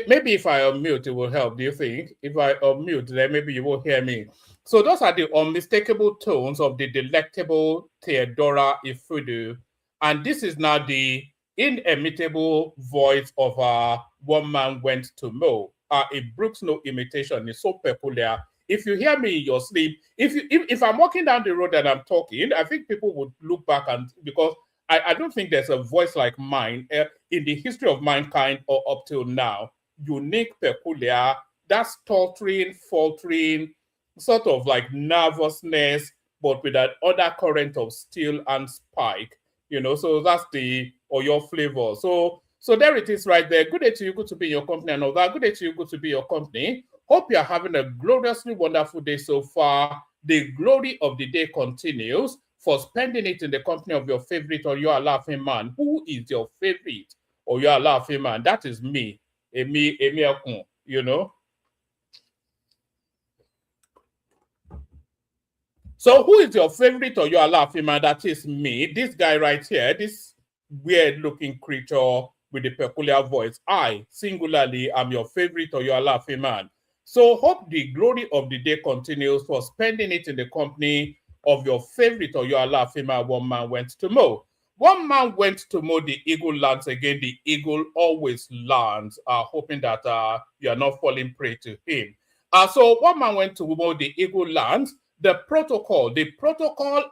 maybe if I unmute, it will help. Do you think? If I unmute, then maybe you will hear me. So those are the unmistakable tones of the delectable Theodora Ifudu. And this is now the inimitable voice of One Man Went to Mow. It brooks no imitation. It's so peculiar. If you hear me in your sleep, if I'm walking down the road and I'm talking, I think people would look back, and because I don't think there's a voice like mine in the history of mankind or up till now. Unique, peculiar, that stuttering, faltering, sort of like nervousness, but with that other current of steel and spike, so that's the or your flavor. So there it is right there. Good day to you, good to be in your company, and all that. Good day to you, good to be your company. Hope you're having a gloriously wonderful day so far. The glory of the day continues for spending it in the company of your favorite or your laughing man. Who is your favorite or your laughing man? That is me. Emi, So who is your favorite or your laughing man? That is me. This guy right here, this weird looking creature with the peculiar voice. I, singularly, am your favorite or your laughing man. So hope the glory of the day continues for spending it in the company of your favorite or your laughing man. One man went to mow. One man went to mow, the eagle lands again. The eagle always lands, hoping that you are not falling prey to him. So one man went to mow, the eagle lands. The protocol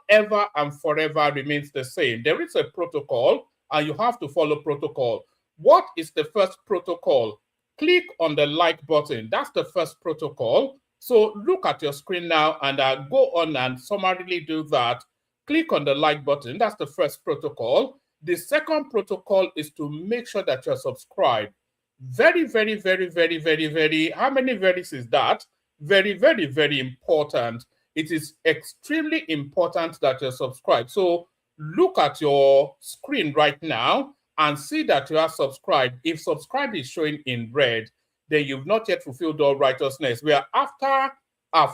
ever and forever remains the same. There is a protocol and you have to follow protocol. What is the first protocol? Click on the like button. That's the first protocol. So look at your screen now and go on and summarily do that. Click on the like button. That's the first protocol. The second protocol is to make sure that you're subscribed. Very, very, very, very, very, very, how many veris is that? Very, very, very important. It is extremely important that you're subscribed. So look at your screen right now and see that you are subscribed. If subscribe is showing in red, then you've not yet fulfilled all righteousness. We are after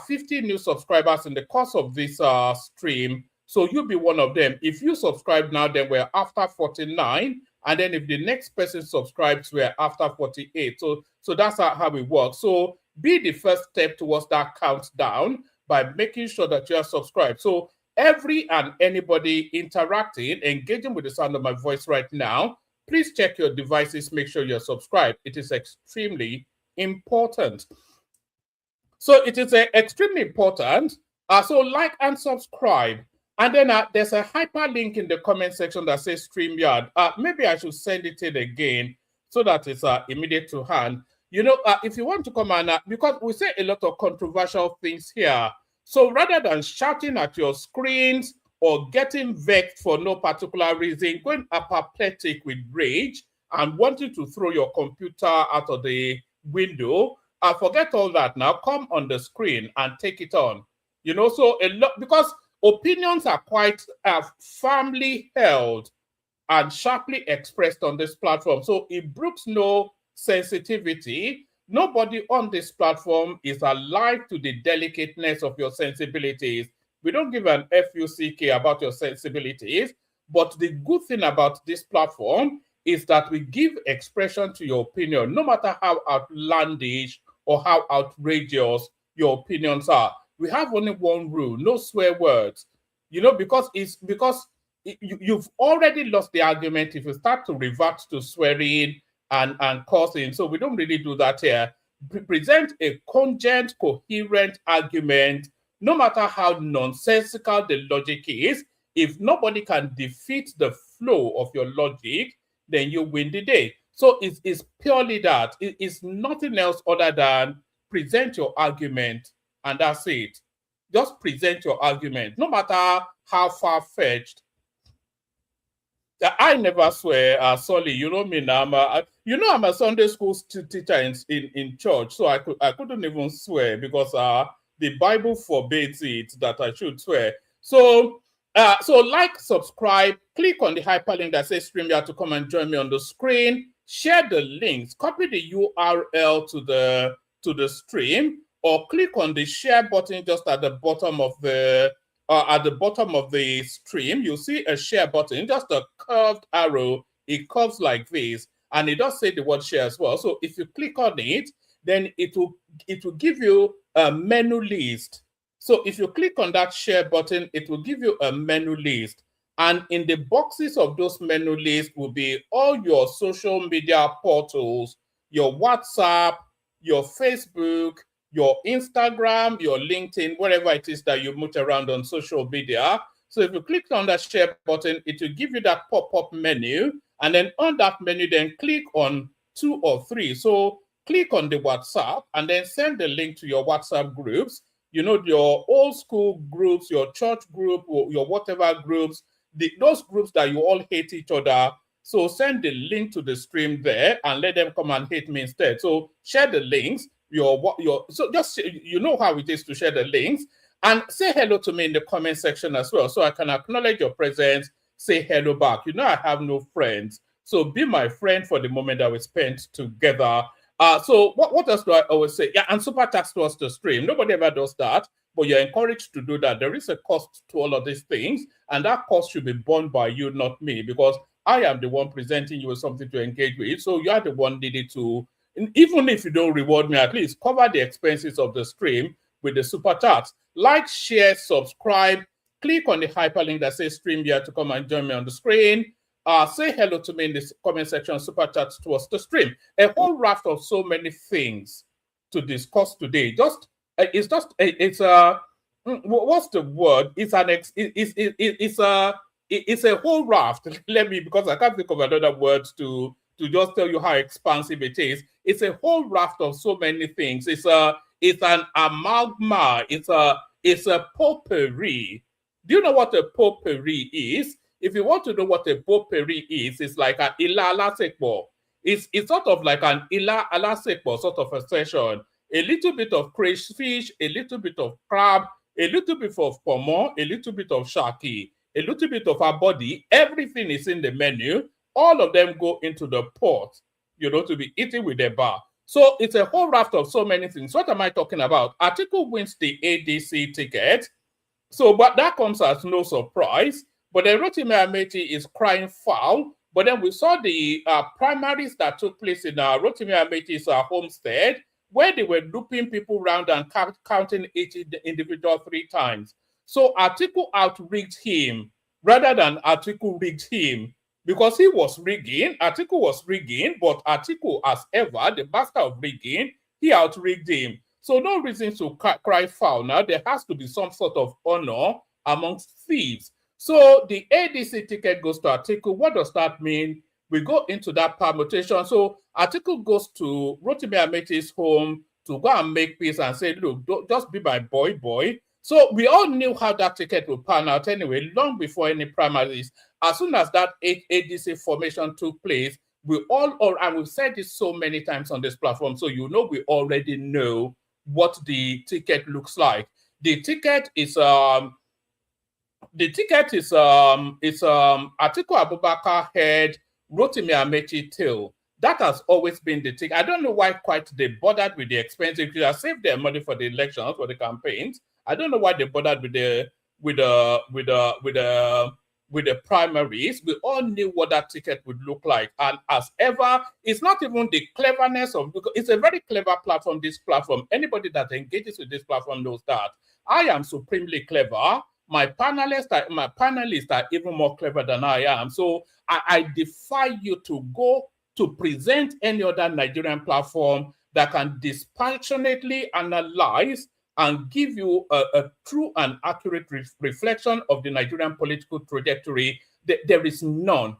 50 new subscribers in the course of this stream. So you'll be one of them. If you subscribe now, then we're after 49. And then if the next person subscribes, we're after 48. So that's how it works. So be the first step towards that countdown by making sure that you are subscribed. So every and anybody interacting, engaging with the sound of my voice right now, please check your devices, make sure you're subscribed. It is extremely important. So it is extremely important. So like and subscribe. And then there's a hyperlink in the comment section that says StreamYard. Maybe I should send it in again so that it's immediate to hand. If you want to come and, because we say a lot of controversial things here. So rather than shouting at your screens or getting vexed for no particular reason, going apoplectic with rage and wanting to throw your computer out of the window, forget all that now. Come on the screen and take it on. So a lot, because opinions are quite firmly held and sharply expressed on this platform. So it brooks no sensitivity. Nobody on this platform is alive to the delicateness of your sensibilities. We don't give an FUCK about your sensibilities, but the good thing about this platform is that we give expression to your opinion, no matter how outlandish or how outrageous your opinions are. We have only one rule: no swear words. Because you've already lost the argument if you start to revert to swearing and cursing. So we don't really do that here. Present a cogent, coherent argument, no matter how nonsensical the logic is. If nobody can defeat the flow of your logic, then you win the day. So it's purely that. It's nothing else other than present your argument, and that's it. Just present your argument, no matter how far-fetched. I never swear, Solly. You know me now. I'm a Sunday school teacher in church, so I couldn't even swear because the Bible forbids it that I should swear. So like, subscribe, click on the hyperlink that says StreamYard to come and join me on the screen. Share the links, copy the URL to the stream, or click on the share button just at the bottom of the stream. You'll see a share button, just a curved arrow. It curves like this. and it does say the word share as well. So if you click on it, then it will give you a menu list. So if you click on that share button, it will give you a menu list. And in the boxes of those menu lists will be all your social media portals, your WhatsApp, your Facebook, your Instagram, your LinkedIn, wherever it is that you move around on social media. So if you click on that share button, it will give you that pop-up menu. And then on that menu, then click on 2 or 3. So click on the WhatsApp and then send the link to your WhatsApp groups. You know, your old school groups, your church group, your whatever groups, those groups that you all hate each other. So send the link to the stream there and let them come and hate me instead. So share the links. So just, you know how it is to share the links, and say hello to me in the comment section as well, so I can acknowledge your presence. Say hello back. You know I have no friends, so be my friend for the moment that we spent together. So what else do I always say? Yeah, and super tax towards the stream. Nobody ever does that, but you're encouraged to do that. There is a cost to all of these things, and that cost should be borne by you, not me, because I am the one presenting you with something to engage with. So you are the one needed to, even if you don't reward me, at least cover the expenses of the stream with the super chat. Like, share, subscribe, click on the hyperlink that says stream here to come and join me on the screen. Say hello to me in the comment section, super chat towards the stream. A whole raft of so many things to discuss today. What's the word? It's a whole raft. Let me, because I can't think of another word to just tell you how expansive it is. It's a whole raft of so many things. It's an amalgama. It's a potpourri. Do you know what a potpourri is? If you want to know what a potpourri is, it's like an ila alasekpo. It's sort of like an ila alasekpo sort of a session. A little bit of crayfish, a little bit of crab, a little bit of pomo, a little bit of shaki, a little bit of our body. Everything is in the menu. All of them go into the pot, to be eaten with a bar. So it's a whole raft of so many things. What am I talking about? Atiku wins the ADC ticket. So, but that comes as no surprise. But then Rotimi Amechi is crying foul. But then we saw the primaries that took place in Rotimi Amechi's homestead, where they were looping people around and counting each individual 3 times. So Atiku outrigged him rather than Atiku rigged him, because he was rigging. Atiku was rigging, but Atiku, as ever, the master of rigging, he outrigged him. So no reason to cry foul. Now there has to be some sort of honor amongst thieves. So the ADC ticket goes to Atiku. What does that mean? We go into that permutation. So Atiku goes to Rotimi Amechi's home to go and make peace and say, look, just be my boy. So we all knew how that ticket would pan out anyway, long before any primaries. As soon as that ADC formation took place, and we've said this so many times on this platform, so we already know what the ticket looks like. The ticket is Atiku Abubakar head, Rotimi Amechi tail. That has always been the ticket. I don't know why quite they bothered with the expensive. They have saved their money for the elections, for the campaigns. I don't know why they bothered with the primaries. We all knew what that ticket would look like, and as ever, it's not even the cleverness of. It's a very clever platform. This platform, anybody that engages with this platform knows that I am supremely clever. My panelists are even more clever than I am. So I defy you to go to present any other Nigerian platform that can dispassionately analyze and give you a true and accurate reflection of the Nigerian political trajectory. There is none.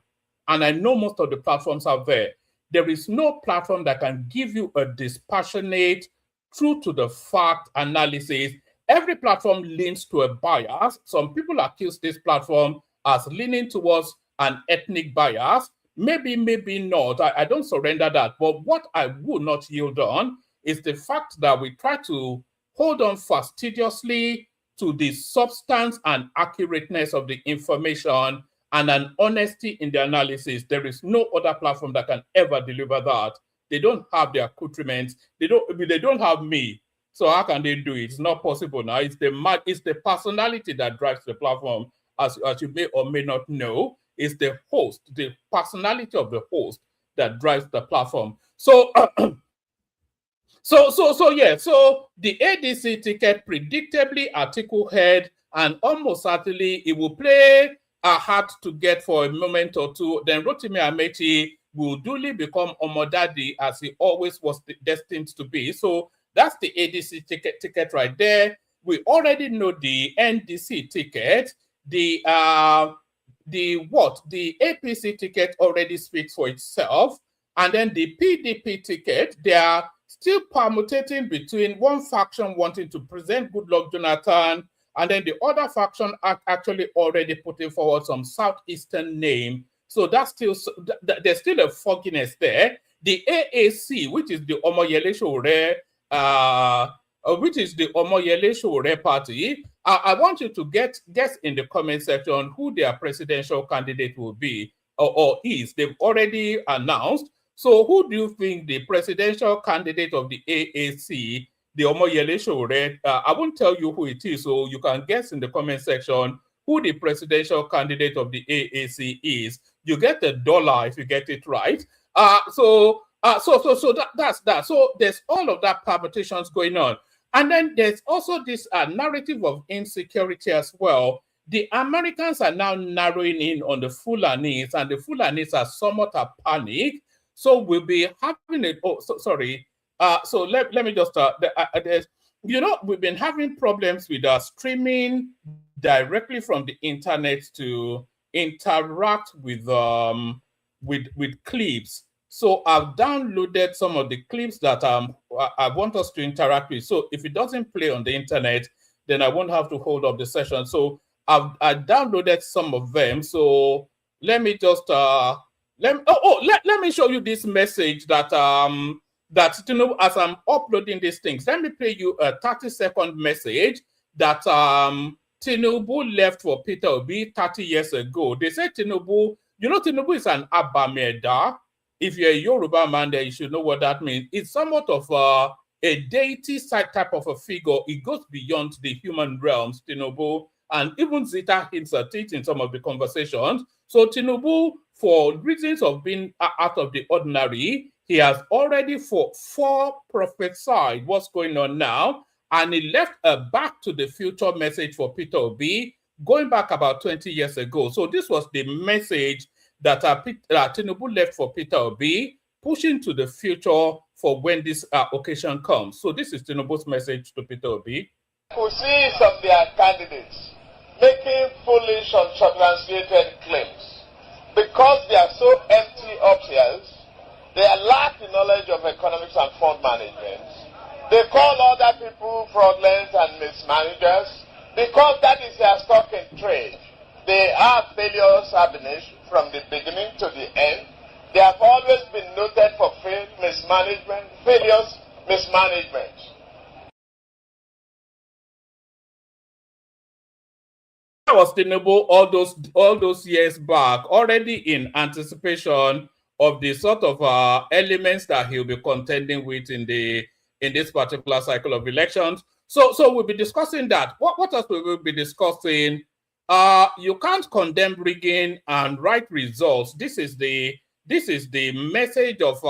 And I know most of the platforms out there. There is no platform that can give you a dispassionate, true to the fact analysis. Every platform leans to a bias. Some people accuse this platform as leaning towards an ethnic bias. Maybe not. I don't surrender that. But what I will not yield on is the fact that we try to hold on fastidiously to the substance and accurateness of the information and an honesty in the analysis. There is no other platform that can ever deliver that. They don't have the accoutrements. They don't have me. So how can they do it? It's not possible now. It's the personality that drives the platform, as you may or may not know. It's the host, the personality of the host that drives the platform. So So the ADC ticket predictably Atiku head, and almost certainly it will play a hard to get for a moment or two. Then Rotimi Amechi will duly become Omodadi as he always was destined to be. So that's the ADC ticket right there. We already know the NDC ticket. The APC ticket already speaks for itself. And then the PDP ticket, they are still permutating between one faction wanting to present Goodluck Jonathan, and then the other faction actually already putting forward some southeastern name. So that's still, there's still a fogginess there. The AAC, which is the Omoyele Sowore party, I want you to guess in the comment section who their presidential candidate will be or is. They've already announced. So who do you think the presidential candidate of the AAC, the Omoyele Sowore, I won't tell you who it is, so you can guess in the comment section who the presidential candidate of the AAC is. You get $1 if you get it right. So that's that. So there's all of that permutations going on. And then there's also this narrative of insecurity as well. The Americans are now narrowing in on the Fulanis, and the Fulanis are somewhat a panic. So we'll be having it. Oh, sorry. So let me just. We've been having problems with streaming directly from the internet to interact with clips. So I've downloaded some of the clips that I want us to interact with. So if it doesn't play on the internet, then I won't have to hold up the session. So I downloaded some of them. So let me just. Let me show you this message that as I'm uploading these things, let me play you a 30-second message that Tinubu left for Peter Obi 30 years ago. They said Tinubu is an Abameda. If you're a Yoruba man, then you should know what that means. It's somewhat of a deity type of a figure. It goes beyond the human realms, Tinubu, and even Zita hints at it in some of the conversations. So Tinubu, for reasons of being out of the ordinary, he has already prophesied what's going on now, and he left a back to the future message for Peter Obi going back about 20 years ago. So this was the message that Tinubu left for Peter Obi, pushing to the future for when this occasion comes. So this is Tinubu's message to Peter Obi. We see some of their candidates making foolish, unsubstantiated claims. Because they are so empty upstairs, they lack the knowledge of economics and fund management. They call other people fraudulent and mismanagers because that is their stock in trade. They are failures ab initio from the beginning to the end. They have always been noted for failures, mismanagement. That was Tinubu all those years back, already in anticipation of the sort of elements that he'll be contending with in this particular cycle of elections. So we'll be discussing that. What else will we be discussing? You can't condemn rigging and write results. This is the message of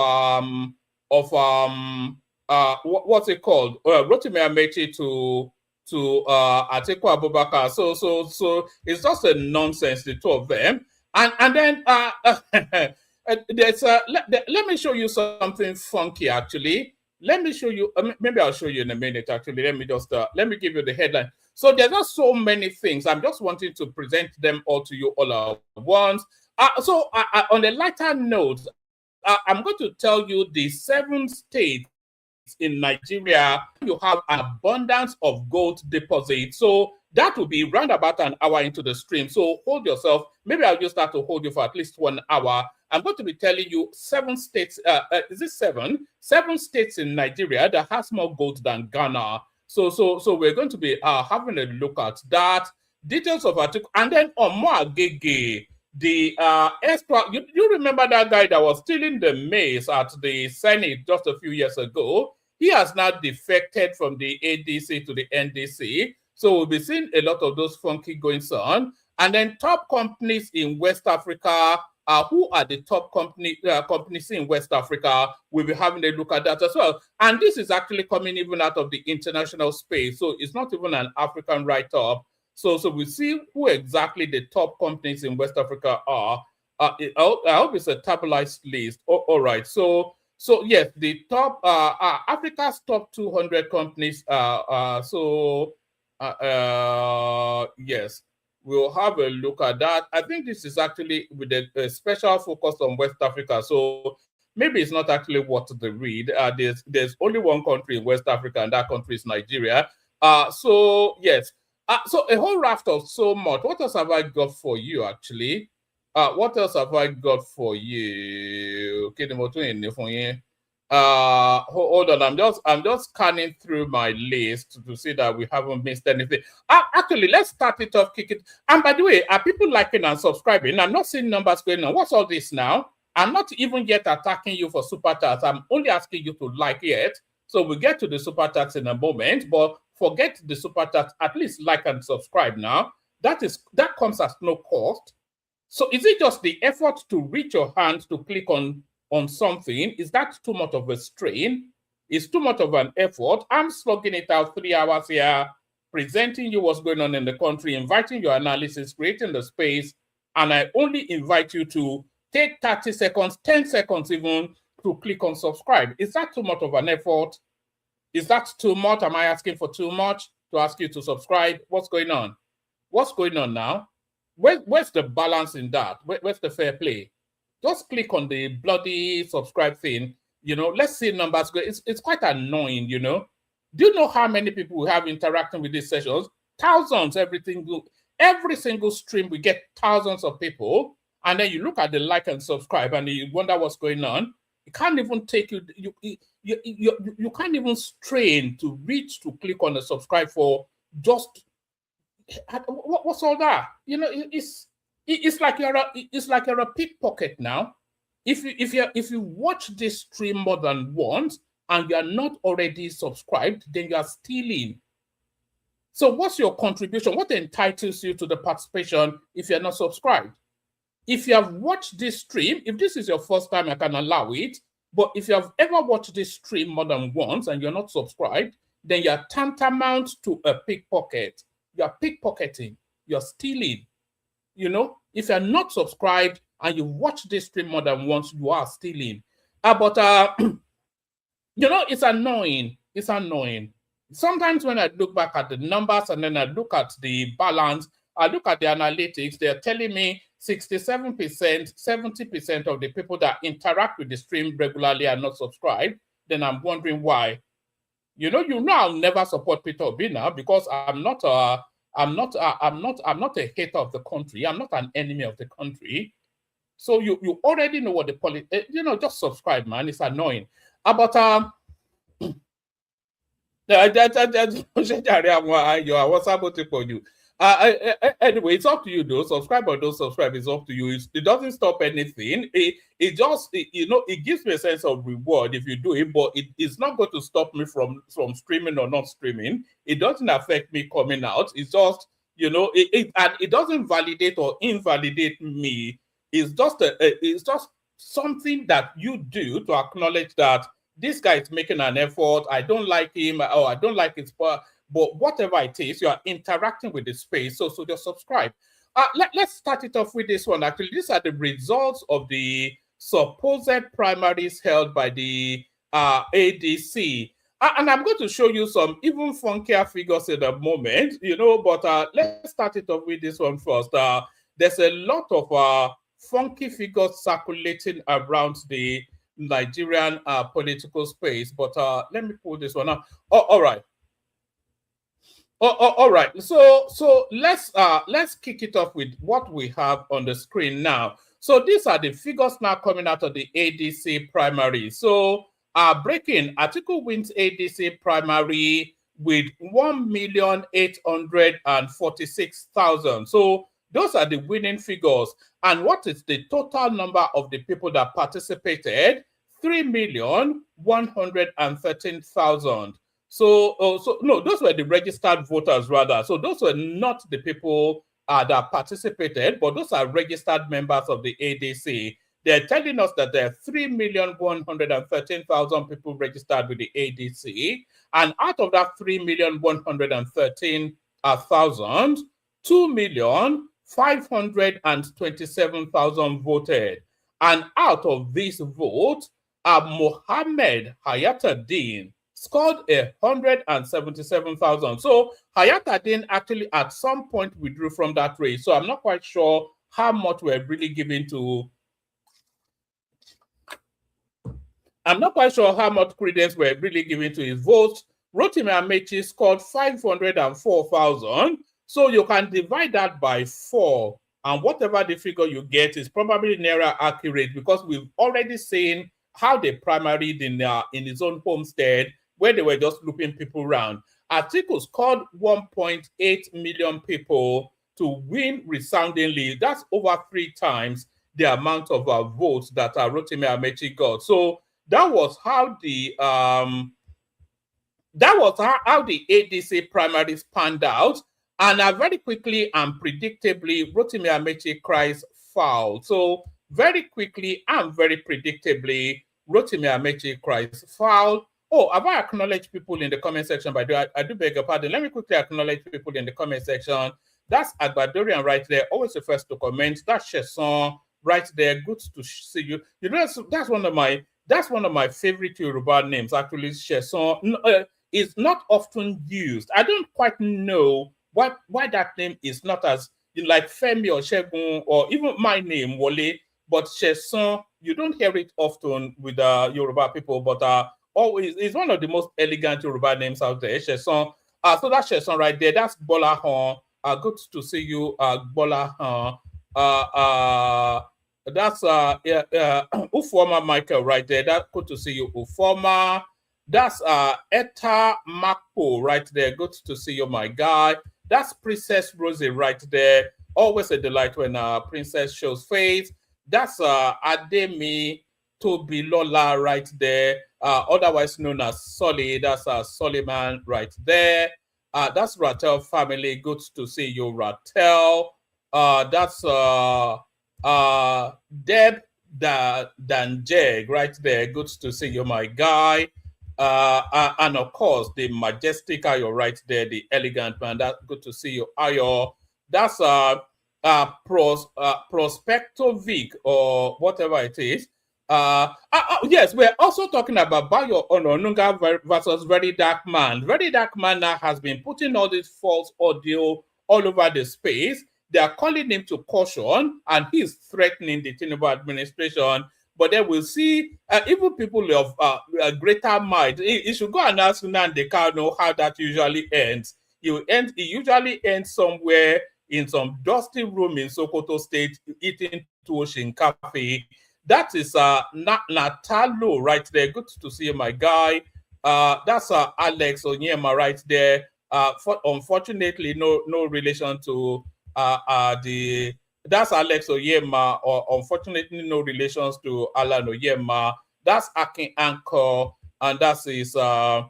what's it called? Rotimi Amechi to Atiku Abubakar. So it's just a nonsense, the two of them. And then there's let me show you something funky actually. Let me show you, maybe I'll show you in a minute actually. Let me give you the headline. So there's just so many things. I'm just wanting to present them all to you all at once. So on a lighter note, I'm going to tell you the 7 states in Nigeria you have an abundance of gold deposits. So that will be round about an hour into the stream. So hold yourself. Maybe I'll just start to hold you for at least 1 hour. I'm going to be telling you 7 states. Is it 7? 7 states in Nigeria that has more gold than Ghana. So we're going to be having a look at that. Details of article, and then Omo Agege, the extra. You remember that guy that was stealing the maize at the Senate just a few years ago? He has now defected from the ADC to the NDC. So we'll be seeing a lot of those funky goings on. And then top companies in West Africa who are the top companies in West Africa. We'll be having a look at that as well. And this is actually coming even out of the international space. So it's not even an African write-up. So we see who exactly the top companies in West Africa are. I hope it's a tabulated list. All right. So yes, the top Africa's top 200 companies. Yes, we'll have a look at that. I think this is actually with a special focus on West Africa. So maybe it's not actually what to read. There's only one country in West Africa, and that country is Nigeria. So yes. So a whole raft of so much. What else have I got for you, actually? What else have I got for you? Okay, hold on. I'm just scanning through my list to see that we haven't missed anything. Actually, let's start it off. Kick it. And by the way, are people liking and subscribing? I'm not seeing numbers going on. What's all this now? I'm not even yet attacking you for super chats. I'm only asking you to like it. So we'll get to the super chats in a moment, but forget the super chat. At least like and subscribe now. That comes at no cost. So is it just the effort to reach your hand to click on something? Is that too much of a strain? Is too much of an effort? I'm slugging it out 3 hours here, presenting you what's going on in the country, inviting your analysis, creating the space, and I only invite you to take 30 seconds, 10 seconds even, to click on subscribe. Is that too much of an effort? Is that too much? Am I asking for too much to ask you to subscribe? What's going on? What's going on now? Where's the balance in that? Where's the fair play? Just click on the bloody subscribe thing. Let's see numbers go. It's quite annoying, Do you know how many people we have interacting with these sessions? Thousands, every single stream, we get thousands of people. And then you look at the like and subscribe and you wonder what's going on. It can't even take you can't even strain to reach to click on the subscribe for just what's all that? It's like you're a pickpocket now. If you watch this stream more than once and you are not already subscribed, then you are stealing. So what's your contribution? What entitles you to the participation if you're not subscribed? If you have watched this stream, if this is your first time, I can allow it. But if you have ever watched this stream more than once and you're not subscribed, then you're tantamount to a pickpocket. You're pickpocketing. You're stealing. If you're not subscribed and you watch this stream more than once, you are stealing. But it's annoying. It's annoying. Sometimes when I look back at the numbers and then I look at the balance, I look at the analytics, they're telling me 67%, 70% of the people that interact with the stream regularly are not subscribed. Then I'm wondering why. I'll never support Peter Obi now because I'm not a hater of the country. I'm not an enemy of the country. So you already know what the politics. Just subscribe, man. It's annoying. Anyway, it's up to you though. Subscribe or don't subscribe, it's up to you. It doesn't stop anything. It just it gives me a sense of reward if you do it, but it's not going to stop me from streaming or not streaming. It doesn't affect me coming out. It's just and it doesn't validate or invalidate me. It's just something that you do to acknowledge that this guy is making an effort. I don't like him, or I don't like his part. But whatever it is, you are interacting with the space. So just subscribe. Let's start it off with this one. Actually, these are the results of the supposed primaries held by the ADC. And I'm going to show you some even funkier figures in a moment, but let's start it off with this one first. There's a lot of funky figures circulating around the Nigerian political space, but let me pull this one up. All right. All right. So let's kick it off with what we have on the screen now. So these are the figures now coming out of the ADC primary. So breaking, Atiku wins ADC primary with 1,846,000. So those are the winning figures. And what is the total number of the people that participated? 3,113,000. So no, those were the registered voters rather. So those were not the people that participated, but those are registered members of the ADC. They're telling us that there are 3,113,000 people registered with the ADC. And out of that 3,113,000, 2,527,000 voted. And out of this vote, Mohammed Hayatuddin scored 177,000. So Hayatuddin actually at some point withdrew from that race. So I'm not quite sure how much we're really giving to. I'm not quite sure how much credence we're really giving to his votes. Rotimi Amechi scored 504,000. So you can divide that by 4. And whatever the figure you get is probably nearer accurate, because we've already seen how they primaried in his own homestead, where they were just looping people around. Atiku scored 1.8 million people to win resoundingly. That's over 3 times the amount of votes that Rotimi Amechi got. So that was how the ADC primaries panned out. And very quickly and predictably, Rotimi Amechi cries foul. So very quickly and very predictably, Rotimi Amechi cries foul. Oh, have I acknowledged people in the comment section? By the way, I do beg your pardon. Let me quickly acknowledge people in the comment section. That's Agbadorian right there, always the first to comment. That's Sheson right there. Good to see you. You know, that's one of my favorite Yoruba names, actually. Sheson is not often used. I don't quite know why that name is not as like Femi or Shegun or even my name, Wole, but Sheson, you don't hear it often with Yoruba people, but always it's one of the most elegant Yoruba names out there, Sheson. So that's Sheson right there. That's Bola Hon. Good to see you, Bola Hon. That's Ufoma Michael right there. That's good to see you, Ufoma. That's Etta Makpo right there. Good to see you, my guy. That's Princess Rosie right there. Always a delight when Princess shows face. That's Ademi Tobilola right there. Otherwise known as Solly. That's Soliman right there. That's Ratel family. Good to see you, Ratel. That's Deb Danjeg right there. Good to see you, my guy. And of course, the majestic Ayo right there, the elegant man. That's good to see you, Ayo. That's Prospectovic or whatever it is. Yes, we're also talking about Bayo Ononunga versus Very Dark Man. Very Dark Man now has been putting all this false audio all over the space. They are calling him to caution, and he's threatening the Tinubu administration. But then we'll see, even people of greater might, you should go and ask Nnamdi Kanu how that usually ends. It usually ends somewhere in some dusty room in Sokoto State, eating Tuoshin Cafe. That is Natalo right there. Good to see you, my guy. That's Alex Onyema right there. Unfortunately, no relation to that's Alex Oyema, or unfortunately no relations to Alan Oyema. That's Akin Anchor, and that's his Ajani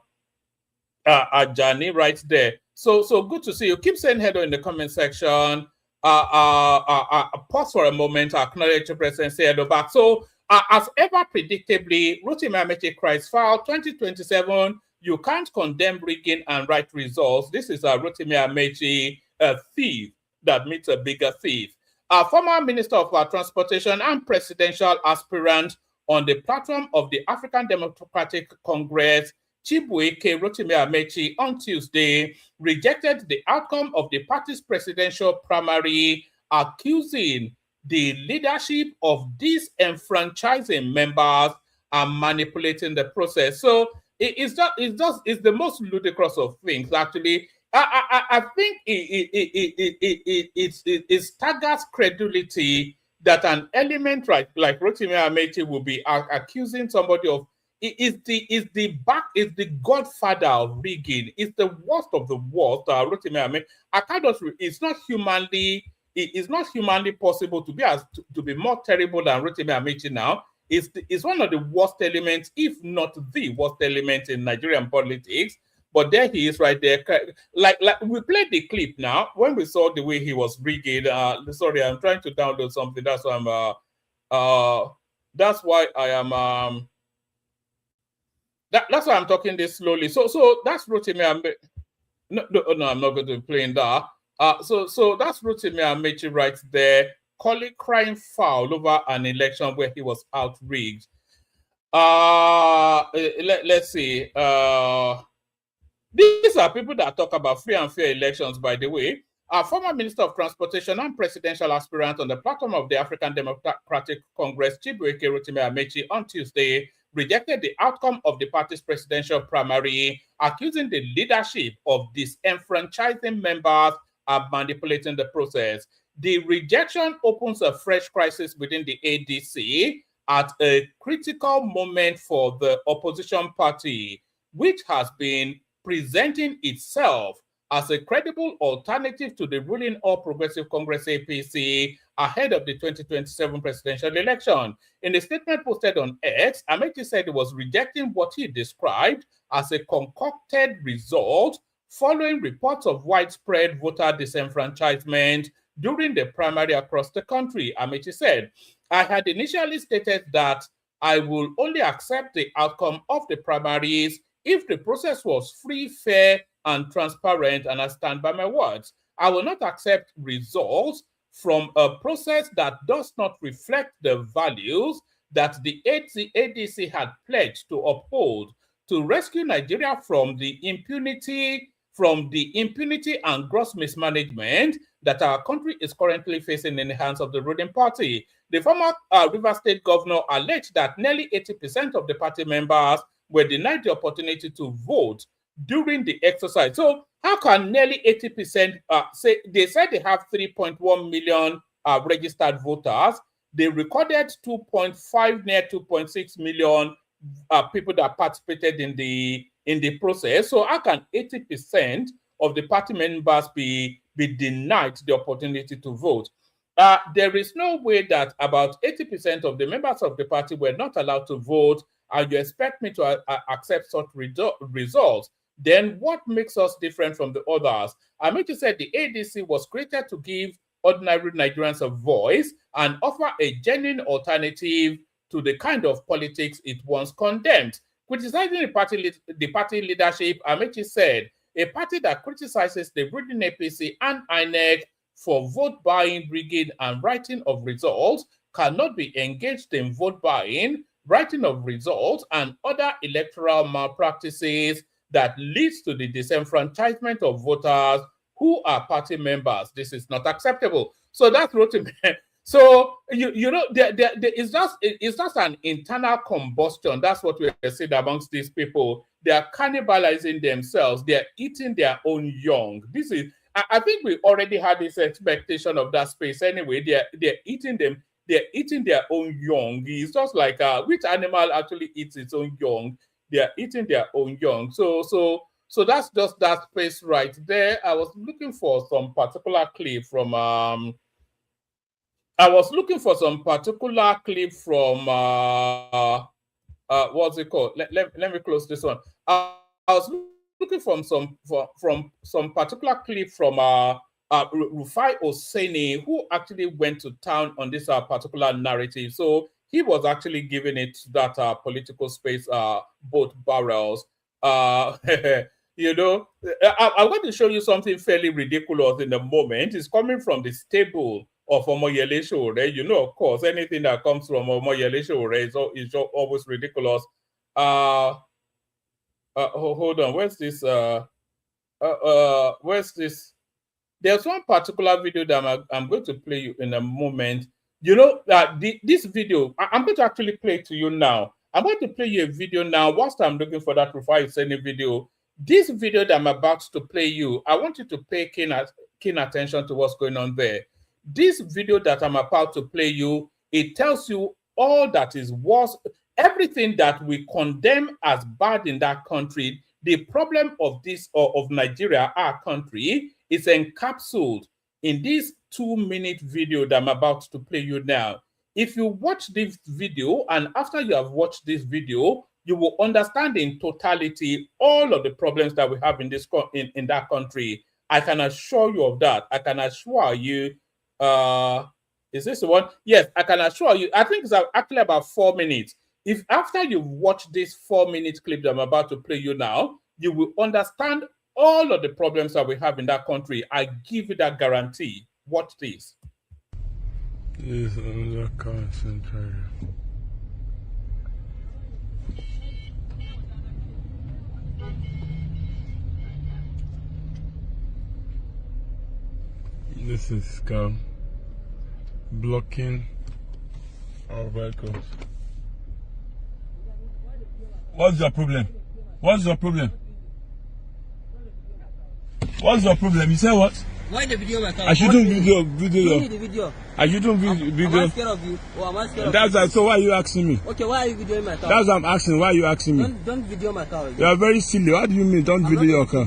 right there. So good to see you. Keep saying hello in the comment section. Pause for a moment, acknowledge your presence, say hello back. So as ever predictably, Rotimi Amechi cries foul. 2027, you can't condemn rigging and right results. This is Rotimi Amechi, a thief that meets a bigger thief. Former Minister of Transportation and presidential aspirant on the platform of the African Democratic Congress, Chibuike Rotimi Amechi, on Tuesday rejected the outcome of the party's presidential primary, accusing the leadership of disenfranchising members and manipulating the process. So it's the most ludicrous of things, actually. I think it staggers credulity that an element like Rotimi Amechi will be accusing somebody of is the godfather of rigging. It's the worst of the worst. Rotimi Amechi, it's not humanly possible to be more terrible than Rotimi Amechi now. It's one of the worst elements, if not the worst element in Nigerian politics. But there he is right there. Like we played the clip now when we saw the way he was rigged. Sorry, I'm trying to download something. That's why I'm that's why I'm talking this slowly. So that's Rotimi. No, I'm not going to be playing that. So that's Rotimi Amechi right there, crying foul over an election where he was outrigged. Let's see. These are people that talk about free and fair elections, by the way. Our former Minister of Transportation and presidential aspirant on the platform of the African Democratic Congress, Chibuike Rotimi Amechi, on Tuesday rejected the outcome of the party's presidential primary, accusing the leadership of disenfranchising members and manipulating the process. The rejection opens a fresh crisis within the ADC at a critical moment for the opposition party, which has been presenting itself as a credible alternative to the ruling All Progressive Congress APC ahead of the 2027 presidential election. In a statement posted on X, Amechi said he was rejecting what he described as a concocted result following reports of widespread voter disenfranchisement during the primary across the country. Amechi said, I had initially stated that I will only accept the outcome of the primaries if the process was free, fair, and transparent, and I stand by my words. I will not accept results from a process that does not reflect the values that the ADC had pledged to uphold to rescue Nigeria from the impunity and gross mismanagement that our country is currently facing in the hands of the ruling party. The former Rivers State governor alleged that nearly 80% of the party members were denied the opportunity to vote during the exercise. So how can nearly 80% say they said they have 3.1 million registered voters? They recorded 2.5, near 2.6 million people that participated in the process. So how can 80% of the party members be denied the opportunity to vote? There is no way that about 80% of the members of the party were not allowed to vote, and you expect me to accept such results. Then what makes us different from the others? Amechi said the ADC was created to give ordinary Nigerians a voice and offer a genuine alternative to the kind of politics it once condemned. Criticizing the party leadership, Amechi said, a party that criticizes the ruling APC and INEC for vote buying, rigging, and writing of results cannot be engaged in vote buying, writing of results, and other electoral malpractices that leads to the disenfranchisement of voters who are party members. This is not acceptable. So that's Rotimi. So you know, it's just an internal combustion. That's what we are seeing amongst these people. They are cannibalizing themselves. They are eating their own young. This is, I think we already had this expectation of that space anyway. They're eating them. They're eating their own young. It's just like which animal actually eats its own young? They are eating their own young. So that's just that space right there. I was looking for some particular clip from what's it called? Let me close this one. I was looking from some particular clip from Rufai Oseni, who actually went to town on this particular narrative. So he was actually giving it that political space, both barrels. You know, I'm going to show you something fairly ridiculous in a moment. It's coming from the stable of Omoyele Sowore. You know, of course, anything that comes from Omoyele Sowore is always ridiculous. Hold on, where's this? Where's this? There's one particular video that I'm going to play you in a moment. You know, this video, I'm going to actually play it to you now. I'm going to play you a video now whilst I'm looking for that Rufai Oseni video. This video that I'm about to play you, I want you to pay keen attention to what's going on there. This video that I'm about to play you, it tells you all that is worse, everything that we condemn as bad in that country. The problem of this, or of Nigeria, our country, is encapsulated in this 2-minute video that I'm about to play you now. If you watch this video, and after you have watched this video, you will understand in totality all of the problems that we have in this in that country. I can assure you of that. I can assure you. Is this the one? Yes, I can assure you. I think it's actually about 4 minutes. If after you watch this 4-minute clip that I'm about to play you now, you will understand all of the problems that we have in that country. I give you that guarantee. Watch this. This is another concentrator. This is scam blocking our vehicles. What's your problem? What's your problem? What's your problem? You say what? Why the video my car? I shouldn't video. Show me the video. I shouldn't video. Am I scared of you? Or am I scared of That's you? so why are you asking me? Okay, why are you videoing my car? That's what I'm asking. Why are you asking me? Don't video my car again. You are very silly. What do you mean? Don't video your car.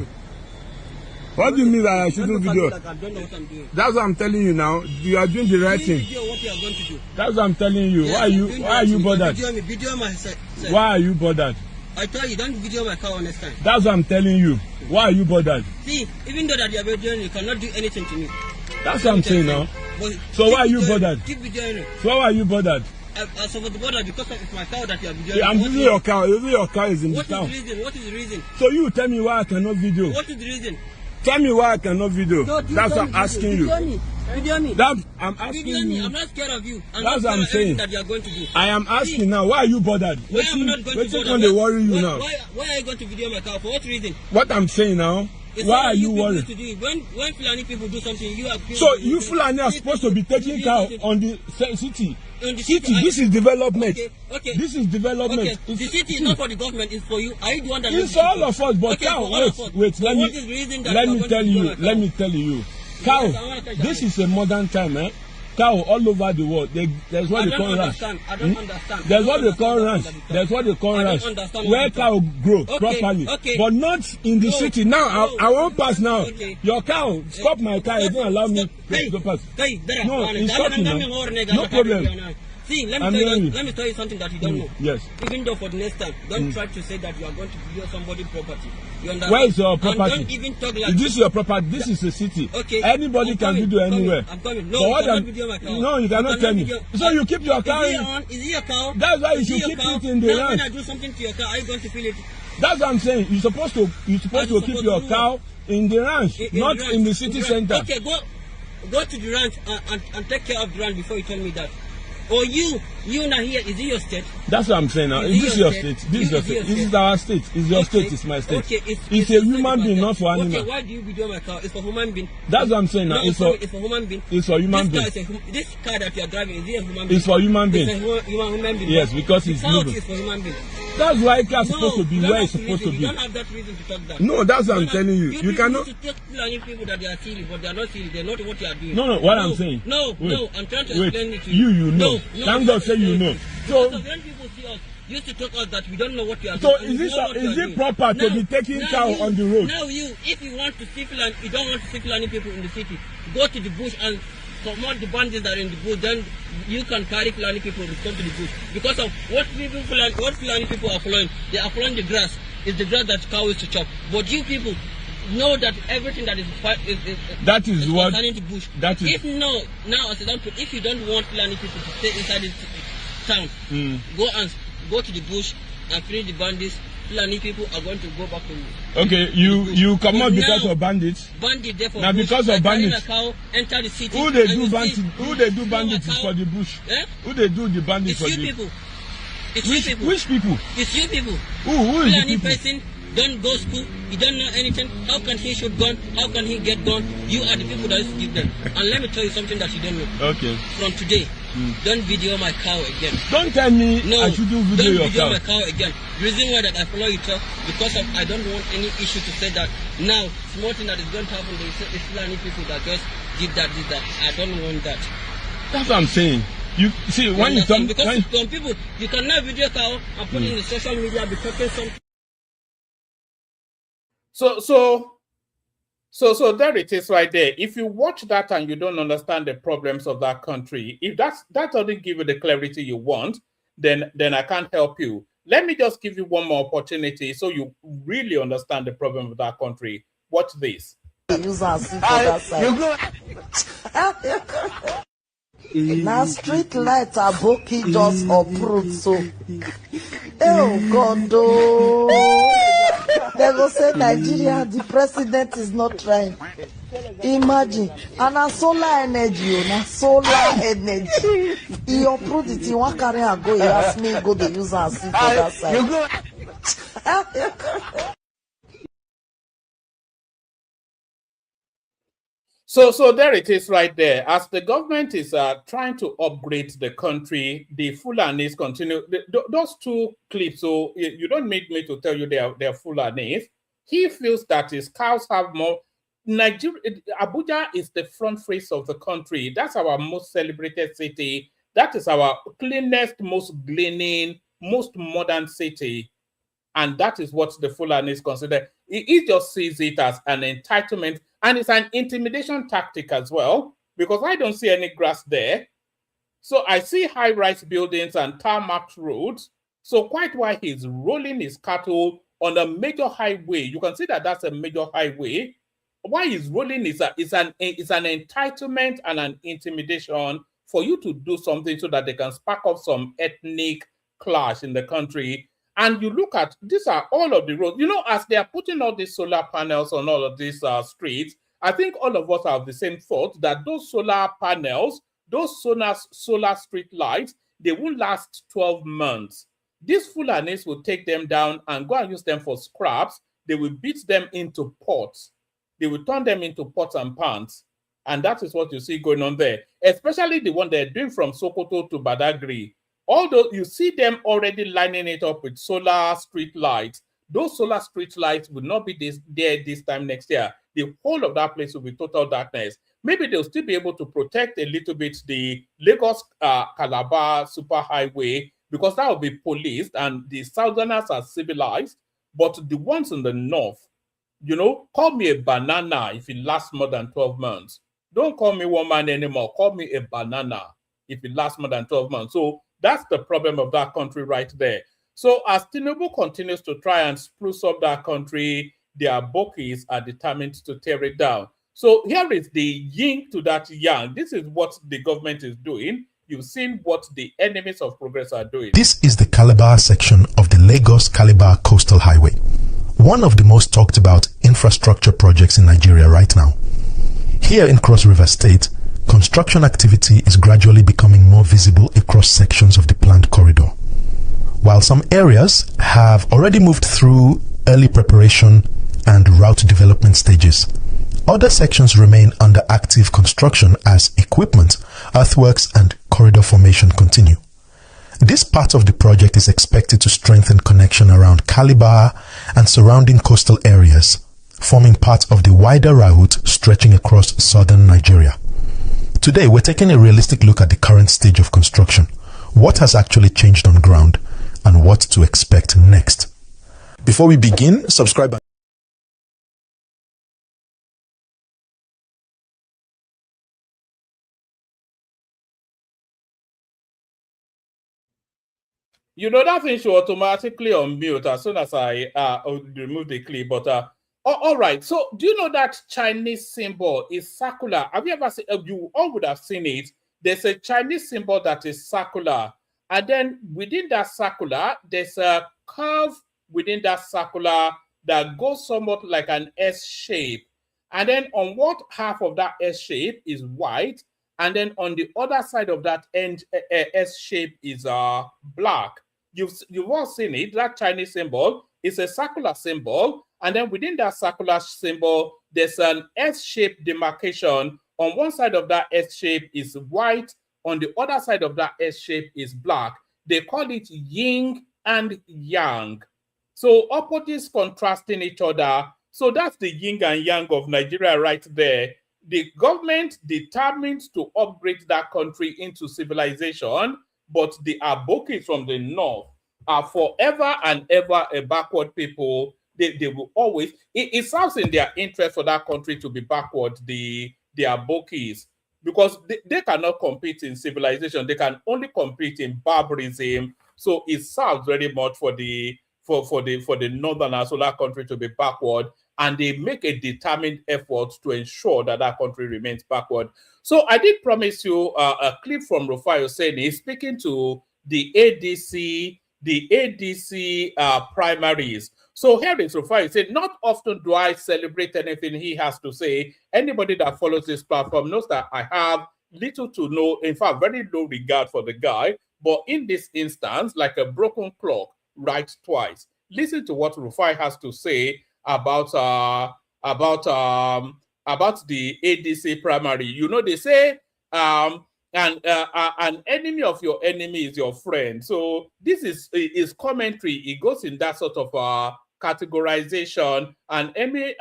What do you mean that I shouldn't video? Like I don't know what I'm doing. That's what I'm telling you now. You are doing the right thing. Video what you are going to do. That's what I'm telling you. Yes, Why are you bothered? Video myself. Why are you bothered? I tell you, don't video my car next time. That's what I'm telling you. Why are you bothered? See, even though that you are videoing, you cannot do anything to me. That's what I'm saying now. So why are you bothered? Keep videoing it. So why are you bothered? I'm so bothered because it's my car that you are videoing. I'm using your car. Using your car is in the town. What is the reason? What is the reason? So you tell me why I cannot video. What is the reason? Tell me why I cannot video. No, that's what I'm asking you. Video me. That I'm asking Video me. you. I'm not scared of you. That's what I'm saying. That you are going to do. I am asking now. Why are you bothered? Why am I not going to What's worry you now? Why are you going to video my car? For what reason? What I'm saying now. Why are you worried? When Fulani people do something, you are. So you Fulani are supposed to be taking care on the city. This is development. Okay. This is development. Okay. The city is not for the government, it's for you. Are you the one that it's all of us, but Cow, wait, let me tell you. Cow, this is a modern time, eh? Cow all over the world. There's what they call ranch. I don't understand. There's what they call ranch. There's what they call ranch. Where cow grow properly. But not in the city. Now I won't pass now. Your cow, stop my car, you don't allow me to pass. No, it's stopping now. No problem. See, let me tell you something that you don't know. Yes. Even though for the next time, don't try to say that you are going to video somebody's property. You understand? Where is your property? And don't even talk like this is your property. This is a city. Okay. Anybody can video anywhere. I'm coming. No, you cannot video my car. No, you cannot tell me. So you keep your car. Is it your car? That's why you should keep it in the ranch. When I do something to your car, are you going to feel it? That's what I'm saying. You're supposed to keep your cow in the ranch, not in the city center. Okay, go to the ranch and take care of the ranch before you tell me that. Or you not here, is it your state? That's what I'm saying now. This is your state. This is your state. This is our state. It's your state. It's my state. Okay, it's a human being, not for animal. Okay, why do you video my car? It's for human being. That's what I'm saying now. No, it's for human being. It's for human being. This car that you are driving, is it a human being? It's for human being. It's a human being. Yes, because it's moving. It's for human being. That's why it's supposed to be where it's supposed to be. You don't have that reason to talk that. No, that's what I'm telling you. You cannot. You take people that they are silly, but they are not silly. They know what they are doing. No, what I'm saying. No, I'm trying to explain it to you. You know. Thank God say you know. So when people see us, used to talk us that we don't know what we are doing. doing. So is it proper to be taking cow on the road? Now if you want to see Fulani, you don't want to see Fulani people in the city, go to the bush and promote the bandits that are in the bush, then you can carry Fulani people to come to the bush. Because of what Fulani people are following, they are following the grass. It's the grass that cow is to chop. But you people know that everything that is concerning the bush. That is. If if you don't want Fulani people to stay inside this town, go to the bush and finish the bandits. Fulani people are going to go back to you. Okay, you come out because of bandits. Bandits, therefore. Now because of bandits. Cow, enter the city. Who they do bandits for the bush? Eh? Who they do the bandits for the people? It's you people. Which people? It's you people. Who is Fulani the people? person don't go school. You don't know anything. How can he shoot gun? How can he get gun? You are the people that used to give them. And let me tell you something that you don't know. Okay. From today, don't video my cow again. Don't tell me I shouldn't video your cow. Don't video my cow again. The reason why that I follow you talk, because I don't want any issue to say that now small thing that is going to happen. It's Fulani people that just did that. I don't want that. That's what I'm saying. You see when you talk because some people you cannot video cow and put it in the social media be talking something. So there it is right there. If you watch that and you don't understand the problems of that country, if that doesn't give you the clarity you want, then I can't help you. Let me just give you one more opportunity so you really understand the problem of that country. Watch this. Now street light aboki just uproot so. Oh God, oh. They go say Nigeria, the president is not trying. Imagine, and a solar energy, na solar energy. He uproot it, he want carry and go, he ask me go the use and see for that side. So there it is right there. As the government is trying to upgrade the country, the Fulanis continue. Those two clips, so you don't need me to tell you they're Fulanis. He feels that his cows have more. Abuja is the front face of the country. That's our most celebrated city. That is our cleanest, most gleaning, most modern city. And that is what the Fulanis consider. He just sees it as an entitlement, and it's an intimidation tactic as well, because I don't see any grass there. So I see high-rise buildings and tarmac roads. So quite while he's rolling his cattle on a major highway, you can see that that's a major highway. Why he's rolling is an entitlement and an intimidation for you to do something so that they can spark up some ethnic clash in the country. And you look at, these are all of the roads. You know, as they are putting all these solar panels on all of these streets, I think all of us have the same thought that those solar panels, those solar street lights, they won't last 12 months. These Fulanis will take them down and go and use them for scraps. They will beat them into pots. They will turn them into pots and pans. And that is what you see going on there, especially the one they're doing from Sokoto to Badagry. Although you see them already lining it up with solar street lights, those solar street lights will not be there this time next year. The whole of that place will be total darkness. Maybe they'll still be able to protect a little bit the Lagos Calabar superhighway, because that will be policed and the southerners are civilized. But the ones in the north, you know, call me a banana if it lasts more than 12 months. Don't call me woman anymore. Call me a banana if it lasts more than 12 months. So that's the problem of that country right there. So as Tinubu continues to try and spruce up that country, their bokis are determined to tear it down. So here is the yin to that yang. This is what the government is doing. You've seen what the enemies of progress are doing. This is the Calabar section of the Lagos-Calabar Coastal Highway, one of the most talked about infrastructure projects in Nigeria right now. Here in Cross River State, construction activity is gradually becoming more visible across sections of the planned corridor. While some areas have already moved through early preparation and route development stages, other sections remain under active construction as equipment, earthworks, and corridor formation continue. This part of the project is expected to strengthen connection around Calabar and surrounding coastal areas, forming part of the wider route stretching across southern Nigeria. Today, we're taking a realistic look at the current stage of construction, what has actually changed on ground, and what to expect next. Before we begin, subscribe. You know, that thing should automatically unmute as soon as I remove the clip. But all right. So, do you know that Chinese symbol is circular? Have you ever seen? You all would have seen it. There's a Chinese symbol that is circular, and then within that circular, there's a curve within that circular that goes somewhat like an S shape. And then on what half of that S shape is white, and then on the other side of that end S shape is black. You've all seen it. That Chinese symbol is a circular symbol, and then within that circular symbol, there's an S-shaped demarcation. On one side of that S shape is white, on the other side of that S shape is black. They call it yin and yang. So opposites contrasting each other. So that's the yin and yang of Nigeria right there. The government determined to upgrade that country into civilization, but the Abokis from the north are forever and ever a backward people. They will always, it serves in their interest for that country to be backward, the Abokis, because they cannot compete in civilization. They can only compete in barbarism So it serves very much for the northern solar country to be backward, and they make a determined effort to ensure that that country remains backward. So I did promise you a clip from Rufai Oseni speaking to the ADC primaries. So here is Rufai. He said, not often do I celebrate anything he has to say. Anybody that follows this platform knows that I have little to no, in fact, very low regard for the guy. But in this instance, like a broken clock, right twice. Listen to what Rufai has to say about the ADC primary. You know, they say an enemy of your enemy is your friend. So this is commentary. It goes in that sort of categorization. An enemy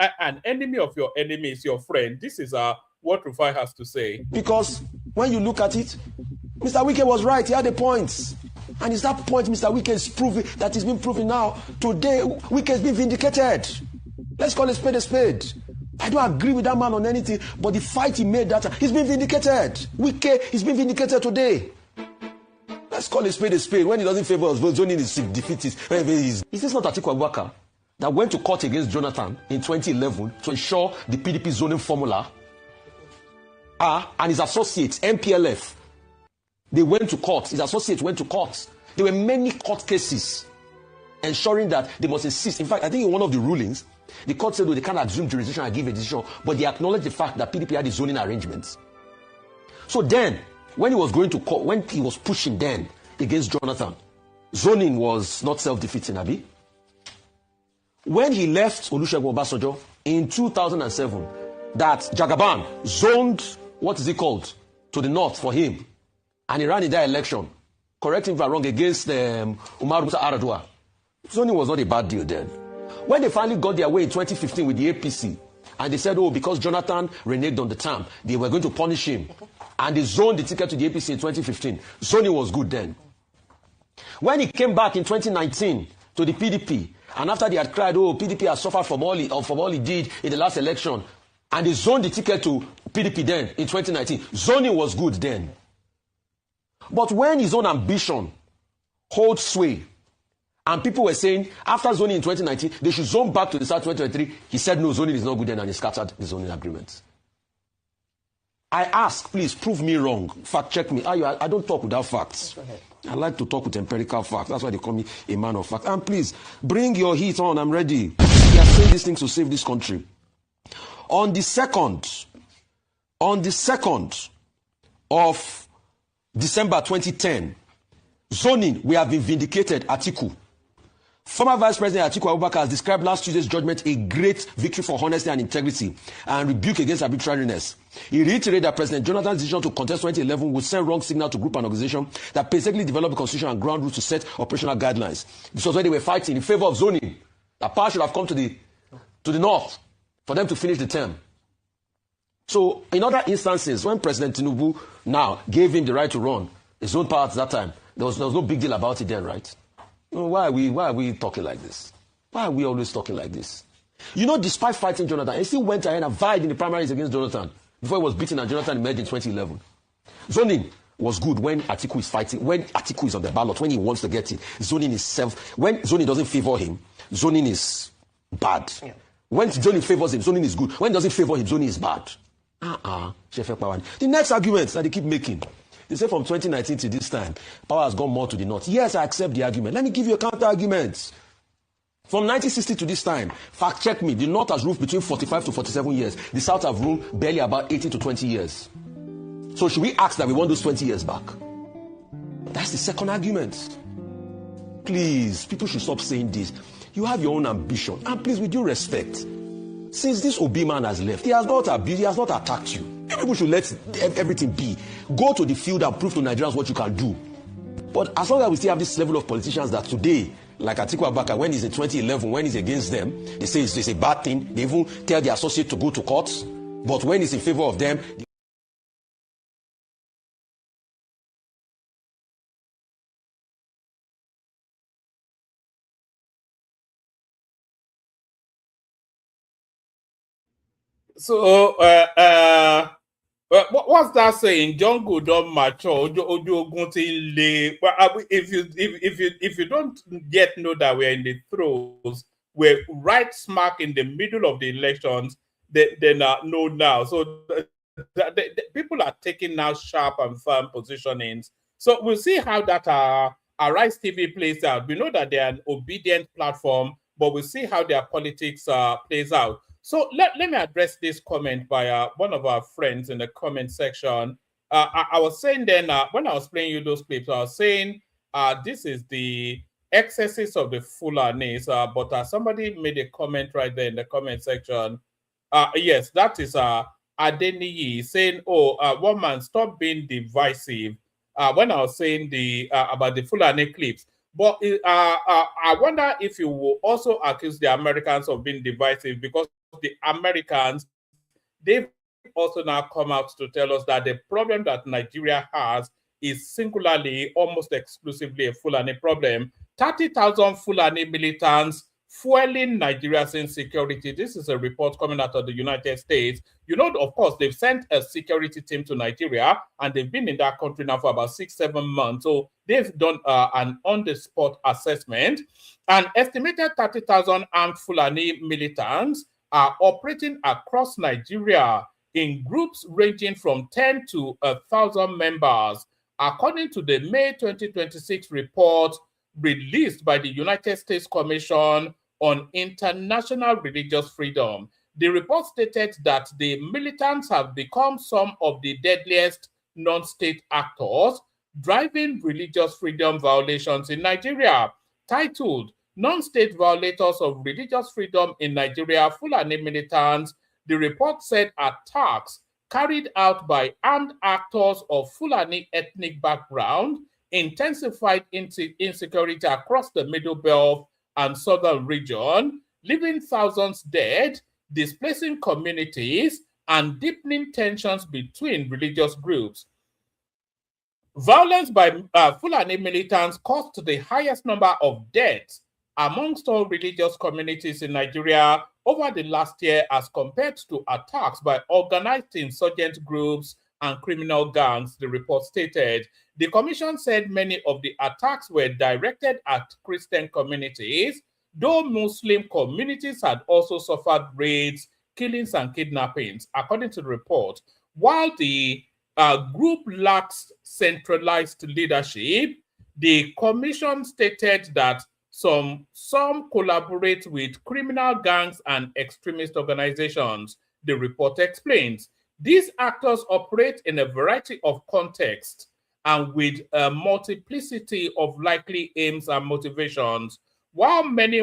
of your enemy is your friend. This is what Rufai has to say. Because when you look at it, Mr. Wike was right. He had a point. And it's that point Mr. Wike is proving that is being proven now. Today, Wike has been vindicated. Let's call a spade a spade. I don't agree with that man on anything, but the fight he made that time, he's been vindicated. Wike, he's been vindicated today. Let's call a spade when he doesn't favor us, zoning is defeatist. Is this not Atiku Abubakar that went to court against Jonathan in 2011 to ensure the PDP zoning formula? And his associates, MPLF, they went to court. His associates went to court. There were many court cases ensuring that they must insist. In fact, I think in one of the rulings, the court said, they can't assume jurisdiction and give a decision, but they acknowledged the fact that PDP had the zoning arrangements. So then, when he was going to court, when he was pushing then against Jonathan, zoning was not self-defeating, Abi. When he left Olusegun Obasanjo in 2007, that Jagaban zoned, what is it called, to the north for him, and he ran in that election, correct him if I'm wrong, against Umar Musa Aradua. Zoning was not a bad deal then. When they finally got their way in 2015 with the APC, and they said, because Jonathan reneged on the term, they were going to punish him, and they zoned the ticket to the APC in 2015. Zoning was good then. When he came back in 2019 to the PDP, and after they had cried, PDP has suffered from all he did in the last election, and they zoned the ticket to PDP then in 2019, zoning was good then. But when his own ambition holds sway, and people were saying, after zoning in 2019, they should zone back to the start 2023. He said, no, zoning is not good then, and he scattered the zoning agreement. I ask, please, prove me wrong. Fact check me. I don't talk without facts. I like to talk with empirical facts. That's why they call me a man of facts. And please, bring your heat on. I'm ready. We are saying these things to save this country. On the 2nd of December 2010, zoning, we have been vindicated, Atiku. Former Vice President Atiku Abubakar has described last Tuesday's judgment a great victory for honesty and integrity and rebuke against arbitrariness. He reiterated that President Jonathan's decision to contest 2011 would send wrong signal to group and organization that painstakingly developed the constitution and ground rules to set operational guidelines. This was when they were fighting in favor of zoning. That power should have come to the north for them to finish the term. So in other instances, when President Tinubu now gave him the right to run his own power at that time, there was no big deal about it then, right? Why are we talking like this? Why are we always talking like this? Despite fighting Jonathan, he still went ahead and vied in the primaries against Jonathan before he was beaten and Jonathan emerged in 2011. Zoning was good when Atiku is fighting, when Atiku is on the ballot, when he wants to get it. Zoning is when zoning doesn't favor him, zoning is bad. Yeah. When zoning favors him, zoning is good. When it doesn't favor him, zoning is bad. The next argument that they keep making, they say from 2019 to this time, power has gone more to the north. Yes, I accept the argument. Let me give you a counter argument. From 1960 to this time, fact check me, the north has ruled between 45 to 47 years. The south have ruled barely about 18 to 20 years. So should we ask that we want those 20 years back? That's the second argument. Please, people should stop saying this. You have your own ambition. And please, with due respect, since this Obi man has left, he has not abused, he has not attacked you. People should let everything be. Go to the field and prove to Nigerians what you can do. But as long as we still have this level of politicians that today, like Atiku Abubakar, when he's in 2011, when he's against them, they say it's a bad thing. They even tell the associate to go to court. But when he's in favor of them, So What's that saying? Jungle don't mature. If you don't yet know that we're in the throes, we're right smack in the middle of the elections, then know now. So people are taking now sharp and firm positionings. So we'll see how that Arise TV plays out. We know that they're an obedient platform, but we'll see how their politics plays out. So let me address this comment by one of our friends in the comment section. I was saying then, when I was playing you those clips, I was saying this is the excesses of the Fulanis, but somebody made a comment right there in the comment section. Yes, that is Adeniyi saying, one man, stop being divisive. When I was saying about the Fulani clips. But I wonder if you will also accuse the Americans of being divisive, because the Americans, they've also now come out to tell us that the problem that Nigeria has is singularly, almost exclusively a Fulani problem. 30,000 Fulani militants fueling Nigeria's insecurity. This is a report coming out of the United States. You know, of course, they've sent a security team to Nigeria, and they've been in that country now for about 6-7 months. So they've done an on-the-spot assessment. An estimated 30,000 armed Fulani militants are operating across Nigeria in groups ranging from 10 to 1,000 members, according to the May 2026 report released by the United States Commission on International Religious Freedom. The report stated that the militants have become some of the deadliest non-state actors driving religious freedom violations in Nigeria. Titled Non-State Violators of Religious Freedom in Nigeria, Fulani Militants, the report said attacks carried out by armed actors of Fulani ethnic background intensified insecurity across the Middle Belt and southern region, leaving thousands dead, displacing communities, and deepening tensions between religious groups. Violence by Fulani militants caused the highest number of deaths amongst all religious communities in Nigeria over the last year, as compared to attacks by organized insurgent groups and criminal gangs, the report stated. The commission said many of the attacks were directed at Christian communities, though Muslim communities had also suffered raids, killings, and kidnappings, according to the report. While the group lacks centralized leadership, the commission stated that some collaborate with criminal gangs and extremist organizations, the report explains. These actors operate in a variety of contexts and with a multiplicity of likely aims and motivations. While many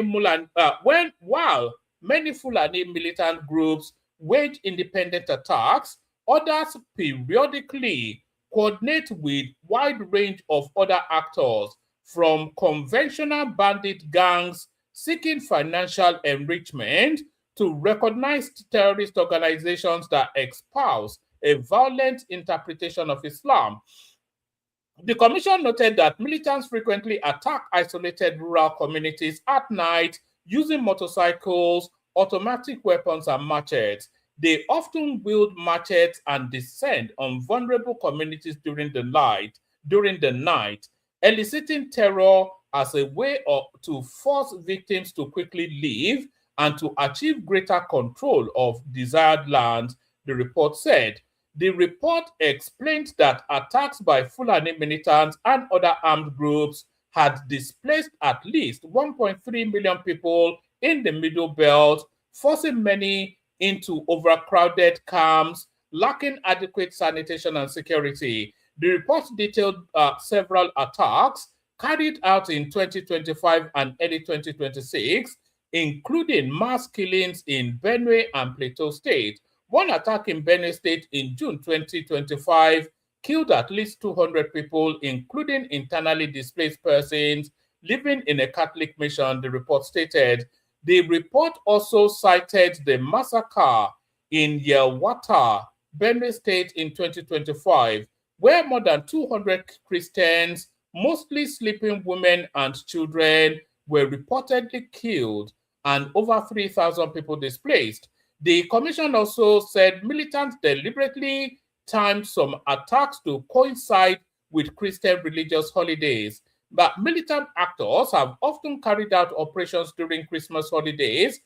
Fulani militant groups wage independent attacks, others periodically coordinate with wide range of other actors, from conventional bandit gangs seeking financial enrichment to recognized terrorist organizations that espouse a violent interpretation of Islam. The commission noted that militants frequently attack isolated rural communities at night using motorcycles, automatic weapons, and machetes. They often wield machetes and descend on vulnerable communities during the night, eliciting terror as a way to force victims to quickly leave and to achieve greater control of desired land, the report said. The report explained that attacks by Fulani militants and other armed groups had displaced at least 1.3 million people in the Middle Belt, forcing many into overcrowded camps, lacking adequate sanitation and security. The report detailed several attacks carried out in 2025 and early 2026, including mass killings in Benue and Plateau State. One attack in Benue State in June 2025 killed at least 200 people, including internally displaced persons living in a Catholic mission, the report stated. The report also cited the massacre in Yelwata, Benue State in 2025, where more than 200 Christians, mostly sleeping women and children, were reportedly killed and over 3,000 people displaced. The commission also said militants deliberately timed some attacks to coincide with Christian religious holidays. But militant actors have often carried out operations during Christmas holidays,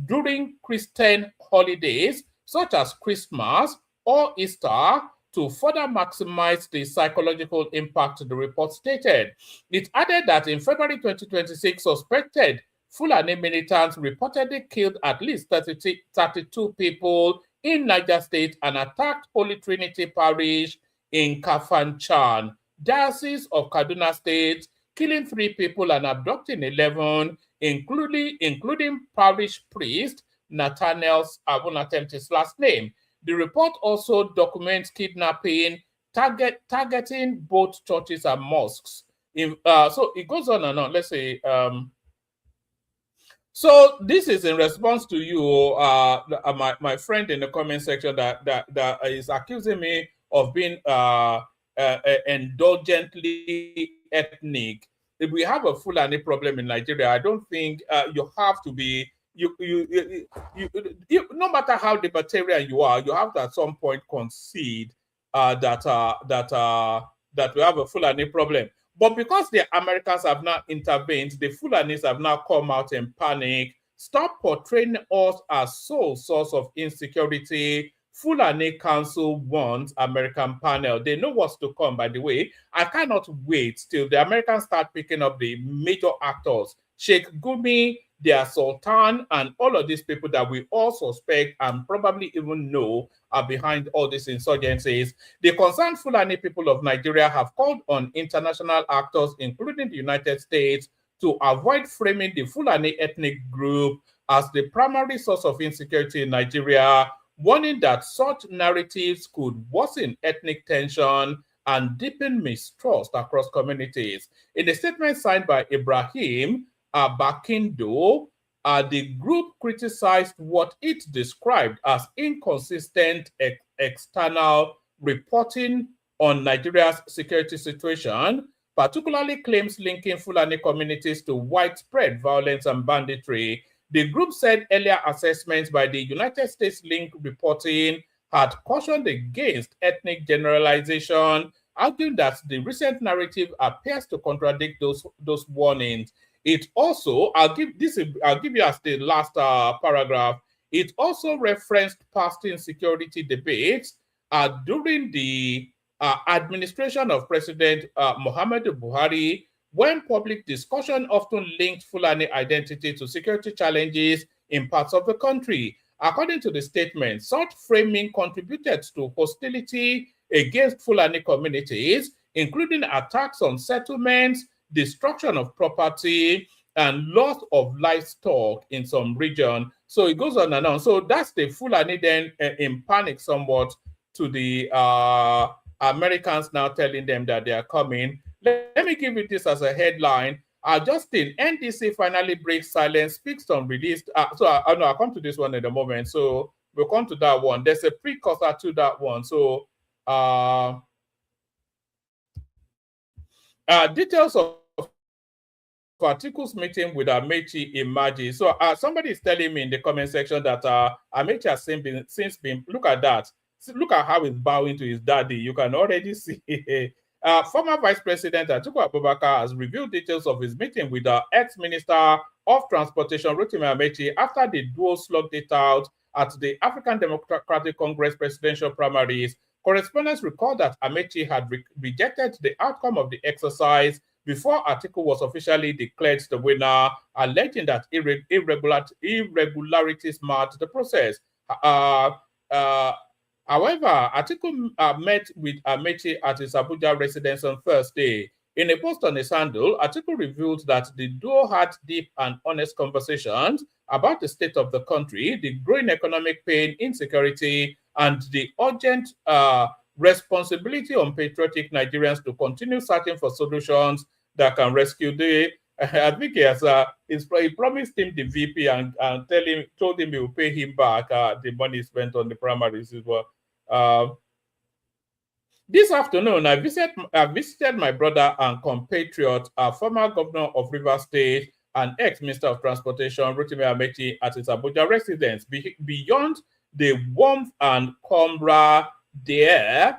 during Christian holidays, such as Christmas or Easter, to further maximize the psychological impact, the report stated. It added that in February 2026, suspected Fulani militants reportedly killed at least 32 people in Niger State and attacked Holy Trinity Parish in Kafanchan, Diocese of Kaduna State, killing 3 people and abducting 11, including parish priest Nathaniel, I won't attempt his last name. The report also documents kidnapping, targeting both churches and mosques. So it goes on and on. Let's say, so this is in response to you, my friend in the comment section that is accusing me of being indulgently ethnic. If we have a Fulani problem in Nigeria, I don't think you have to be. No matter how libertarian you are, you have to at some point concede that we have a Fulani problem. But because the Americans have now intervened, the Fulanis have now come out in panic. Stop portraying us as sole source of insecurity. Fulani Council wants American panel. They know what's to come, by the way. I cannot wait till the Americans start picking up the major actors. Sheikh Gumi, their Sultan, and all of these people that we all suspect and probably even know are behind all these insurgencies. The concerned Fulani people of Nigeria have called on international actors, including the United States, to avoid framing the Fulani ethnic group as the primary source of insecurity in Nigeria, warning that such narratives could worsen ethnic tension and deepen mistrust across communities. In a statement signed by Ibrahim Bakindo, the group criticized what it described as inconsistent external reporting on Nigeria's security situation, particularly claims linking Fulani communities to widespread violence and banditry. The group said earlier assessments by the United States link reporting had cautioned against ethnic generalization, arguing that the recent narrative appears to contradict those warnings. It also, I'll give you as the last paragraph. It also referenced past insecurity debates during the administration of President Muhammadu Buhari, when public discussion often linked Fulani identity to security challenges in parts of the country. According to the statement, such framing contributed to hostility against Fulani communities, including attacks on settlements, destruction of property, and loss of livestock in some region. So it goes on and on. So that's the Fulani then in panic somewhat to the Americans now telling them that they are coming. Let me give you this as a headline. Justin, NDC finally breaks silence, speaks on released. I'll come to this one in a moment. So we'll come to that one. There's a precursor to that one. So details of Atiku's meeting with Amechi emerges. So somebody is telling me in the comment section that Amechi has since been, look at that. Look at how he's bowing to his daddy. You can already see. Former Vice President Atiku Abubakar has revealed details of his meeting with the ex-minister of Transportation, Rotimi Amechi, after the duo slugged it out at the African Democratic Congress presidential primaries. Correspondents recall that Amechi had rejected the outcome of the exercise before Atiku was officially declared the winner, alleging that irregularities marked the process. However, Atiku met with Amechi at his Abuja residence on Thursday. In a post on his handle, Atiku revealed that the duo had deep and honest conversations about the state of the country, the growing economic pain, insecurity, and the urgent responsibility on patriotic Nigerians to continue searching for solutions that can rescue the. I think he promised him the VP and told him he will pay him back the money spent on the primaries as well. This afternoon, I visited my brother and compatriot, former governor of Rivers State and ex-minister of Transportation, Rotimi Amechi, at his Abuja residence. Beyond the warmth and camaraderie There,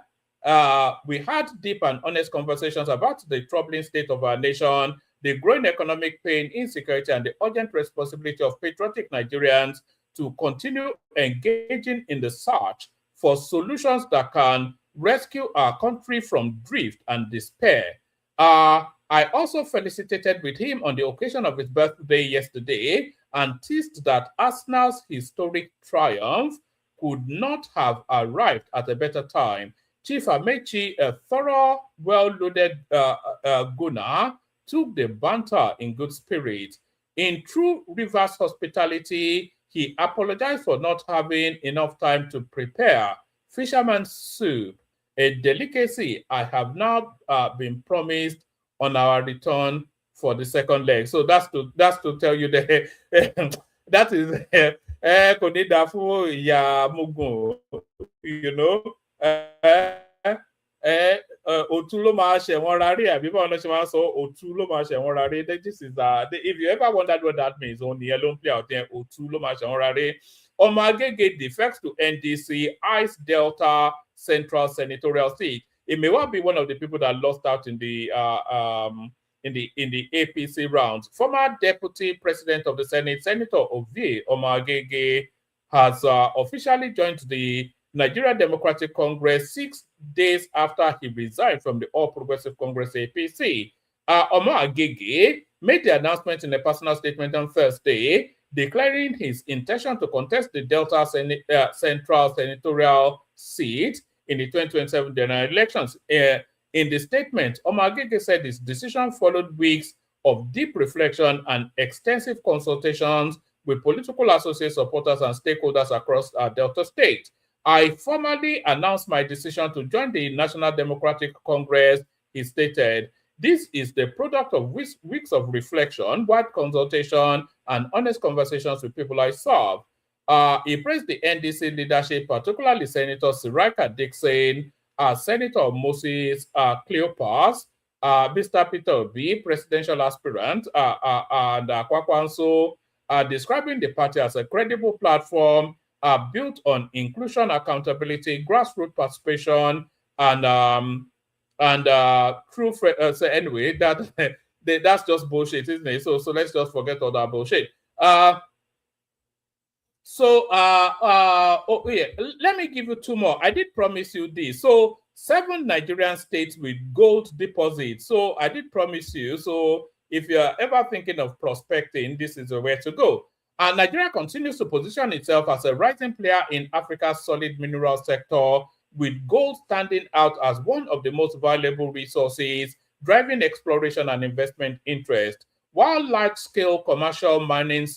we had deep and honest conversations about the troubling state of our nation, the growing economic pain, insecurity, and the urgent responsibility of patriotic Nigerians to continue engaging in the search for solutions that can rescue our country from drift and despair. I also felicitated with him on the occasion of his birthday yesterday and teased that Arsenal's historic triumph could not have arrived at a better time. Chief Amechi, a thorough, well-loaded gunner, took the banter in good spirit. In true Rivers hospitality, he apologized for not having enough time to prepare fisherman's soup, a delicacy I have now been promised on our return for the second leg. So that's to tell you that that is you know. Otu ló máa ṣẹ̀wọ̀n rárẹ̀ àbí báwọn náà ṣe máa ń sọ otu ló máa ṣẹ̀wọ̀n rárẹ̀. This is if you ever wondered what that means, òun nìyẹn ló ń play out there. Otu ló máa ṣẹ̀wọ̀n rárẹ̀. Ọmọ Agége defects to NDC, Ice Delta Central Senatorial seat. It may well be one of the people that lost out in the APC rounds. Former Deputy President of the Senate, Senator Ovie Omagege, has officially joined the Nigerian Democratic Congress 6 days after he resigned from the All Progressive Congress APC. Omagege made the announcement in a personal statement on Thursday, declaring his intention to contest the Delta Central Senatorial seat in the 2027 general elections. In the statement, Omagege said his decision followed weeks of deep reflection and extensive consultations with political associates, supporters, and stakeholders across Delta State. I formally announced my decision to join the National Democratic Congress, he stated. This is the product of weeks of reflection, wide consultation, and honest conversations with people I serve. He praised the NDC leadership, particularly Senator Sirika Dixon, Senator Moses Cleopas, Mr. Peter Obi, presidential aspirant, and Kwakwanso, describing the party as a credible platform built on inclusion, accountability, grassroots participation, and true. So anyway, that's just bullshit, isn't it? So let's just forget all that bullshit. Oh yeah, let me give you two more. I did promise you this. So 7 Nigerian states with gold deposits. So I did promise you. So if you're ever thinking of prospecting, this is the way to go. And Nigeria continues to position itself as a rising player in Africa's solid mineral sector, with gold standing out as one of the most valuable resources, driving exploration and investment interest. While large-scale commercial mining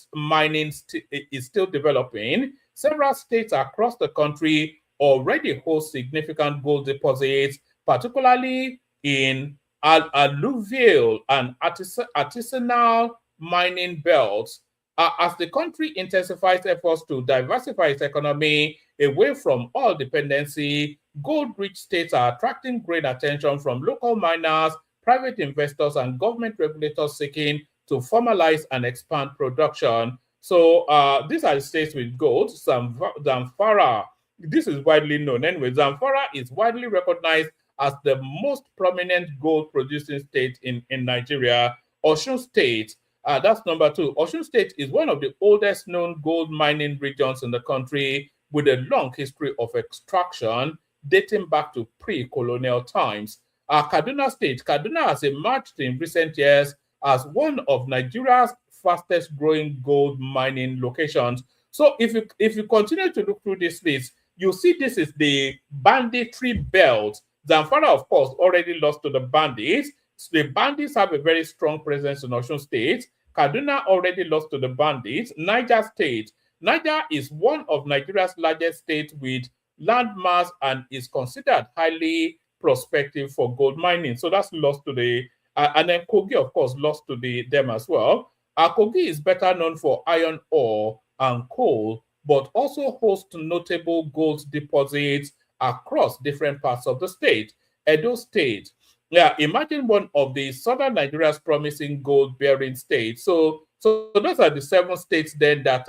is still developing, several states across the country already host significant gold deposits, particularly in alluvial and artisanal mining belts. As the country intensifies efforts to diversify its economy away from oil dependency, gold-rich states are attracting great attention from local miners, private investors, and government regulators seeking to formalize and expand production. So these are the states with gold. Zamfara, this is widely known. Anyway, Zamfara is widely recognized as the most prominent gold-producing state in Nigeria. Osun State, that's number 2. Osun State is one of the oldest known gold mining regions in the country, with a long history of extraction dating back to pre-colonial times. Kaduna State, Kaduna has emerged in recent years as one of Nigeria's fastest growing gold mining locations. So if you continue to look through this list, you see this is the banditry belt. Zamfara, of course, already lost to the bandits. So the bandits have a very strong presence in Osun State. Kaduna already lost to the bandits. Niger State. Niger is one of Nigeria's largest states with land mass and is considered highly prospective for gold mining. So that's lost to the and then Kogi, of course, lost to them as well. Kogi is better known for iron ore and coal, but also hosts notable gold deposits across different parts of the state. Edo State, yeah, imagine one of the southern Nigeria's promising gold-bearing states. So those are the 7 states then that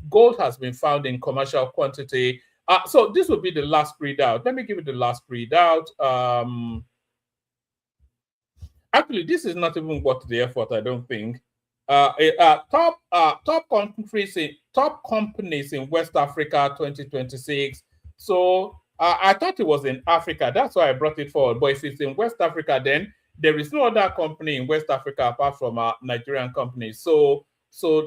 gold has been found in commercial quantity. So this will be the last readout. Let me give you the last readout. Actually, this is not even worth the effort, I don't think. Top companies in West Africa 2026. So I thought it was in Africa. That's why I brought it forward. But if it's in West Africa, then there is no other company in West Africa apart from Nigerian companies. So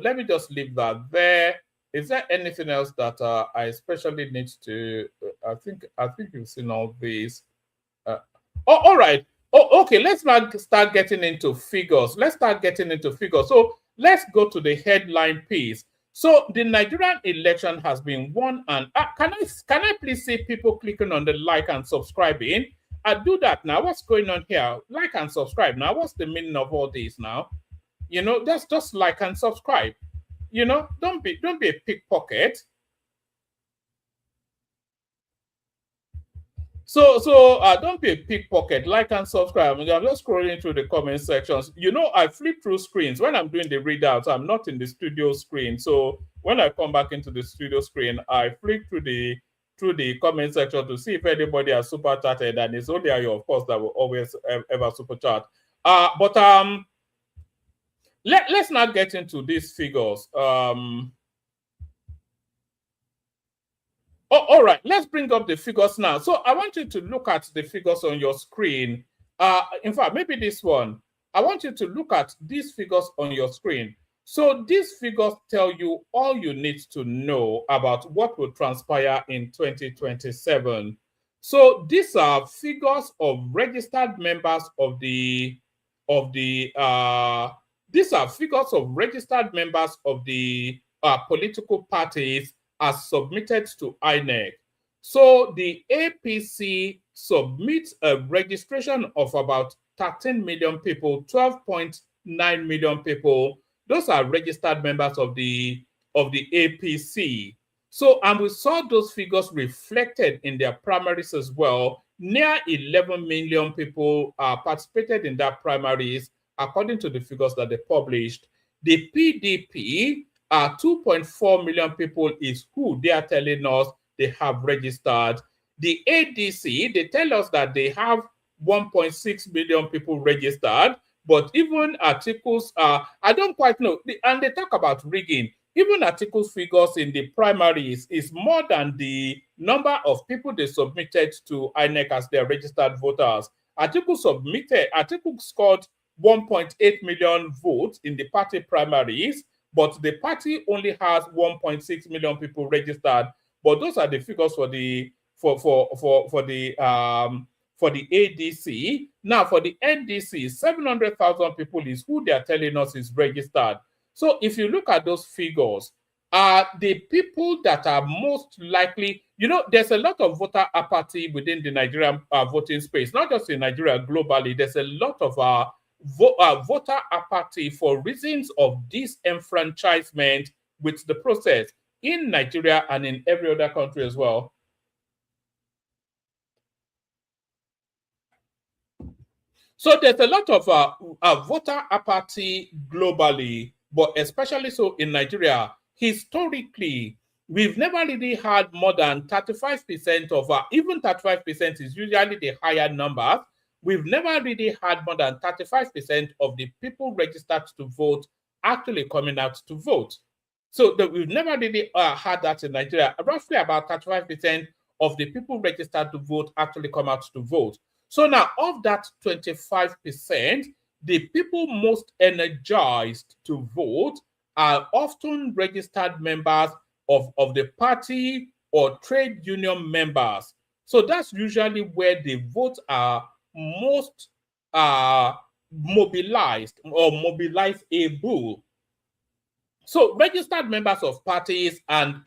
let me just leave that there. Is there anything else that I especially need to? I think you've seen all these. All right. Oh, okay. Let's now start getting into figures. So let's go to the headline piece. So the Nigerian election has been won, and can I please see people clicking on the like and subscribing? I do that now. What's going on here? Like and subscribe. Now, what's the meaning of all this now? You know, that's just like and subscribe. You know, don't be a pickpocket. So don't be a pickpocket. Like and subscribe. I'm just scrolling through the comment sections. You know, I flip through screens when I'm doing the readouts. I'm not in the studio screen. So when I come back into the studio screen, I flip through the comment section to see if anybody has super chatted, and it's only you, of course, that will always ever super chat. Let's not get into these figures. All right, let's bring up the figures now. So I want you to look at the figures on your screen. In fact, maybe this one. I want you to look at these figures on your screen. So these figures tell you all you need to know about what will transpire in 2027. So these are figures of registered members of the political parties as submitted to INEC. So the APC submits a registration of about 13 million people, 12.9 million people. Those are registered members of the APC. So, and we saw those figures reflected in their primaries as well. Near 11 million people participated in their primaries, according to the figures that they published. The PDP, 2.4 million people is who they are telling us they have registered. The ADC, they tell us that they have 1.6 million people registered, but even articles, I don't quite know, and they talk about rigging. Even articles figures in the primaries is more than the number of people they submitted to INEC as their registered voters. Articles scored 1.8 million votes in the party primaries, but the party only has 1.6 million people registered. But those are the figures for the ADC. Now for the NDC, 700,000 people is who they are telling us is registered. So if you look at those figures, the people that are most likely, you know, there's a lot of voter apathy within the Nigerian voting space, not just in Nigeria, globally. There's a lot of voter apathy for reasons of disenfranchisement with the process in Nigeria and in every other country as well. So there's a lot of voter apathy globally, but especially so in Nigeria. Historically, we've never really had more than 35% of even 35% is usually the higher number. We've never really had more than 35% of the people registered to vote actually coming out to vote. So we've never really had that in Nigeria. Roughly about 35% of the people registered to vote actually come out to vote. So now of that 25%, the people most energized to vote are often registered members of the party or trade union members. So that's usually where the votes are most mobilized or mobilizable. So registered members of parties and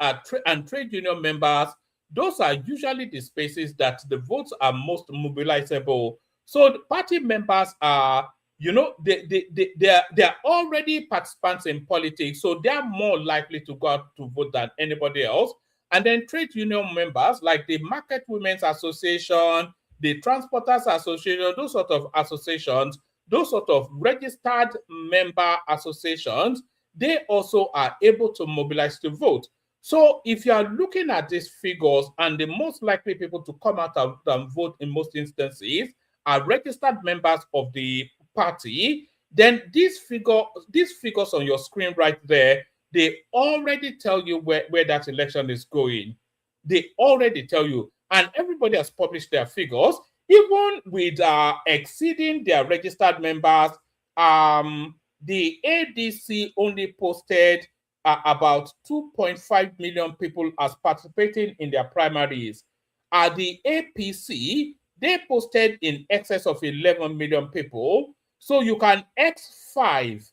trade union members, those are usually the spaces that the votes are most mobilizable. So the party members are, you know, they're already participants in politics, so they're more likely to go out to vote than anybody else. And then trade union members like the Market Women's Association, the Transporters Association, those sort of associations, those sort of registered member associations, they also are able to mobilize to vote. So if you are looking at these figures, and the most likely people to come out and vote in most instances are registered members of the party, then these figures on your screen right there, they already tell you where that election is going. They already tell you, and everybody has published their figures, even with exceeding their registered members. The ADC only posted about 2.5 million people as participating in their primaries. The APC, they posted in excess of 11 million people. So you can X5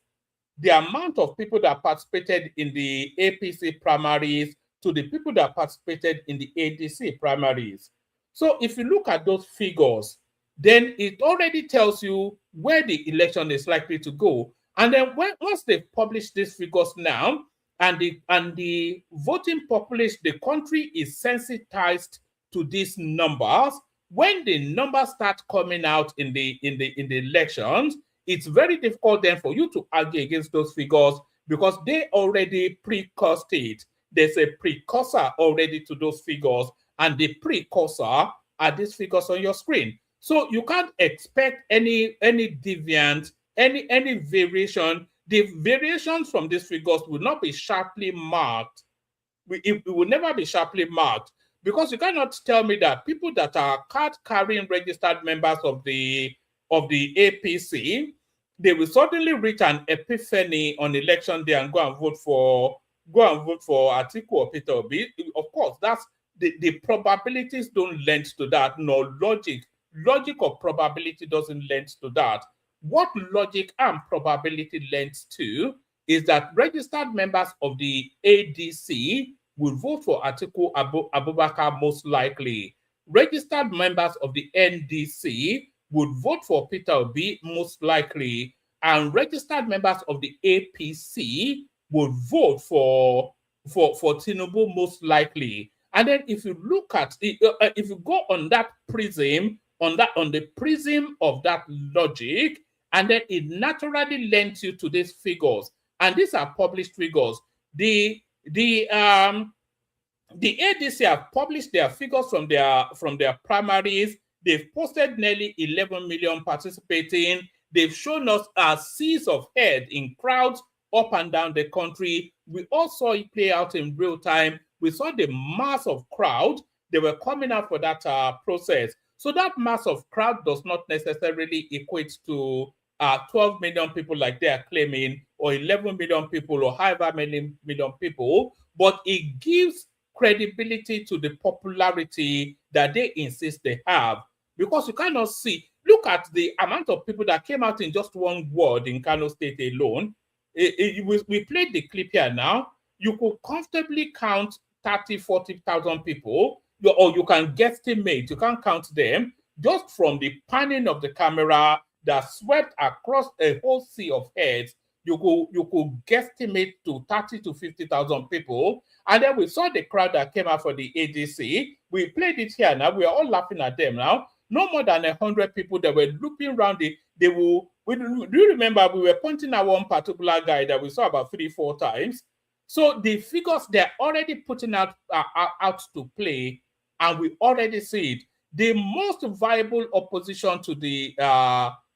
the amount of people that participated in the APC primaries to the people that participated in the ADC primaries. So if you look at those figures, then it already tells you where the election is likely to go. And then once they've published these figures now, and the voting population, the country is sensitized to these numbers. When the numbers start coming out in the elections, it's very difficult then for you to argue against those figures because they already precursed it. There's a precursor already to those figures, and the precursor are these figures on your screen. So you can't expect any deviant, any variation. The variations from these figures will not be sharply marked. It will never be sharply marked, because you cannot tell me that people that are card-carrying registered members of the APC, they will suddenly reach an epiphany on election day and go and vote for Atiku or Peter Obi. Of course, that's the probabilities don't lend to that, nor logic. Logic or probability doesn't lend to that. What logic and probability lends to is that registered members of the ADC will vote for Atiku Abubakar most likely. Registered members of the NDC would vote for Peter Obi most likely, and registered members of the APC would vote for Tinubu most likely. And then if you look at if you go on that prism, on the prism of that logic, and then it naturally lends you to these figures, and these are published figures. The ADC have published their figures from their primaries. They've posted nearly 11 million participating. They've shown us a seas of head in crowds up and down the country. We all saw it play out in real time. We saw the mass of crowd. They were coming out for that process. So that mass of crowd does not necessarily equate to 12 million people like they are claiming, or 11 million people, or however many million people, but it gives credibility to the popularity that they insist they have. Because you cannot see, look at the amount of people that came out in just one ward in Kano State alone. We played the clip here now. You could comfortably count 30, 40,000 people, or you can guesstimate, you can count them just from the panning of the camera that swept across a whole sea of heads. You could guesstimate to 30 to 50,000 people. And then we saw the crowd that came out for the ADC. We played it here now. We are all laughing at them now. No more than 100 people that were looping around do you remember we were pointing at one particular guy that we saw about 3-4 times? So the figures they're already putting out to play, and we already see it. The most viable opposition to the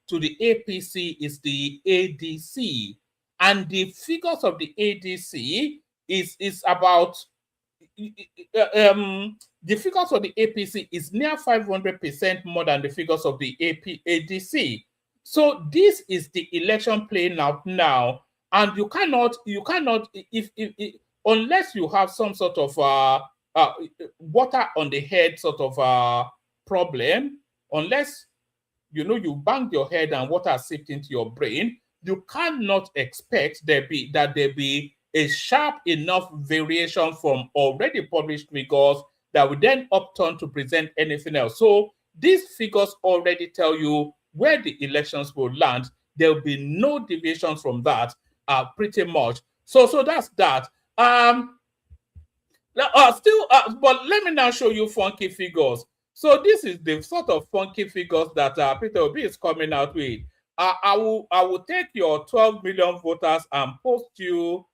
APC is the ADC, and the figures of the ADC is about the figures of the APC is near 500% more than the figures of the ADC. So this is the election playing out now, and you cannot if unless you have some sort of water on the head sort of problem, unless you bang your head and water seeped into your brain, you cannot expect there be a sharp enough variation from already published figures that would then upturn to present anything else. So these figures already tell you where the elections will land. There will be no deviations from that, pretty much. So that's that. But let me now show you funky figures. So this is the sort of funky figures that Peter Obi is coming out with. I will take your 12 million voters and post you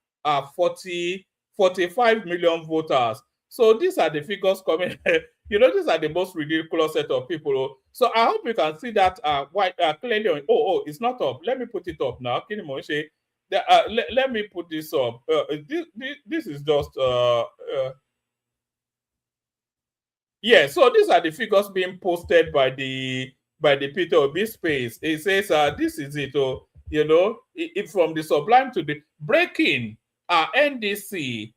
40 45 million voters. So these are the figures coming. These are the most ridiculous set of people. So I hope you can see that clearly. It's not up. Let me put it up now. Let me put this up. This is just yeah. So these are the figures being posted by the Peter Obi space. It says this is it. From the sublime to the breaking NDC.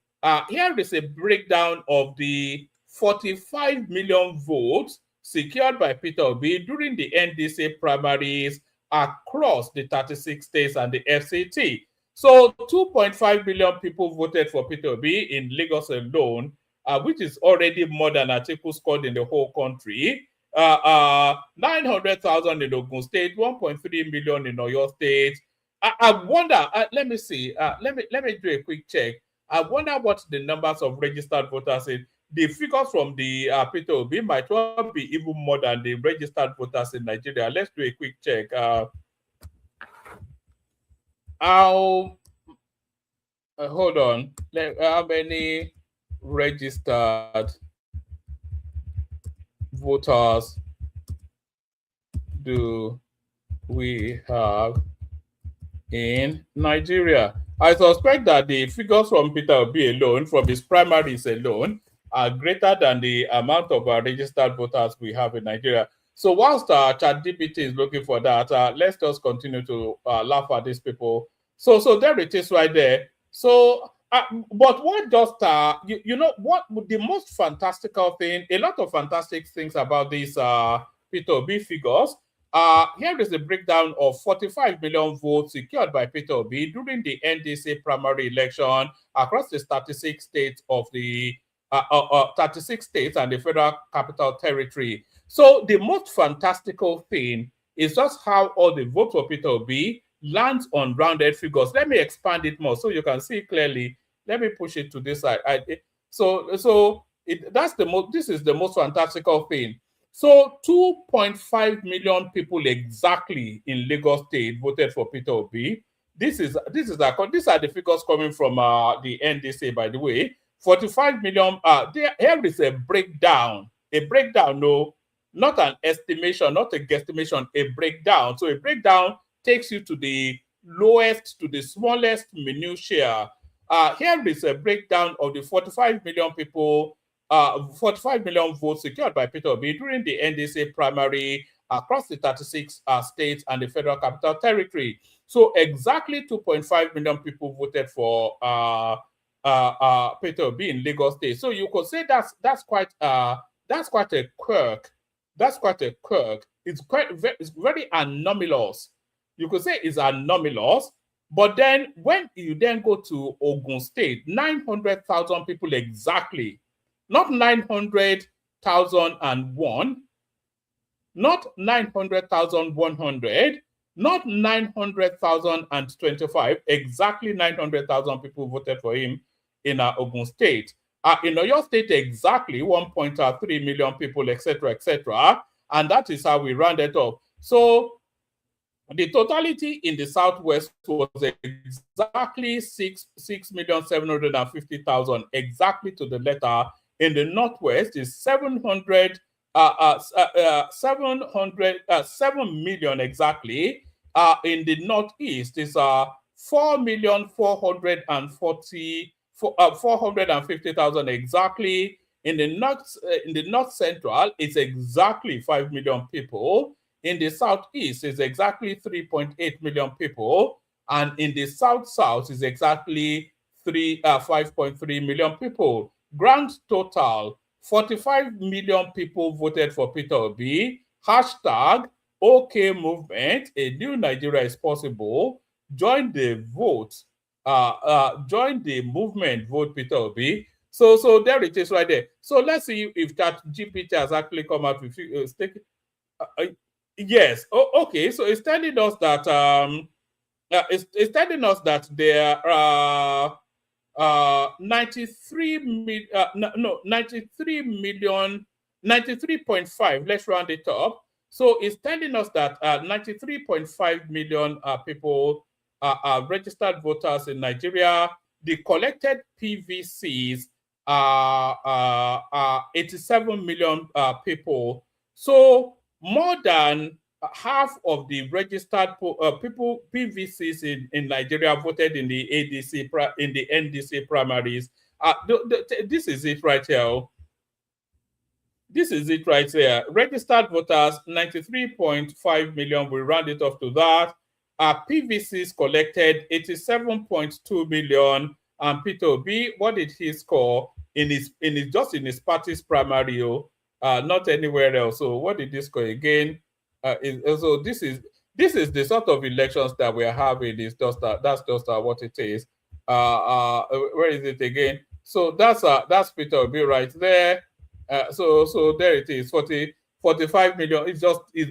Here is a breakdown of the 45 million votes secured by Peter Obi during the NDC primaries across the 36 states and the FCT. So 2.5 billion people voted for Peter Obi in Lagos alone, which is already more than Atiku scored in the whole country. 900,000 in Ogun State, 1.3 million in Oyo State. I wonder, let me see, let me do a quick check. I wonder what the numbers of registered voters in the figures from the Peter Obi might well be even more than the registered voters in Nigeria. Let's do a quick check. Hold on. How many registered voters do we have in Nigeria? I suspect that the figures from Peter Obi alone, from his primaries alone, are greater than the amount of registered voters we have in Nigeria. So whilst ChatGPT is looking for that, let's just continue to laugh at these people. So there it is right there. So, but what just, what the most fantastical thing, a lot of fantastic things about these Peter Obi figures. Here is a breakdown of 45 million votes secured by Peter Obi during the NDC primary election across the 36 states of the 36 states and the Federal Capital Territory. So the most fantastical thing is just how all the votes for Peter Obi lands on rounded figures. Let me expand it more so you can see clearly. Let me push it to this side. This is the most fantastical thing. So 2.5 million people exactly in Lagos State voted for Peter Obi. These are the figures coming from the NDC, by the way. 45 million. Here is a breakdown. No, not an estimation, not a guesstimation, a breakdown. So a breakdown takes you to the lowest, to the smallest minutiae. Here is a breakdown of the 45 million people. 45 million votes secured by Peter Obi during the NDC primary across the 36 states and the Federal Capital Territory. So exactly 2.5 million people voted for Peter Obi in Lagos State. So you could say that's quite a quirk. That's quite a quirk. It's very anomalous. You could say it's anomalous. But then when you then go to Ogun State, 900,000 people exactly. Not 900,001, not 900,100, not 900,025, exactly 900,000 people voted for him in Ogun State. In Oyo State, exactly 1.3 million people, etc., etc. And that is how we rounded up. So the totality in the Southwest was exactly 6,750,000, exactly to the letter. In the Northwest is 7 million exactly. In the Northeast is 4,450,000 exactly. In the North Central, it's exactly 5 million people. In the Southeast, is exactly 3.8 million people, and in the South is exactly 5.3 million people. Grand total, 45 million people voted for Peter Obi. Hashtag OK Movement, a new Nigeria is possible. Join the vote. Join the movement, vote Peter Obi. So there it is right there. So let's see if ChatGPT has actually come out with yes. Okay. So it's telling us that it's telling us that there are 93.5. Let's round it up. So it's telling us that 93.5 million people are registered voters in Nigeria. the collected PVCs are 87 million people. So more than half of the registered people PVCs in Nigeria voted in the NDC primaries. This is it right here. This is it right here. Registered voters, 93.5 million. We round it off to that. PVCs collected, 87.2 million. And Peter Obi, what did he score in his party's primary? Not anywhere else. So what did he score again? So this is the sort of elections that we are having. That's just what it is. Where is it again? So that's Peter Obi right there. So there it is, 45 million. It's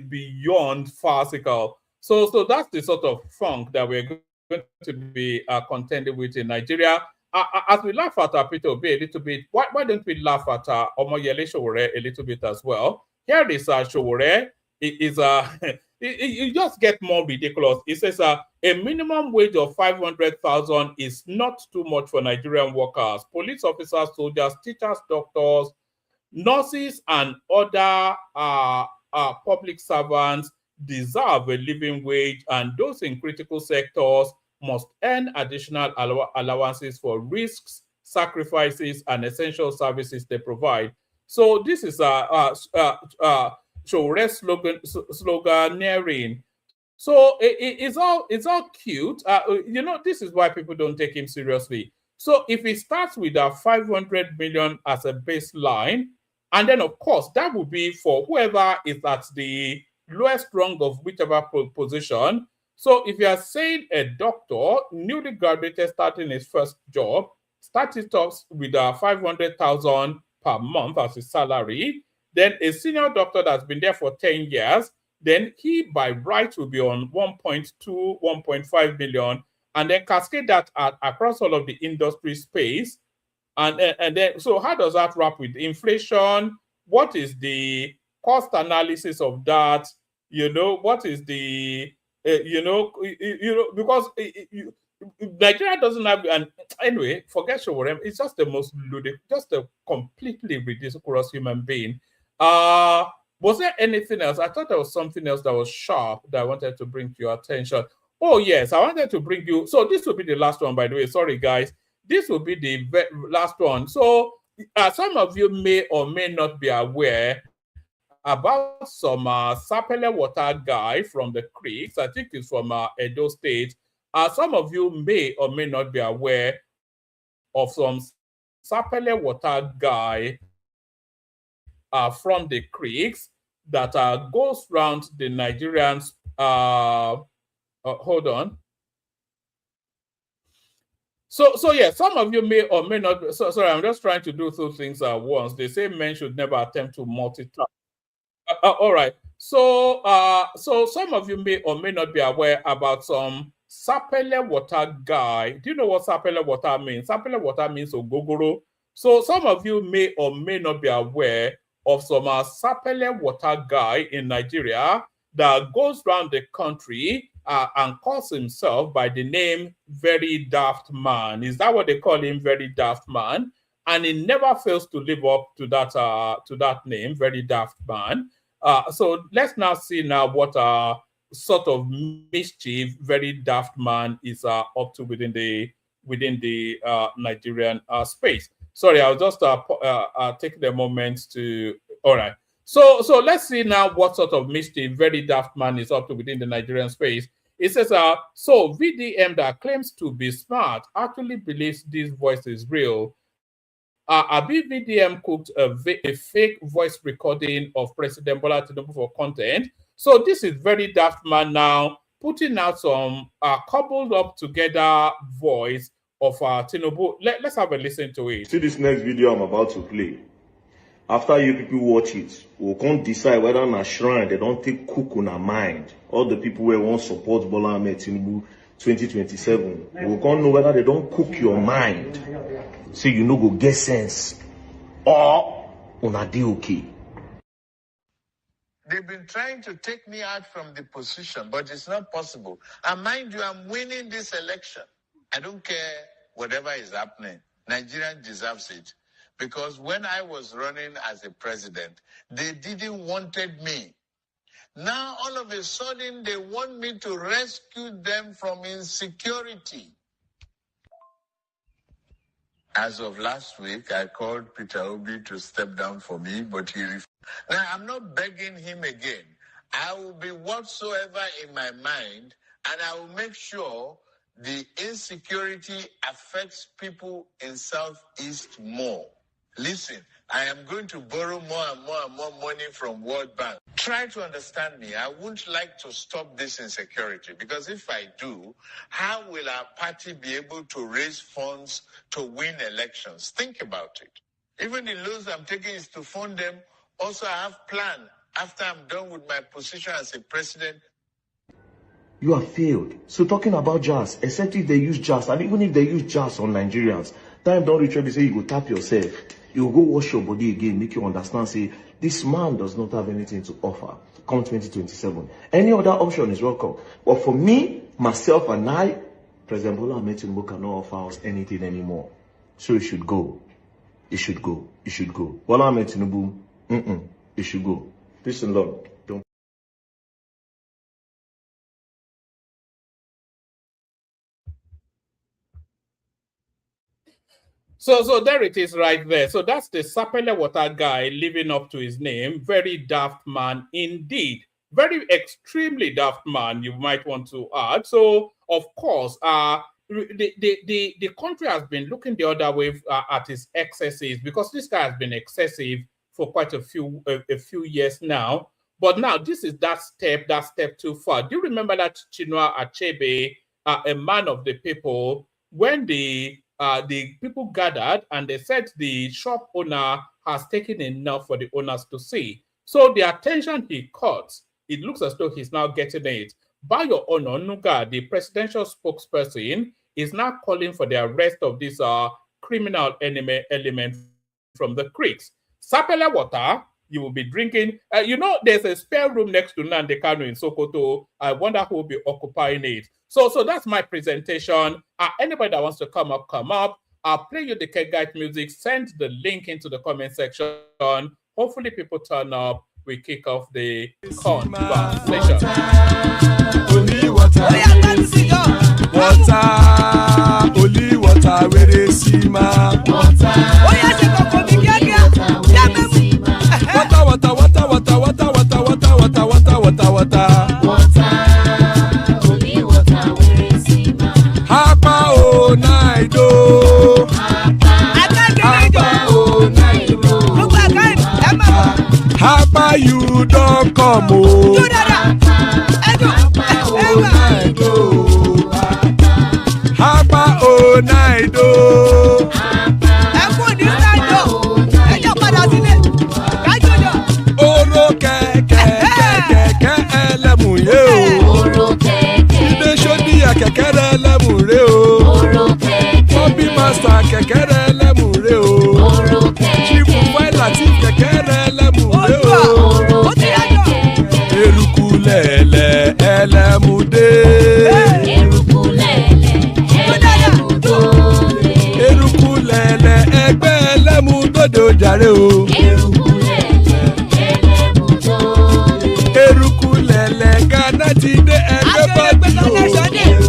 beyond farcical. So that's the sort of funk that we're going to be contending with in Nigeria. As we laugh at Peter Obi a little bit, why don't we laugh at Omoyele Sowore a little bit as well? Here is Sowore. It just gets more ridiculous. It says a minimum wage of 500,000 is not too much for Nigerian workers. Police officers, soldiers, teachers, doctors, nurses, and other public servants deserve a living wage, and those in critical sectors must earn additional allowances for risks, sacrifices, and essential services they provide. So this is Shore's sloganeering. So it's all cute. This is why people don't take him seriously. So if it starts with 500 million as a baseline, and then of course that would be for whoever is at the lowest rung of whichever position. So if you are saying a doctor, newly graduated, starting his first job, started off with 500,000 per month as his salary. Then a senior doctor that's been there for 10 years, then he by right will be on 1.2, 1.5 million, and then cascade that across all of the industry space. And then, so how does that wrap with inflation? What is the cost analysis of that? What is the, because Nigeria doesn't have, and anyway, forget Showorem, it's just the most ludicrous, just a completely ridiculous human being. Was there anything else? I thought there was something else that was sharp that I wanted to bring to your attention. Oh, yes, I wanted to bring you, so this will be the last one, by the way, sorry guys. This will be the last one. So some of you may or may not be aware about some Sapele water guy from the creeks. I think it's from Edo State. Some of you may or may not be aware of some Sapele water guy from the creeks that goes around the Nigerians. Hold on. So yeah, some of you may or may not. Sorry, I'm just trying to do two things at once. They say men should never attempt to multitask. All right. So some of you may or may not be aware about some Sapele water guy. Do you know what Sapele water means? Sapele water means ogogoro. So some of you may or may not be aware of some Sapele water guy in Nigeria that goes around the country and calls himself by the name Very Daft Man. Is that what they call him, Very Daft Man? And he never fails to live up to that name, Very Daft Man. So let's now see what sort of mischief Very Daft Man is up to within the Nigerian space. Sorry, I'll just take the moment to. All right. So let's see now what sort of mischief Very Daft Man is up to within the Nigerian space. It says, so VDM that claims to be smart actually believes this voice is real. Abi VDM cooked a fake voice recording of President Bola Tinubu for content. So this is Very Daft Man now putting out some coupled up together voice of Tinubu. Let's have a listen to it. See this next video I'm about to play. After you people watch it, we can't decide whether on a shrine they don't take cook on our mind. All the people who want support Bola Ahmed Tinubu 2027, we can't know whether they don't cook your mind. So you know go get sense. Or on a day okay. They've been trying to take me out from the position, but it's not possible. And mind you, I'm winning this election. I don't care whatever is happening. Nigeria deserves it. Because when I was running as a president, they didn't wanted me. Now, all of a sudden, they want me to rescue them from insecurity. As of last week, I called Peter Obi to step down for me, but he refused. Now, I'm not begging him again. I will be whatsoever in my mind, and I will make sure the insecurity affects people in Southeast more. Listen, I am going to borrow more and more and more money from World Bank. Try to understand me. I wouldn't like to stop this insecurity, because if I do, how will our party be able to raise funds to win elections? Think about it. Even the loans I'm taking is to fund them. Also, I have planned after I'm done with my position as a president. You have failed. So talking about jazz, except if they use jazz, and even if they use jazz on Nigerians, time don't reach where they say you go tap yourself. You go wash your body again, make you understand, say, this man does not have anything to offer come 2027. Any other option is welcome. But for me, myself and I, President Bola Ahmed Tinubu cannot offer us anything anymore. So it should go. It should go. It should go. Bola Ahmed Tinubu, it should go. Peace and love. Don't. So there it is right there. So that's the Sapele Water guy living up to his name. Very daft man indeed. Very extremely daft man, you might want to add. So, of course, the country has been looking the other way at his excesses, because this guy has been excessive for quite a few years now. But now this is that step too far. Do you remember that Chinua Achebe, a man of the people, when the people gathered and they said the shop owner has taken enough for the owners to see. So the attention he caught, it looks as though he's now getting it. Bayo Ononuga, the presidential spokesperson, is now calling for the arrest of this criminal element from the creeks. Sapele Water, you will be drinking. There's a spare room next to Nnamdi Kanu in Sokoto. I wonder who will be occupying it. So that's my presentation. Anybody that wants to come up. I'll play you the Kegite music. Send the link into the comment section. Hopefully people turn up. We kick off the conversation. Only water, only water, where they see my water. Hapa you don't come oh. Hapa oh night oh. Oro kẹ̀kẹ́ ẹlẹ́mù yé o. Ilé sọ́dí kẹ̀kẹ́ ẹlẹ́mù ré o. Bobby master kẹ̀kẹ́ ẹlẹ́mù ré o. Chief Wáìlà tí kẹ̀kẹ́ ẹlẹ́mù ré o. Eruku lẹ̀lẹ̀ ẹlẹ́mù dé. Eruku lẹ̀lẹ̀ ẹgbẹ́ ẹlẹ́mù dòde ojàre o. Eruku lẹ̀lẹ̀ Ghana ti dé ẹgbẹ́ bọ́dì o.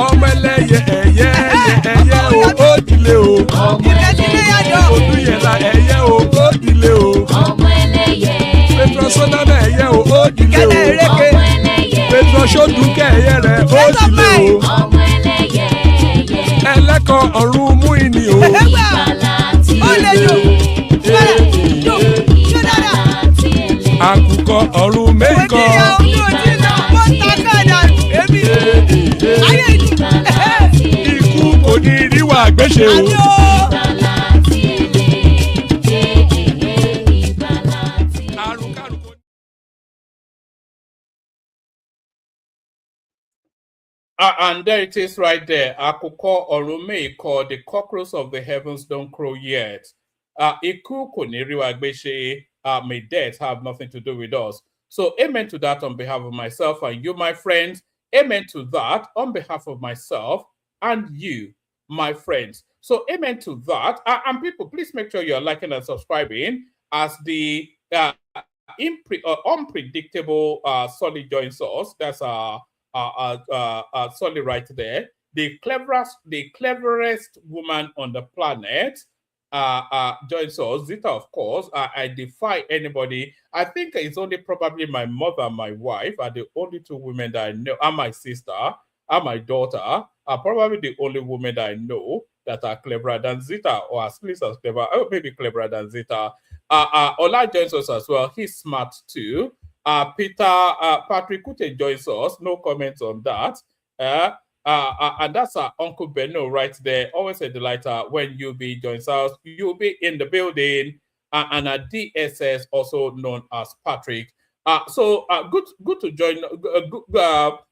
Ọmọ ẹlẹ́yẹ ẹyẹ o ó dilé o. Odúyẹ̀lá ẹyẹ o ó dilé o. Petrosonana ẹyẹ o ó dilé o. Petrosodúnkẹ́ ẹyẹ rẹ̀ ó dilé o. Ẹlẹ́kọ̀ ọ̀run mú ìní o. Àkùkọ ọ̀run mẹ́kọ̀. Ikú kò ní ríwà gbéṣe o. And there it is right there. Àkùkọ ọ̀run mẹ́kọ̀, the cockroach of the heavens don't crow yet. Ikú kò ní ríwà gbéṣe. May death have nothing to do with us. So amen to that on behalf of myself and you, my friends. amen to that on behalf of myself and you, my friends. So amen to that. And people, please make sure you're liking and subscribing as the unpredictable Solly joins us. That's Solly right there. The cleverest woman on the planet joins us. Zita, of course. I defy anybody. I think it's only probably my mother and my wife are the only two women that I know, and my sister and my daughter are probably the only women that I know that are cleverer than Zita, or at least as clever, or maybe cleverer than Zita. Ola joins us as well. He's smart too. Patrick Kute joins us. No comments on that. And that's our Uncle Benno right there. Always a delight when UB joins us. You'll be in the building. And a DSS, also known as Patrick. So good to join.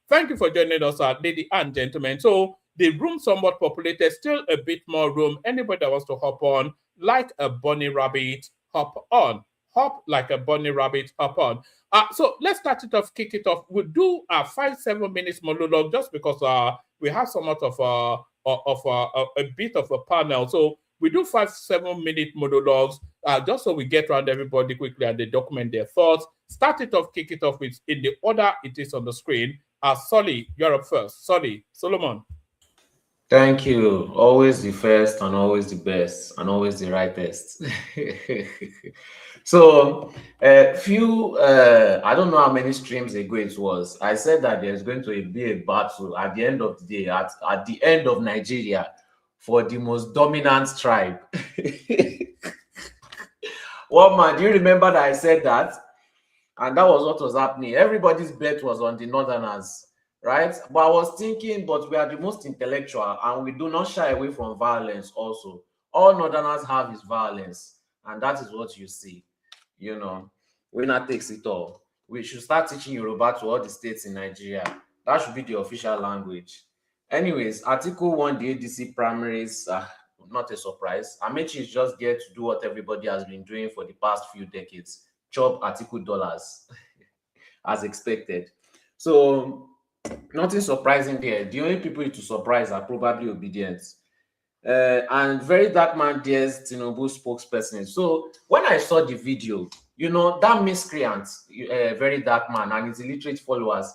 Thank you for joining us, ladies and gentlemen. So the room somewhat populated, still a bit more room. Anybody that wants to hop on, like a bunny rabbit, hop on. Hop like a bunny rabbit, hop on. So let's start it off, kick it off. We'll do a 5-7 minutes monologue just because we have somewhat of a bit of a panel. So we do 5-7 minute monologues just so we get around everybody quickly and they document their thoughts. Start it off, kick it off with in the order it is on the screen. Solly, you're up first. Solly, Solomon. Thank you. Always the first and always the best and always the rightest. So I don't know how many streams ago it was. I said that there's going to be a battle at the end of the day, at the end of Nigeria, for the most dominant tribe. Well, man, do you remember that I said that? And that was what was happening. Everybody's bet was on the Northerners, right? But I was thinking, but we are the most intellectual and we do not shy away from violence also. All Northerners have is violence. And that is what you see. You know, winner takes it all. We should start teaching Yoruba to all the states in Nigeria. That should be the official language. Anyways, Article 1, the ADC primaries, not a surprise. Amechi is just there to do what everybody has been doing for the past few decades. Chop Article dollars, as expected. So, nothing surprising there. The only people to surprise are probably obedient. And Very Dark Man dares Tinubu spokesperson. So when I saw the video, you know, that miscreant, Very Dark Man and his illiterate followers,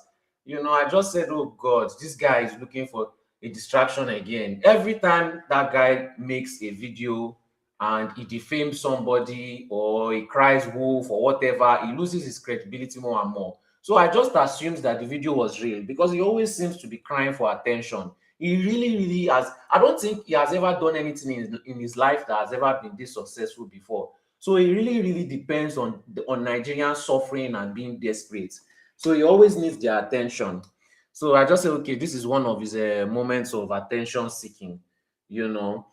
you know, I just said, oh God, this guy is looking for a distraction again. Every time that guy makes a video and he defames somebody or he cries wolf or whatever, he loses his credibility more and more. So I just assumed that the video was real because he always seems to be crying for attention. He really has. I don't think he has ever done anything in his life that has ever been this successful before. So it really depends on Nigerians suffering and being desperate. So he always needs their attention. So I just said, okay, this is one of his moments of attention seeking, you know.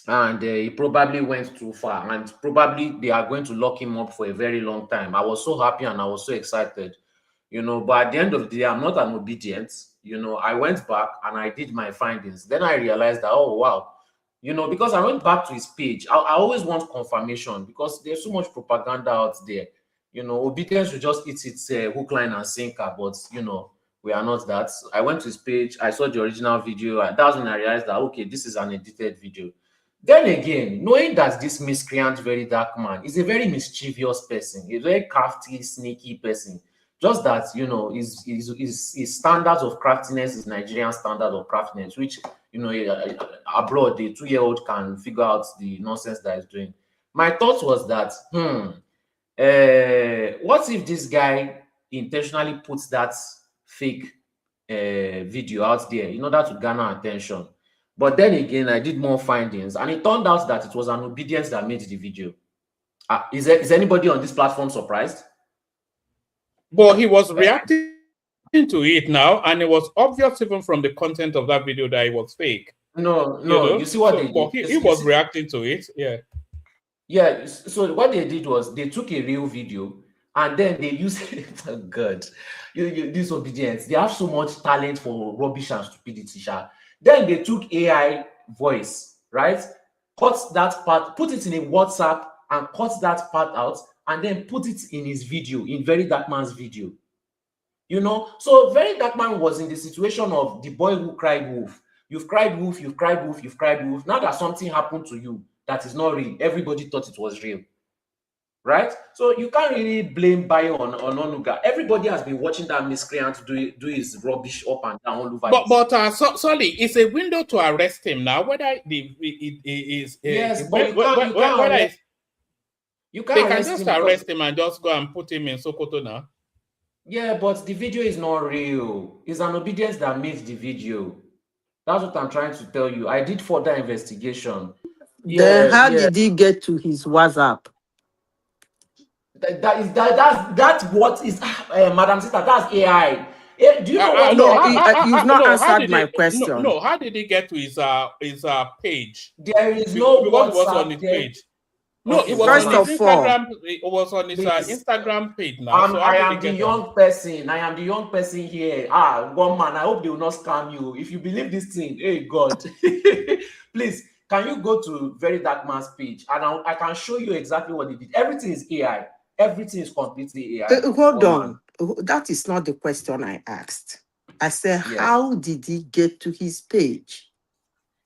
And he probably went too far, and probably they are going to lock him up for a very long time. I was so happy and I was so excited, you know. But at the end of the day, I'm not an obedient. You know, I went back and I did my findings. Then I realized that, oh, wow, you know, because I went back to his page. I always want confirmation because there's so much propaganda out there. You know, obedience will just eat its hook, line, and sinker. But, you know, we are not that. I went to his page. I saw the original video. And that's when I realized that, okay, this is an edited video. Then again, knowing that this miscreant, Very Dark Man, is a very mischievous person, a very crafty, sneaky person. Just that, you know, his standards of craftiness is Nigerian standard of craftiness, which, you know, abroad, the 2-year-old can figure out the nonsense that he's doing. My thought was that, what if this guy intentionally puts that fake video out there in order to garner attention? But then again, I did more findings, and it turned out that it was an obedience that made the video. Is anybody on this platform surprised? Well, he was reacting to it now, and it was obvious even from the content of that video that it was fake. No, you know? You see what they did? He was reacting to it, yeah. So what they did was they took a real video and then they used oh God, this obedience. They have so much talent for rubbish and stupidity. Then they took AI voice, right? Cut that part, put it in a WhatsApp, and cut that part out, and then put it in his video, in Very Dark Man's video. You know, so Very Dark Man was in the situation of the boy who cried wolf. You've cried wolf, you've cried wolf, you've cried wolf. Now that something happened to you that is not real, everybody thought it was real. Right? So you can't really blame Bayo on Onuga. Everybody has been watching that miscreant do his rubbish up and down all over. But sorry, it's a window to arrest him now. Whether it is yes, but you can't they can just arrest him and just go and put him in Sokoto now. Yeah, but the video is not real. It's an obedience that makes the video. That's what I'm trying to tell you. I did further investigation. Then how did he get to his WhatsApp? That's what is Madam Sita, that's AI. Do you know what? You've not answered my question. No, how did he get to his page? There is no WhatsApp was on his page. No, it was on his Instagram. It was on his Instagram page now. I am the young person. I am the young person here. One man. I hope they will not scam you. If you believe this thing, hey God, please, can you go to Very Dark Man's page and I can show you exactly what he did. Everything is AI. Everything is completely AI. Hold on. That is not the question I asked. I said, how did he get to his page?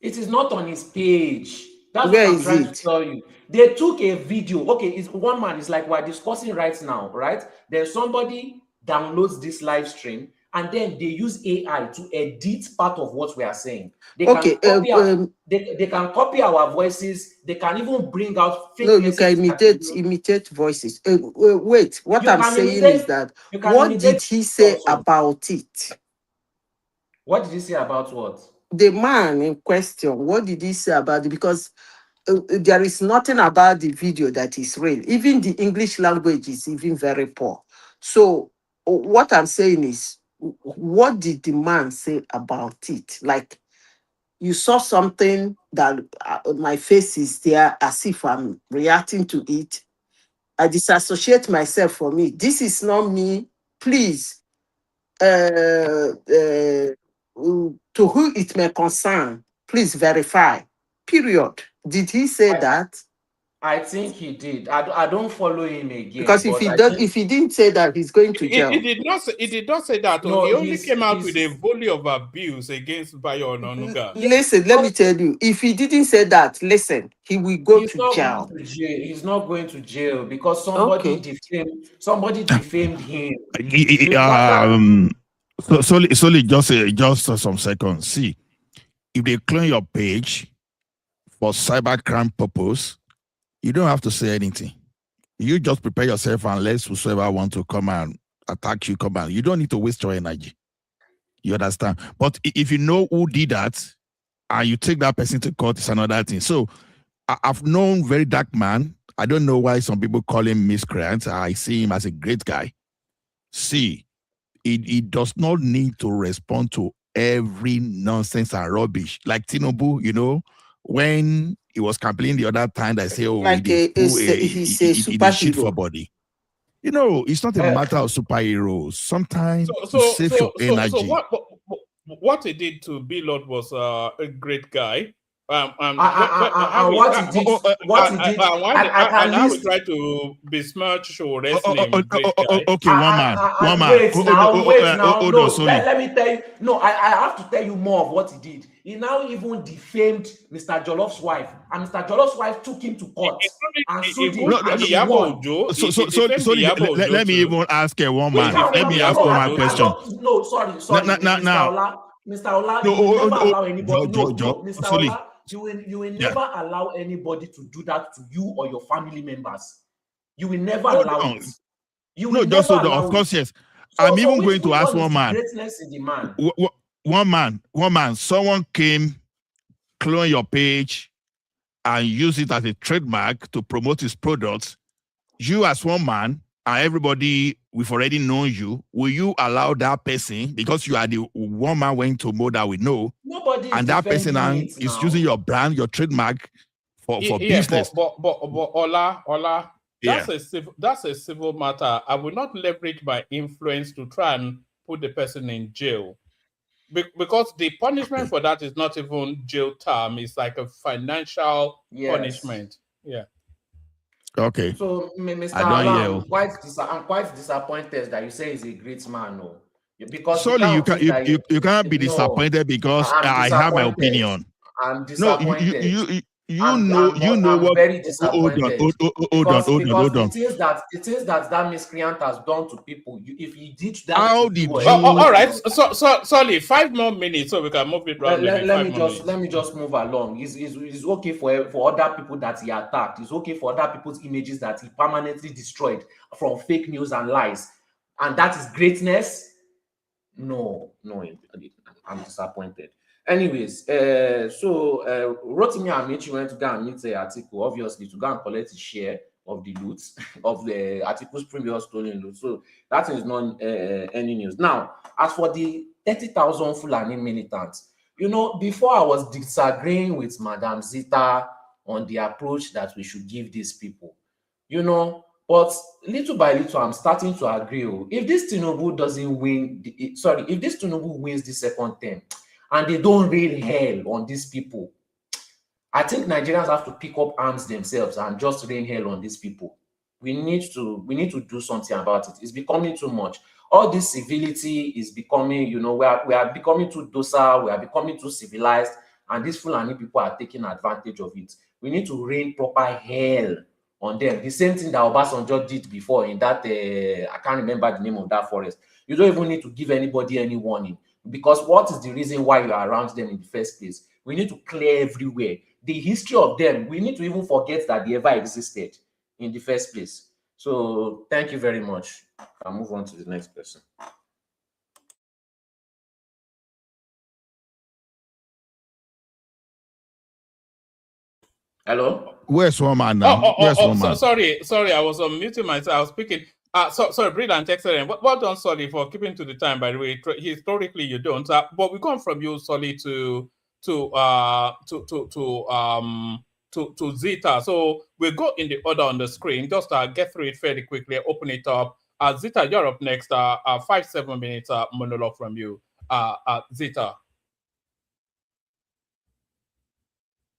It is not on his page. That's what I'm trying to tell you. They took a video. Okay, it's one man. It's like we're discussing right now, right? Then somebody downloads this live stream and then they use AI to edit part of what we are saying. They can copy our voices. They can even bring out fake. No, you can imitate voices. Wait, what I'm saying is that what did he say about it? What did he say about what? The man in question, what did he say about it? Because there is nothing about the video that is real. Even the English language is even very poor. So what I'm saying is, what did the man say about it? Like, you saw something that my face is there as if I'm reacting to it. I disassociate myself from it. This is not me. Please, to who it may concern, please verify. Period. Did he say that? I think he did. I don't follow him again. Because if he didn't say that, he's going to jail. He did not say that. No, he only came out with a volley of abuse against Bayo Onuga. Listen, let me tell you. If he didn't say that, listen, he will go to jail. He's not going to jail because somebody defamed him. Solely just some seconds. See, if they clone your page for cybercrime purpose, you don't have to say anything. You just prepare yourself unless whosoever want to come and attack you, come and you don't need to waste your energy. You understand? But if you know who did that and you take that person to court, it's another thing. So I've known Very Dark Man. I don't know why some people call him miscreant. I see him as a great guy. See, he does not need to respond to every nonsense and rubbish. Like Tinubu, you know, when he was campaigning the other time, they say, oh, like he's a superhero for body. You know, it's not a matter of superheroes. Sometimes save your energy. So what he did to B-Lord was a great guy. What he did, and how we try to besmirch or name okay, one man. Wait now. Let me tell you. No, I have to tell you more of what he did. He now even defamed Mr. Jolloff's wife, and Mr. Jolloff's wife took him to court and sued him. Let me even ask one man. Let me ask one question. No, sorry. Mr. Ola, you will never allow anybody. Mr. Ola, you will never allow anybody to do that to you or your family members. You will never allow it. You will never allow of course, yes. I'm even going to ask one man. Greatness in the man. One man. Someone came, clone your page, and use it as a trademark to promote his products. You as one man, and everybody, we've already known you. Will you allow that person, because you are the one man went to more that we know, nobody and that person is using your brand, your trademark for business? But Ola, that's a civil matter. I will not leverage my influence to try and put the person in jail. Because the punishment for that is not even jail term, it's like a financial punishment. Yeah. Okay. So, Mr. Allah, I'm quite disappointed that you say he's a great man. No. Because Sorry, you cannot be disappointed because I have my opinion. I'm No, disappointed. you know I'm what? very Hold on, disappointed. hold Because on. the things that miscreant has done to people, if he did that How to did you, you? All right, sorry, 5 more minutes so we can move it round. Let me just move along. It's okay for other people that he attacked. It's okay for other people's images that he permanently destroyed from fake news and lies, and that is greatness. No, I'm disappointed. Anyways, so Rotimi Amici went to go and meet the article, obviously, to go and collect his share of the loot of the article's previous stolen loot. So that is not any news. Now, as for the 30,000 Fulani militants, before I was disagreeing with Madam Zita on the approach that we should give these people, but little by little, I'm starting to agree. If this Tinubu doesn't win, if this Tinubu wins the second term and they don't rain hell on these people, I think Nigerians have to pick up arms themselves and just rain hell on these people. We need to do something about it. It's becoming too much. All this civility is becoming, we are becoming too docile, we are becoming too civilized, and these Fulani people are taking advantage of it. We need to rain proper hell on them. The same thing that Obasanjo did before in that, I can't remember the name of that forest. You don't even need to give anybody any warning, because what is the reason why you are around them in the first place? We need to clear everywhere. The history of them, we need to even forget that they ever existed in the first place. So thank you very much. I'll move on to the next person. Hello? Where's Woman now? Sorry, I was unmuting myself. I was speaking. Sorry, brilliant, excellent. Well done, Solly, for keeping to the time. By the way, historically you don't. But we come from you, Solly, to Zita. So we'll go in the order on the screen. Just get through it fairly quickly. Open it up. Zita, you're up next. 5-7 minutes monologue from you. Zita.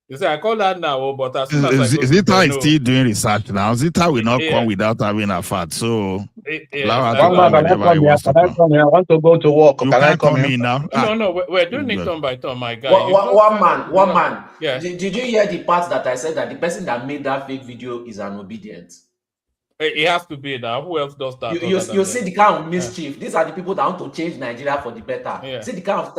You say I call that now, but as soon as I go Zita is still doing research now. Zita will not come without having a fat. So I want to go to work. You can't come in now. No, we're doing it turn by turn, my guy. One man. Yeah. Did you hear the part that I said that the person that made that fake video is an obedient? It has to be now. Who else does that? You see the kind of mischief. These are the people that want to change Nigeria for the better. Yeah. See the kind of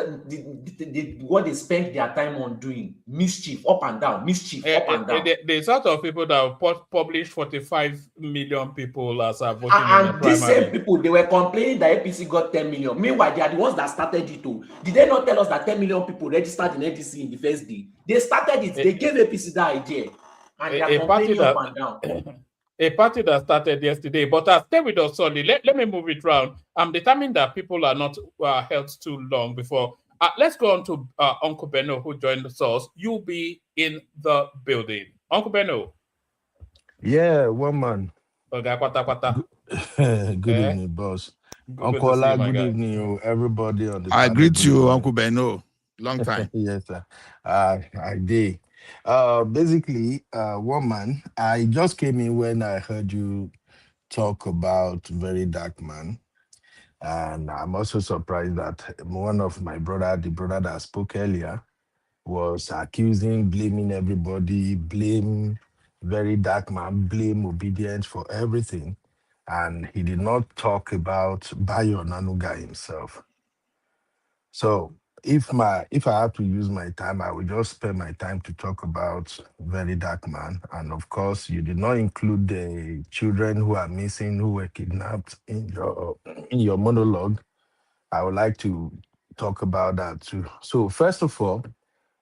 what they spend their time on doing. Mischief up and down. Up and down. The sort of people that publish 45 million people as are voting and these same people, they were complaining that APC got 10 million. Meanwhile, they are the ones that started it too. Did they not tell us that 10 million people registered in APC in the first day? They started it. They gave APC that idea. And they are complaining up and down. A party that started yesterday, but stay with us, Solly. Let me move it round. I'm determined that people are not held too long before. Let's go on to Uncle Benno, who joined us. You'll be in the building. Uncle Benno. Yeah, one man. Okay, Good evening, boss. Uncle Ola, good evening, everybody on the I greet you, Uncle Benno. Long time. Yes, sir. I did. Basically, one man, I just came in when I heard you talk about Very Dark Man. And I'm also surprised that one of my the brother that spoke earlier, was accusing, blaming everybody, blame Very Dark Man, blame obedience for everything. And he did not talk about Bayo Nanuga himself. So if I have to use my time, I will just spend my time to talk about Very Dark Man. And of course, you did not include the children who are missing, who were kidnapped in your monologue. I would like to talk about that too. So first of all,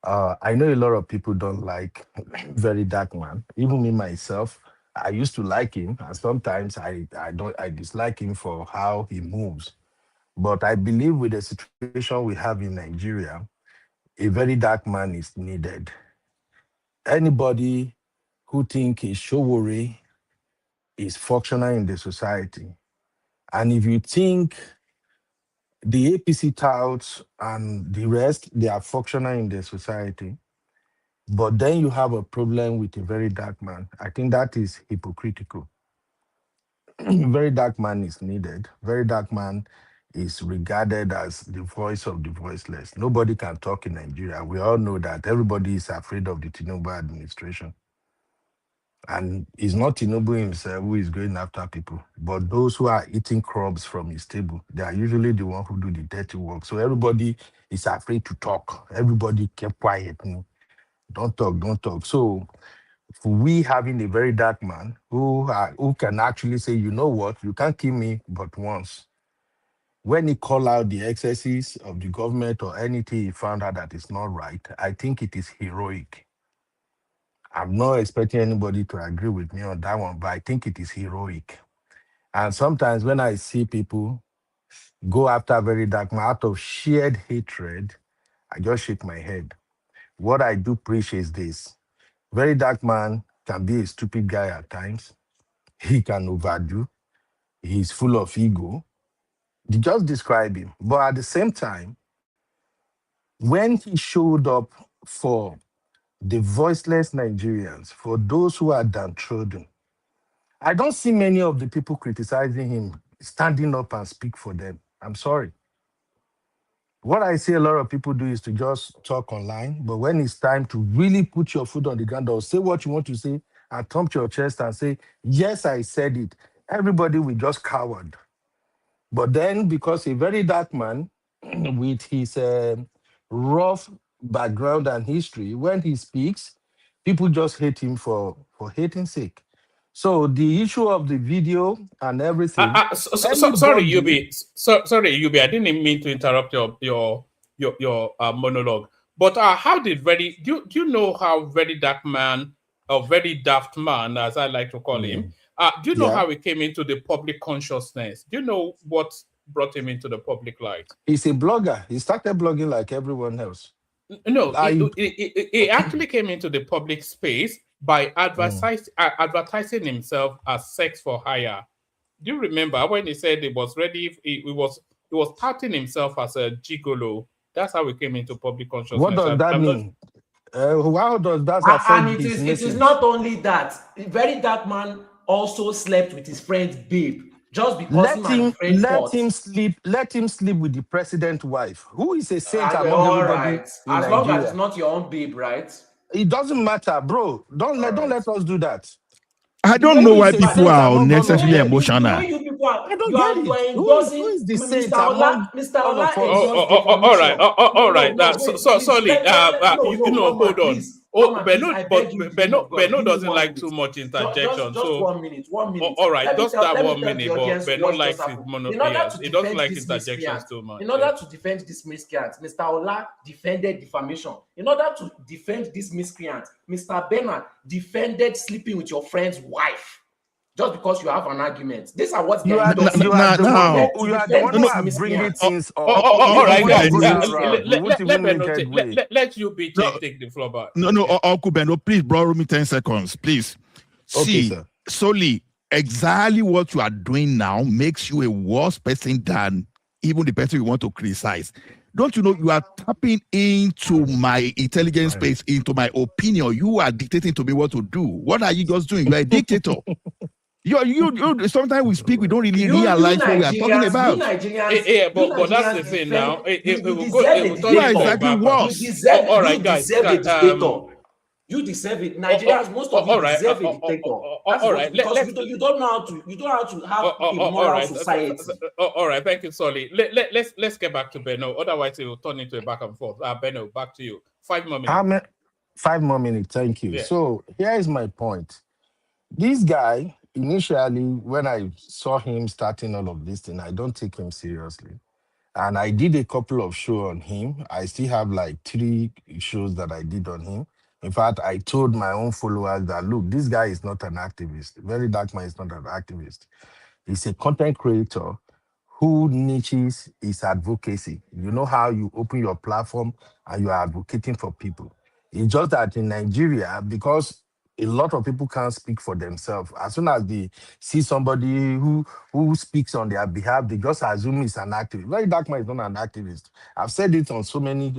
I know a lot of people don't like Very Dark Man. Even me myself, I used to like him, and sometimes I dislike him for how he moves. But I believe with the situation we have in Nigeria, a very dark man is needed. Anybody who think is Showore is functional in the society. And if you think the APC touts and the rest, they are functional in the society, but then you have a problem with a very dark man, I think that is hypocritical. Very dark man is needed. Very dark man is regarded as the voice of the voiceless. Nobody can talk in Nigeria. We all know that everybody is afraid of the Tinubu administration. And it's not Tinubu himself who is going after people, but those who are eating crumbs from his table. They are usually the one who do the dirty work. So everybody is afraid to talk. Everybody kept quiet. Don't talk, don't talk. So for we having a very dark man who can actually say, you know what, you can't kill me but once. When he call out the excesses of the government or anything he found out that is not right, I think it is heroic. I'm not expecting anybody to agree with me on that one, but I think it is heroic. And sometimes when I see people go after very dark man out of shared hatred, I just shake my head. What I do preach is this: very dark man can be a stupid guy at times. He can overdo. He's full of ego. Just describe him. But at the same time, when he showed up for the voiceless Nigerians, for those who are downtrodden, I don't see many of the people criticizing him standing up and speak for them. I'm sorry. What I see a lot of people do is to just talk online, but when it's time to really put your foot on the ground or say what you want to say and thump your chest and say, yes, I said it, everybody will just coward. But then, because a very dark man with his rough background and history, when he speaks, people just hate him for hating sake. So the issue of the video and everything. Sorry, Yubi. Sorry, Yubi. I didn't mean to interrupt your monologue. But how did do you know how very dark man, or very daft man, as I like to call him, do you know how he came into the public consciousness? Do you know what brought him into the public light? He's a blogger. He started blogging like everyone else. No, he actually came into the public space by advertising himself as sex for hire. Do you remember when he said he was ready? He was touting himself as a gigolo. That's how he came into public consciousness. What does that mean? How does that affect and his it is not only that. Very dark man also slept with his friend Babe. Just because let him sleep with the president's wife, who is a saint among everybody. Right. As long as it's not your own babe, right? It doesn't matter, bro. Don't let us do that. I don't know why people are unnecessarily emotional. I don't get it. Who is the saint among Mr. Ola? All right. Sorry. Hold on. Beno doesn't like too much interjection. Just 1 minute. All right, just that 1 minute. But Beno likes his monologues. He doesn't like interjections too much. In order to defend this miscreant, Mr. Ola defended defamation. In order to defend this miscreant, Mr. Bernard defended sleeping with your friend's wife. Just because you have an argument. These are what you are the one who are bringing things up. All right, guys. Let you be take the floor back. No, Uncle Beno, please borrow me 10 seconds, please. See, solely exactly what you are doing now makes you a worse person than even the person you want to criticize. Don't you know you are tapping into my intelligence space, into my opinion? You are dictating to me what to do. What are you just doing? You are a dictator. You sometimes we speak, we don't really realize what we are talking about. But that's the thing now. Exactly what. All right, guys. You deserve it. Nigerians, most of you deserve a dictator. All right, because you don't know how to have a moral society. All right, thank you, Solly. Let's get back to Beno. Otherwise, it will turn into a back and forth. Beno, back to you. 5 more minutes. 5 more minutes. Thank you. Yeah. So here is my point. This guy, initially, when I saw him starting all of this thing, I don't take him seriously. And I did a couple of shows on him. I still have like 3 shows that I did on him. In fact, I told my own followers that, look, this guy is not an activist. Very Dark Man is not an activist. He's a content creator who niches his advocacy. You know how you open your platform and you are advocating for people. It's just that in Nigeria, because a lot of people can't speak for themselves. As soon as they see somebody who speaks on their behalf, they just assume he's an activist. Very Dark Man is not an activist. I've said it on so many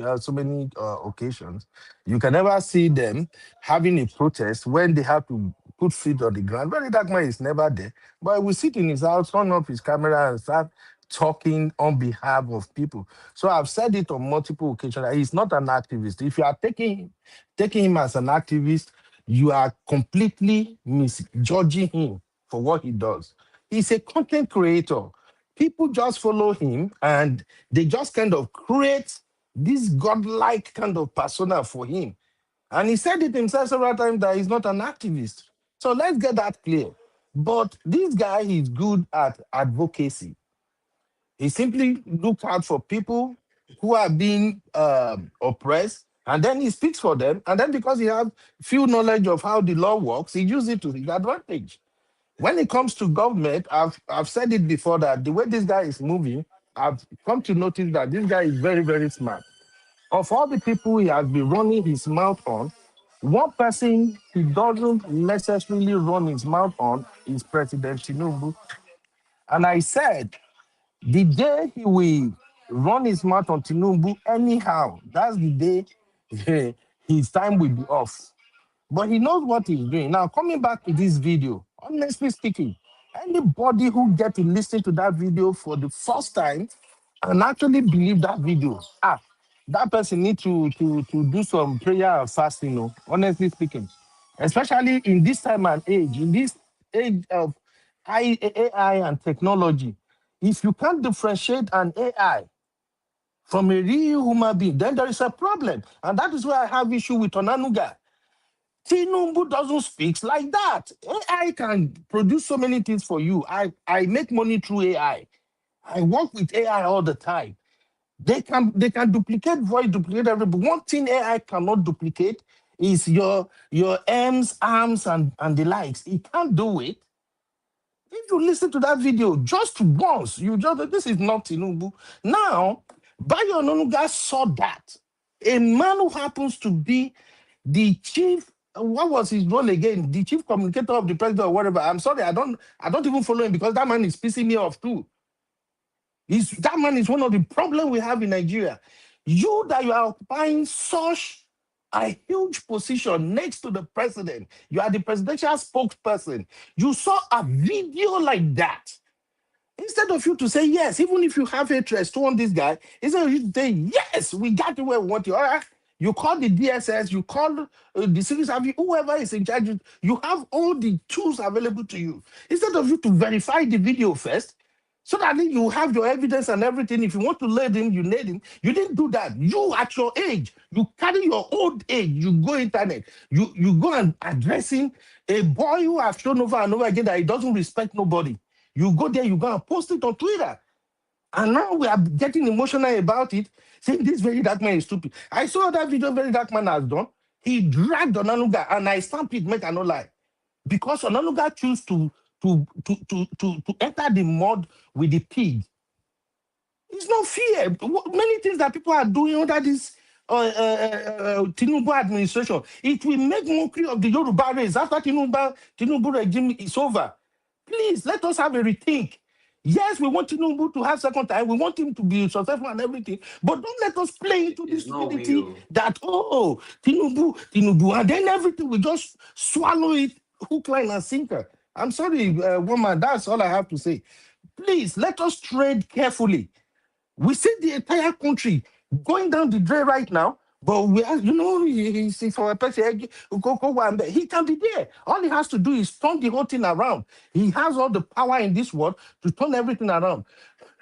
occasions. You can never see them having a protest when they have to put feet on the ground. Very Dark Man is never there, but he will sit in his house, turn up his camera, and start talking on behalf of people. So I've said it on multiple occasions that he's not an activist. If you are taking him as an activist, you are completely misjudging him for what he does. He's a content creator. People just follow him and they just kind of create this godlike kind of persona for him. And he said it himself several times that he's not an activist. So let's get that clear. But this guy is good at advocacy. He simply looks out for people who are being oppressed, and then he speaks for them. And then because he has few knowledge of how the law works, he uses it to his advantage. When it comes to government, I've said it before that the way this guy is moving, I've come to notice that this guy is very, very smart. Of all the people he has been running his mouth on, one person he doesn't necessarily run his mouth on is President Tinubu. And I said, the day he will run his mouth on Tinubu anyhow, that's the day his time will be off. But he knows what he's doing. Now, coming back to this video, honestly speaking, anybody who get to listen to that video for the first time and actually believe that video, that person need to do some prayer and fasting, honestly speaking. Especially in this time and age, in this age of AI and technology. If you can't differentiate an AI from a real human being, then there is a problem. And that is why I have issue with Onanuga. Tinubu doesn't speak like that. AI can produce so many things for you. I make money through AI. I work with AI all the time. They can duplicate voice, duplicate everything. But one thing AI cannot duplicate is your arms, and the likes. It can't do it. If you listen to that video just once, this is not Tinubu. Now, Bayo Onanuga saw that. A man who happens to be the chief, what was his role again? The chief communicator of the president or whatever. I'm sorry, I don't even follow him because that man is pissing me off too. That man is one of the problems we have in Nigeria. You that you are occupying such a huge position next to the president, you are the presidential spokesperson. You saw a video like that. Instead of you to say yes, even if you have interest toward this guy, instead of you to say yes, we got you where we want you. All right. You call the DSS, you call the Secret Service, whoever is in charge. You have all the tools available to you. Instead of you to verify the video first, so that you have your evidence and everything. If you want to lay him, you nail him. You didn't do that. You, at your age, you carry your old age, you go internet, you go and addressing a boy who has shown over and over again that he doesn't respect nobody. You go there, you go and post it on Twitter. And now we are getting emotional about it, saying this very dark man is stupid. I saw that video very dark man has done. He dragged Onanuga, and I stamped it, make I no lie. Because Onanuga chose to enter the mud with the pig. It's not fear. Many things that people are doing under this Tinubu administration, it will make mockery of the Yoruba race after Tinubu regime is over. Please, let us have a rethink. Yes, we want Tinubu to have second time. We want him to be successful and everything. But don't let us play into this stupidity that, Tinubu, and then everything, we just swallow it hook, line, and sinker. I'm sorry, woman, that's all I have to say. Please, let us trade carefully. We see the entire country going down the drain right now, but we are, for a person, he can be there. All he has to do is turn the whole thing around. He has all the power in this world to turn everything around.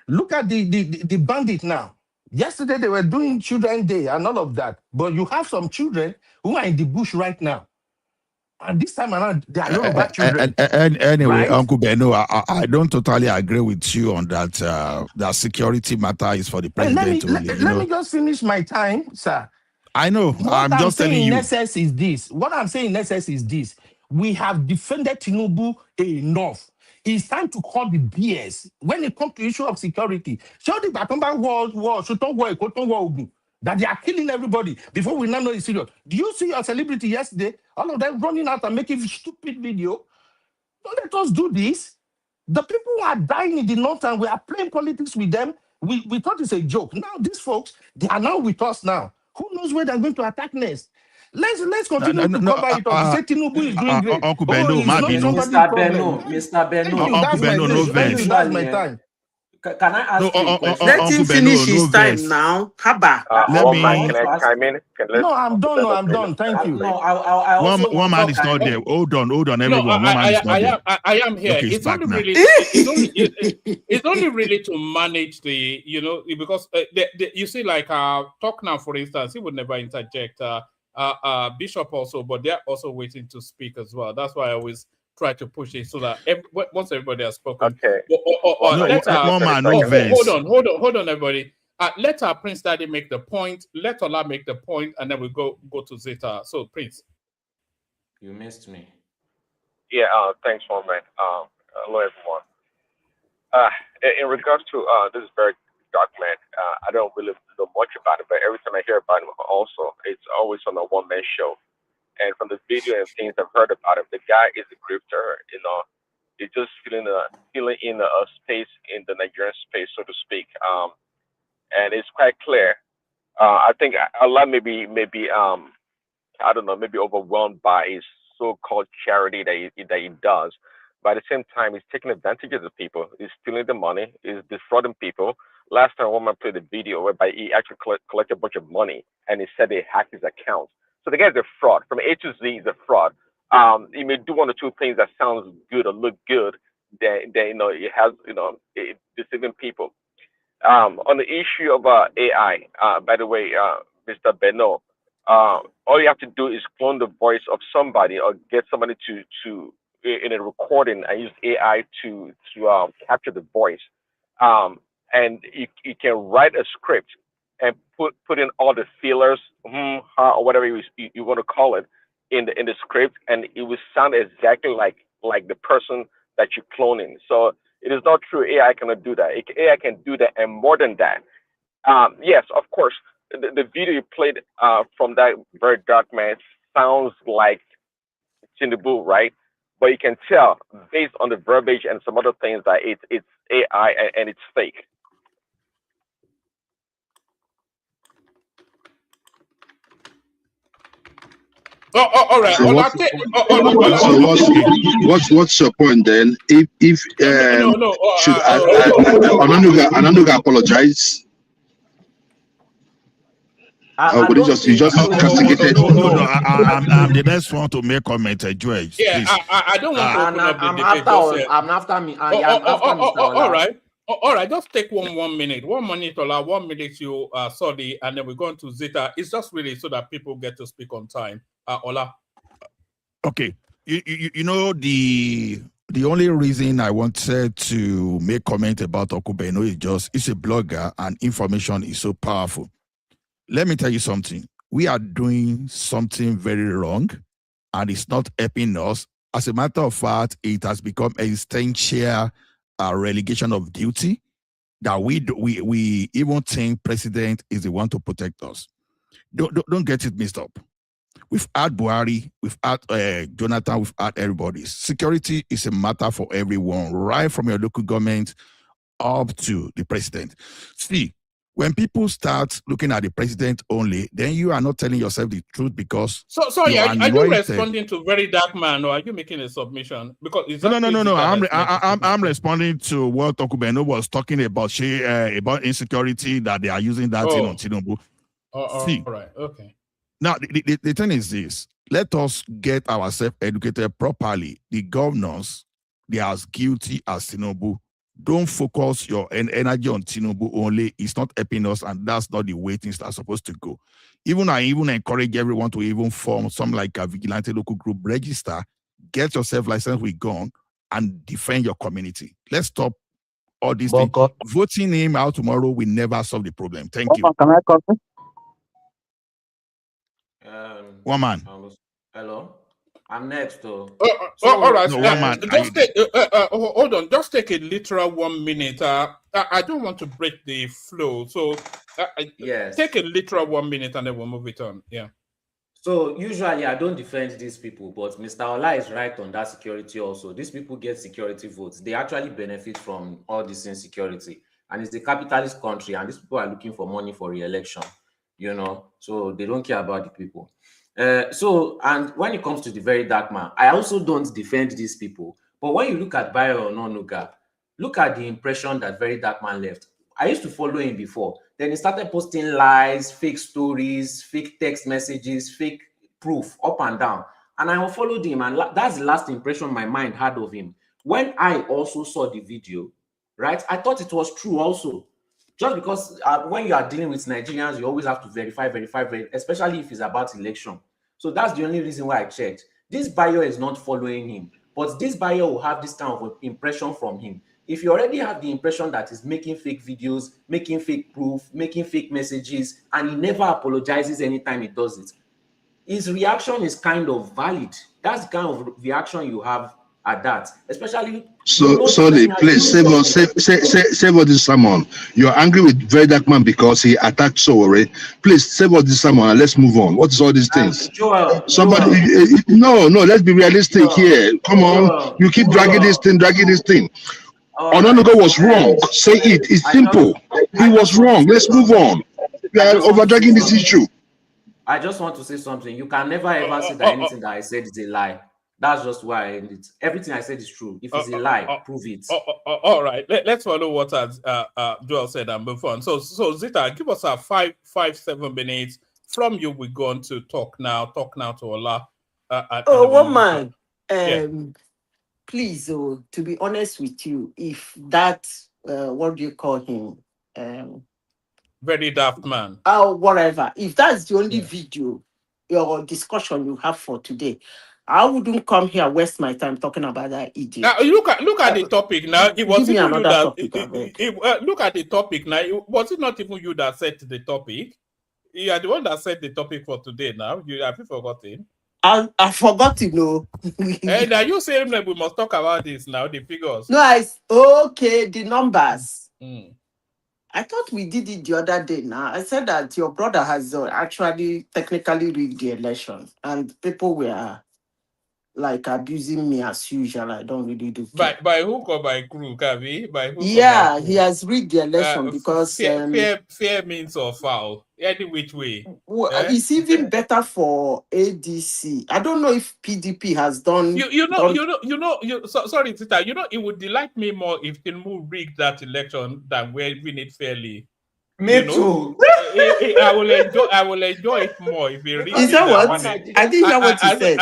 Look at the bandit now. Yesterday, they were doing Children's Day and all of that, but you have some children who are in the bush right now. And this time around, there are a lot of bad children. Anyway, right? Uncle Beno, I don't totally agree with you on that. That security matter is for the president. Let me just finish my time, sir. I know. I'm just telling you. What I'm saying in essence is this. We have defended Tinubu enough. It's time to call the BS when it comes to issue of security. Show the Batumba war, that they are killing everybody before we now know it's serious. Do you see your celebrity yesterday? All of them running out and making stupid video. Don't let us do this. The people who are dying in the north and we are playing politics with them, we thought it's a joke. Now these folks, they are now with us now. Who knows where they're going to attack next? Let's continue to cover it up. Say Tinubu is doing great. Uncle Beno, Mr. Beno, Thank you, that's my time. Can I ask you a question? Let him finish his time now. Haba. Let me. Can I chime in? No, I'm done. No, I'm done. Thank you. No, I also one man is not there. Hold on, No, everyone. One man is not there. I am here. Okay, It's only now. really, it's only really to manage the, because you see, like Talk Now, for instance, he would never interject. Bishop also, but they're also waiting to speak as well. That's why I always try to push it so that once everybody has spoken. Okay. Hold on, everybody. Let Prince Daddy make the point. Let Ola make the point, and then we go to Zeta. So, Prince. You missed me. Yeah, thanks, Woman. Hello, everyone. In regards to this very dark man, I don't really know much about it, but every time I hear about him, also, it's always on a one-man show. And from the video and things I've heard about him, the guy is a grifter. He's just filling in a space in the Nigerian space, so to speak. And it's quite clear. I think Allah maybe I don't know, maybe overwhelmed by his so-called charity that he does. But at the same time, he's taking advantage of the people. He's stealing the money. He's defrauding people. Last time, one man played a video whereby he actually collected a bunch of money, and he said they hacked his account. So the guy's a fraud. From A to Z, he's a fraud. He may do one or two things that sounds good or look good. Then he has it deceiving people. On the issue of AI, by the way, Mr. Beno, all you have to do is clone the voice of somebody or get somebody to in a recording and use AI to capture the voice. And you can write a script and put in all the fillers, or whatever you want to call it, in the script, and it will sound exactly like the person that you're cloning. So it is not true AI cannot do that. AI can do that and more than that. Yes, of course, the video you played from that very dark man sounds like Tinubu, right? But you can tell based on the verbiage and some other things that it's AI and it's fake. All right. So what's your point then? If should Ananuga apologize? Or would you just castigated? No, I'm the next one to make comment, George. Yeah, I don't want to open up the debate. I'm after me. All right, just take one minute. 1 minute, Ola, 1 minute you sorry, and then we're going to Zeta. It's just really so that people get to speak on time. Ola. Okay. You know the only reason I wanted to make comment about Okubeno is just it's a blogger and information is so powerful. Let me tell you something. We are doing something very wrong and it's not helping us. As a matter of fact, it has become a essential relegation of duty that we even think president is the one to protect us. Don't get it mixed up. We've had Buhari, we've had Jonathan, we've had everybody. Security is a matter for everyone, right from your local government up to the president. See, when people start looking at the president only, then you are not telling yourself the truth because sorry, are you responding to very dark man or are you making a submission? Because no. I'm responding to what Okubeno was talking about. About insecurity that they are using that thing on Tinubu. See, all right, okay. Now the thing is this: let us get ourselves educated properly. The governors, they are as guilty as Tinubu. Don't focus your energy on Tinubu only. It's not helping us, and that's not the way things are supposed to go. I even encourage everyone to even form some like a vigilante local group, register, get yourself licensed with gun, and defend your community. Let's stop all these things. Voting him out tomorrow will never solve the problem. Thank you. Can I comment? One man. Hello. I'm next, though. All right. No, one man. Hold on. Just take a literal 1 minute. I don't want to break the flow. So, yes. Take a literal 1 minute and then we'll move it on. Yeah. So, usually I don't defend these people, but Mr. Ola is right on that security also. These people get security votes. They actually benefit from all this insecurity. And it's a capitalist country, and these people are looking for money for re-election, so they don't care about the people. And when it comes to the very dark man, I also don't defend these people. But when you look at Bayo Ononuga, Look at the impression that Very Dark Man left. I used to follow him before. Then he started posting lies, fake stories, fake text messages, fake proof up and down. And I unfollowed him, and that's the last impression my mind had of him. When I also saw the video, right, I thought it was true also. Just because when you are dealing with Nigerians, you always have to verify, especially if it's about election. So that's the only reason why I checked. This buyer is not following him, but this buyer will have this kind of impression from him. If you already have the impression that he's making fake videos, making fake proof, making fake messages, and he never apologizes anytime he does it, his reaction is kind of valid. That's the kind of reaction you have at that, especially. So, sorry, please save us this sermon. You're angry with Very Dark Man because he attacked Sowore. Please save us this sermon and let's move on. What is all these things? No, let's be realistic here. Come on, you keep dragging this thing. Onanuga was wrong. Say it. It's simple. He was wrong. Let's move on. We are over dragging this issue. I just want to say something. You can never ever say that anything that I said is a lie. That's just why I end it. Everything I said is true. If it's a lie, prove it. All right. Let's follow what Joel said and move on. So Zita, give us a 7 minutes. From you, we're going to talk now to Ola. Woman. Please, to be honest with you, if that, what do you call him? Very Daft Man. Whatever. If that's the only video or discussion you have for today, I wouldn't come here waste my time talking about that idiot. Now, look at the topic now. It was give me even you another that. topic. Look at the topic now. Was it not even you that set the topic? You are the one that set the topic for today. Now have you forgotten? I forgot to know. And are you saying that we must talk about this now? The figures. No, okay. The numbers. I thought we did it the other day. Now I said that your brother has actually technically rigged the election, and people were like abusing me as usual. I don't really do. By hook or by crook, Kavi? By hook. Yeah, he has rigged the election because fair means or foul, any which way. It's even better for ADC. I don't know if PDP has done. Sorry, Tita. It would delight me more if Tinubu rigged that election than we win it fairly. Me too. I will enjoy it more if he rigs. Is that what? I didn't hear what you said.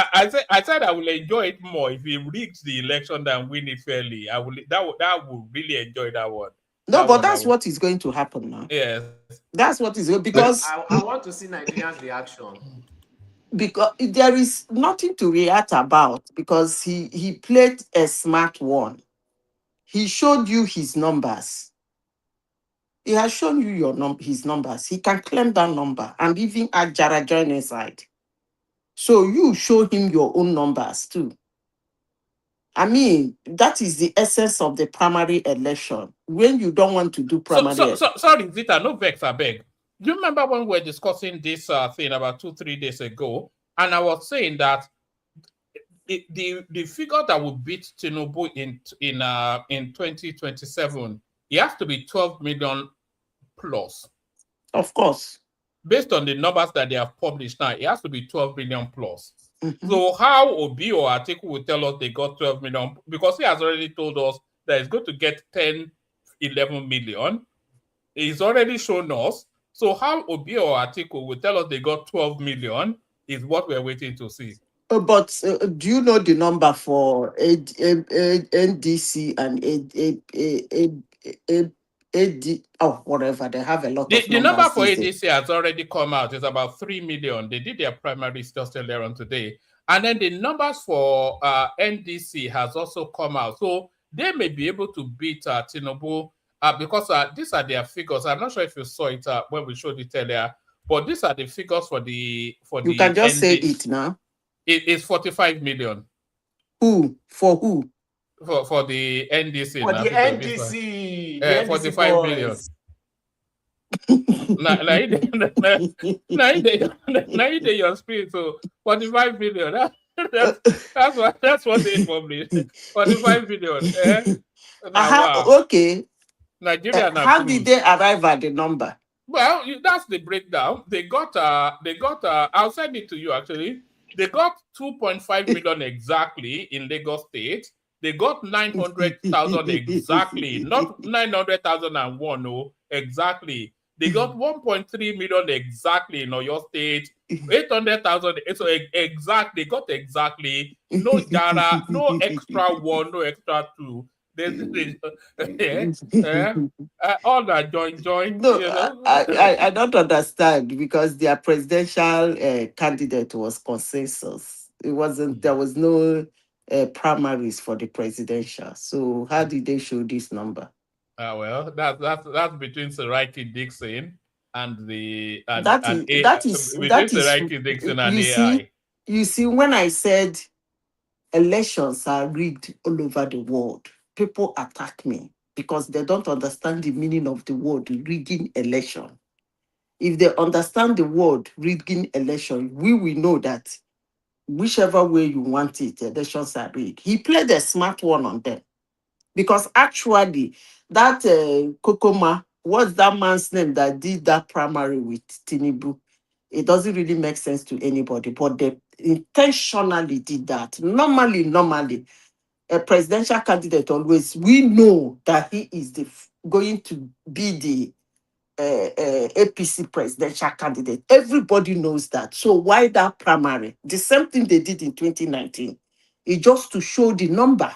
I said I will enjoy it more if he rigs the election than win it fairly. I will. That would really enjoy that one. No, but that's what is going to happen now. Yes, that's what is going because I want to see Nigerians' reaction. Because there is nothing to react about because he played a smart one. He showed you his numbers. He has shown you his numbers. He can claim that number and even add Jara join inside. So you show him your own numbers too. I mean, that is the essence of the primary election. When you don't want to do primary. Sorry, Vita, no vex, I beg. Do you remember when we were discussing this thing about 2-3 days ago? And I was saying that the figure that would beat Tinubu in 2027, it has to be 12 million plus. Of course. Based on the numbers that they have published now, it has to be 12 million plus. So how Obi or Atiku will tell us they got 12 million? Because he has already told us that he's going to get 10, 11 million. He's already shown us. So how Obi or Atiku will tell us they got 12 million is what we're waiting to see. But do you know the number for NDC and AD? Oh, whatever. They have a lot of numbers. The number for ADC has already come out. It's about 3 million. They did their primaries just earlier on today. And then the numbers for NDC has also come out. So they may be able to beat Tinubu because these are their figures. I'm not sure if you saw it when we showed it earlier, but these are the figures for the You can just say it now. It's 45 million. Who? For who? For the NDC. For the NDC. 45 million. Now your spirit, so 45 million. That's what they published. 45 million. Okay. Nigeria. How did they arrive at the number? Well, that's the breakdown. They got I'll send it to you actually. They got 2.5 million exactly in Lagos State. They got 900,000 exactly, not 900,001. No, exactly. They got 1.3 million exactly in your state. 800,000. So exactly, got exactly. No Jara, no extra one, no extra two. All that join, No, you know. I don't understand because their presidential candidate was consensus. It wasn't. There was no primaries for the presidential. So how did they show this number? Well, that's between Seraiki Dixon and the That and is A that is between that is. Seraiki Dixon and You see, AI. when I said elections are rigged all over the world, people attack me because they don't understand the meaning of the word rigging election. If they understand the word rigging election, we will know that whichever way you want it, elections are rigged. He played a smart one on them because actually, that Kokoma, what's that man's name that did that primary with Tinubu? It doesn't really make sense to anybody, but they intentionally did that. Normally, a presidential candidate always, we know that he is going to be the APC presidential candidate. Everybody knows that. So why that primary? The same thing they did in 2019. It's just to show the number.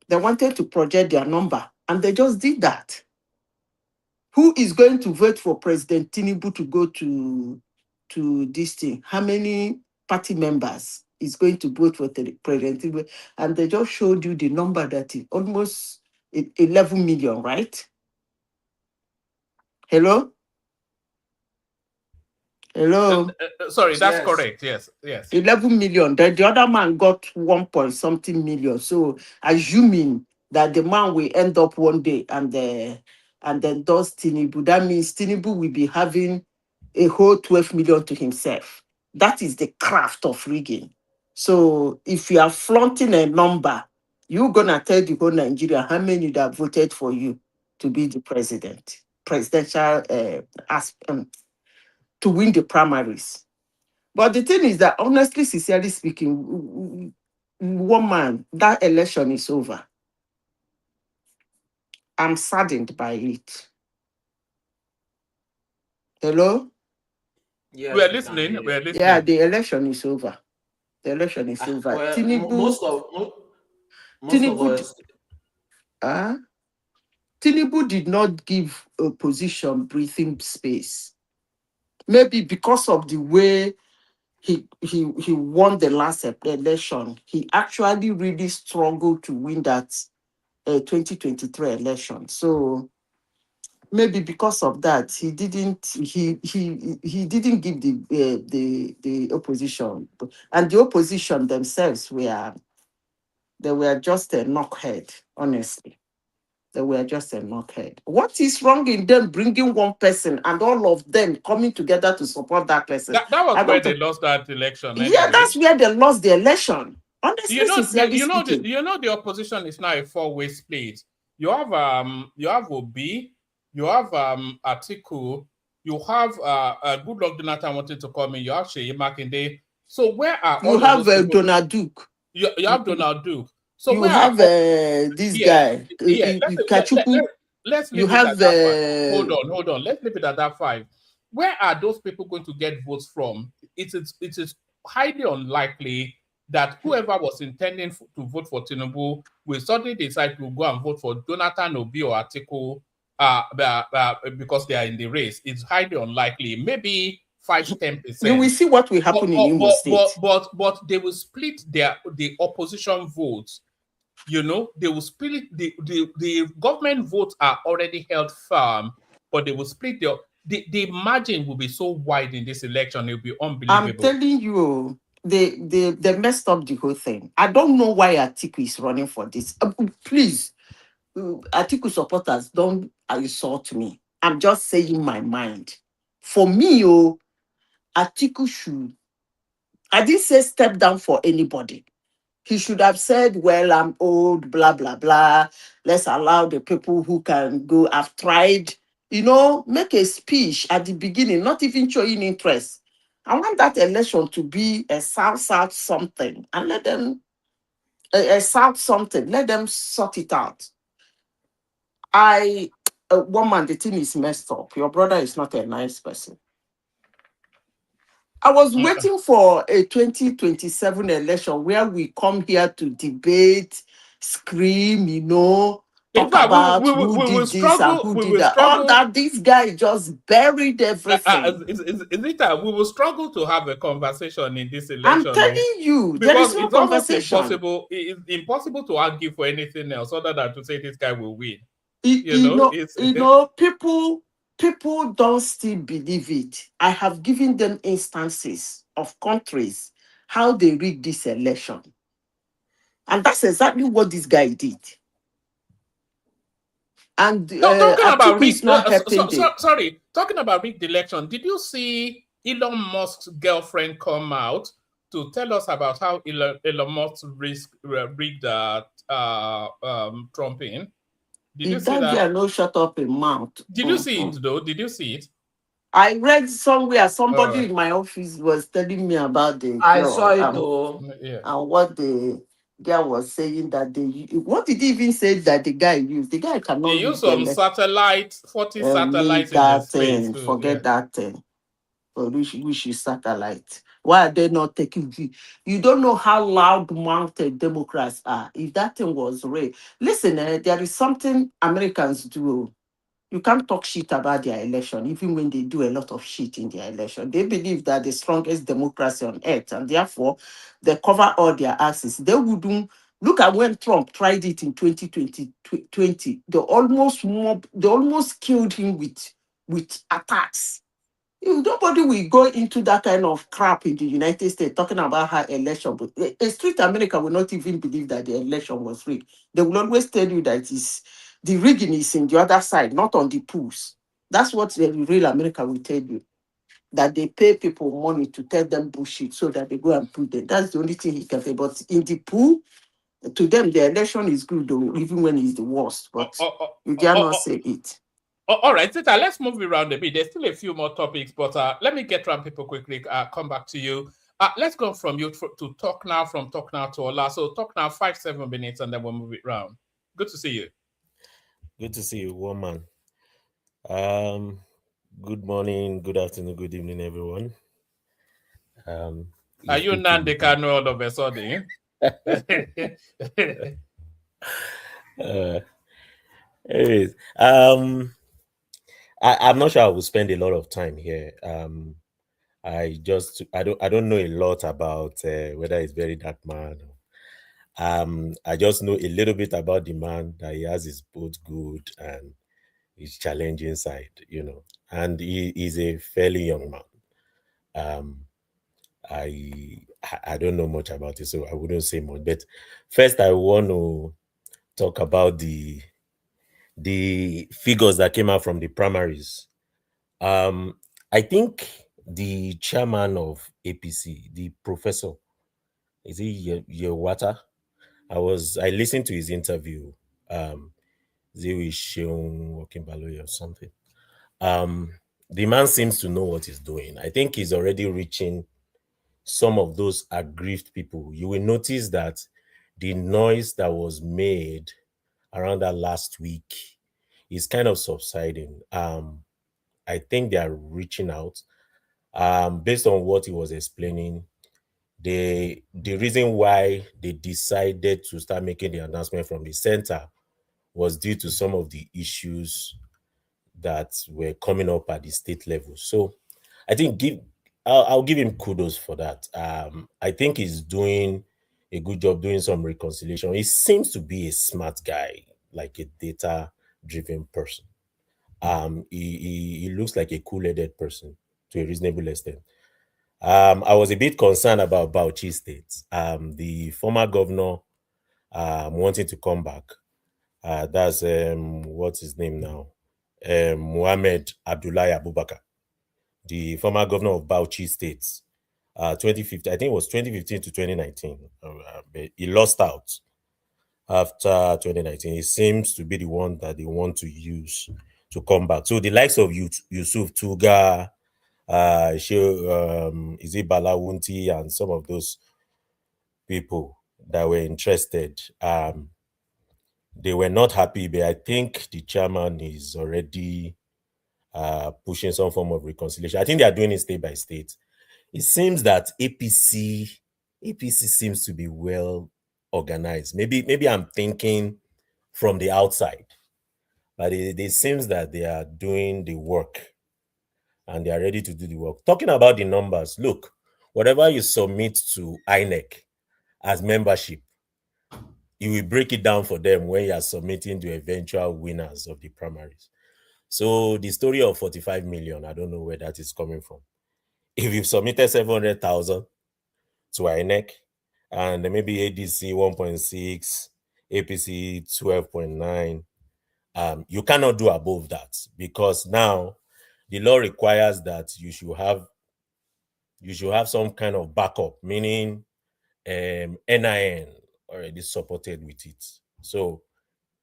They wanted to project their number, and they just did that. Who is going to vote for President Tinubu to go to this thing? How many party members is going to vote for President Tinubu? And they just showed you the number that is almost 11 million, right? Hello? Hello? Sorry, that's Yes. correct. Yes. 11 million. The other man got 1 point something million. So assuming that the man will end up one day and then does Tinubu, that means Tinubu will be having a whole 12 million to himself. That is the craft of rigging. So if you are flaunting a number, you're gonna tell the whole Nigeria how many that voted for you to be the presidential to win the primaries. But the thing is that, honestly, sincerely speaking, woman, that election is over. I'm saddened by it. Hello? Yes, We're we can listening. hear you. We're listening. Yeah, the election is over. The election is over. Well, Tinubu, most of us. Tinubu did not give opposition breathing space. Maybe because of the way he won the last election, he actually really struggled to win that 2023 election. So maybe because of that, he didn't didn't give the opposition, and the opposition themselves were just a knockhead. Honestly, they were just a knockhead. What is wrong in them bringing one person and all of them coming together to support that person? That was where they lost that election Yeah, anyway. that's where they lost the election. Honestly, You know, sincerely speaking. the opposition is now a four-way split. You have Obi, you have Atiku, you have Goodluck Jonathan wanting to come in, you have Sheyi Makinde. So where are You all have of those people? Donald Duke. You have Donald Duke. So you where have this guy, Kachuku. Let's leave it at that 5. Hold on. Let's leave it at that 5. Where are those people going to get votes from? It is highly unlikely that whoever was intending to vote for Tinubu will suddenly decide to go and vote for Jonathan, Obi, or Atiku because they are in the race. It's highly unlikely. Maybe 5-10%. You will see what will happen in Imo State. But they will split the opposition votes. You know, they will split the government votes are already held firm, but they will split the margin will be so wide in this election, it will be unbelievable. I'm telling you, they messed up the whole thing. I don't know why Atiku is running for this. Please, Atiku supporters, don't insult me. I'm just saying my mind. For me, Atiku should. I didn't say step down for anybody. He should have said, well, I'm old, blah, blah, blah. Let's allow the people who can go. I've tried, make a speech at the beginning, not even showing interest. I want that election to be a South something and let them South something. Let them sort it out. Woman, the thing is messed up. Your brother is not a nice person. I was waiting for a 2027 election where we come here to debate, scream, In talk fact, about we who will did this and struggle. who We did will that. All struggle. that, this guy just buried everything. Is it that we will struggle to have a conversation in this I'm election? telling you, there Because is no it's almost conversation. impossible. It's impossible to argue for anything else other than to say this guy will win. People don't still believe it. I have given them instances of countries how they rig this election. And that's exactly what this guy did. And talking about is not helping sorry, talking about rigged election, did you see Elon Musk's girlfriend come out to tell us about how Elon Musk rigged Trump in? Did you see that? No shut up in mouth. Did you see it though? Did you see it? I read somewhere somebody in my office was telling me about the girl. I saw it though. And what the girl was saying that what did he even say that the guy used? The guy cannot use some satellites, 40 satellites in the space. Forget that thing. Or which is satellite. Why are they not taking you? You don't know how loud-mouthed Democrats are. If that thing was real. Listen, there is something Americans do. You can't talk shit about their election, even when they do a lot of shit in their election. They believe that the strongest democracy on earth, and therefore they cover all their asses. They wouldn't look at when Trump tried it in 2020. They almost killed him with attacks. Nobody will go into that kind of crap in the United States talking about how election. A street America will not even believe that the election was rigged. They will always tell you that the rigging is in the other side, not on the polls. That's what the real America will tell you. That they pay people money to tell them bullshit so that they go and put them. That's the only thing he can say. But in the pool, to them, the election is good, though, even when it's the worst. But you cannot say it. All right, Zita, let's move around a bit. There's still a few more topics, but let me get around people quickly. Come back to you. Let's go from you to Talk Now, from Talk Now to Ola. So Talk Now, 5-7 minutes, and then we'll move it around. Good to see you. Good to see you, woman. Good morning, good afternoon, good evening, everyone. Are you Nande Kanu all of a sudden? Anyways, I'm not sure I will spend a lot of time here. I don't know a lot about whether he's very dark man. I just know a little bit about the man, that he has his both good and his challenging side, and he is a fairly young man. I don't know much about it, so I wouldn't say much. But first, I want to talk about the figures that came out from the primaries. I think the chairman of APC, the professor, is he Yewata? I listened to his interview. Zewi Sheung Okimbaloye or something. The man seems to know what he's doing. I think he's already reaching some of those aggrieved people. You will notice that the noise that was made around that last week is kind of subsiding. I think they are reaching out. Based on what he was explaining, the reason why they decided to start making the announcement from the center was due to some of the issues that were coming up at the state level. So I think I'll give him kudos for that. I think he's doing a good job doing some reconciliation. He seems to be a smart guy, like a data-driven person. He looks like a cool-headed person to a reasonable extent. I was a bit concerned about Bauchi State. The former governor wanting to come back. That's what's his name now? Muhammad Abdullahi Abubakar, the former governor of Bauchi State. 2015, I think it was 2015 to 2019. He lost out after 2019. He seems to be the one that they want to use to come back. So the likes of Yusuf Tuga, Balawunti, and some of those people, that were interested. They were not happy, but I think the chairman is already pushing some form of reconciliation. I think they are doing it state by state. It seems that APC seems to be well organized. Maybe I'm thinking from the outside, but it seems that they are doing the work and they are ready to do the work. Talking about the numbers, look, whatever you submit to INEC as membership, you will break it down for them when you are submitting to eventual winners of the primaries. So the story of 45 million, I don't know where that is coming from. If you've submitted 700,000 to INEC and maybe ADC 1.6, APC 12.9, you cannot do above that, because now the law requires that you should have some kind of backup, meaning NIN already supported with it. So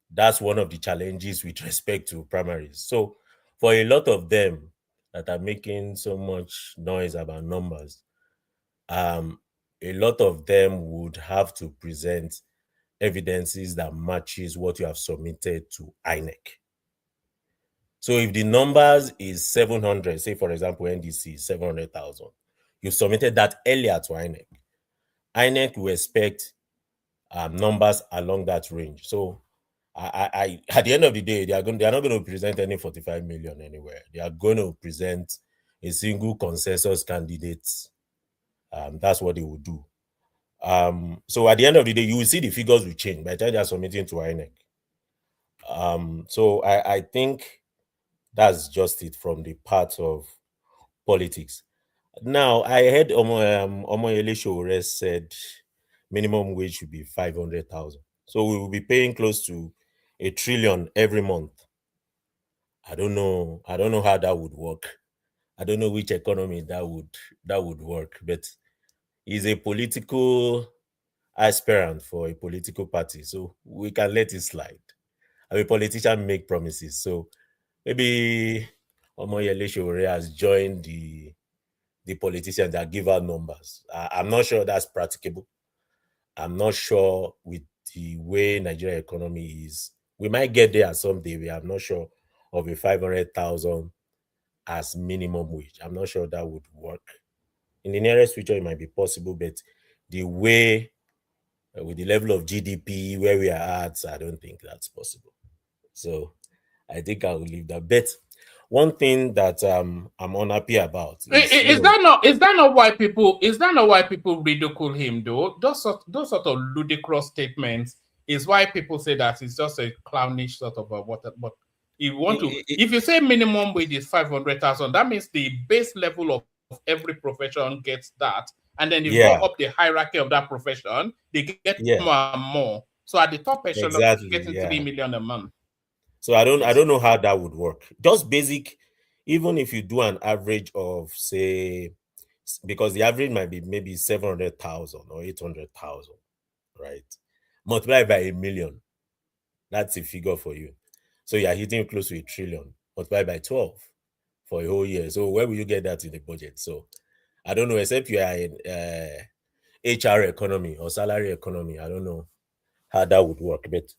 that's one of the challenges with respect to primaries. So for a lot of them that are making so much noise about numbers, a lot of them would have to present evidences that matches what you have submitted to INEC. So if the numbers is 700, say for example NDC is 700,000, you submitted that earlier to INEC. INEC will expect numbers along that range. So I at the end of the day, they are not going to present any 45 million anywhere. They are going to present a single consensus candidate. That's what they will do. So at the end of the day, you will see the figures will change by the time they are submitting to INEC. So I think that's just it from the part of politics. Now, I heard Omoyele Sowore said minimum wage should be 500,000. So we will be paying close to 1 trillion every month. I don't know how that would work. I don't know which economy that would work, but he's a political aspirant for a political party, so we can let it slide. I'm a politician, make promises, so maybe Omoyele Sowore has joined the politicians that give out numbers. I'm not sure that's practicable. I'm not sure with the way Nigerian economy is. We might get there someday. I'm not sure of a 500,000 as minimum wage. I'm not sure that would work. In the nearest future, it might be possible, but the way, with the level of GDP where we are at, I don't think that's possible. So I think I will leave that. But one thing that I'm unhappy about is that not why people ridicule him though? Those sort of ludicrous statements is why people say that it's just a clownish sort of a what. But if you say minimum wage is 500,000, that means the base level of every profession gets that, and then you go up the hierarchy of that profession, they get more and more. So at the top echelon, getting 3 million a month. So I don't know how that would work. Just basic, even if you do an average of, say, because the average might be maybe 700,000 or 800,000, right? Multiply by 1 million. That's a figure for you. So you're hitting close to 1 trillion. Multiply by 12 for a whole year. So where will you get that in the budget? So I don't know, except you are in HR economy or salary economy. I don't know how that would work. But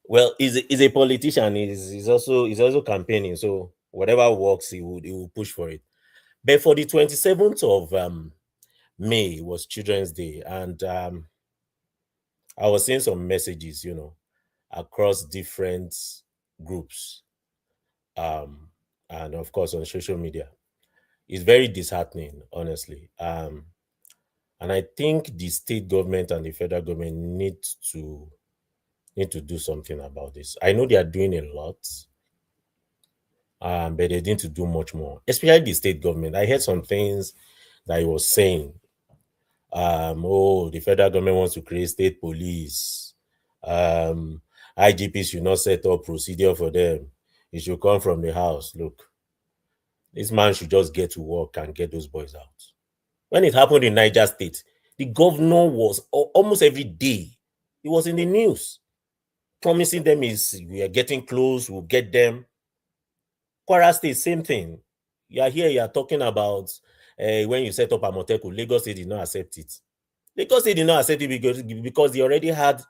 well, he's a politician. He's also campaigning. So whatever works, he will push for it. But for the 27th of May was Children's Day, and I was seeing some messages, across different groups, and of course on social media. It's very disheartening, honestly. And I think the state government and the federal government need to do something about this. I know they are doing a lot, but they need to do much more, especially the state government. I heard some things that he was saying. The federal government wants to create state police. IGP should not set up procedure for them. It should come from the house. Look, this man should just get to work and get those boys out. When it happened in Niger State, the governor was almost every day, he was in the news, promising them we are getting close, we'll get them. Kwara State, same thing. You are here, you are talking about when you set up Amoteku, Lagos State did not accept it. Lagos State did not accept it because they already had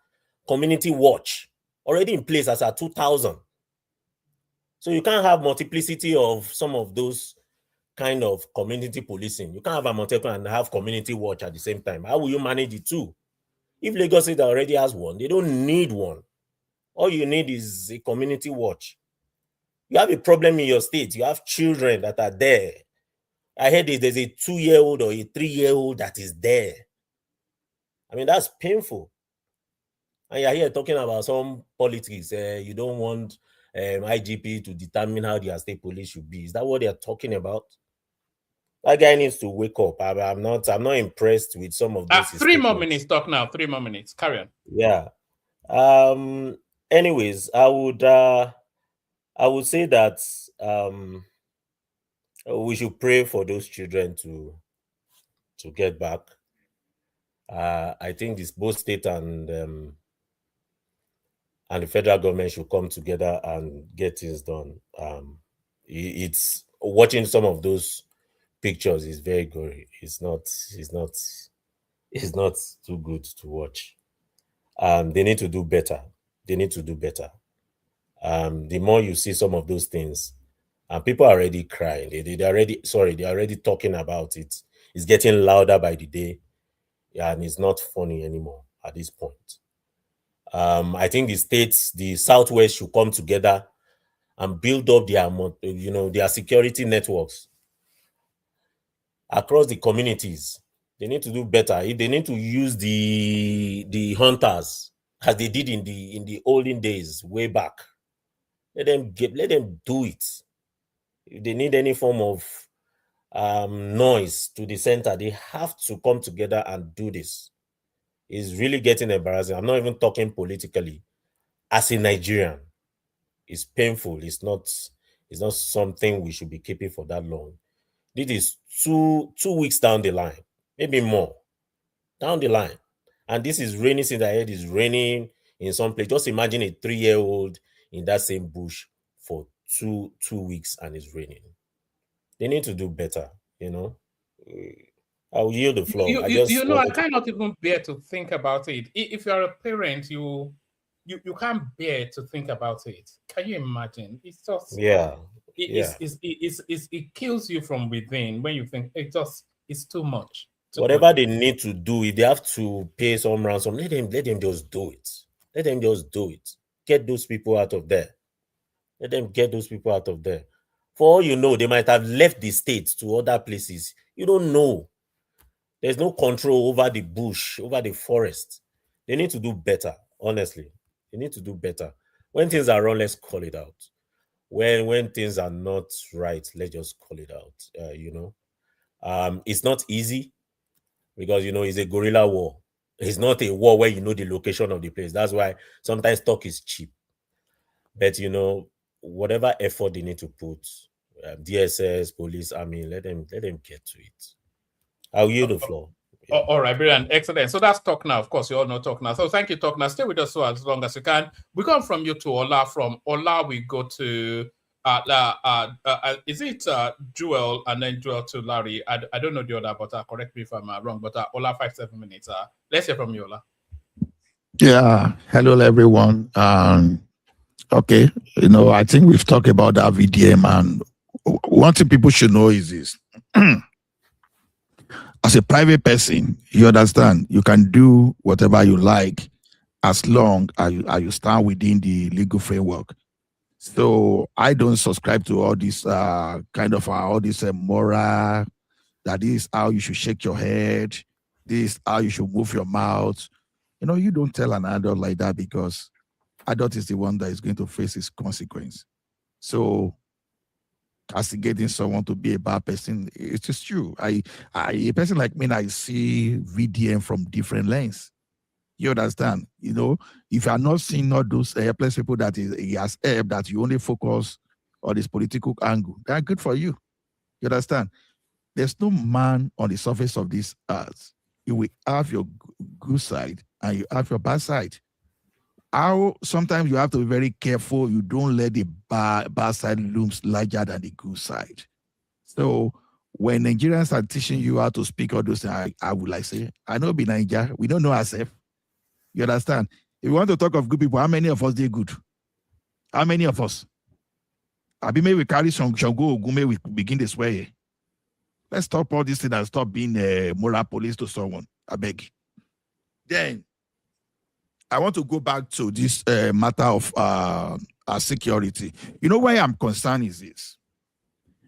community watch already in place as at 2000. So you can't have multiplicity of some of those kind of community policing. You can't have a Amotekun and have community watch at the same time. How will you manage the two? If Lagos State already has one, they don't need one. All you need is a community watch. You have a problem in your state. You have children that are there. I heard there's a 2-year-old or a 3-year-old that is there. I mean, that's painful. And you're here talking about some politics. You don't want IGP to determine how the state police should be. Is that what they're talking about? That guy needs to wake up. I'm not impressed with some of those. 3 more minutes. Talk now. 3 more minutes. Carry on. Yeah. Anyways, I would say that we should pray for those children to get back. I think this both state and the federal government should come together and get things done. It's watching some of those pictures is very gory. It's not too good to watch. They need to do better. The more you see some of those things, and people are already crying. They're already talking about it. It's getting louder by the day, and it's not funny anymore at this point. I think the Southwest should come together and build up their security networks across the communities. They need to do better. They need to use the hunters as they did in the olden days, way back. Let them do it. If they need any form of noise to the center, they have to come together and do this. It's really getting embarrassing. I'm not even talking politically. As a Nigerian, it's painful. It's not something we should be keeping for that long. This is two weeks down the line, maybe more down the line. And this is raining since I heard it's raining in some place. Just imagine a 3-year-old in that same bush for two weeks and it's raining. They need to do better, I'll yield the floor. I cannot even bear to think about it. If you're a parent, you can't bear to think about it. Can you imagine? It's just it kills you from within when you think it's too much. Whatever they need to do, if they have to pay some ransom, let them just do it. Let them just do it. Get those people out of there. Let them get those people out of there. For all you know, they might have left the state to other places. You don't know. There's no control over the bush, over the forest. They need to do better, honestly. They need to do better. When things are wrong, let's call it out. When things are not right, let's just call it out. It's not easy because, it's a guerrilla war. It's not a war where you know the location of the place. That's why sometimes talk is cheap. But, whatever effort they need to put, DSS, police, army, let them get to it. I'll yield the floor. Yeah. All right, brilliant, excellent. So that's Talk Now. Of course, you all know Talk Now. So thank you, Talk Now. Stay with us for as long as you can. We come from you to Ola. From Ola, we go to is it Joel, and then Joel to Larry? I don't know the other, but correct me if I'm wrong. But Ola, 5-7 minutes. Let's hear from you, Ola. Yeah. Hello, everyone. Okay. I think we've talked about that VDM, and one thing people should know is this. As a private person, you understand, you can do whatever you like as long as you stand within the legal framework. So I don't subscribe to all this all this moral, that is how you should shake your head, this is how you should move your mouth. You don't tell an adult like that, because adult is the one that is going to face its consequence. So castigating someone to be a bad person, it's just true. A person like me, I see VDM from different lengths. You understand? If you are not seeing all those helpless people that he has helped, that you only focus on this political angle, they're good for you. You understand? There's no man on the surface of this earth. You will have your good side and you have your bad side. Sometimes you have to be very careful. You don't let the bad side looms larger than the good side. So when Nigerians are teaching you how to speak all those things, I would like say, I know be Niger, we don't know ourselves. You understand? If you want to talk of good people, how many of us they good? How many of us? I be maybe we carry some Shango Ogume, we begin this way. Let's stop all this thing and stop being a moral police to someone. I beg. Then I want to go back to this matter of security. You know why I'm concerned is this.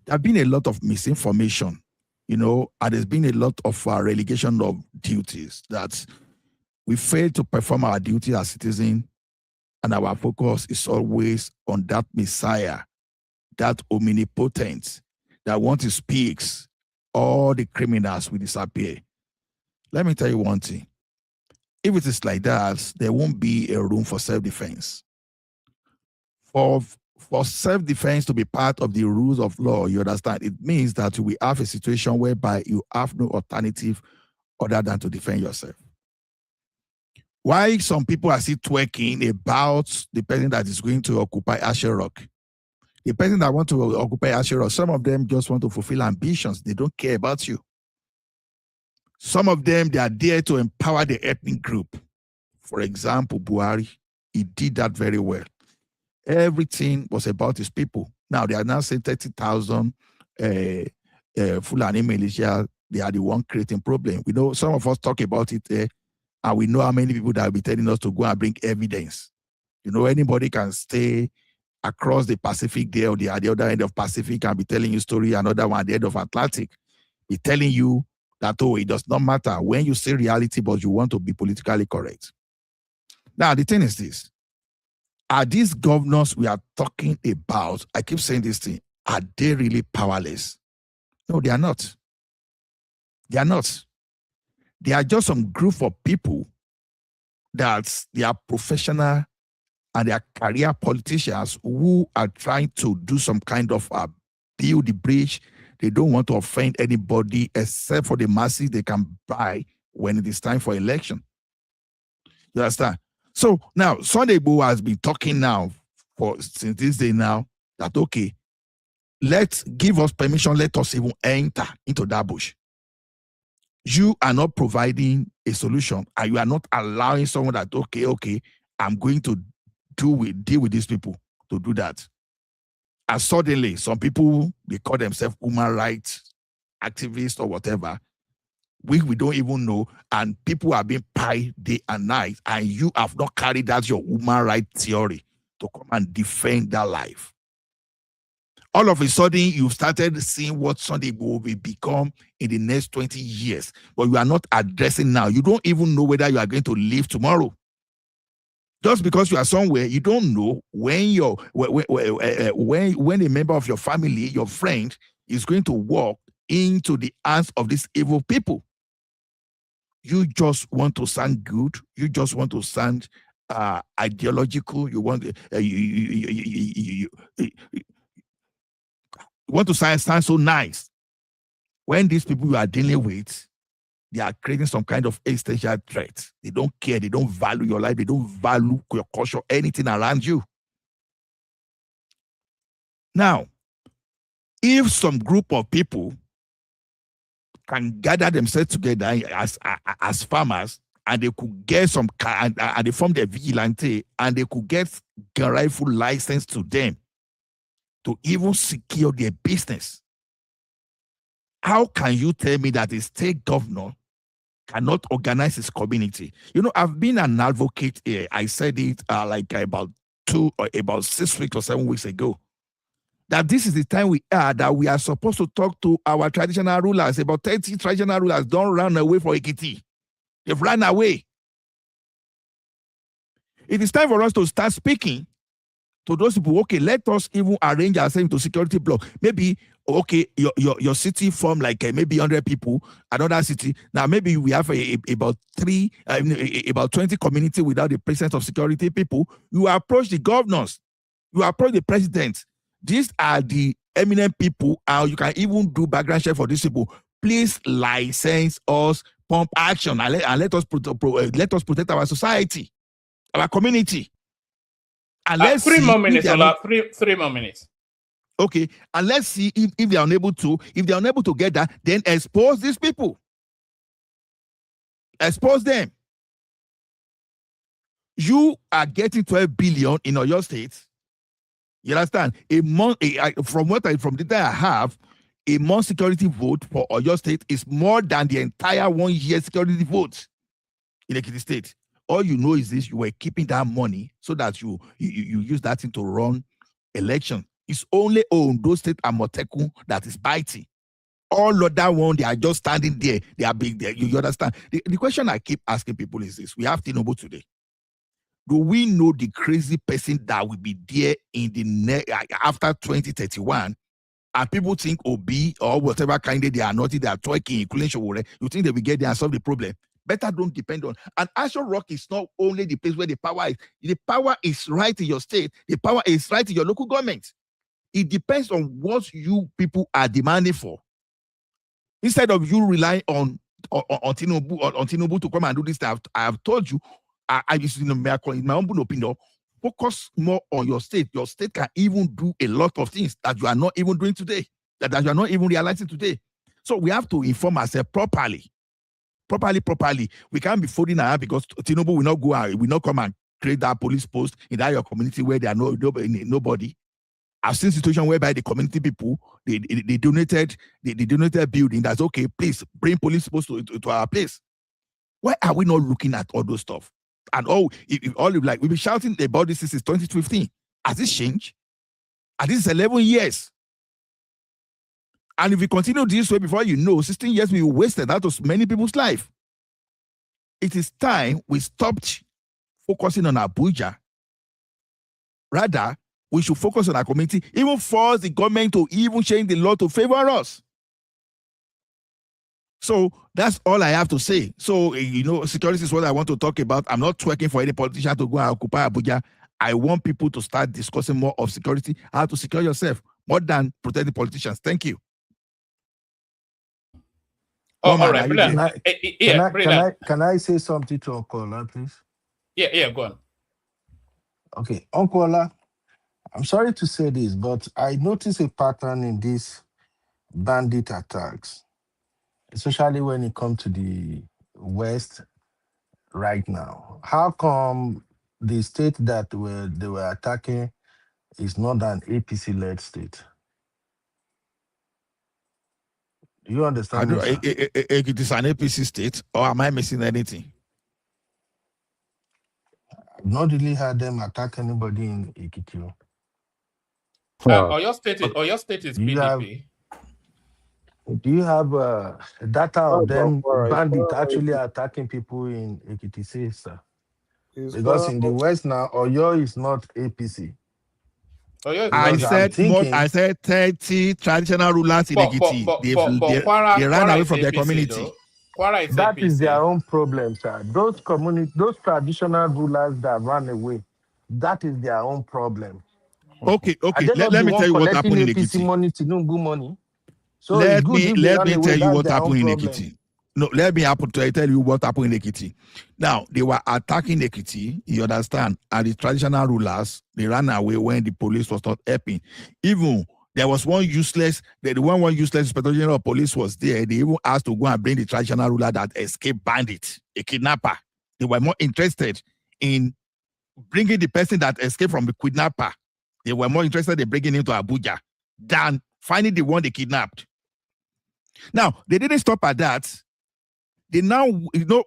There have been a lot of misinformation, and there's been a lot of relegation of duties that we fail to perform our duty as citizens, and our focus is always on that Messiah, that omnipotent, that once he speaks, all the criminals will disappear. Let me tell you one thing. If it is like that, there won't be a room for self-defense. For self-defense to be part of the rules of law, you understand, it means that we have a situation whereby you have no alternative other than to defend yourself. Why some people are still twerking about the person that is going to occupy Asher Rock? The person that wants to occupy Asher Rock, some of them just want to fulfill ambitions. They don't care about you. Some of them, they are there to empower the ethnic group. For example, Buhari, he did that very well. Everything was about his people. Now, they are now saying 30,000 Fulani militia, they are the one creating problem. We know some of us talk about it, and we know how many people that will be telling us to go and bring evidence. Anybody can stay across the Pacific there or the other end of Pacific and be telling you story, another one at the end of Atlantic, be telling you that, it does not matter when you say reality, but you want to be politically correct. Now, the thing is this. Are these governors we are talking about, I keep saying this thing, are they really powerless? No, they are not. They are not. They are just some group of people that they are professional and they are career politicians who are trying to do some kind of build the bridge. They don't want to offend anybody except for the masses they can buy when it is time for election. You understand? So now, Sunday Igboho has been talking now since this day now that, okay, let's give us permission, let us even enter into that bush. You are not providing a solution and you are not allowing someone that, okay, I'm going to deal with these people to do that. And suddenly, some people, they call themselves human rights activists or whatever. We don't even know, and people are being pied day and night, and you have not carried out your human rights theory to come and defend that life. All of a sudden, you started seeing what Sunday will become in the next 20 years, but you are not addressing now. You don't even know whether you are going to live tomorrow. Just because you are somewhere, you don't know when when a member of your family, your friend, is going to walk into the hands of these evil people. You just want to sound good. You just want to sound ideological. You want you want to sound so nice. When these people you are dealing with, they are creating some kind of existential threat. They don't care. They don't value your life. They don't value your culture, anything around you. Now, if some group of people can gather themselves together as farmers, and they could get some and they form their vigilante, and they could get a rightful license to them to even secure their business. How can you tell me that a state governor cannot organize his community? I've been an advocate here. I said it about 6 weeks or 7 weeks ago, that this is the time that we are supposed to talk to our traditional rulers. About 30 traditional rulers don't run away from Ekiti. They've run away. It is time for us to start speaking to those people. Okay, let us even arrange ourselves into security block. Maybe, okay, your city form maybe 100 people, another city. Now maybe we have about 20 community without the presence of security people. You approach the governors. You approach the president. These are the eminent people, and you can even do background check for these people. Please license us, pump action, and let us protect our society, our community. And let's 3 more minutes, Ola. 3 more minutes. Okay, and let's see if they are unable to. If they are unable to get that, then expose these people. Expose them. You are getting 12 billion in your state. You understand? A month from the data I have, a month security vote for Oyo State is more than the entire 1 year security vote in Ekiti State. All you know is this: you were keeping that money so that you use that thing to run election. It's only Ondo State and Moteku that is biting. All of that one, they are just standing there. They are big there. You understand? The question I keep asking people is this: we have Tinubu today. Do we know the crazy person that will be there in the after 2031? And people think Obi or whatever candidate they are not, they are twerking, including Showore. You think they will get there and solve the problem? Better don't depend on. And Asho Rock is not only the place where the power is. The power is right in your state. The power is right in your local government. It depends on what you people are demanding for. Instead of you relying on Tinubu to come and do this, I have told you, I just in my humble opinion, focus more on your state. Your state can even do a lot of things that you are not even doing today, that you are not even realizing today. So we have to inform ourselves properly. We can't be folding our because Tinubu will not go out, will not come and create that police post in that your community where there are nobody. I've seen situations whereby the community people they donated building. That's okay. Please bring police post to our place. Why are we not looking at all those stuff? And we've been shouting about this since 2015. Has this changed? And this is 11 years. And if we continue this way, before you know, 16 years we wasted out of many people's life. It is time we stopped focusing on Abuja. Rather, we should focus on our community, even force the government to even change the law to favor us. So that's all I have to say. So, security is what I want to talk about. I'm not twerking for any politician to go and occupy Abuja. I want people to start discussing more of security, how to secure yourself, more than protect the politicians. Thank you. All right, brilliant. Can I say something to Uncle Ola, please? Yeah, go on. Okay, Uncle Ola, I'm sorry to say this, but I notice a pattern in these bandit attacks, especially when it comes to the West right now. How come the state that they were attacking is not an APC-led state? Do you understand me, sir? It is an APC state, or am I missing anything? I've not really had them attack anybody in Ekiti. Oyo State is PDP. Do you have data of them bandits actually attacking people in Ekiti State, sir? Because in the West now, Oyo is not APC. I said 30 traditional rulers in Ekiti. They ran away from their community. That is their own problem, sir. Those traditional rulers that ran away, that is their own problem. Okay. Let me tell you what happened in Ekiti. Money, Tinubu money. So let me tell you what happened in Ekiti. No, let me tell you what happened in Ekiti. Now, they were attacking Ekiti, you understand, and the traditional rulers, they ran away when the police was not helping. Even there was one useless Inspector General of Police was there. They even asked to go and bring the traditional ruler that escaped bandit, a kidnapper. They were more interested in bringing the person that escaped from the kidnapper. They were more interested in bringing him to Abuja than finding the one they kidnapped. Now, they didn't stop at that. They now,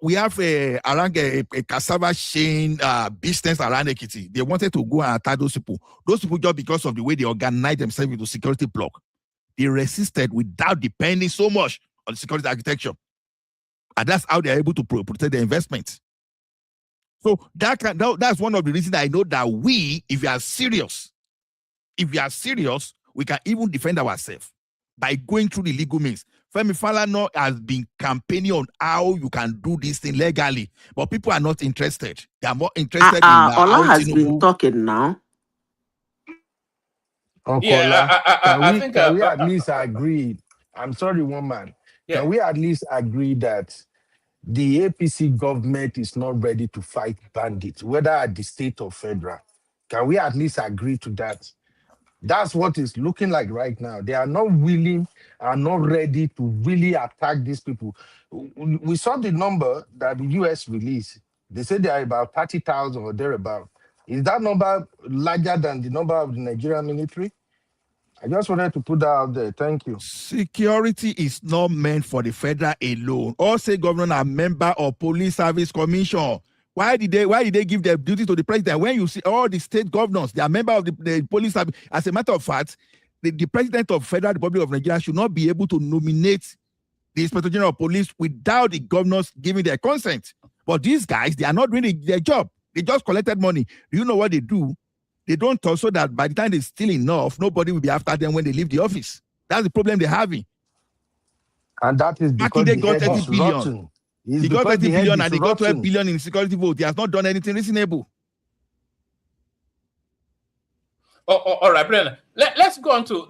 we have around a cassava chain business around Ekiti. They wanted to go and attack those people. Those people, just because of the way they organized themselves into security block, they resisted without depending so much on the security architecture. And that's how they're able to protect their investments. So that's one of the reasons I know that if we are serious, we can even defend ourselves by going through the legal means. Femi Falana has been campaigning on how you can do this thing legally, but people are not interested. They are more interested in Ola has been talking now. Uncle Ola, can we at least agree? I'm sorry, woman. Yeah. Can we at least agree that the APC government is not ready to fight bandits, whether at the state or federal? Can we at least agree to that? That's what it's looking like right now. They are not willing, are not ready to really attack these people. We saw the number that the US released. They said they are about 30,000 or thereabout. Is that number larger than the number of the Nigerian military? I just wanted to put that out there. Thank you. Security is not meant for the federal alone. All state governors are member of Police Service Commission. Why did they give their duty to the president? When you see all the state governors, they are member of the police service. As a matter of fact, the president of Federal Republic of Nigeria should not be able to nominate the Inspector General of Police without the governors giving their consent. But these guys, they are not doing their job. They just collected money. Do you know what they do? They don't talk so that by the time they steal enough, nobody will be after them when they leave the office. That's the problem they're having. And that is because they the got head 30 is billion. rotten. He got 30 billion and they got 12 billion in security vote. He has not done anything reasonable. All right, Brennan. Let's go on to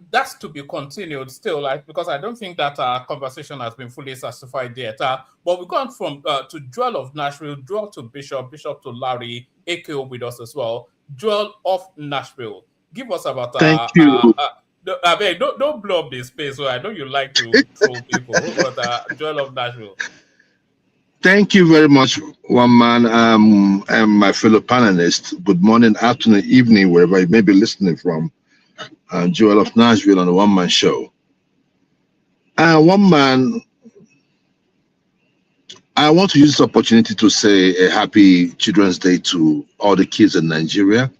that's to be continued still, like, because I don't think that our conversation has been fully satisfied yet. But we've gone from to Joel of Nashville, Joel to Bishop, Bishop to Larry, AKO with us as well. Joel of Nashville, give us about Thank you. Don't blow up the space. So I know you like to troll people, but Joel of Nashville. Thank you very much, one man, and my fellow panelists. Good morning, afternoon, evening, wherever you may be listening from. Joel of Nashville on the One Man Show. One man, I want to use this opportunity to say a happy Children's Day to all the kids in Nigeria.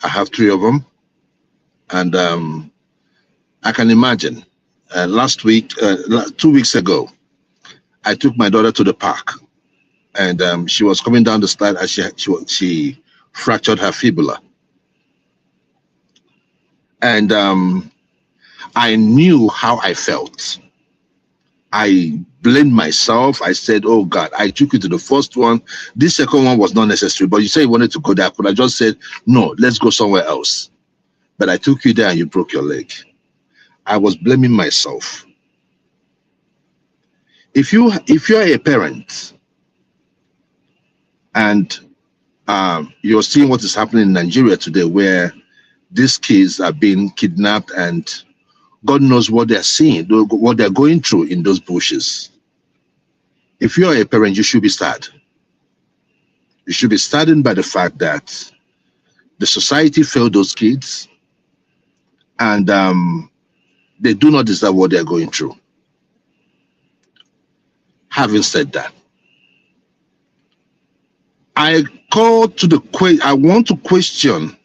I have 3 of them. And I can imagine, last week, 2 weeks ago, I took my daughter to the park, and she was coming down the slide and she fractured her fibula. And I knew how I felt. I blamed myself. I said, oh God, I took you to the first one. This second one was not necessary, but you said you wanted to go there. But I just said, no, let's go somewhere else. But I took you there and you broke your leg. I was blaming myself. If you're a parent and you're seeing what is happening in Nigeria today, where these kids are being kidnapped and God knows what they're seeing, what they're going through in those bushes. If you're a parent, you should be sad. You should be saddened by the fact that the society failed those kids and they do not deserve what they're going through. Having said that, I want to question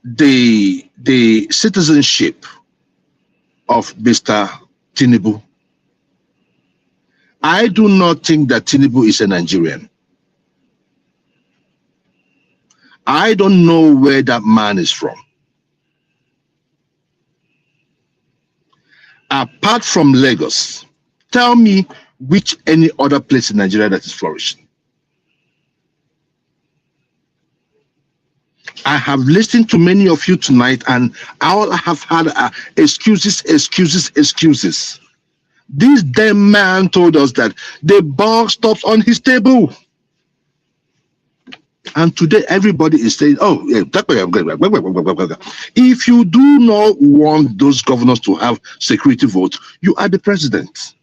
the citizenship of Mr. Tinubu. I do not think that Tinubu is a Nigerian. I don't know where that man is from. Apart from Lagos, tell me which any other place in Nigeria that is flourishing. I have listened to many of you tonight, and all I have had are excuses. This damn man told us that the ball stops on his table. And today everybody is saying, oh, yeah, if you do not want those governors to have security votes, you are the president.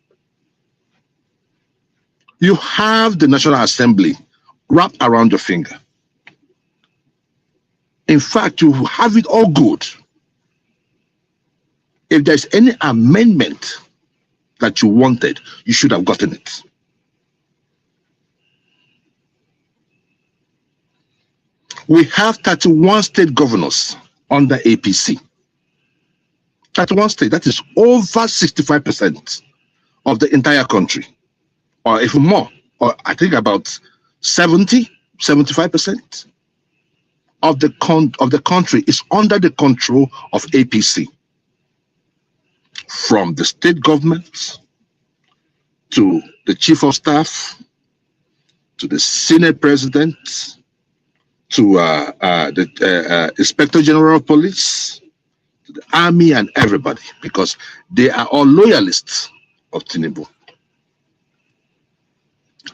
You have the National Assembly wrapped around your finger. In fact, you have it all good. If there's any amendment that you wanted, you should have gotten it. We have 31 state governors under APC. 31 states, that is over 65% of the entire country, or even more, or I think about 75% of the country is under the control of APC. From the state government to the chief of staff, to the Senate president, to the Inspector General of Police, to the army and everybody, because they are all loyalists of Tinubu.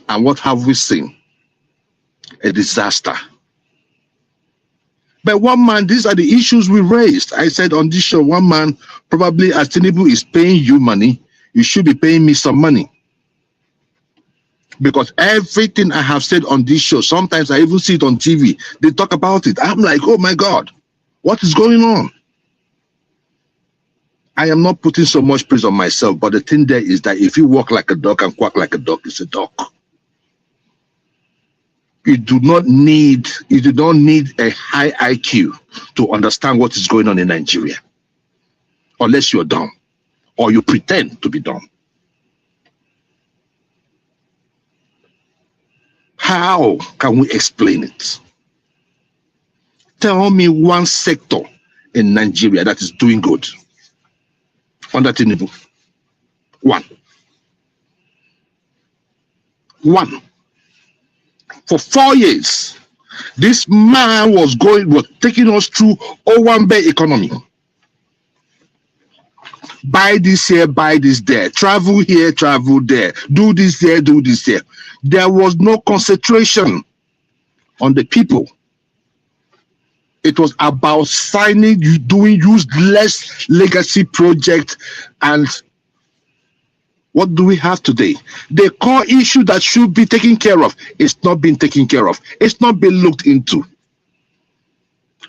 And what have we seen? A disaster. But one man, these are the issues we raised. I said on this show, one man, probably as Tinubu is paying you money, you should be paying me some money. Because everything I have said on this show, sometimes I even see it on TV, they talk about it. I'm like, oh my God, what is going on? I am not putting so much praise on myself, but the thing there is that if you walk like a dog and quack like a dog, it's a dog. You do not need a high IQ to understand what is going on in Nigeria, unless you're dumb or you pretend to be dumb. How can we explain it? Tell me one sector in Nigeria that is doing good under Tinubu. One. For 4 years, this man was taking us through Owambe economy. Buy this here, buy this there, travel here, travel there, do this there, do this there. There was no concentration on the people. It was about signing, doing useless legacy project. And what do we have today? The core issue that should be taken care of is not being taken care of. It's not being looked into.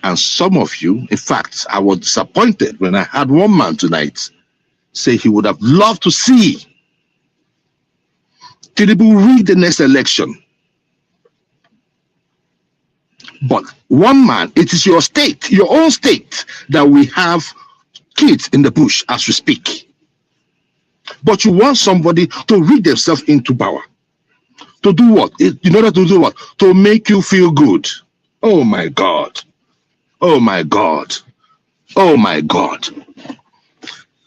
And some of you, in fact, I was disappointed when I had one man tonight say he would have loved to see Tinubu rig the next election. But one man, it is your state, your own state, that we have kids in the bush as we speak. But you want somebody to rig themselves into power. To do what? In order to do what? To make you feel good. Oh my God. Oh my God. Oh my God.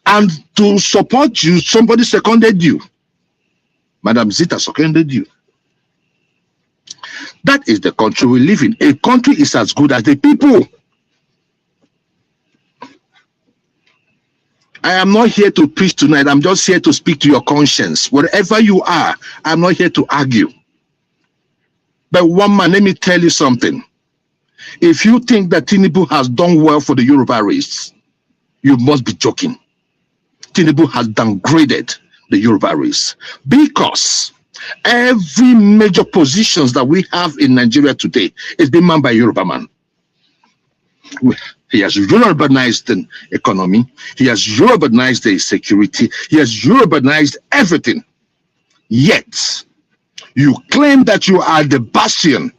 And to support you, somebody seconded you. Madam Zita seconded you. That is the country we live in. A country is as good as the people. I am not here to preach tonight. I'm just here to speak to your conscience. Wherever you are, I'm not here to argue. But one man, let me tell you something. If you think that Tinubu has done well for the Yoruba race, you must be joking. Tinubu has downgraded the Yoruba race, because every major positions that we have in Nigeria today is being manned by Yoruba man. He has Yorubanized the economy. He has Yorubanized the security. He has Yorubanized everything. Yet, you claim that you are the bastion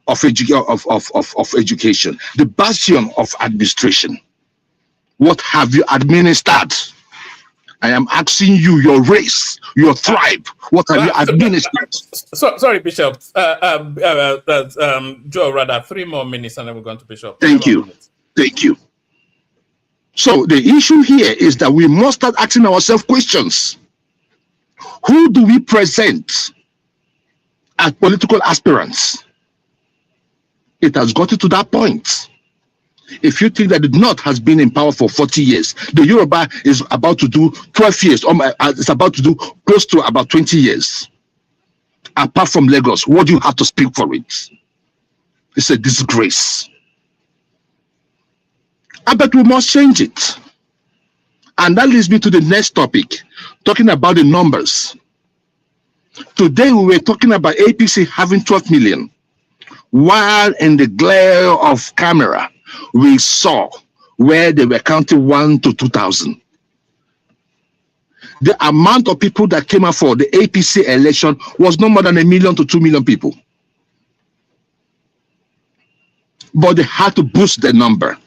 of education, the bastion of administration. What have you administered? I am asking you, your race, your tribe, what have you administered? Sorry, Bishop. Joe, rather, 3 more minutes and then we're going to Bishop. Thank you. Thank you. So the issue here is that we must start asking ourselves questions. Who do we present as political aspirants? It has gotten to that point. If you think that the North has been in power for 40 years, the Yoruba is about to do 12 years, or it's about to do close to about 20 years. Apart from Lagos, what do you have to speak for it? It's a disgrace. I bet we must change it. And that leads me to the next topic, talking about the numbers. Today we were talking about APC having 12 million, while in the glare of camera, we saw where they were counting 1 to 2,000. The amount of people that came out for the APC election was no more than 1 million to 2 million people. But they had to boost the number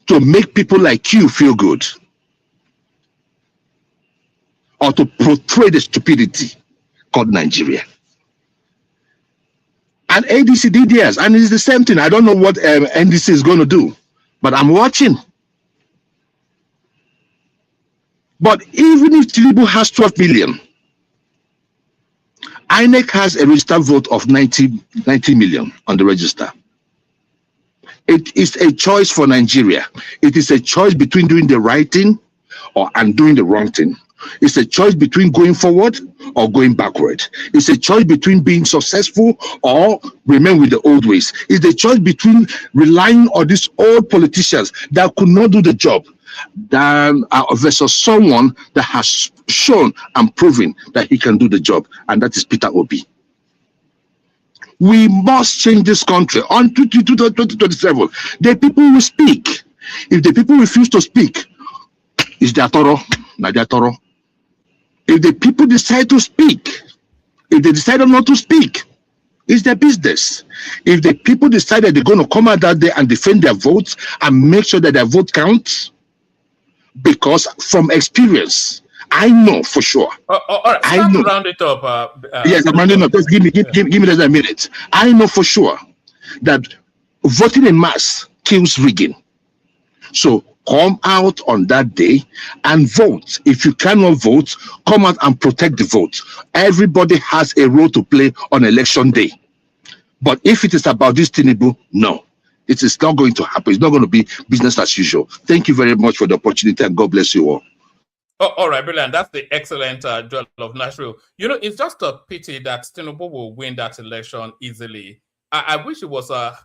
to make people like you feel good, or to portray the stupidity called Nigeria. And ADC did theirs, and it's the same thing. I don't know what NDC is going to do, but I'm watching. But even if Tinubu has 12 million, INEC has a registered vote of 90 million on the register. It is a choice for Nigeria. It is a choice between doing the right thing and doing the wrong thing. It's a choice between going forward or going backward. It's a choice between being successful or remain with the old ways. It's a choice between relying on these old politicians that could not do the job than versus someone that has shown and proven that he can do the job, and that is Peter Obi. We must change this country on 2027. The people will speak. If the people refuse to speak, it's their toro, not their toro. If the people decide to speak, if they decide not to speak, it's their business. If the people decide that they're going to come out that day and defend their votes and make sure that their vote counts, because from experience, I know for sure. All right, I know. Round it up. Yes, I'm rounding up. Just give me less than a minute. I know for sure that voting in mass kills rigging. So come out on that day and vote. If you cannot vote, come out and protect the vote. Everybody has a role to play on election day. But if it is about this Tinubu, no, it is not going to happen. It's not going to be business as usual. Thank you very much for the opportunity, and God bless you all. Oh, all right, brilliant. That's the excellent Joel of Nashville. You know, it's just a pity that Tinubu will win that election easily. I wish it was a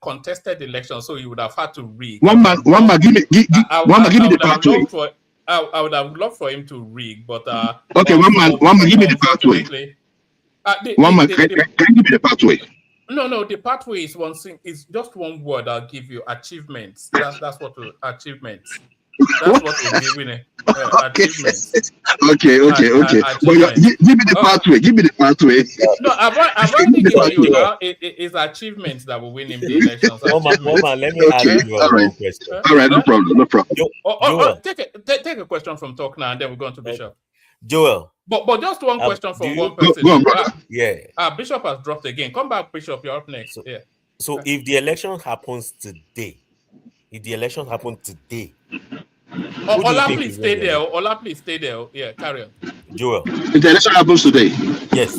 contested election, so you would have had to rig. One man, give me the pathway. I would have loved for him to rig, but okay, one man, give me the pathway. Can you give me the pathway? No, the pathway is one thing. It's just one word. I'll give you: achievements. That's what achievements. That's what we'll be winning. Achievements. Okay. But give me the pathway. Give me the pathway. No, I've already given you now. It's achievements that will win him the elections. Let me ask you one question. All right, no problem. Take a question from Talk now, and then we're going to Bishop. Joel. But just one question from one person. Yeah. Bishop has dropped again. Come back, Bishop. You're up next. So if the election happens today, Ola, please stay there. Yeah, carry on. Joel. If the election happens today, yes,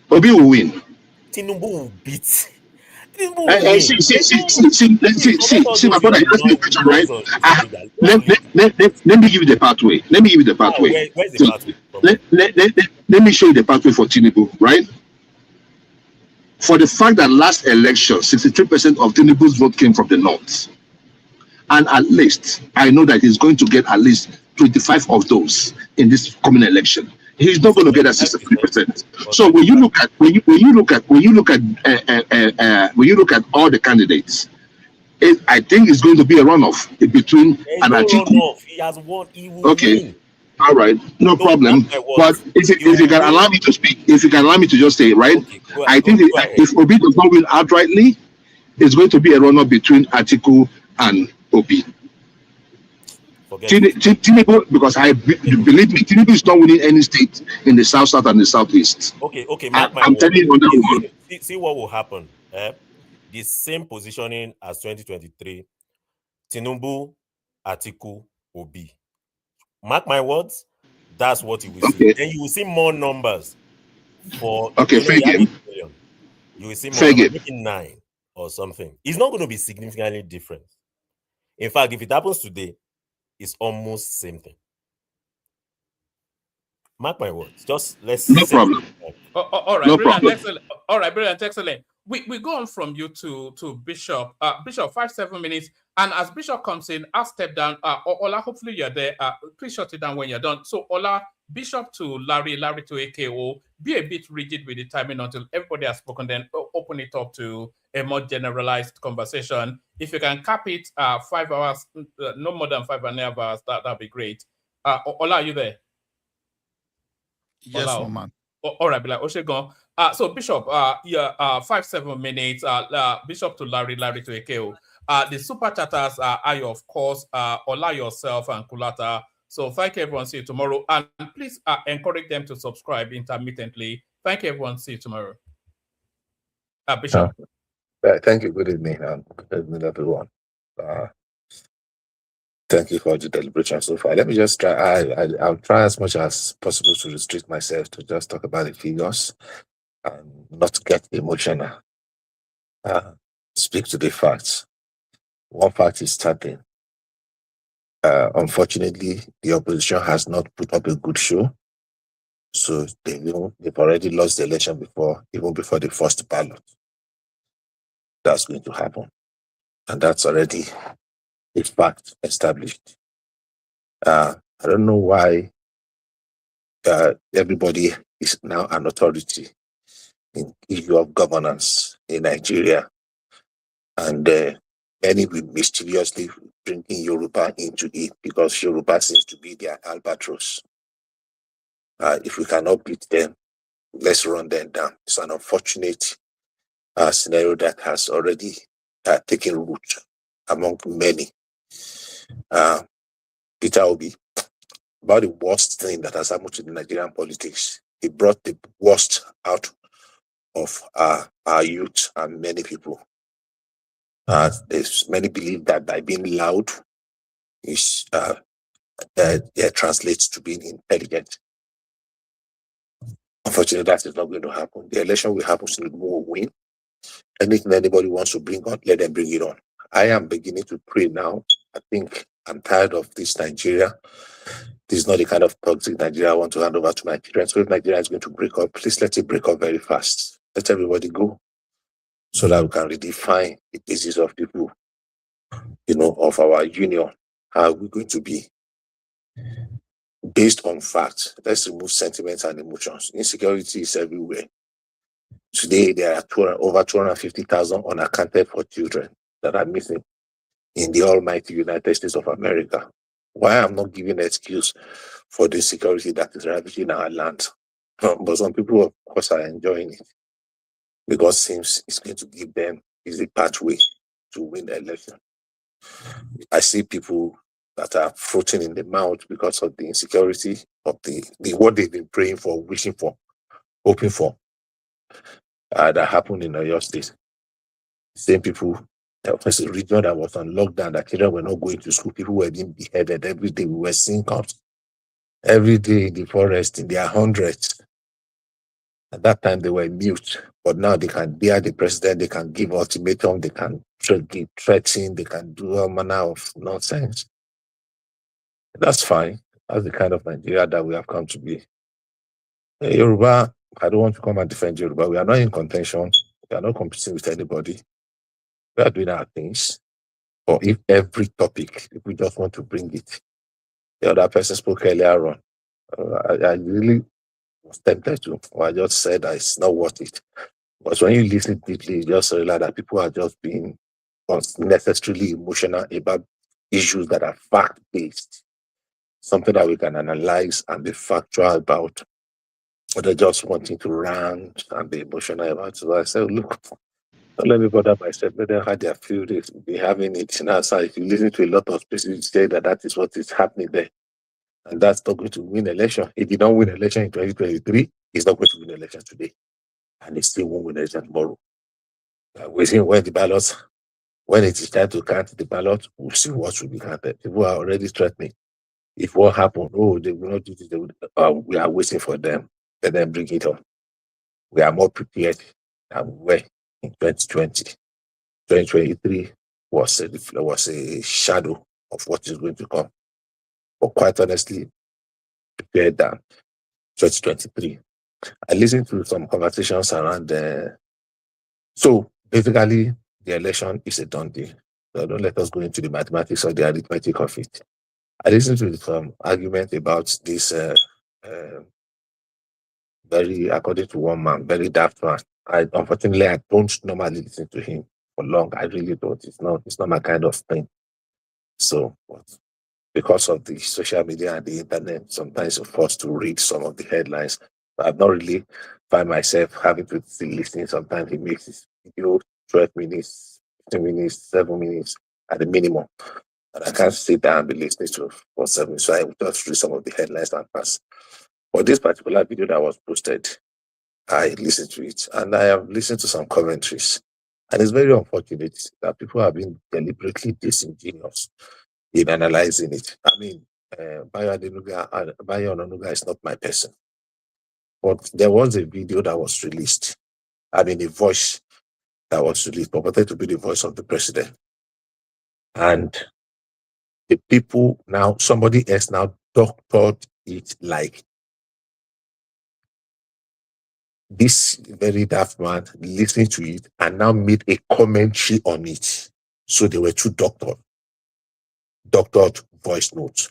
Obi will win. Tinubu will beat. See, my brother, you asked me a question, right? Let me give you the pathway. Where's the pathway? Let me show you the pathway for Tinubu, right? For the fact that last election, 63% of Tinubu's vote came from the north. And at least, I know that he's going to get at least 25 of those in this coming election. He's not going to get that 63%. So when you look at all the candidates, I think it's going to be a runoff between an Atiku. He has won. He will win. All right, no problem. But if you can allow me to speak, if you can allow me to just say, right, I think if Obi does not win outrightly, it's going to be a runoff between Atiku and Obi. Tinubu, because believe me, Tinubu is not winning any state in the south and the southeast. Okay. I'm telling you on that one. See what will happen. The same positioning as 2023. Tinubu, Atiku, Obi. Mark my words. That's what you will see. Then you will see more numbers for. Fair game. You will see more numbers, 9 or something. It's not going to be significantly different. In fact, if it happens today, it's almost the same thing. Mark my words. Just let's. No problem. All right, no brilliant. Excellent. All right, brilliant. Excellent. We go on from you to Bishop. Bishop, 5-7 minutes. And as Bishop comes in, I'll step down. Ola, hopefully you're there. Please shut it down when you're done. So Ola, Bishop to Larry to AKO. Be a bit rigid with the timing until everybody has spoken. Then open it up to a more generalized conversation. If you can cap it 5 hours, no more than 5.5 hours, that'd be great. Ola, are you there? Yes, man. All right, Bilal Oshegon. So Bishop, 5-7 minutes. Bishop to Larry to AKO. The super chatters are you, of course, Ola, yourself, and Kulata. So thank you, everyone. See you tomorrow. And please encourage them to subscribe intermittently. Thank you, everyone. See you tomorrow. Bishop. Thank you. Good evening, and good evening, everyone. Thank you for the deliberation so far. Let me just try. I'll try as much as possible to restrict myself to just talk about the figures and not get emotional. Speak to the facts. One fact is certain. Unfortunately, the opposition has not put up a good show. So they've already lost the election even before the first ballot. That's going to happen. And that's already a fact established. I don't know why everybody is now an authority in issue of governance in Nigeria. And many will mysteriously bringing Yoruba into it because Yoruba seems to be their albatross. If we cannot beat them, let's run them down. It's an unfortunate scenario that has already taken root among many. Peter Obi, about the worst thing that has happened to the Nigerian politics. He brought the worst out of our youth and many people. There's many believe that by being loud is translates to being intelligent. Unfortunately, that is not going to happen. The election will happen, so will win. Anything anybody wants to bring on, let them bring it on. I am beginning to pray now. I think I'm tired of this Nigeria. This is not the kind of toxic Nigeria I want to hand over to my children. So if Nigeria is going to break up, please let it break up very fast. Let everybody go so that we can redefine the basis of people, of our union. How are we going to be? Based on facts. Let's remove sentiments and emotions. Insecurity is everywhere. Today, there are over 250,000 unaccounted for children that are missing in the almighty United States of America. Why I'm not giving an excuse for the insecurity that is ravaging our land. But some people, of course, are enjoying it because it seems it's going to give them easy pathway to win the election. I see people that are frothing in the mouth because of the insecurity of the what they've been praying for, wishing for, hoping for. That happened in Oyo State. Same people, that was a region that was on lockdown, that children were not going to school, people were being beheaded every day. We were seeing cops every day in the forest in their hundreds. At that time, they were mute, but now they can dare the president, they can give ultimatum, they can threaten, they can do all manner of nonsense. That's fine. That's the kind of Nigeria that we have come to be. Yoruba, I don't want to come and defend Yoruba. We are not in contention. We are not competing with anybody. We are doing our things. Or if every topic, if we just want to bring it, the other person spoke earlier on. I really was tempted to, or I just said that it's not worth it. But when you listen deeply, you just realize that people are just being unnecessarily emotional about issues that are fact-based. Something that we can analyze and be factual about. But they're just wanting to rant and be emotional about it. So I said, look, don't let me bother myself. Let them have their field, be having it. Now, so if you listen to a lot of people, you say that is what is happening there. And that's not going to win election. If you don't win election in 2023, he's not going to win election today. And he still won't win election tomorrow. We're seeing when the ballots, when it is time to count the ballot, we'll see what will be counted. People are already threatening. If what happened, they will not do this, we are waiting for them. Let them bring it on. We are more prepared than we were in 2020. 2023 was a shadow of what is going to come. But quite honestly, prepared than 2023. I listened to some conversations around so basically the election is a done deal. So don't let us go into the mathematics or the arithmetic of it. I listened to some argument about this very, according to one man, very daft man. Unfortunately, I don't normally listen to him for long. I really don't. It's not my kind of thing. So, because of the social media and the internet, sometimes you're forced to read some of the headlines. I've not really find myself having to listen. Sometimes he makes his video 12 minutes, 15 minutes, 7 minutes at the minimum. And I can't sit down and be listening to for 7 minutes. So I will just read some of the headlines and pass. For this particular video that was posted, I listened to it and I have listened to some commentaries. And it's very unfortunate that people have been deliberately disingenuous in analyzing it. I mean, Bayo Onanuga is not my person. But there was a video that was released. I mean, a voice that was released, purported to be the voice of the president. And The people now, somebody else now doctored it like this very daft man listened to it and now made a commentary on it. So they were two doctored voice notes.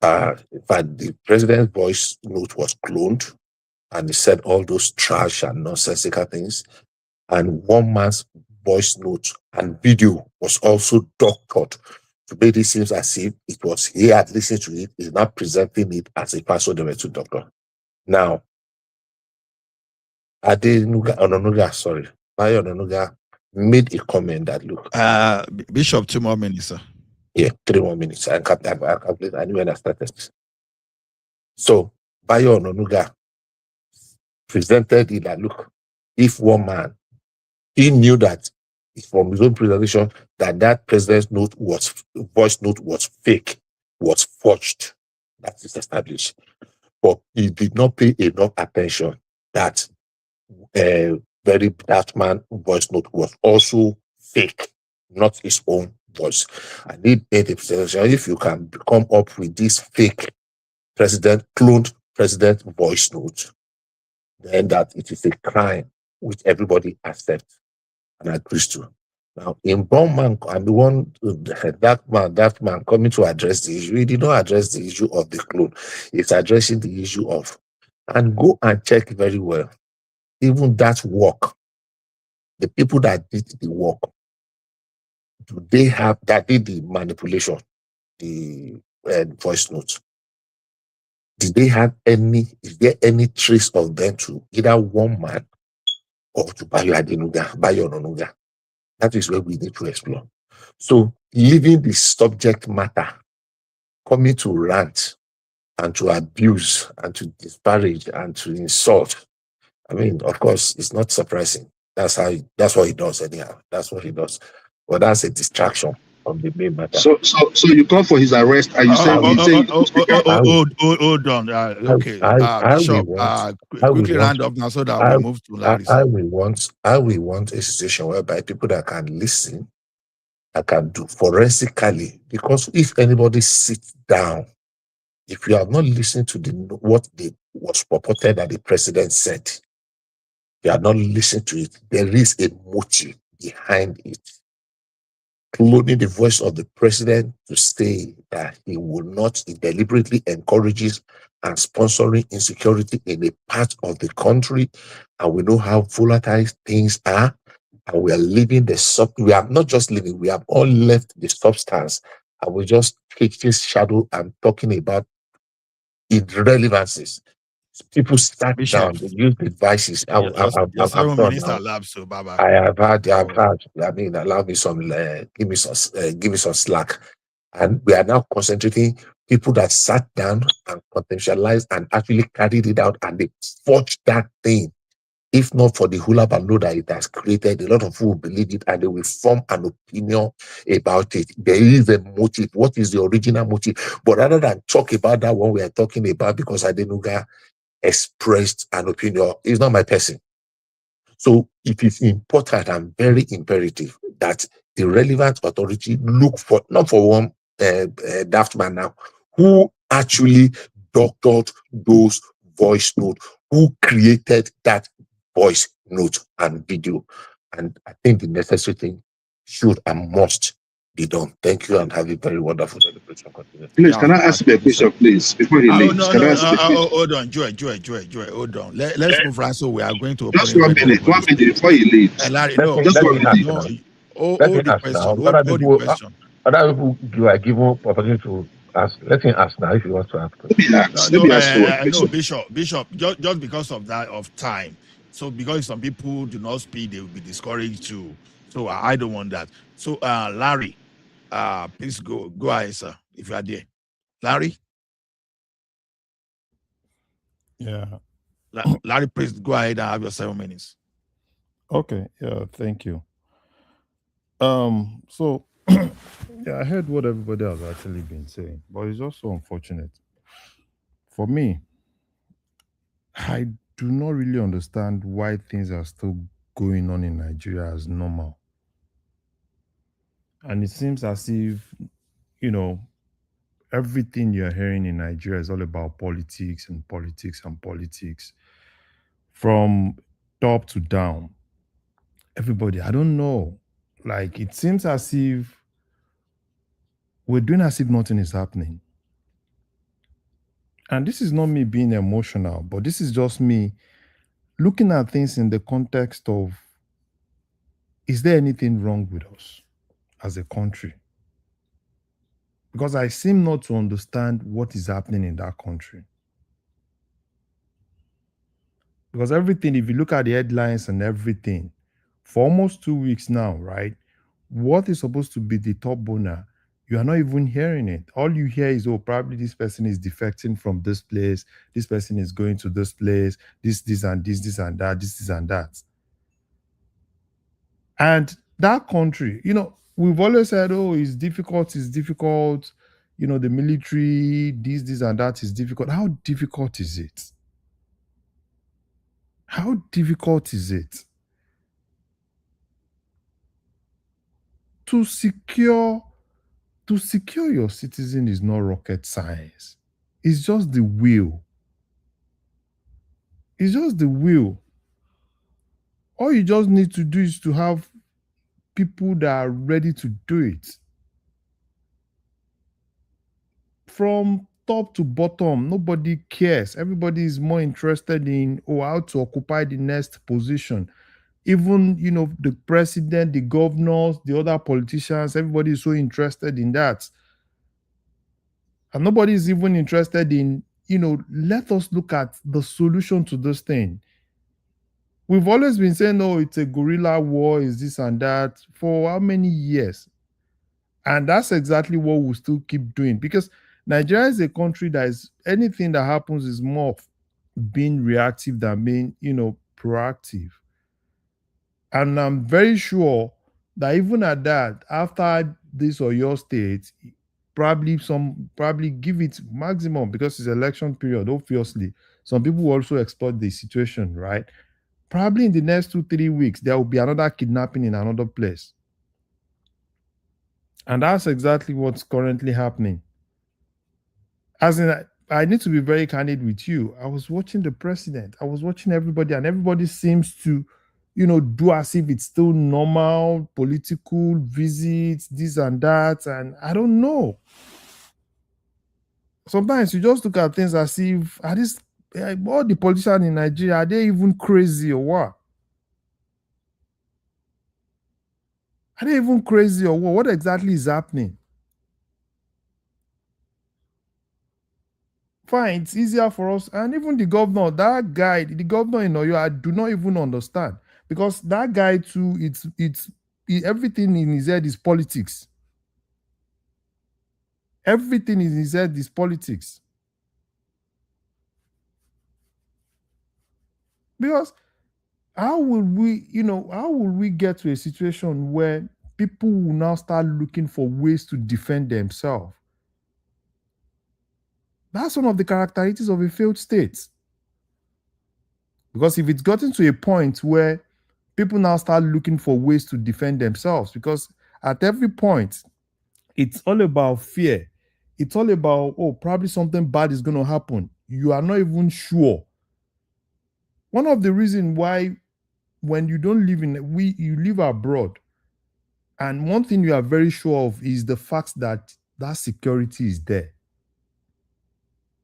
In fact, the president's voice note was cloned and he said all those trash and nonsensical things. And one man's voice note and video was also doctored to make it seem as if it was he had listened to it, he's not presenting it as a person they were two doctors. Now, Bayo Ononuga made a comment that look. Bishop, 2 more minutes, sir. Yeah, 3 more minutes. I calculate. I knew when I started. So Bayo Ononuga presented it that look, if one man, he knew that from his own presentation that president's voice note was fake, was forged. That is established. But he did not pay enough attention that that man voice note was also fake, not his own voice. I need a presentation. If you can come up with this fake cloned president voice note, then that it is a crime which everybody accepts and agrees to. Now, in Brown Man, I'm the one, that man coming to address the issue. He did not address the issue of the clone. He's addressing the issue of, and go and check very well. Even that work, the people that did the work, do they have, that did the manipulation, the voice notes? Did they have is there any trace of them to either one man or to Bayo Ononuga? That is where we need to explore. So, leaving the subject matter, coming to rant and to abuse and to disparage and to insult, I mean, of course, it's not surprising. That's what he does anyhow. That's what he does. But that's a distraction from the main matter. So you call for his arrest? Are you saying? Hold on. Okay, Bishop. Quickly round up now so that we move to Larry. I will want a situation whereby people that can listen, that can do forensically, because if anybody sits down, if you have not listened to what was purported that the president said, you are not listening to it, there is a motive behind it. Cloning the voice of the president to say that he deliberately encourages and sponsoring insecurity in a part of the country, and we know how volatile things are, and we are leaving we are not just living, we have all left the substance, and we just take this shadow and talking about irrelevancies. People start down, they use devices. Your 7 minutes elapsed, so bye bye. I have had. I mean, allow me some. Give me some slack. And we are now concentrating people that sat down and conceptualized and actually carried it out, and they forged that thing. If not for the hula baloo that it has created, a lot of people will believe it and they will form an opinion about it. There is a motive. What is the original motive? But rather than talk about that one we are talking about, because Adenuga expressed an opinion, it's not my person. So it is important and very imperative that the relevant authority look for, not for one daft man now, who actually doctored those voice notes, who created that voice note and video. And I think the necessary thing should and must be done. Thank you and have a very wonderful celebration. Please, can I ask you a question, please, before he leaves? Hold on, Joy, hold on. Let's move right, so we are going to just 1 minute before he leaves. Larry, just 1 minute. Hold the question. Other people you are given opportunity to ask. Let him ask now if he wants to ask. No, Bishop, just because of that of time. So because some people do not speak, they will be discouraged too. So I don't want that. So Larry, please go ahead, sir, if you are there. Larry? Yeah. Larry, please go ahead and have your 7 minutes. Okay, yeah, thank you. So yeah, I heard what everybody has actually been saying, but it's also unfortunate. For me, I do not really understand why things are still going on in Nigeria as normal. And it seems as if you know, everything you're hearing in Nigeria is all about politics and politics and politics from top to down. Everybody, I don't know. Like, it seems as if we're doing as if nothing is happening. And this is not me being emotional, but this is just me looking at things in the context of, is there anything wrong with us as a country? Because I seem not to understand what is happening in that country. Because everything, if you look at the headlines and everything, for almost 2 weeks now, right? What is supposed to be the top burner, you are not even hearing it. All you hear is, oh, probably this person is defecting from this place, this person is going to this place, this and this and that, this and that. And that country, you know, we've always said, oh, it's difficult, you know, the military, this and that is difficult. How difficult is it? How difficult is it to secure your citizen? Is not rocket science. It's just the will. It's just the will. All you just need to do is to have people that are ready to do it. From top to bottom, nobody cares. Everybody is more interested in how to occupy the next position. Even, you know, the president, the governors, the other politicians, everybody is so interested in that. And nobody is even interested in, you know, let us look at the solution to this thing. We've always been saying, oh, it's a guerrilla war, is this and that, for how many years? And that's exactly what we'll still keep doing, because Nigeria is a country that is, anything that happens is more being reactive than being, you know, proactive. And I'm very sure that even at that, after this or your state, probably give it maximum, because it's election period, obviously. Some people will also exploit the situation, right? Probably in the next 2-3 weeks, there will be another kidnapping in another place. And that's exactly what's currently happening. As in, I need to be very candid with you. I was watching the president, I was watching everybody, and everybody seems to, you know, do as if it's still normal, political visits, this and that. And I don't know. Sometimes you just look at things as if, are this, all the politicians in Nigeria, are they even crazy or what? Are they even crazy or what? What exactly is happening? Fine, it's easier for us. And even the governor, that guy, the governor in Oyo, I do not even understand. Because that guy too, everything in his head is politics. Everything in his head is politics. Because how will we get to a situation where people will now start looking for ways to defend themselves? That's one of the characteristics of a failed state. Because if it's gotten to a point where people now start looking for ways to defend themselves, because at every point, it's all about fear. It's all about, oh, probably something bad is going to happen. You are not even sure. One of the reasons why, when you don't live you live abroad, and one thing you are very sure of is the fact that security is there.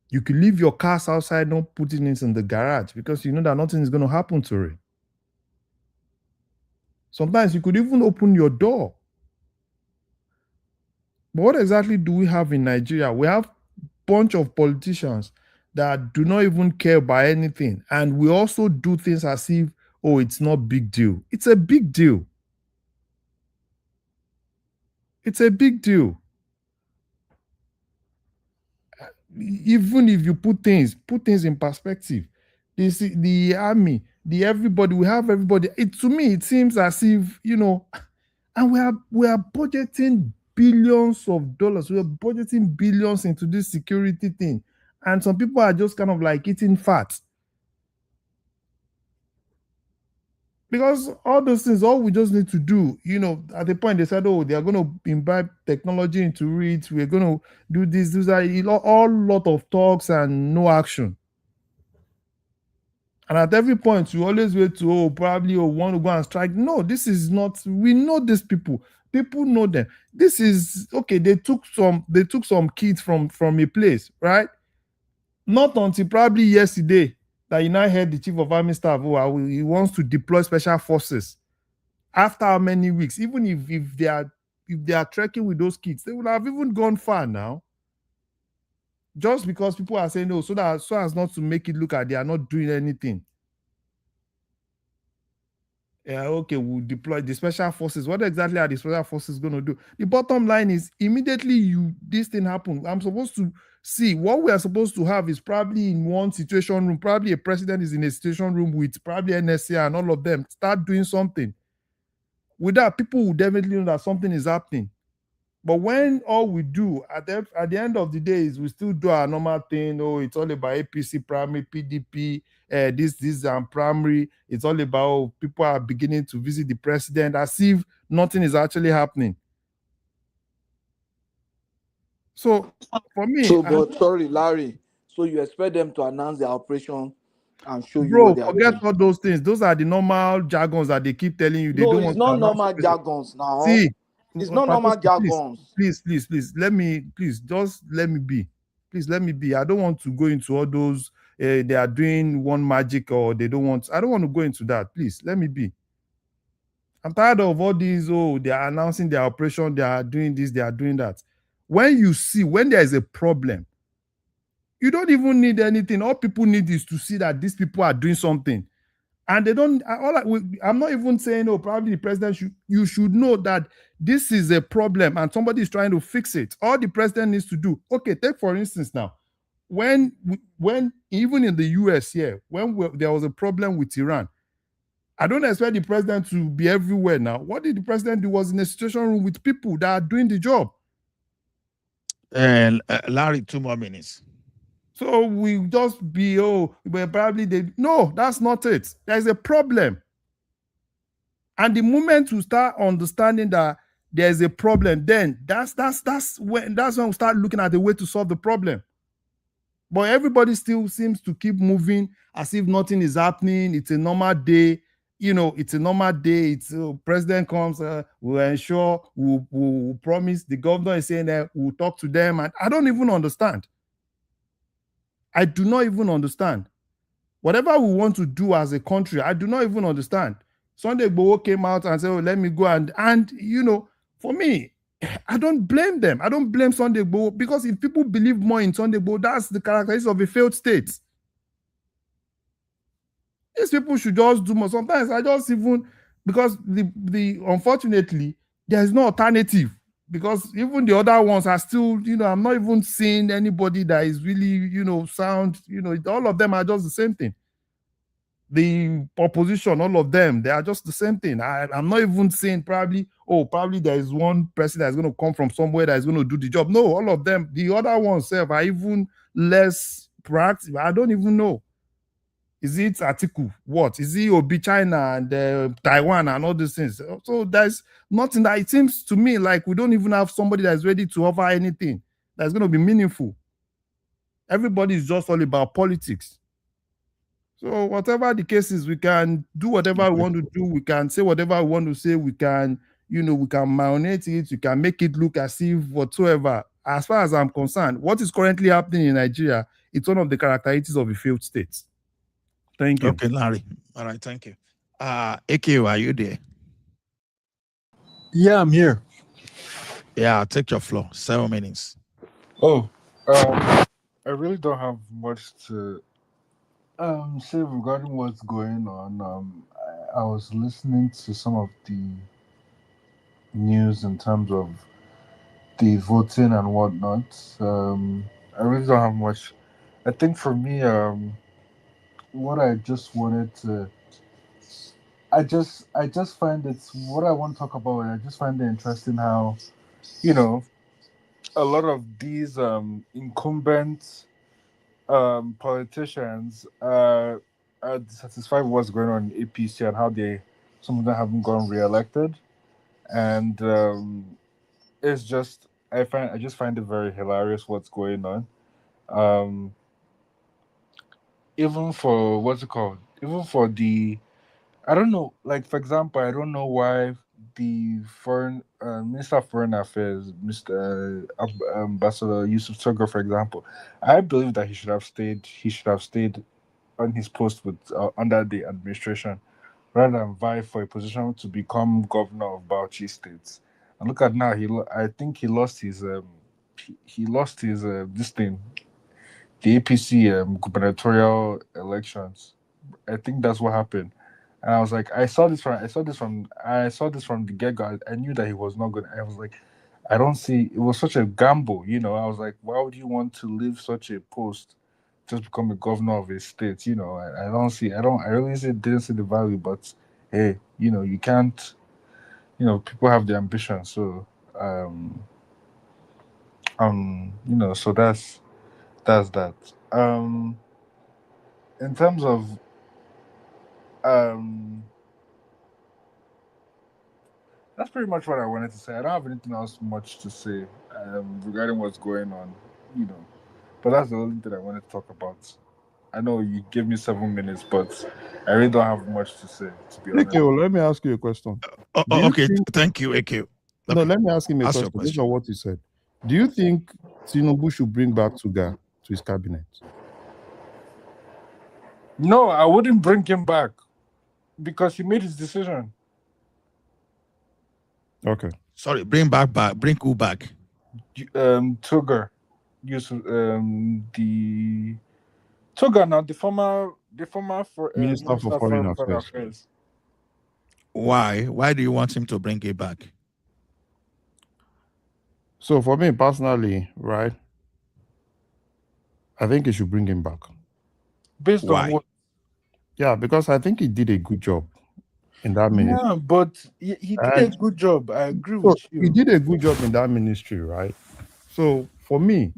You can leave your cars outside, not putting it in the garage, because you know that nothing is going to happen to it. Sometimes you could even open your door. But what exactly do we have in Nigeria? We have a bunch of politicians that do not even care about anything. And we also do things as if, oh, it's not a big deal. It's a big deal. It's a big deal. Even if you put things in perspective, the army, everybody, we have everybody. To me, it seems as if, you know, and we are budgeting billions of dollars. We are budgeting billions into this security thing. And some people are just kind of like eating fat. Because all those things, all we just need to do, at the point they said, oh, they are going to imbibe technology into it. We're going to do this, do that. All lot of talks and no action. And at every point, you always wait to, probably want to go and strike. No, this is not. We know these people. People know them. This is okay. They took some kids from a place, right? Not until probably yesterday that you now heard the chief of army staff, he wants to deploy special forces. After how many weeks? Even if they are trekking with those kids, they would have even gone far now. Just because people are saying no, so as not to make it look like they are not doing anything. Yeah, okay, we'll deploy the special forces. What exactly are the special forces going to do? The bottom line is immediately this thing happened, I'm supposed to see what we are supposed to have is probably in one situation room. Probably a president is in a situation room with probably NSA and all of them. Start doing something. With that, people will definitely know that something is happening. But when all we do at the end of the day is we still do our normal thing. Oh, it's all about APC primary, PDP, this primary. It's all about people are beginning to visit the president as if nothing is actually happening. So for me, sorry, Larry. So you expect them to announce their operation and show you bro, what they are forget doing? all those things. Those are the normal jargons that they keep telling you. They don't want to not announce normal jargons now. See, it's not normal jargons. Please, let me be. Please let me be. I don't want to go into all those. They are doing one magic or they don't want. I don't want to go into that. Please let me be. I'm tired of all these. Oh, they are announcing their operation. They are doing this. They are doing that. When there is a problem, you don't even need anything. All people need is to see that these people are doing something. And they don't. I'm not even saying, oh, probably the president you should know that this is a problem and somebody is trying to fix it. All the president needs to do. Okay, take for instance now, when even in the US here, when there was a problem with Iran, I don't expect the president to be everywhere now. What did the president do? Was in a situation room with people that are doing the job. And Larry, 2 more minutes. So we just be, but probably no, that's not it. There's a problem. And the moment you start understanding that there's a problem, then that's when we start looking at the way to solve the problem. But everybody still seems to keep moving as if nothing is happening. It's a normal day. It's a normal day. It's president comes, we'll ensure, we'll promise. The governor is saying that we'll talk to them. And I don't even understand. I do not even understand. Whatever we want to do as a country, I do not even understand. Sunday Igboho came out and said, oh, let me go and for me, I don't blame them. I don't blame Sunday Igboho because if people believe more in Sunday Igboho, that's the characteristics of a failed state. These people should just do more. Sometimes I just even, because the unfortunately, there is no alternative. Because even the other ones are still, I'm not even seeing anybody that is really, sound, all of them are just the same thing. The opposition, all of them, they are just the same thing. I'm not even saying probably there is one person that's going to come from somewhere that is going to do the job. No, all of them, the other ones are even less proactive. I don't even know. Is it Atiku? What? Is it Obi China and Taiwan and all these things? So there's nothing that it seems to me like we don't even have somebody that's ready to offer anything that's going to be meaningful. Everybody is just all about politics. So whatever the case is, we can do whatever we want to do. We can say whatever we want to say. We can, we can marinate it. We can make it look as if whatsoever. As far as I'm concerned, what is currently happening in Nigeria, it's one of the characteristics of a failed state. Thank you. Okay, Larry. All right, thank you. AKO, are you there? Yeah, I'm here. Yeah, take your floor. 7 minutes. Oh, I really don't have much to say regarding what's going on. I was listening to some of the news in terms of the voting and whatnot. I really don't have much. I think for me, what I just wanted to, I just find it what I want to talk about. I just find it interesting how, a lot of these incumbent politicians are dissatisfied with what's going on in APC and how they Some of them haven't gotten re-elected, and it's just I just find it very hilarious what's going on. Um, Even for what's it called? Even for the I don't know. Like for example, I don't know why the foreign Minister of Foreign Affairs, Mr. Ambassador Yusuf Togo, for example, I believe that he should have stayed. He should have stayed on his post with under the administration rather than vie for a position to become governor of Bauchi State. And look at now, I think he lost his he lost his this thing, the APC gubernatorial elections. I think that's what happened. And I was like, I saw this from the get go. I knew that he was not good. I was like, I don't see. It was such a gamble, you know. I was like, why would you want to leave such a post just become a governor of a state? You know, I don't see. I really didn't see the value. But hey, you know, you can't. You know, people have the ambition. So, you know, so that's that. In terms of um that's pretty much what I wanted to say. I don't have anything else much to say regarding what's going on, you know. But that's the only thing I wanted to talk about. I know you gave me 7 minutes, but I really don't have much to say, to be honest. Okay, well, let me ask you a question. Do you Okay, think? thank you, AK. No, Okay, let me ask him a ask your question based question. on what he said. Do you think Tinubu should bring back Tuga to his cabinet? No, I wouldn't bring him back because he made his decision. Okay. Sorry, bring who back? Tugar, the Tugar now, the former for Minister for Minister of Foreign Foreign Affairs. Affairs. Why? Why do you want him to bring it back? So for me personally, right, I think he should bring him back. Based on what? Yeah, because I think he did a good job in that ministry. Yeah, but he did a good job. I agree So with he you. did a good job in that ministry, right? So for me,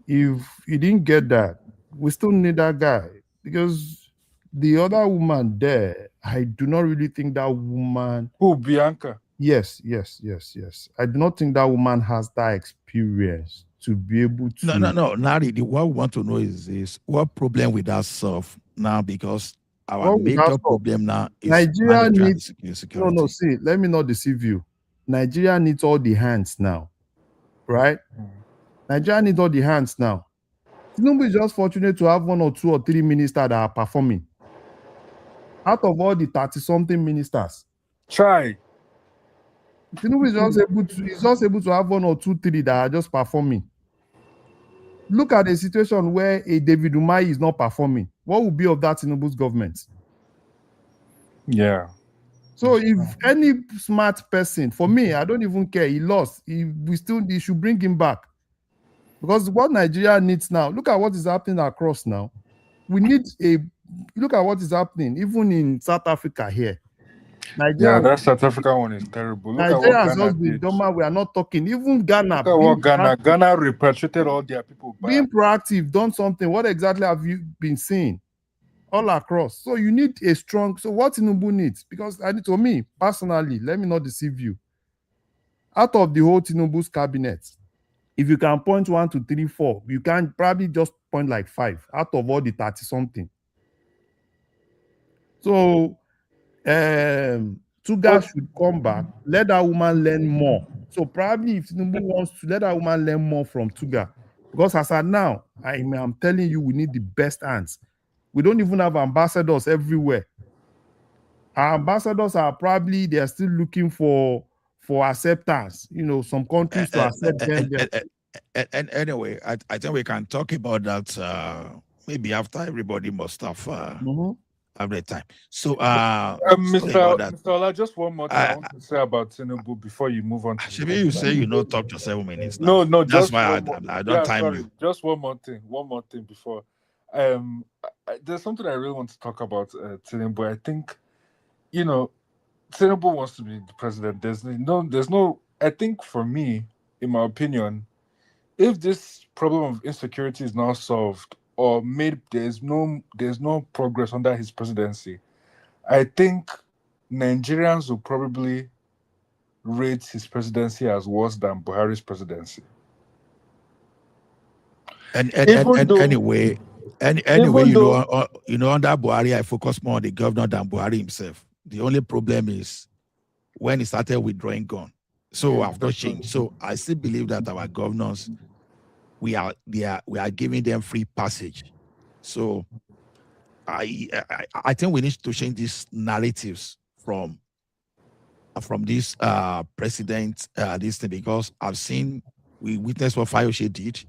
if he didn't get that, we still need that guy because the other woman there, I do not really think that woman. Who, Bianca? Yes. I do not think that woman has that experience to be able to. No. Larry, what we want to know is what problem with that solve now, because our What would that major solve? problem now is Nigeria managing needs security. no. See, let me not deceive you. Nigeria needs all the hands now, right? Nigeria needs all the hands now. Tinubu is just fortunate to have 1 or 2 or 3 ministers that are performing. Out of all the 30-something ministers, try. Tinubu is just able to have 1 or 2, 3 that are just performing. Look at the situation where a David Umahi is not performing. What would be of that Tinubu's government? Yeah. So if any smart person, for me, I don't even care. He lost. He should bring him back. Because what Nigeria needs now, look at what is happening across now. Look at what is happening, even in South Africa here. Yeah, that South African one is terrible. Look at Nigeria what has Ghana just been did. dormant. We are not talking. Even Ghana. Look at what Ghana repatriated all their people back. Being proactive, done something. What exactly have you been seeing all across? So you need a strong. So what Tinubu needs, because to me personally, let me not deceive you. Out of the whole Tinubu's cabinet, if you can point 1, 2, 3, 4, you can probably just point like 5 out of all the 30-something. So Tuga should come back, let that woman learn more. So probably if Tinubu wants to let that woman learn more from Tuga, because as of now, I'm telling you, we need the best hands. We don't even have ambassadors everywhere. Our ambassadors are probably, they're still looking for acceptance. You know, some countries to accept them. And anyway, I think we can talk about that maybe after everybody must have the time. So Mr. Ola, just one more thing I want to say about Tinubu before you move on to Should you say talk to 7 minutes No, now? That's just why one I don't time sorry, you. just one more thing before. There's something I really want to talk about Tinubu. I think, you know, Tinubu wants to be the president. There's no. I think for me, in my opinion, if this problem of insecurity is now solved or made, there's no progress under his presidency. I think Nigerians will probably rate his presidency as worse than Buhari's presidency. And Even though, anyway, anyway, even though, under Buhari, I focus more on the governor than Buhari himself. The only problem is when he started withdrawing gun. So I've not changed. So I still believe that our governors, we are giving them free passage. So I think we need to change these narratives from this president this thing, because we witnessed what Fayose did.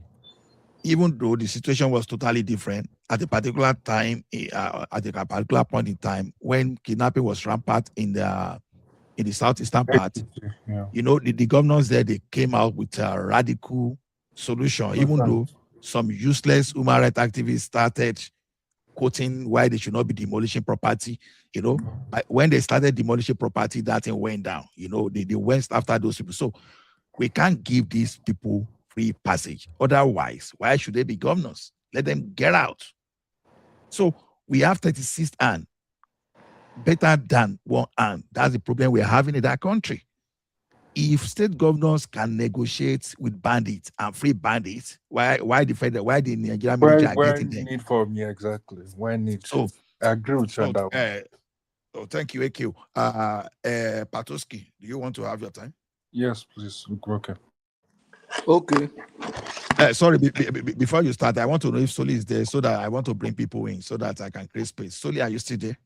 Even though the situation was totally different at a particular time, at a particular point in time when kidnapping was rampant in the southeastern part, yeah. the governors there, they came out with a radical solution, even though some useless human rights activists started quoting why they should not be demolishing property. When they started demolishing property, that thing went down. They went after those people. So we can't give these people free passage. Otherwise, why should they be governors? Let them get out. So we have 36 and better than one and. That's the problem we're having in that country. If state governors can negotiate with bandits and free bandits, why the Nigerian military are getting them? Need for me exactly. When need. So I agree with you on that one. Thank you, AQ. Patoski, do you want to have your time? Yes, please. Okay. Okay. Sorry, before you start, I want to know if Soli is there, so that I want to bring people in so that I can create space. Soli, are you still there?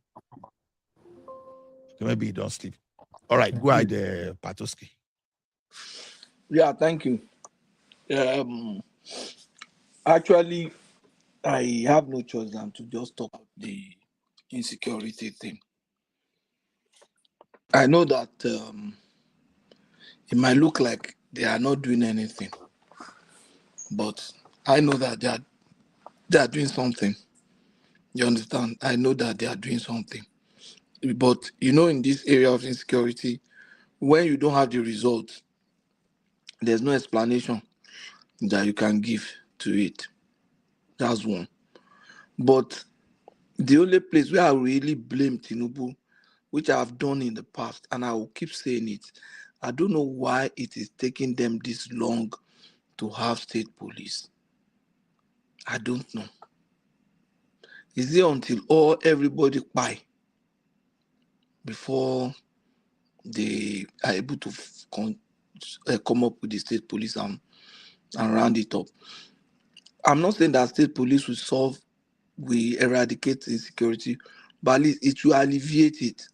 Okay, maybe you don't sleep. All right, go ahead, Patoski. Yeah, thank you. Actually, I have no choice than to just talk about the insecurity thing. I know that it might look like they are not doing anything, but I know that they are doing something. You understand? I know that they are doing something. But in this area of insecurity, when you don't have the results, there's no explanation that you can give to it. That's one. But the only place where I really blame Tinubu, which I have done in the past, and I will keep saying it, I don't know why it is taking them this long to have state police. I don't know. Is it until everybody buy before they are able to come up with the state police and round it up? I'm not saying that state police will eradicate insecurity, but at least it will alleviate it.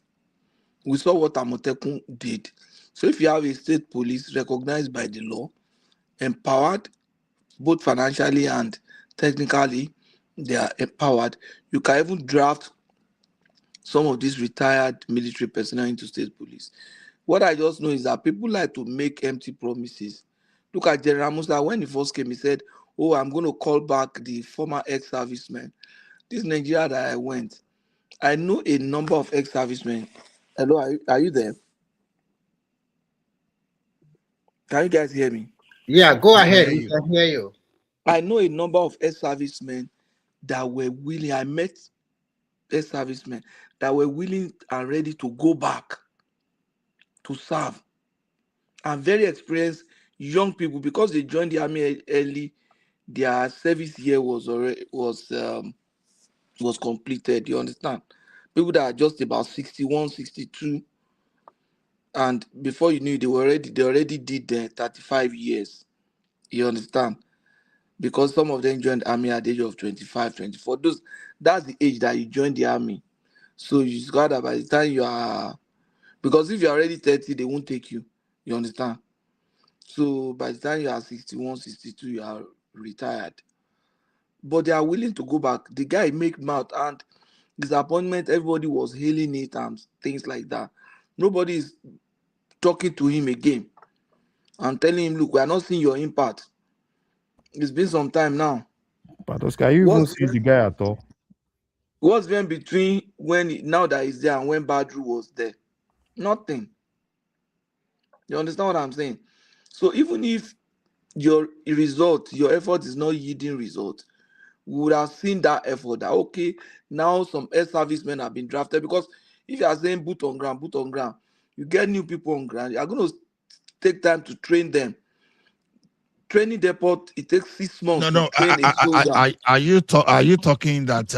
We saw what Amotekun did. So if you have a state police recognized by the law, empowered, both financially and technically, they are empowered, you can even draft some of these retired military personnel into state police. What I just know is that people like to make empty promises. Look at General Musa. When he first came, he said, "Oh, I'm going to call back the former ex-servicemen." This Nigeria that I went, I know a number of ex-servicemen. Hello, are you there? Can you guys hear me? Yeah, go ahead. We can hear you. I know a number of ex-servicemen that were willing. I met ex-servicemen that were willing and ready to go back to serve. And very experienced young people, because they joined the army early, their service year was completed. You understand? People that are just about 61, 62, and before you knew it, they already did 35 years. You understand? Because some of them joined the army at the age of 25, 24. That's the age that you join the army. So you got that by the time you are, because if you're already 30, they won't take you. You understand? So by the time you are 61, 62, you are retired. But they are willing to go back. The guy make mouth and disappointment, everybody was hailing it and things like that. Nobody is talking to him again and telling him, look, we are not seeing your impact. It's been some time now. But Oscar, you even see the guy at all? What's been between now that he's there and when Badru was there? Nothing. You understand what I'm saying? So even if your effort is not yielding results, we would have seen that effort that, okay, now some ex-servicemen have been drafted, because If you are saying boot on ground, you get new people on ground. You are going to take time to train them. Training depot, it takes 6 months to train a soldier. Are you talking that?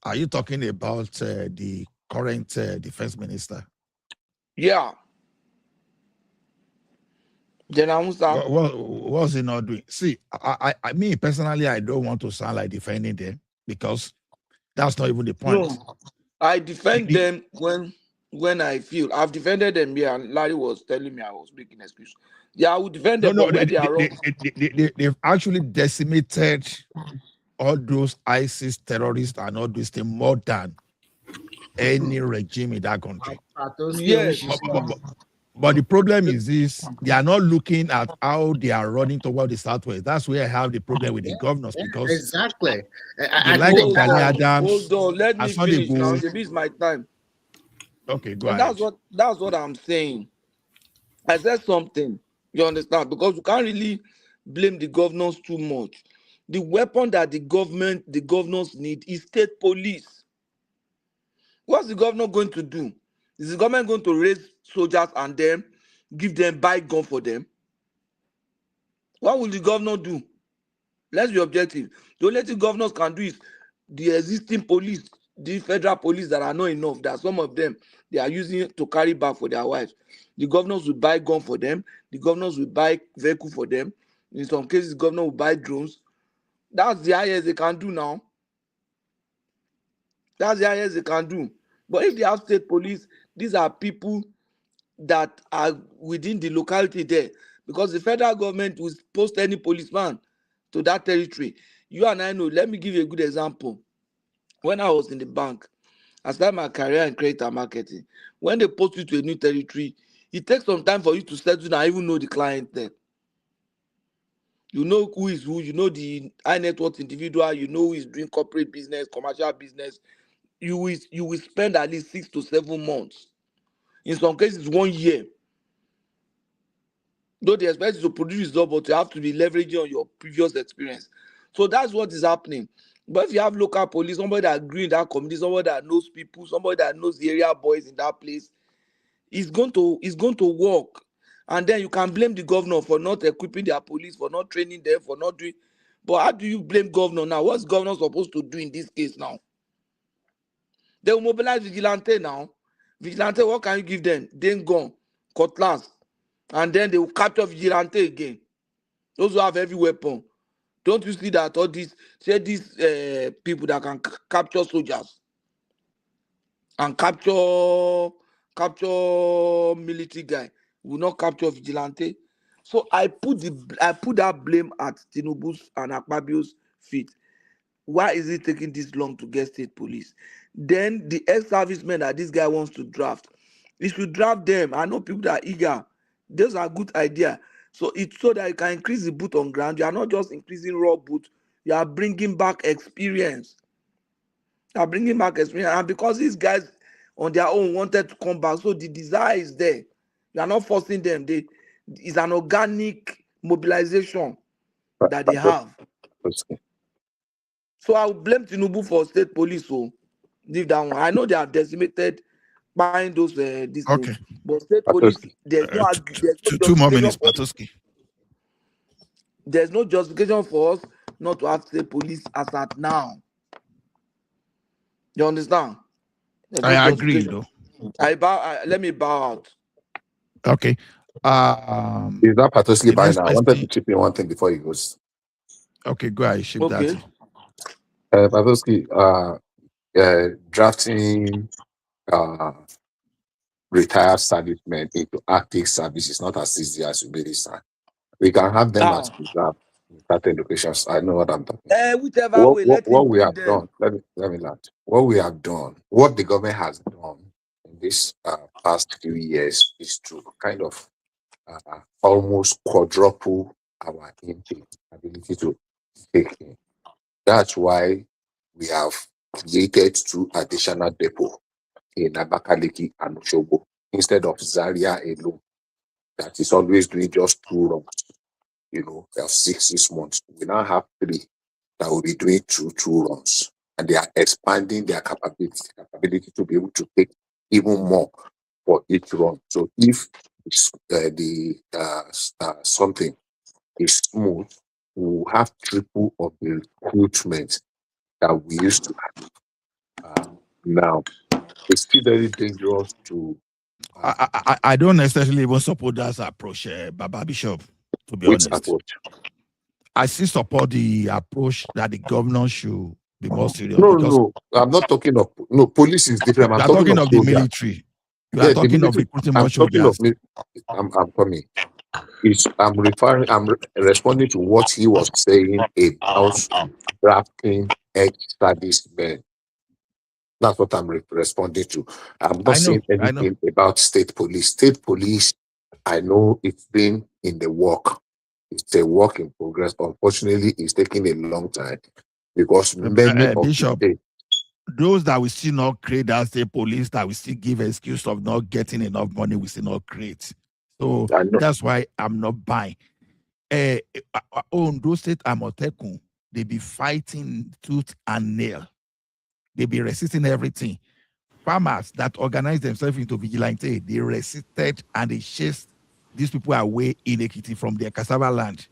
Are you talking about the current defense minister? Yeah. What's he not doing? See, I me personally, I don't want to sound like defending them because that's not even the point. No, I defend them when I feel. I've defended them here, and Larry was telling me I was making excuse. Yeah, I would defend them, but where they are wrong. They've actually decimated all those ISIS terrorists and all these things more than any regime in that country. Yes. But the problem is this: they are not looking at how they are running toward the southwest. That's where I have the problem with the governors because exactly. the like of Gani Adams. Hold on, let me finish now. Maybe it's my time. Okay, go and ahead. That's what I'm saying. I said something. You understand? Because you can't really blame the governors too much. The weapon that the governors need is state police. What's the governor going to do? Is the government going to raise soldiers and then give them buy gun for them? What will the governor do? Let's be objective. The only thing governors can do is the existing police, the federal police that are not enough. That some of them they are using to carry back for their wives. The governors will buy gun for them. The governors will buy vehicle for them. In some cases, the governor will buy drones. That's the highest they can do now. That's the highest they can do. But if they have state police, these are people that are within the locality there. Because the federal government will post any policeman to that territory. You and I know. Let me give you a good example. When I was in the bank, I started my career in credit and marketing. When they post you to a new territory, it takes some time for you to settle and even know the client there. You know who is who, you know the high net worth individual, you know who is doing corporate business, commercial business. You will spend at least 6 to 7 months. In some cases, 1 year. Though they expect you to produce results, but you have to be leveraging on your previous experience. So that's what is happening. But if you have local police, somebody that grew in that community, somebody that knows people, somebody that knows the area boys in that place, it's going to work. And then you can blame the governor for not equipping their police, for not training them, for not doing. But how do you blame governor now? What's governor supposed to do in this case now? They will mobilize vigilante now. Vigilante, what can you give them? Then gun, cutlass, and then they will capture vigilante again. Those who have heavy weapon. Don't you see that all these people that can capture soldiers and capture military guy will not capture vigilante? So I put that blame at Tinubu's and Akpabio's feet. Why is it taking this long to get state police? Then the ex-servicemen that this guy wants to draft, he should draft them. I know people that are eager. Those are good ideas. So it's so that you can increase the boot on ground. You are not just increasing raw boot. You are bringing back experience. You are bringing back experience. And because these guys on their own wanted to come back, so the desire is there. You are not forcing them. It's an organic mobilization that they have. So I will blame Tinubu for state police. So leave that one. I know they are decimated buying those these things, but state police, there's no two more minutes, Patoski. There's no justification for us not to have state police as at now. You understand? I agree, though. Let me bow out. Okay. Is that Patoski by now? I wanted to chip in one thing before he goes. Okay, go ahead. Ship that. Patoski, drafting retired servicemen into active service is not as easy as you made it sound. We can have them as reserve in certain locations. I know what I'm talking about. Whichever way, what we have done, let me land. What we have done, what the government has done in this past few years is to kind of almost quadruple our intake ability to take in. That's why we have created 2 additional depots in Abakaliki and Osogbo instead of Zaria alone. That is always doing just 2 runs. You know, they have 6 months. We now have 3 that will be doing 2 runs, and they are expanding their capability to be able to take even more for each run. So if something is smooth, we will have triple of the recruitment that we used to have. Now, it's still very dangerous to. I don't necessarily even support that approach, Baba Bishop, to be Which honest. approach? I still support the approach that the governor should be more serious. No, I'm not talking of police is different. I'm talking of the soldiers. military. You are talking of recruiting more soldiers. I'm coming. I'm responding to what he was saying about drafting ex-service men. That's what I'm responding to. I'm not saying anything about state police. State police, I know it's been in the work. It's a work in progress. Unfortunately, it's taking a long time because many of Bishop, the those that will still not create that state police, that will still give excuse of not getting enough money, we still not create. So that's why I'm not buying. On those state Amotekun, they be fighting tooth and nail. They be resisting everything. Farmers that organize themselves into vigilante, they resisted and they chased these people away in Ekiti from their cassava land.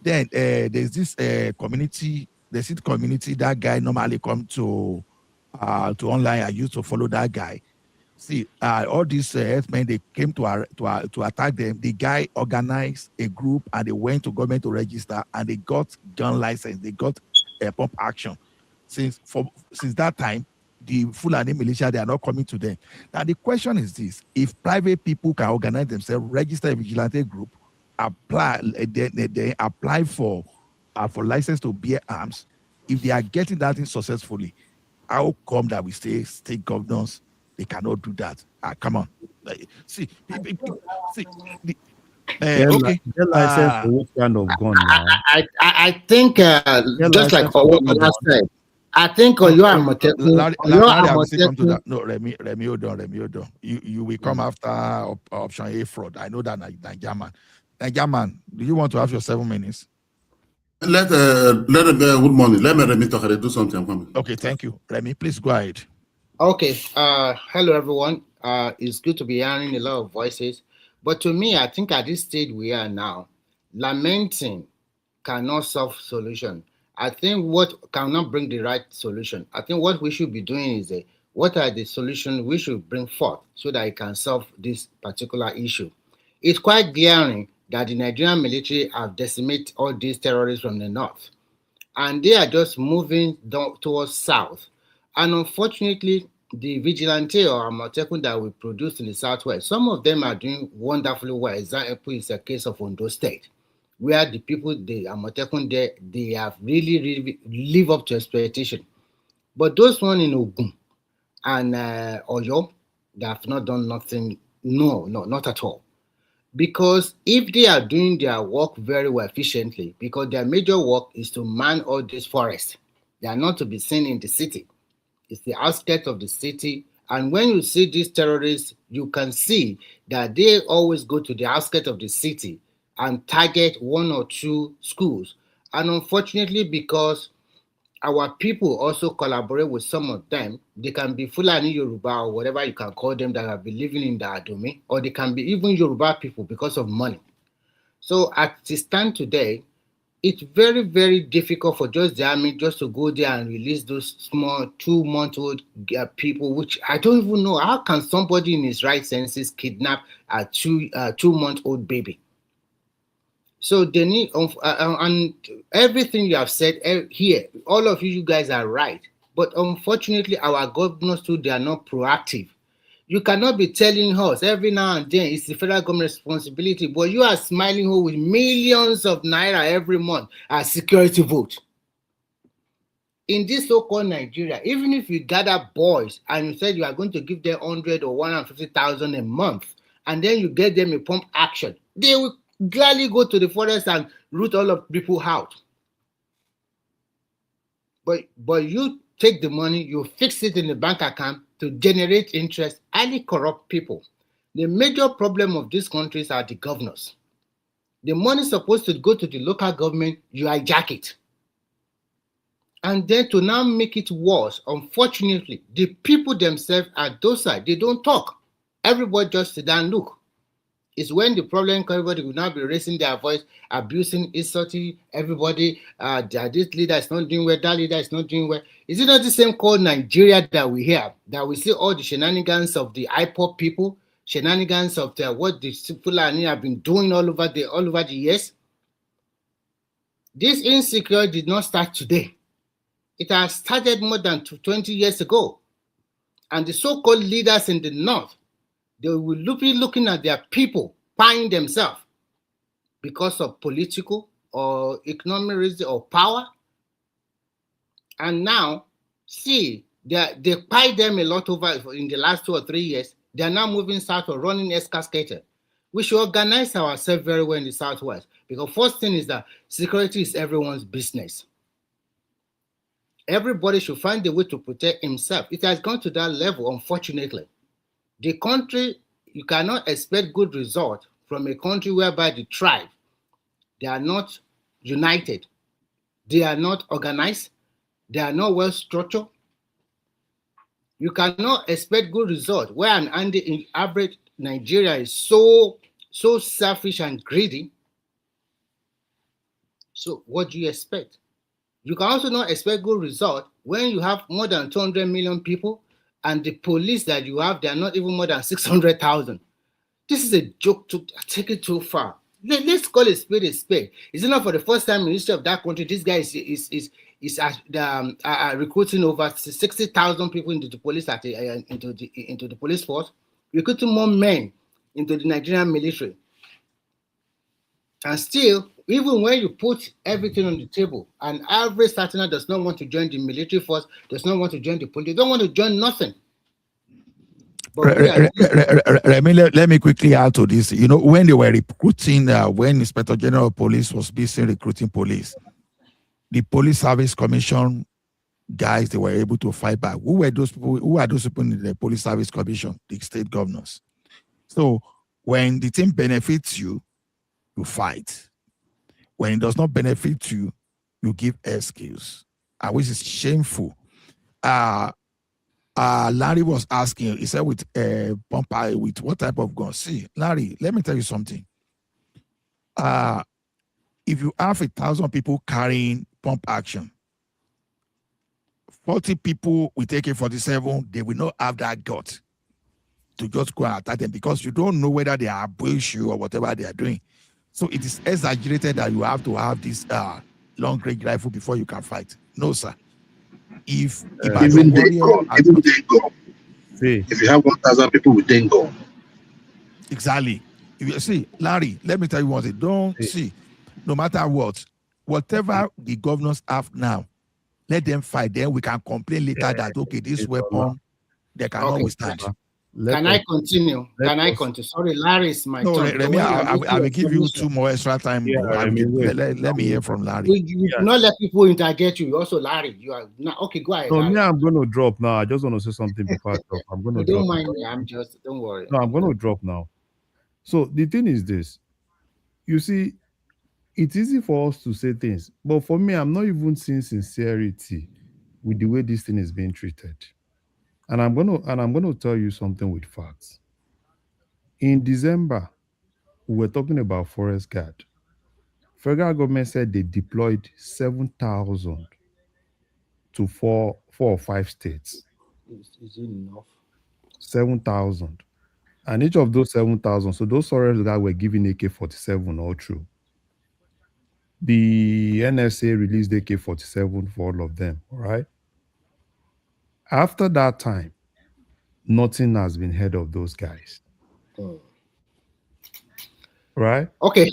Then there's this community, the city community, that guy normally come to online. I used to follow that guy. See, all these herdsmen, they came to attack them. The guy organized a group and they went to government to register and they got gun license. They got pump action. Since that time, the Fulani militia, they are not coming to them. Now, the question is this: if private people can organize themselves, register a vigilante group, they apply for license to bear arms, if they are getting that thing successfully, how come that we say state governors they cannot do that? Come on, see. Okay. Get license for which kind of gun now? I think just like what Ola said, I think you are Amotekun. No, Remy, hold on. You will come after option A, fraud. I know that Nigerian, do you want to have your 7 minutes? Let good morning. Let me Remy talk. I do something. I'm coming. Okay, thank you, Remy. Please go ahead. Okay. Hello everyone. It's good to be hearing a lot of voices, but to me, I think at this stage we are now, lamenting cannot solve solution. I think what cannot bring the right solution. I think what we should be doing is what are the solutions we should bring forth so that it can solve this particular issue. It's quite glaring that the Nigerian military have decimated all these terrorists from the north, and they are just moving down towards south. And unfortunately, the vigilante or Amotekun that we produce in the southwest, some of them are doing wonderfully well. Example is a case of Ondo State, where the people, the Amotekun there, they have really live up to expectation. But those one in Ogun and Oyo, they have not done nothing. No, not at all. Because if they are doing their work very well efficiently, because their major work is to man all these forests, they are not to be seen in the city. It's the outskirts of the city. And when you see these terrorists, you can see that they always go to the outskirts of the city and target one or two schools. And unfortunately, because our people also collaborate with some of them, they can be Fulani Yoruba or whatever you can call them that have been living in the Adome, or they can be even Yoruba people because of money. So at this time today, it's very difficult for just the army just to go there and release those small 2-month-old people, which I don't even know. How can somebody in his right senses kidnap a 2-month-old baby? So they need, and everything you have said here, all of you guys are right. But unfortunately, our governors too, they are not proactive. You cannot be telling us every now and then it's the federal government responsibility, but you are smiling with millions of naira every month as security vote. In this so-called Nigeria, even if you gather boys and you said you are going to give them 100 or 150,000 a month, and then you get them a pump action, they will gladly go to the forest and root all of people out. But you take the money, you fix it in the bank account to generate interest, highly corrupt people. The major problem of these countries are the governors. The money is supposed to go to the local government, you hijack it. And then to now make it worse, unfortunately, the people themselves are docile. They don't talk. Everybody just sit down and look. It's when the problem comes, everybody will now be raising their voice, abusing, insulting everybody. This leader is not doing well, that leader is not doing well. Is it not the same called Nigeria that we have? That we see all the shenanigans of the IPOP people, shenanigans of what the Fulani have been doing all over the years? This insecurity did not start today. It has started more than 20 years ago. And the so-called leaders in the north, they will be looking at their people buying themselves because of political or economic reason or power. And now, see, they buy them a lot over in the last 2 or 3 years. They are now moving south or running escalator. We should organize ourselves very well in the southwest, because first thing is that security is everyone's business. Everybody should find a way to protect himself. It has gone to that level, unfortunately. The country, you cannot expect good result from a country whereby the tribe, they are not united, they are not organized, they are not well structured. You cannot expect good result where an average Nigeria is so selfish and greedy. So what do you expect? You can also not expect good result when you have more than 200 million people and the police that you have, they are not even more than 600,000. This is a joke to take it too far. Let's call it spade a spade. Is it not for the first time in the history of that country, this guy is recruiting over 60,000 people into the police into the police force, recruiting more men into the Nigerian military. And still, even when you put everything on the table, an average Saturday does not want to join the military force, does not want to join the police, they don't want to join nothing. Let me quickly add to this. You know, when they were recruiting, when Inspector General of Police was busy recruiting police, the Police Service Commission guys, they were able to fight back. Who were those people? Who are those people in the Police Service Commission? The state governors. So when the team benefits you, you fight. When it does not benefit you, you give excuse, which is shameful. Larry was asking, he said with Pompa, with what type of gun? See, Larry, let me tell you something. If you have 1,000 people carrying pump action, 40 people with AK-47, they will not have that gut to just go and attack them because you don't know whether they are ambush you or whatever they are doing. So it is exaggerated that you have to have this long-range rifle before you can fight. No, sir. If even they go, if you have 1,000 people with them go. Exactly. If you see, Larry, let me tell you one thing. Don't see, no matter what, whatever the governors have now, let them fight. Then we can complain later that okay, this weapon they cannot withstand. Can I continue? Sorry, Larry is my turn. Remy, I will give you 2 more extra time. Yeah, let me hear from Larry. You do not let people interject you. Also, Larry, you are not okay. Go ahead. So Larry. I'm going to drop now. I just want to say something before I drop. I'm going to don't drop. mind me. Don't worry. No, I'm going to drop now. So the thing is this. You see, it's easy for us to say things, but for me, I'm not even seeing sincerity with the way this thing is being treated. And I'm going to tell you something with facts. In December, we were talking about forest guard. Federal government said they deployed 7,000 to four or five states. Is it enough? 7,000. And each of those 7,000, so those forest guards were given AK-47 all through. The NSA released AK-47 for all of them, all right? After that time, nothing has been heard of those guys. Right? Okay.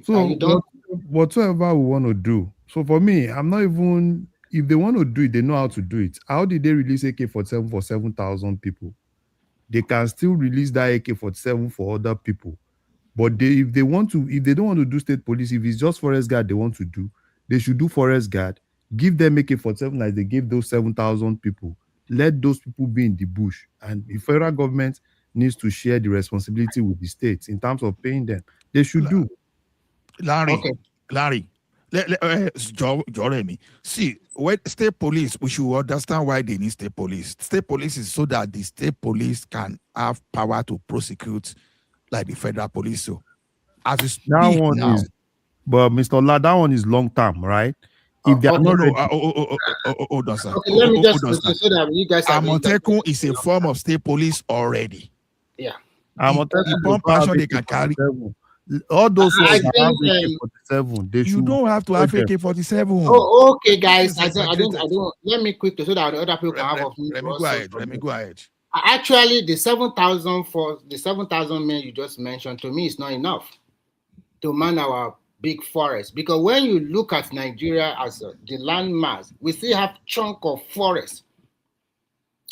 So whatever we want to do. So for me, I'm not even, if they want to do it, they know how to do it. How did they release AK-47 for 7,000 people? They can still release that AK-47 for other people. But if they don't want to do state police, if it's just forest guard they want to do, they should do forest guard, give them AK-47 like they gave those 7,000 people. Let those people be in the bush. And the federal government needs to share the responsibility with the states in terms of paying them. They should do. Larry, Jeremy, see, when state police, we should understand why they need state police. State police is so that the state police can have power to prosecute like the federal police. So, as we That speak one now, is, but Mr. Ola, that one is long term, right? If they are not ready, hold on, sir. Okay, let me just Hold on, sir. so that you guys are going to. Amotekun is a form of state police already. Yeah. Amotekun The passion they can carry. All those ones I that think, have AK-47, they You should don't have to have them. AK-47. Oh, okay, guys. This is I don't. exaggerated. Let me quickly so that other people can have Let me go ahead. Let me go ahead. Actually, the 7,000 for the 7,000 men you just mentioned to me is not enough to man our big forest, because when you look at Nigeria as the land mass, we still have chunk of forest.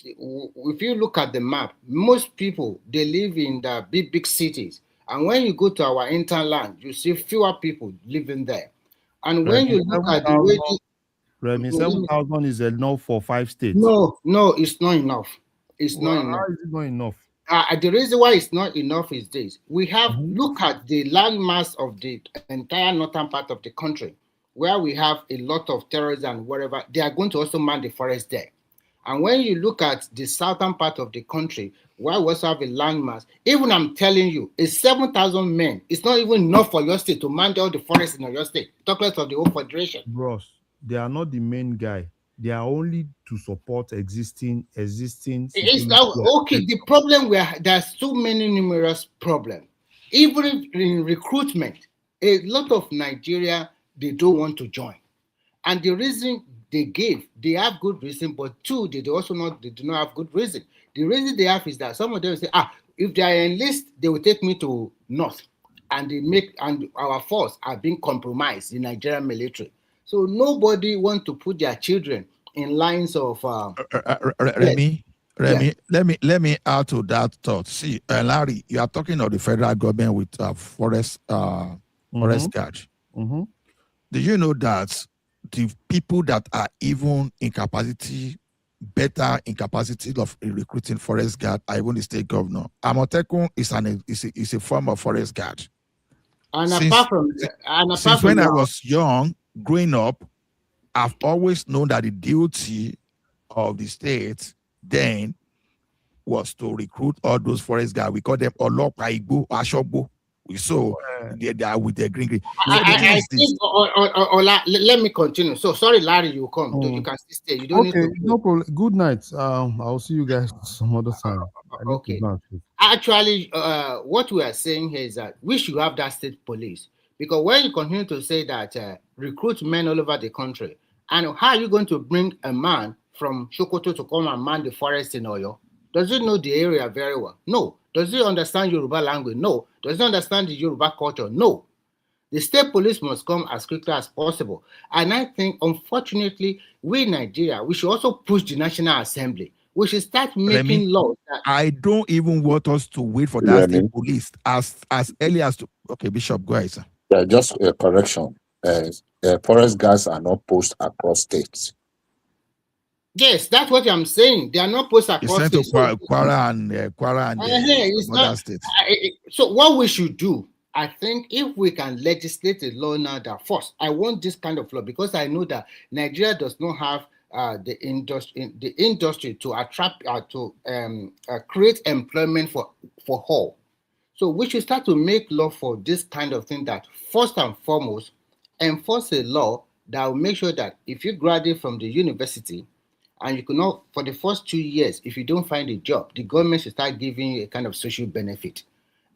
If you look at the map, most people they live in the big cities, and when you go to our interland, you see fewer people living there. And when you look at the way Remy, 7,000 is enough for 5 states. no, it's not enough. It's not enough. How is it not enough? The reason why it's not enough is this: we have look at the landmass of the entire northern part of the country, where we have a lot of terrorists and whatever. They are going to also man the forest there. And when you look at the southern part of the country, where we also have a landmass, even I'm telling you, it's 7,000 men. It's not even enough for your state to man all the forests in your state. Talk less of the whole federation. Bros, they are not the main guy. They are only to support existing. It's now okay. The problem there's too many numerous problems. Even in recruitment, a lot of Nigeria they don't want to join, and the reason they have good reason, but two, they do not have good reason. The reason they have is that some of them say, if they enlist, they will take me to north, and our force are being compromised in Nigerian military. So nobody wants to put their children in lines of Remy, let me add to that thought. See, Larry, you are talking of the federal government with forest guard. Did you know that the people that are even better incapacity of recruiting forest guard are even the state governor? Amotekun is a form of forest guard. And since when I was young, growing up, I've always known that the duty of the state then was to recruit all those forest guys. We call them Olopaibu, Ashogbo. We saw they are with their green. I think, let me continue. So sorry, Larry, you come. You can still stay. You don't need to. No problem. Good night. I'll see you guys some other time. Okay. Actually, what we are saying here is that we should have that state police, because when you continue to say that recruit men all over the country, and how are you going to bring a man from Sokoto to come and man the forest in Oyo? Does he know the area very well? No. Does he understand Yoruba language? No. Does he understand the Yoruba culture? No. The state police must come as quickly as possible. And I think, unfortunately, we in Nigeria, we should also push the National Assembly. We should start making laws. I don't even want us to wait for that state police as early as okay, Bishop, go ahead, sir. Yeah, just a correction. Forest guards are not posted across states. Yes, that's what I'm saying. They are not posted across states. Kwara and other states. So what we should do, I think, if we can legislate a law now that first, I want this kind of law because I know that Nigeria does not have the industry to attract create employment for all. So we should start to make law for this kind of thing that first and foremost enforce a law that will make sure that if you graduate from the university and you cannot, for the first 2 years, if you don't find a job, the government should start giving you a kind of social benefit.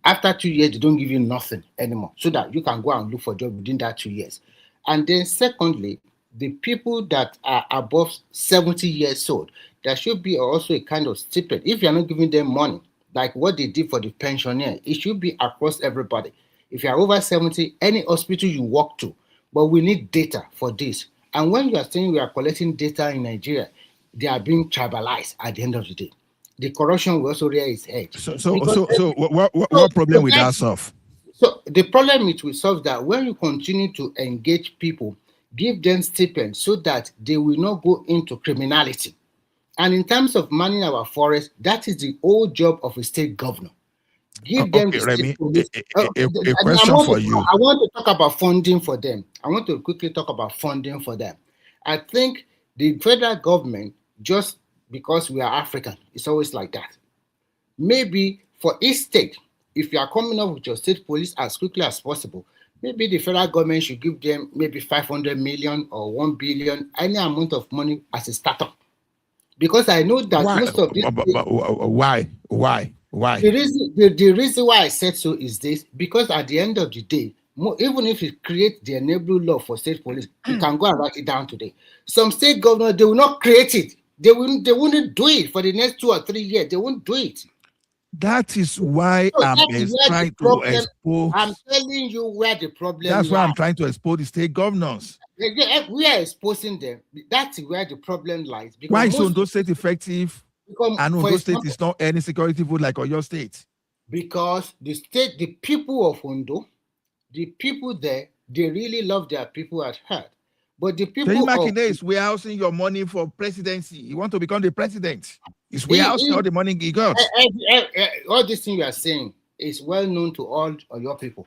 After 2 years, they don't give you nothing anymore, so that you can go and look for a job within that 2 years. And then secondly, the people that are above 70 years old, there should be also a kind of stipend. If you're not giving them money, like what they did for the pensioner, it should be across everybody. If you are over 70, any hospital you walk to, but we need data for this. And when you are saying we are collecting data in Nigeria, they are being tribalized at the end of the day. The corruption will also rear its head. So what problem will that solve? So the problem it will solve that when you continue to engage people, give them stipends so that they will not go into criminality. And in terms of managing our forest, that is the whole job of a state governor. Give them Okay, the Remy, state police. a question for you. I want to talk about funding for them. I want to quickly talk about funding for them. I think the federal government, just because we are African, it's always like that. Maybe for each state, if you are coming up with your state police as quickly as possible, maybe the federal government should give them maybe 500 million or 1 billion, any amount of money as a startup. Because I know that most of these why? The reason why I said so is this, because at the end of the day, even if you create the enabling law for state police, you can go and write it down today. Some state governors, they will not create it. They wouldn't do it for the next 2 or 3 years. They won't do it. That is why I'm trying to expose. I'm telling you where the problem That's why lies. I'm trying to expose the state governors. We are exposing them. That's where the problem lies. Why is Ondo State effective? And Ondo State is not any security vote like Oyo State. Because the people of Ondo, the people there, they really love their people at heart. But the people is warehousing your money for presidency. You want to become the president. It's warehousing all the money he got. All this thing you are saying is well known to all of your people.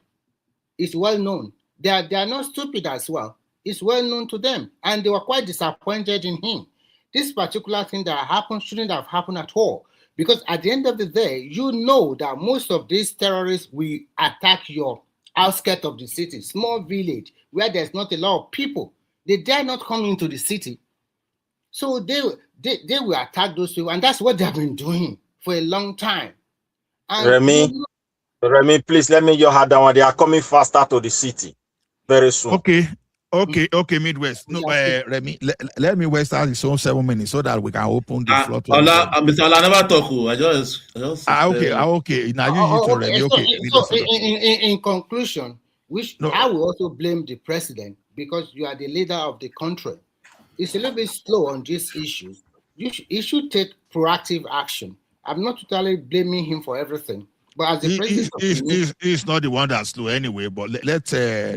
It's well known. They are not stupid as well. It's well known to them. And they were quite disappointed in him. This particular thing that happened shouldn't have happened at all. Because at the end of the day, you know that most of these terrorists will attack your outskirts of the city, small village, where there's not a lot of people. They dare not come into the city. So they will attack those people. And that's what they've been doing for a long time. And Remy, please let me just have that one. They are coming faster to the city very soon. Okay, Midwest. No, Remy, let me waste out his own 7 minutes so that we can open the floor to Mr. Ola never talk. I just okay. Now you to Remy. Okay. So in conclusion, I will also blame the president because you are the leader of the country. It's a little bit slow on these issues. You should take proactive action. I'm not totally blaming him for everything. But as the president, he's not the one that's slow anyway. But let's he's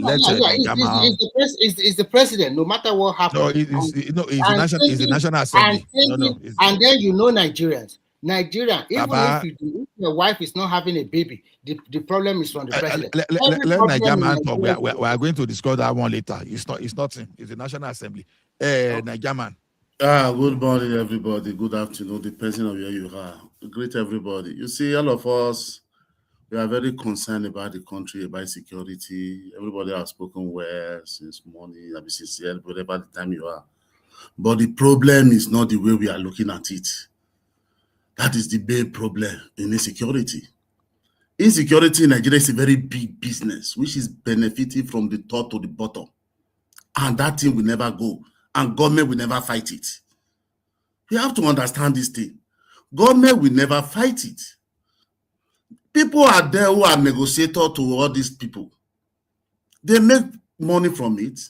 the president. No matter what happens, he's the National Assembly. And then Nigerians. Nigeria, even if your wife is not having a baby, the problem is from the president. Let Nigerian man talk. We are going to discuss that one later. It's nothing. It's the National Assembly. Nigerian man. Good morning, everybody. Good afternoon, depending on where you are. Greet everybody. You see, all of us, we are very concerned about the country, about security. Everybody has spoken well since morning, I'll be sincere, whatever the time you are. But the problem is not the way we are looking at it. That is the main problem in insecurity. Insecurity in Nigeria is a very big business, which is benefiting from the top to the bottom. And that thing will never go. And government will never fight it. We have to understand this thing. Government will never fight it. People are there who are negotiators to all these people. They make money from it.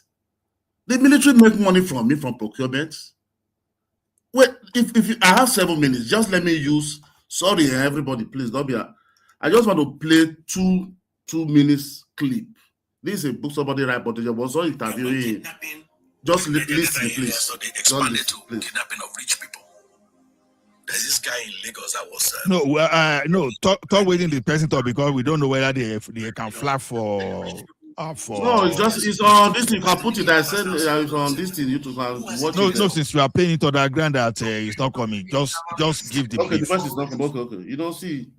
The military make money from it, from procurement. Wait, if I have 7 minutes, just let me use. Sorry, everybody, please don't be. I just want to play two minutes clip. This is a book somebody write, but there was an interview. Just listen, please. So they expanded to kidnapping of rich people. There's this guy in Lagos that was. No. Talk waiting the person talk because we don't know whether they can flag for. No, it's on this thing. You can put it. I said it's on this thing. You can watch it. No, since we are paying it on the ground that it's not coming. Just give the. Okay, the person is not coming. Okay. You don't see.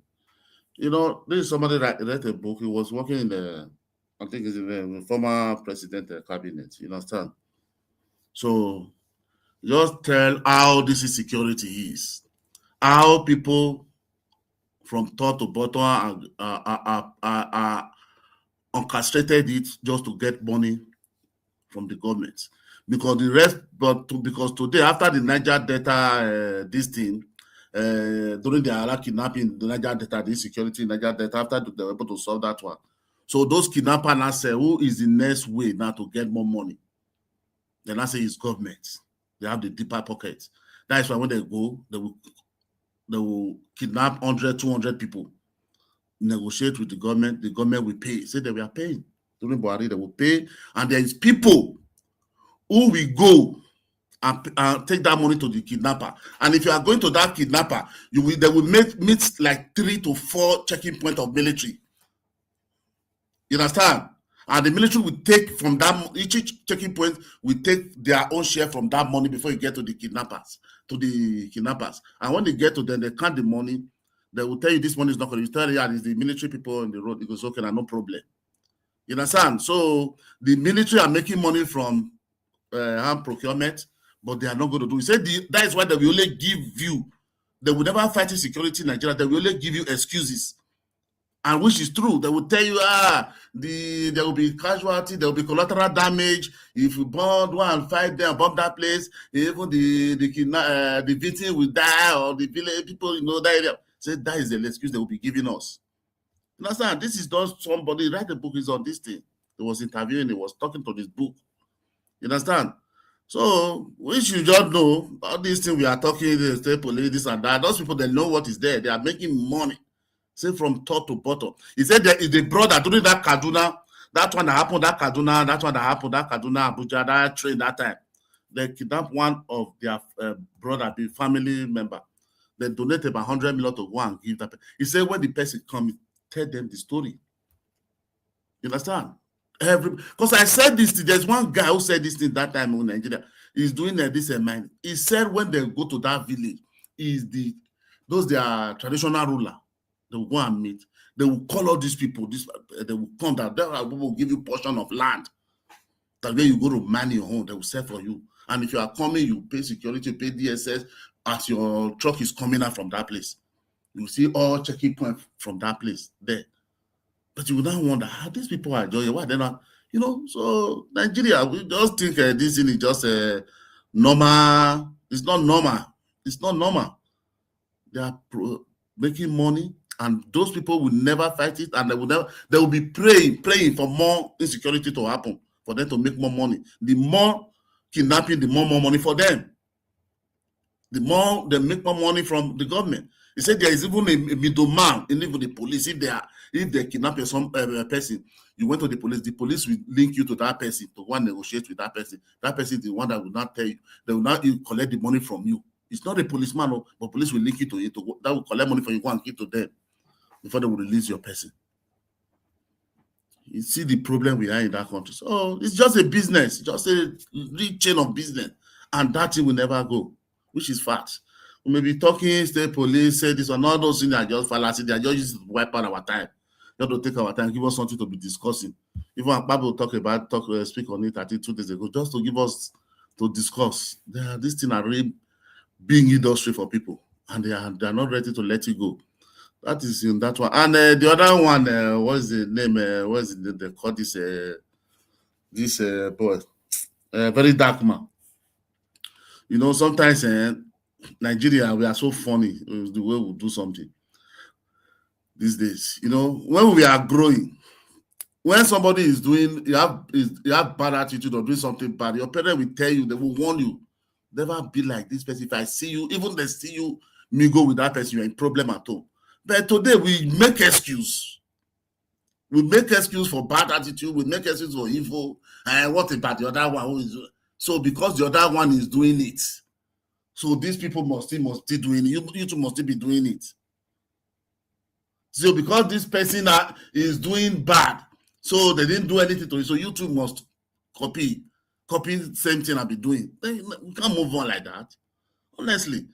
This is somebody that read a book. He was working in the. I think it's in the former president cabinet. You understand? So, just tell how this insecurity is. How people from top to bottom are orchestrated it just to get money from the government. Because because today, after the Niger Delta, this thing, during the Iraq kidnapping, the Niger Delta, the insecurity in Niger Delta, after they were able to solve that one. So those kidnappers now say, who is the next way now to get more money? Then I say it's government. They have the deeper pockets. That is why when they go, they will kidnap 100, 200 people, negotiate with the government will pay. Say they were paying. During Buhari, they will pay. And there is people who will go and take that money to the kidnapper. And if you are going to that kidnapper, they will meet like 3 to 4 checking point of military. You understand? And the military will take from that, each checking point will take their own share from that money before you get to the kidnappers. And when they get to them, they count the money. They will tell you this money is not going to be tell you, it's the military people on the road. It goes, okay, no problem. You understand? So the military are making money from armed procurement, but they are not going to do it. That is why they will only give you, they will never fight insecurity in Nigeria. They will only give you excuses. And which is true. They will tell you, there will be casualty, there will be collateral damage. If you go and fight them, bomb that place, even the victim will die, or the village people, that area. Say that is the excuse they will be giving us. You understand? This is not somebody write a book is on this thing. He was interviewing, he was talking to this book. You understand? So we should just know all these things we are talking, the state police, this and that. Those people, they know what is there. They are making money. Say from top to bottom. He said there is the brother during that Kaduna, that one that happened, that Kaduna, Abuja, that train that time. They kidnapped one of their brother, the family member. They donated about 100 million to go and give that. He said when the person comes, tell them the story. You understand? Because I said this, there's one guy who said this thing that time in Nigeria. He's doing this in mind. He said when they go to that village, those they are traditional ruler. They will go and meet. They will call all these people. They will come down. They will give you portion of land. That way you go to man your home. They will sell for you. And if you are coming, you pay security, pay DSS as your truck is coming out from that place. You see all checking points from that place there. But you will not wonder how these people are doing. Why they're not, So Nigeria, we just think this thing is just normal. It's not normal. It's not normal. They are making money. And those people will never fight it, and they will be praying for more insecurity to happen, for them to make more money. The more kidnapping, the more money for them. The more they make more money from the government. He said there is even a middleman, and even the police. If they kidnap some person, you went to the police will link you to that person to go and negotiate with that person. That person is the one that will not tell you. They will not collect the money from you. It's not a policeman, but police will link you to it. That will collect money from you, go and give to them before they will release your person. You see the problem we are in that country. So it's just a business, just a rich chain of business, and that thing will never go, which is fact. We may be talking, state police, say this or not, those things are just fallacy. They are just used to wipe out our time. You have to take our time, give us something to be discussing. Even Bible speak on it, I think 2 days ago, just to give us to discuss. This thing are really big industry for people, and they are not ready to let it go. That is in that one. And the other one, what is the name? What is it they call this boy? Very dark man. Sometimes Nigeria, we are so funny the way we do something these days. When we are growing, when somebody is doing, you have bad attitude or doing something bad, your parents will tell you, they will warn you. Never be like this person. If I see you, even they see you mingle with that person, you're in problem at home. But today we make excuse. We make excuse for bad attitude. We make excuse for evil. And what about the other one who is? So because the other one is doing it, so these people must still doing it. You two must still be doing it. So because this person is doing bad, so they didn't do anything to it. So you two must copy the same thing I be doing. We can't move on like that. Honestly.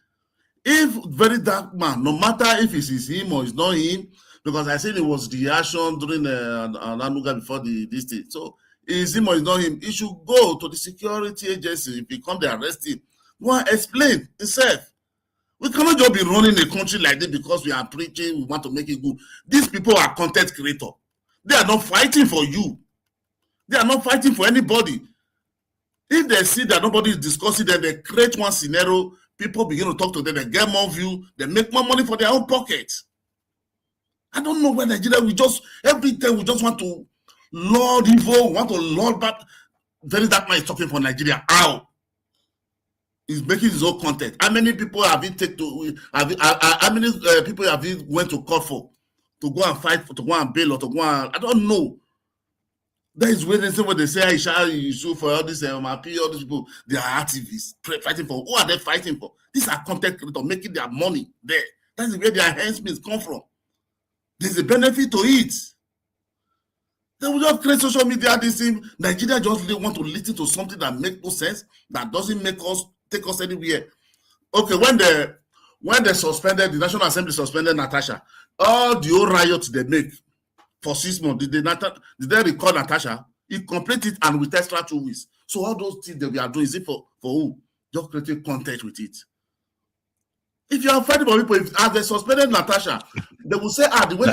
If very dark man, no matter if it is him or it's not him, because I said it was the action during Anuga before this thing. So is him or it's not him, he should go to the security agency. If he come there, arrest him. Go and explain himself. We cannot just be running a country like this because we are preaching, we want to make it good. These people are content creators. They are not fighting for you. They are not fighting for anybody. If they see that nobody is discussing, then they create one scenario. People begin to talk to them, they get more view, they make more money for their own pockets. I don't know where Nigeria, every time we just want to lord evil, want to lord back. Very dark man is talking for Nigeria. How? He's making his own content. How many people have he taken to, how many people have he went to court for? To go and fight, to go and bail, or to go and, I don't know. That is when they say Aisha, you sue for all this MRP, all these people, they are activists fighting for. Who are they fighting for? These are content creators making their money there. That's where their enhancements come from. There's a benefit to it. They will just create social media. This thing, Nigeria just really want to listen to something that makes no sense, that doesn't take us anywhere. Okay, when they suspended, the National Assembly suspended Natasha, all the old riots they make for 6 months, did they recall Natasha? He completed it and with extra 2 weeks. So all those things that we are doing, is it for who? Just creating content with it. If you are fighting for people, as they suspended Natasha, they will say, the way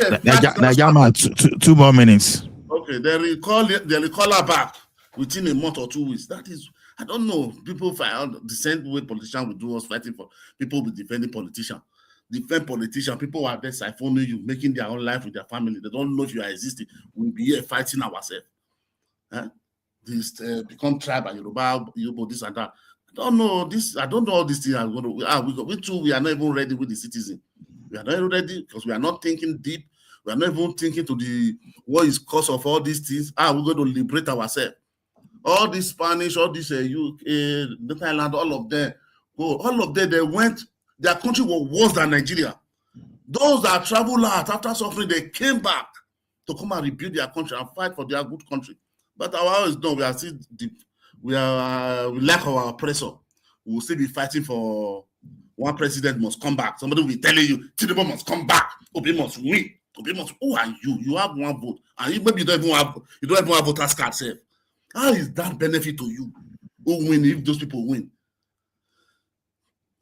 they 2 more minutes. Okay, they recall her back within a month or 2 weeks. That is, I don't know. People fight the same way politicians will do us fighting for people will defending politicians. Defend politicians. People are there siphoning you, making their own life with their family. They don't know if you are existing. We'll be here fighting ourselves. This become tribal, Yoruba, this and that. I don't know all these things are going to. We are not even ready with the citizen. We are not even ready because we are not thinking deep. We are not even thinking to what is cause of all these things. We're going to liberate ourselves. All this Spanish, all this UK, Thailand, all of them, they went. Their country was worse than Nigeria. Those that travel out after suffering, they came back to come and rebuild their country and fight for their good country. But our is done. We are still deep. We lack our oppressor. We will still be fighting for one president must come back. Somebody will be telling you, Tinubu must come back. Obi must win. Obi must. Who are you? You have one vote, and maybe you don't even have voter's card. Self. How is that benefit to you? Who win if those people win?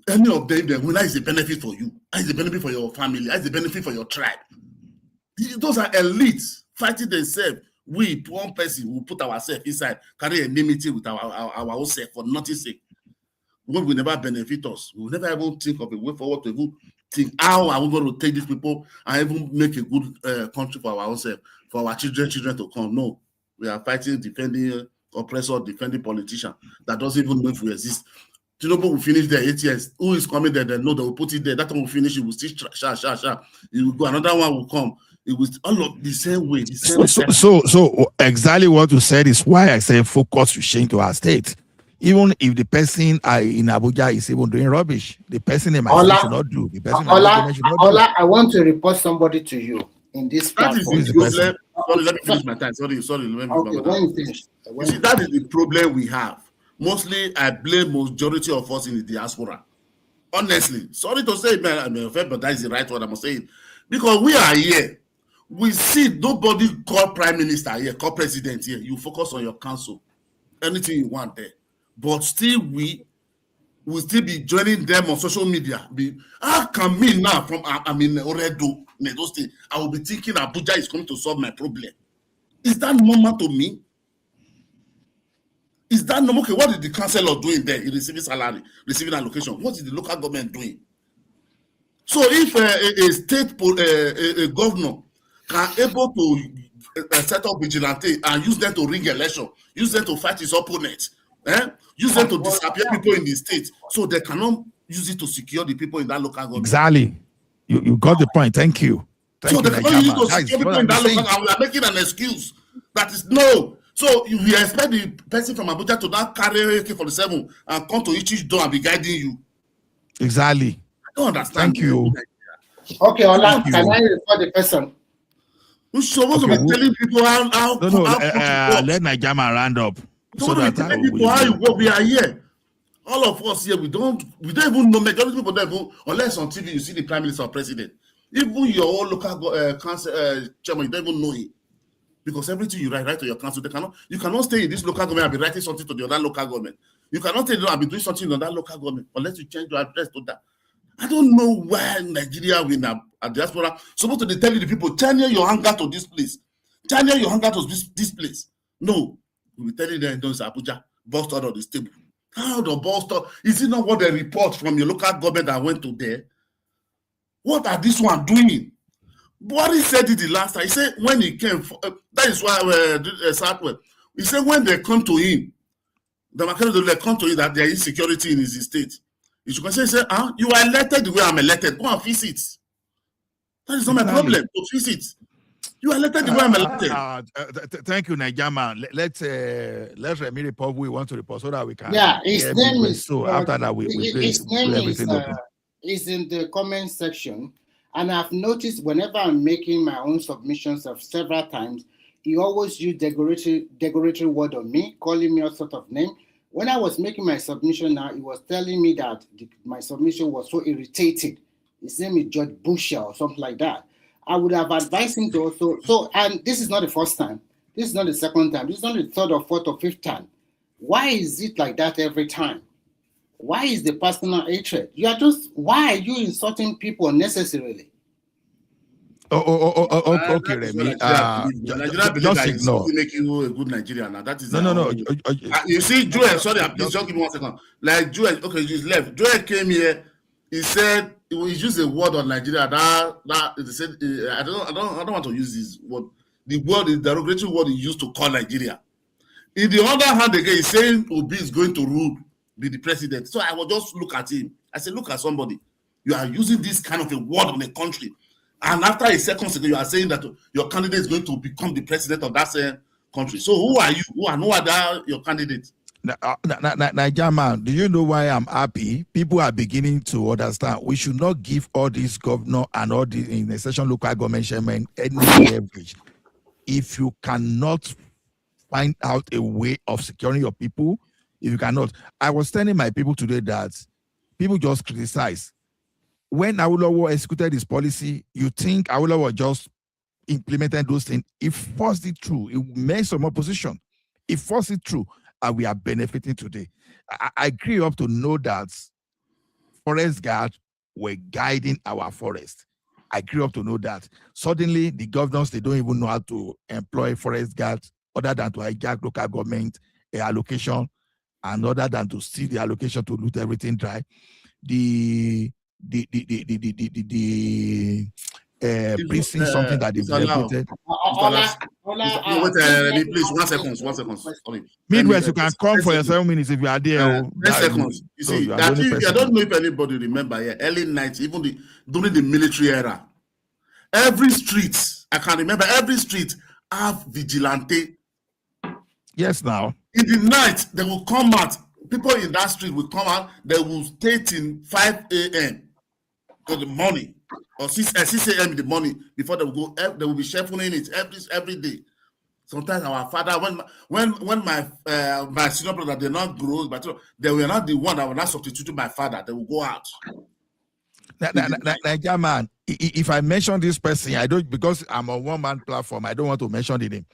Any of them, they win. How is the benefit for you? How is the benefit for your family? How is the benefit for your tribe? Those are elites fighting themselves. We, one person, will put ourselves inside, carry enmity with our own self for nothing's sake. What will never benefit us. We will never even think of a way forward to even think how are we going to take these people and even make a good country for our own self, for our children to come. No, we are fighting, defending oppressor, defending politician that doesn't even know if we exist. Tinubu will finish there 8 years. Who is coming there? They know they will put it there. That one will finish. It will still sha. It will go. Another one will come. It was all of the same way. So exactly what you said is why I say focus should change to our state. Even if the person in Abuja is even doing rubbish, the person in my state should not do. The person in Abuja should not do. I want to report somebody to you in this platform. That is the problem. Sorry, let me finish my time. Sorry. Let me okay, when you finish. You see, that is the problem we have. Mostly, I blame majority of us in the diaspora. Honestly, sorry to say, man, I'm offended, but that is the right word I'm saying. Because we are here. We see nobody call prime minister here, call president here. You focus on your council, anything you want there. But still, we will still be joining them on social media. How can me now I'm in Oredo, those things, I will be thinking Abuja is coming to solve my problem. Is that normal to me? Is that normal? Okay, what is the councillor doing there? He receiving salary, receiving allocation. What is the local government doing? So if a state a governor can able to set up vigilante and use them to ring election, use them to fight his opponents, use them to disappear people in the state, so they cannot use it to secure the people in that local government. Exactly. You got the point. Thank you. So they cannot use it to secure people in that local government, and we are making an excuse. That is no. So you expect the person from Abuja to now carry AK-47 and come to each door and be guiding you. Exactly. I don't understand. Thank you. Okay, Ola, can I report the person? We're supposed to be telling people how let Nigerian round up. So that telling people how you work. We are here. All of us here, we don't even know. Majority people don't even, unless on TV you see the prime minister or president. Even your own local council chairman, you don't even know it. Because everything you write to your council, you cannot stay in this local government and be writing something to the other local government. You cannot stay there and be doing something in that local government unless you change your address to that. I don't know why Nigeria will a diaspora supposed to be telling the people, channel your anger to this place. Channel your anger to this place. No. We'll be telling them those Abuja, bust out of this table. How the bust out? Is it not what they report from your local government that went to there? What are this one doing? Buhari said it the last time. He said when he came, that is why Southwest. He said when they come to him, the Makere come to him that there is insecurity in his state. You should say, you are elected the way I'm elected. Go and fix it. That is not my problem. To fix it. You elected the way I'm elected. Thank you, Nigerian. Let's Remy report who we want to report so that we can. Yeah, his name is. So after that, we his name everything open. Is in the comment section, and I've noticed whenever I'm making my own submissions of several times, he always used derogatory word on me, calling me a sort of name. When I was making my submission now, he was telling me that my submission was so irritated. His name is George Busher or something like that. I would have advised him to also, and this is not the first time. This is not the second time. This is not the third or fourth or fifth time. Why is it like that every time? Why is the personal hatred? Why are you insulting people unnecessarily? Okay, Remy. Just ignore. Make you a good Nigerian. Now that is no. You see, Joel. Sorry, please just give me 1 second. Like Joel, okay, he's left. Joel came here. He said he used a word on Nigeria. That he said I don't want to use this word. The word is derogatory word he used to call Nigeria. In the other hand, again, he's saying Obi is going to be the president. So I will just look at him. I said, look at somebody. You are using this kind of a word on a country. And after a second ago, you are saying that your candidate is going to become the president of that same country. So who are you? Who are your candidates? Nigerian, do you know why I'm happy? People are beginning to understand. We should not give all these governor and all the in the session local government chairman any leverage. If you cannot find out a way of securing your people, if you cannot. I was telling my people today that people just criticize. When Awolowo executed his policy, you think Awolowo just implemented those things. He forced it through. He made some opposition. He forced it through, and we are benefiting today. I grew up to know that forest guards were guiding our forest. I grew up to know that. Suddenly, the governors, they don't even know how to employ forest guards other than to hijack local government allocation and other than to steal the allocation to loot everything dry. Bracing something that is regulated. Please, 1 second. Sorry. Midwest, you can come for your 7 minutes if you are there. 10 seconds. You see, I don't know if anybody remember here, early 90s, even during the military era, every street, I can remember every street have vigilante. Yes, now. In the night, they will come out. People in that street will come out. They will stay till 5 a.m. in the morning or 6 a.m. in the morning before they will go. They will be shuffling it every day. Sometimes our father, when my senior brother, they're not grown, but they were not the one that will not substitute my father. They will go out. Man, if I mention this person, I don't, because I'm on one-man platform. I don't want to mention the name.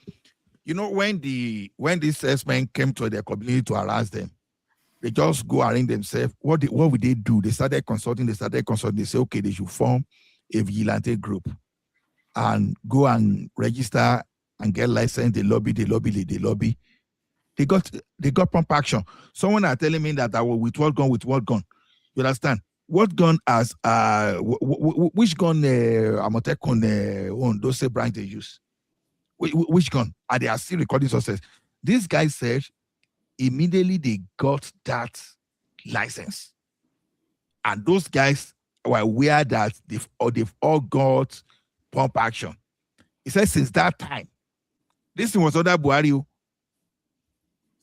You know, when these S-men came to their community to harass them, they just go arrange themselves. What would they do? They started consulting. They say, okay, they should form a vigilante group and go and register and get licensed. They lobby. They got pump action. Someone are telling me that I will with what gun? You understand? What gun as which gun Amotekun on those say branch they use? Which gun? And they are still recording success. This guy said immediately they got that license. And those guys were aware that they've all got pump action. He said since that time, this thing was under Buhari.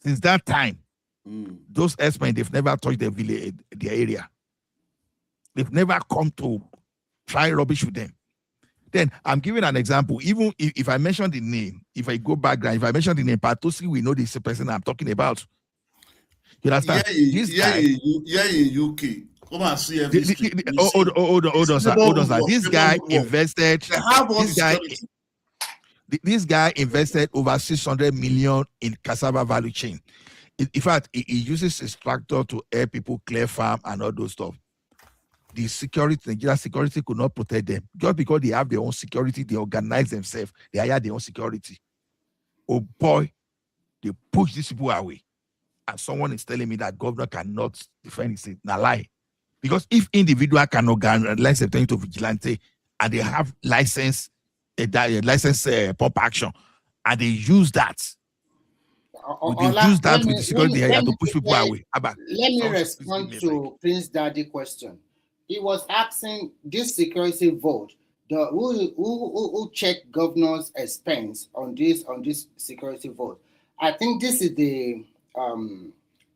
Since that time, those S-men, they've never touched their village, their area. They've never come to try rubbish with them. Then I'm giving an example. Even if I mention the name, if I go background, if I mention the name, Patosi, we know this person I'm talking about. You understand? Yeah, in UK. Come and see every street. Hold on, sir. This guy invested. This guy invested over 600 million in cassava value chain. In fact, he uses his tractor to help people clear farm and all those stuff. The Nigeria security could not protect them. Just because they have their own security, they organize themselves, they hire their own security. Oh boy, they push these people away. And someone is telling me that governor cannot defend his state. Now lie. Because if individual can organize themselves to vigilante and they have license pump action, and they use that. Use that with the security area to push people away. Let me respond to Prince Daddy question. He was asking this security vote. who check governors' expense on this security vote. I think this is the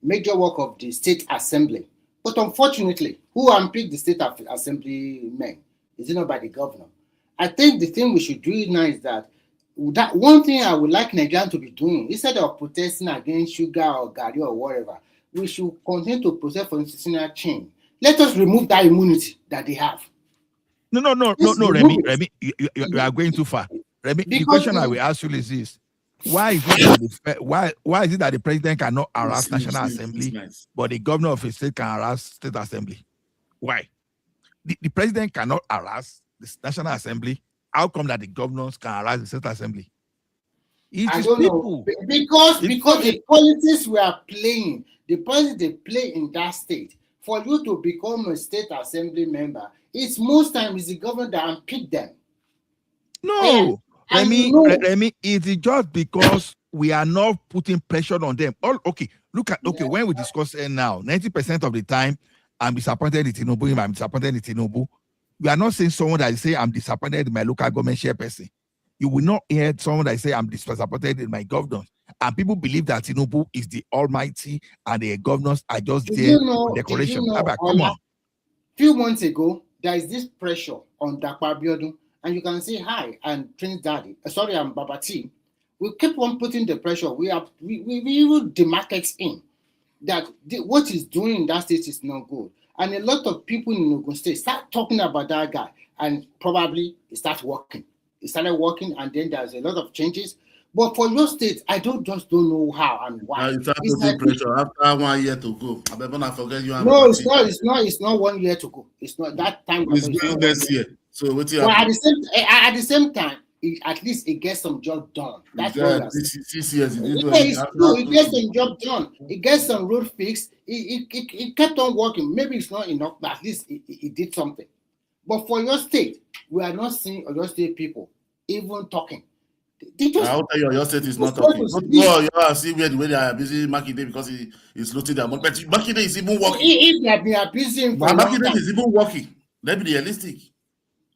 major work of the state assembly. But unfortunately, who unpicked the state assembly men? Is it not by the governor? I think the thing we should do now is that one thing I would like Nigerians to be doing, instead of protesting against sugar or gari or whatever, we should continue to protest for institutional change. Let us remove that immunity that they have. No, Remy, you are going too far. Remy, the question I will ask you is this: why is it that the president cannot harass National Assembly, but the governor of a state can harass State Assembly? Why? The president cannot harass the National Assembly. How come that the governors can harass the State Assembly? I don't know. Because the politics we are playing, the politics they play in that state, for you to become a state assembly member, it's most times the governor that unpick them. No, Remy, it is just because we are not putting pressure on them. When we discuss it now, 90% of the time, I'm disappointed in Tinubu. We are not saying someone that say I'm disappointed in my local government chairperson. You will not hear someone that say I'm disappointed in my governors. And people believe that Tinubu is the almighty and the governors are just there for decoration. Come on. Few months ago, there is this pressure on Dakpa Abiodun, and you can say hi and Trinidad. Sorry, I'm Babati. We keep on putting the pressure. We even demarcate in that what he's doing in that state is not good. And a lot of people in Ogun State start talking about that guy, and probably it starts working. It started working, and then there's a lot of changes. But for your state, I don't know how and why. You start putting pressure after 1 year to go. I better not forget you. No, it's not. It's not 1 year to go. It's not that time. It's going next year. So what you well, at the same time, at least it gets some job done. That's what 6 years. It gets some job done. It gets some road fixed. It kept on working. Maybe it's not enough, but at least it did something. But for your state, we are not seeing your state people even talking. I'll tell you, your state is not talking. No, you are seeing where they are busy Makinde because he's looting their money. But Makinde is even working. If they have been abusing, Makinde is even working. Let's be realistic.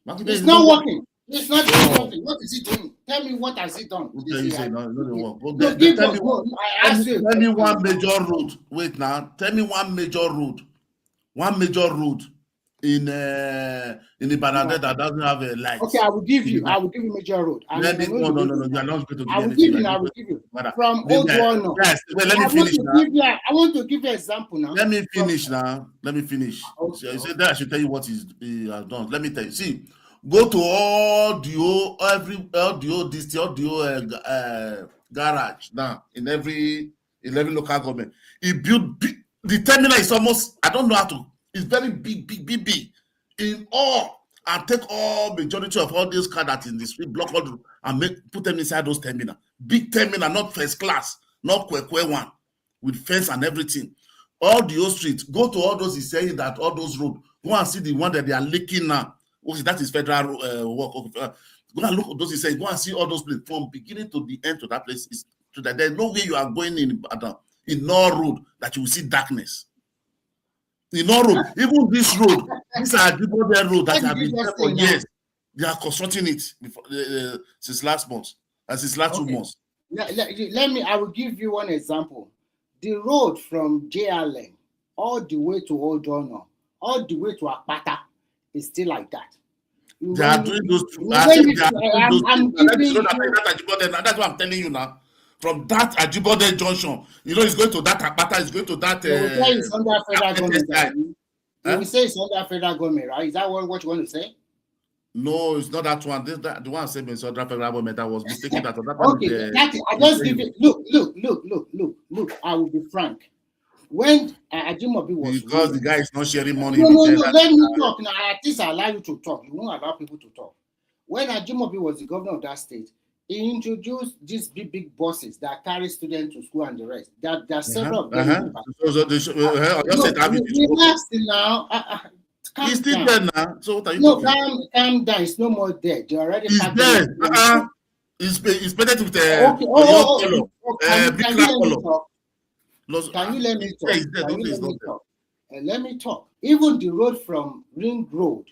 It's not working. It's not doing something. What is he doing? Tell me what has he done? Tell me one major road. Wait now. Tell me one major road. One major road in the Banade that doesn't have a light. Okay, I will give you major road. No, you're not going to give anything. I will give you. From Old Warner. Yes, well, let me finish now. I want to give you an example now. Let me finish now. Okay. So you said that I should tell you what he has done. Let me tell you. See, go to all the garage now in every local government. He built the terminal is almost, I don't know how to. It's very big in all, and take all majority of all these cars that in the street block all and put them inside those terminal. Big terminal, not first class, not Kwekwe one, with fence and everything. All the old streets, go to all those. He's saying that all those roads. Go and see the one that they are leaking now. Okay, that is federal work. Go and look at those. He says, go and see all those places from beginning to the end to that place. So that there's no way you are going in no road that you will see darkness. In no road, even this road, these are Ajibode road that have been there for years. They are constructing it before, since last month, since last 2 months. I will give you one example. The road from JLN all the way to Old Honor, all the way to Akpata is still like that. They are doing those two. That's what I'm telling you now. From that Ajibode junction, it's going to that Akpata, it's going to that. It's under federal government. You say it's under federal government, right? Is that what you want to say? No, it's not that one. The one saying it's under federal government. I was mistaken that. Okay, I just give it. Look. I will be frank. When Ajimobi was because the guy is not sharing money. No. Let me talk now. At least I allow you to talk. You won't allow people to talk. When Ajimobi was the governor of that state, he introduced these big buses that carry students to school and the rest. There are several of them. Relax now. He's still there now. So what are you talking? Calm down. It's no more there. They already. He's there. He's painted with the color. Can you let me talk? Let me talk. Even the road from Ring Road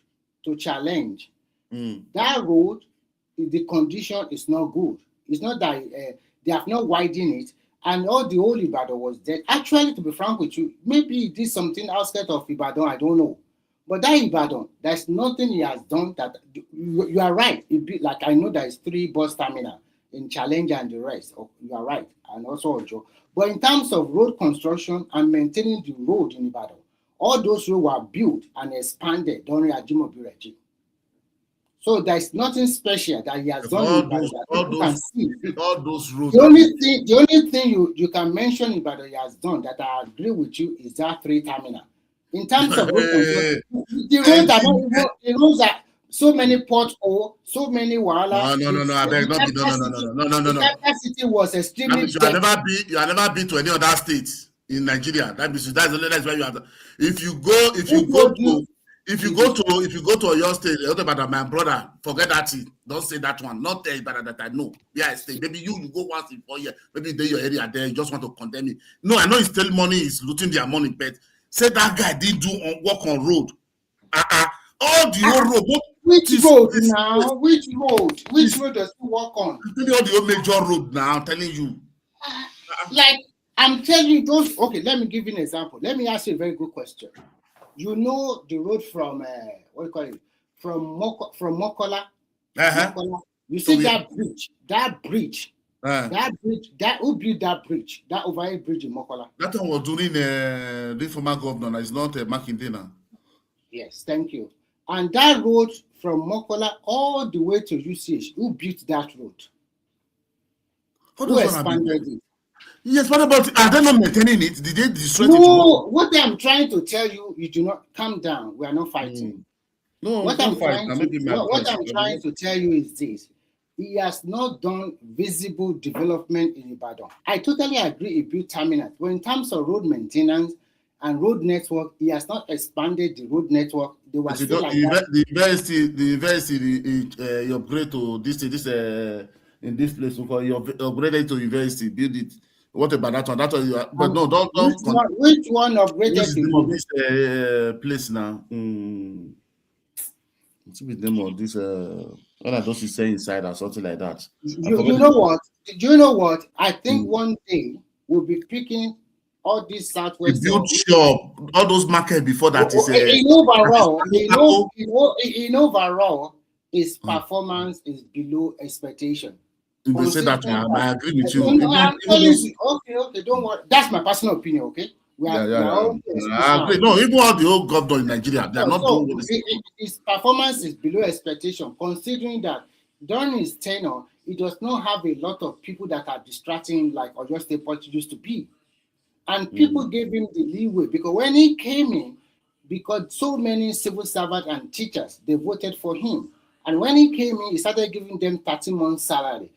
to Challenge, That road, the condition is not good. It's not that they have not widened it, and all the old Ibadan was dead. Actually, to be frank with you, maybe he did something outside of Ibadan, I don't know. But that Ibadan, there's nothing he has done that you are right. It be like I know there is 3 bus terminal in Challenge and the rest. Oh, you are right, and also Ojo. But in terms of road construction and maintaining the road in Ibadan, all those roads were built and expanded during Ajimobi regime. So there's nothing special that he has done in Ibadan that people can see. All those roads. The only thing you can mention in Ibadan he has done that I agree with you is that 3 terminal. In terms of road construction, the roads are not even, the roads are so many potholes, so many wahala. No. I beg not be no. The capital city was extremely You have never been to any other state in Nigeria. That's why you have. If you go to your state, about my brother, forget that thing. Don't say that one. Not there, but that I know. Yeah, I stay. Maybe you go once in 4 years. Maybe they your area there. You just want to condemn it. No, I know it's still money is looting their money, but say that guy didn't do work on road. All the whole road. Which road now? Which road? Which road does he work on? All the whole major road now. I'm telling you. Like I'm telling you, those. Okay, let me give you an example. Let me ask you a very good question. You know the road from what do you call it? From Mokola. Mokola. You see that bridge? That bridge. Who built that bridge? That overhead bridge in Mokola. That one was during the former governor. It's not Makinde now. Yes, thank you. And that road from Mokola all the way to UCH, who built that road? Who expanded it? Yes, what about it? Are they not maintaining it? Did they destroy it? No, what I'm trying to tell you, you do not calm down. We are not fighting. No, what I'm trying to tell you is this. He has not done visible development in Ibadan. I totally agree he built terminals. But in terms of road maintenance and road network, he has not expanded the road network. They were still like that. The university, you upgrade to this in this place. You upgraded to university, build it. What about that one? That one, but no, don't. Which one upgraded? What's the name of this place now? What's the name of this? What I don't say inside or something like that. You know what? Do you know what? I think one day we'll be picking all these Southwest. The build shop, all those markets before that is. In overall, his performance is below expectation. You can say that one. I agree with you. Okay, don't worry. That's my personal opinion, okay? I agree. No, even all the old governors in Nigeria, they are not doing what his performance is below expectation, considering that during his tenure, he does not have a lot of people that are distracting like Oyo State Police used to be. And people gave him the leeway because when he came in, because so many civil servants and teachers, they voted for him. And when he came in, he started giving them 30 months salary.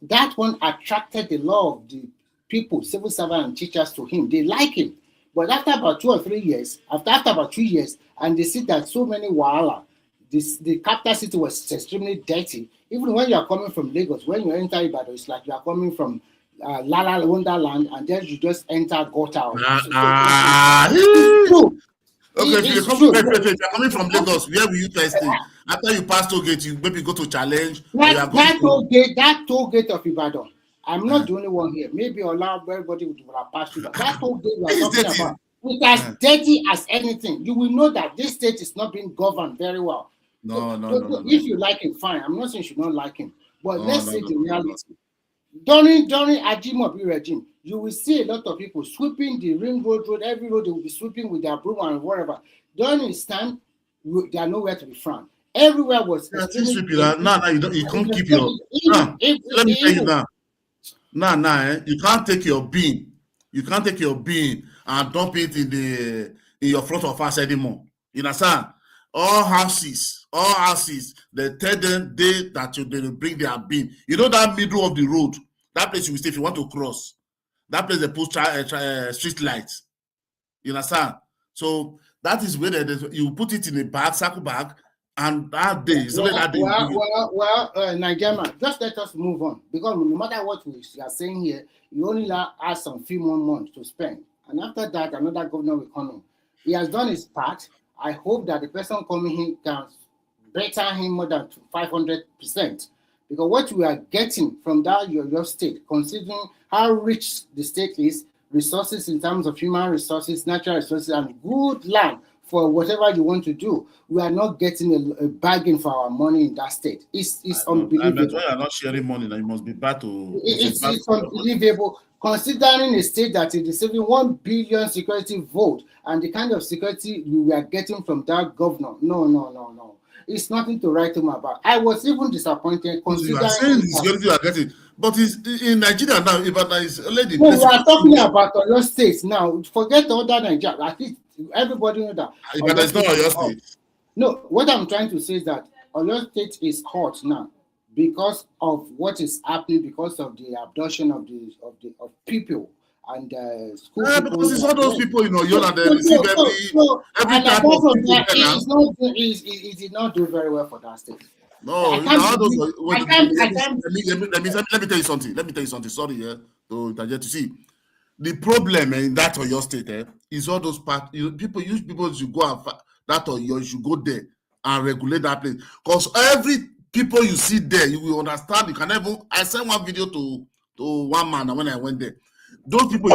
That one attracted a lot of the people, civil servants and teachers to him. They like him. But after about 2 or 3 years, after about 2 years, and they see that so many wahala, the capital city was extremely dirty. Even when you are coming from Lagos, when you enter Ibadan, it's like you are coming from Lala Wonderland, and then you just enter gutter. It's true. Okay, if you're coming from Lagos, where will you test it? After you pass toll gate, you maybe go to Challenge. That toll gate of Ibadan. I'm not the only one here. Maybe everybody would have passed through that toll gate we are talking about. It's as dirty as anything. You will know that this state is not being governed very well. No. If you like him, fine. I'm not saying you should not like him, but let's say the reality. During Ajimobi regime, you will see a lot of people sweeping the ring road, every road they will be sweeping with their broom and whatever. During his time, they are nowhere to be found. Everywhere was. Now you can't keep your. Let me tell you now. You can't take your bin. You can't take your bin and dump it in your front of house anymore. You understand? All houses, they tell them that they will bring their bin. You know that middle of the road, that place you will stay if you want to cross. That place they put street lights. You understand? So that is where you put it in a bag, sack bag, and that day is only that day. Nigerian, just let us move on, because no matter what we are saying here, you only have some few more months to spend, and after that, another governor will come in. He has done his part. I hope that the person coming in can better him more than 500%. Because what we are getting from that your state, considering how rich the state is, resources in terms of human resources, natural resources, and good land for whatever you want to do, we are not getting a bargain for our money in that state. It's unbelievable. That's why you are not sharing money. Now you must be bad to. It's unbelievable, considering a state that is receiving 1 billion security vote and the kind of security we are getting from that governor. No. It's nothing to write home about. I was even disappointed considering. You are saying the security you are getting, but it's in Nigeria now. Ibadan is already. No, we are talking about Oyo State now. Forget other Nigeria. At least everybody know that. Ibadan is not Oyo State. No, what I'm trying to say is that Oyo State is hot now because of what is happening, because of the abduction of people and school people. Because it's all those people in Oyo that they receive every type of people. He did not do very well for that state. No, let me tell you something. Sorry, to see the problem in that Oyo State is all those people should go and that Oyo should go there and regulate that place. Because every people you see there, you will understand. You can even. I sent one video to one man when I went there. Those people.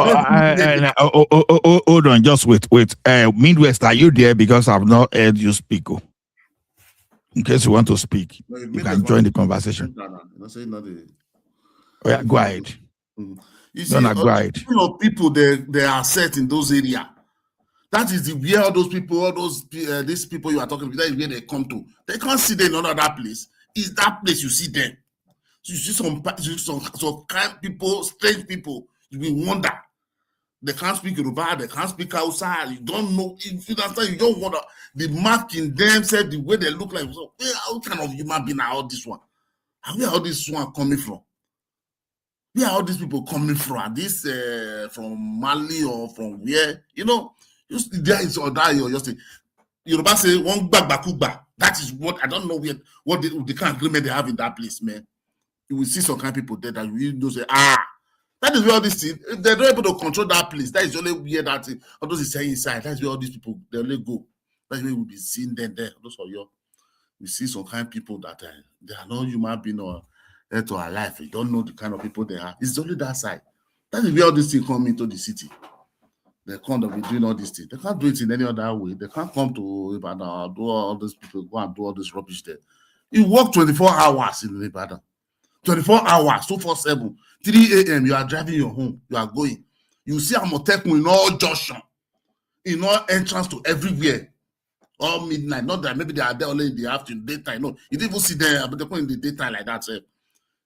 Hold on, just wait. Midwest, are you there? Because I've not heard you speak. In case you want to speak, you can join the conversation. Yeah, go ahead. You see, go ahead. People they are set in those areas. That is where all those people, these people you are talking about, that is where they come to. They can't see them in another place. It's that place you see them. You see some kind people, strange people. You will wonder. They can't speak Yoruba, they can't speak outside. You don't know. If you understand, you don't wonder. The mark in them said the way they look like. So, how kind of human being are all this one? Where are all this one coming from? Where are all these people coming from? Are this from Mali or from where? You know, there is or that or just Yoruba say one bagbakuba. That is what I don't know what the kind of agreement they have in that place, man. You will see some kind of people there that you know say that is where all these things, they're not able to control that place. That is only where that all those is saying inside. That's where all these people they only go. That's where we'll be seeing them there. Those are your. We see some kind of people that they are not human being or to our life. We don't know the kind of people they are. It's only that side. That is where all these things come into the city. They can't be doing all these things. They can't do it in any other way. They can't come to Ibadan, do all these people, go and do all this rubbish there. You work 24 hours in Ibadan. 24 hours, 247, 3 a.m. You are driving your home. You are going. You see Amotekun in all junction, in all entrance to everywhere. All midnight. Not that maybe they are there only in the afternoon, daytime. No, you didn't even see them, but they come in the daytime like that.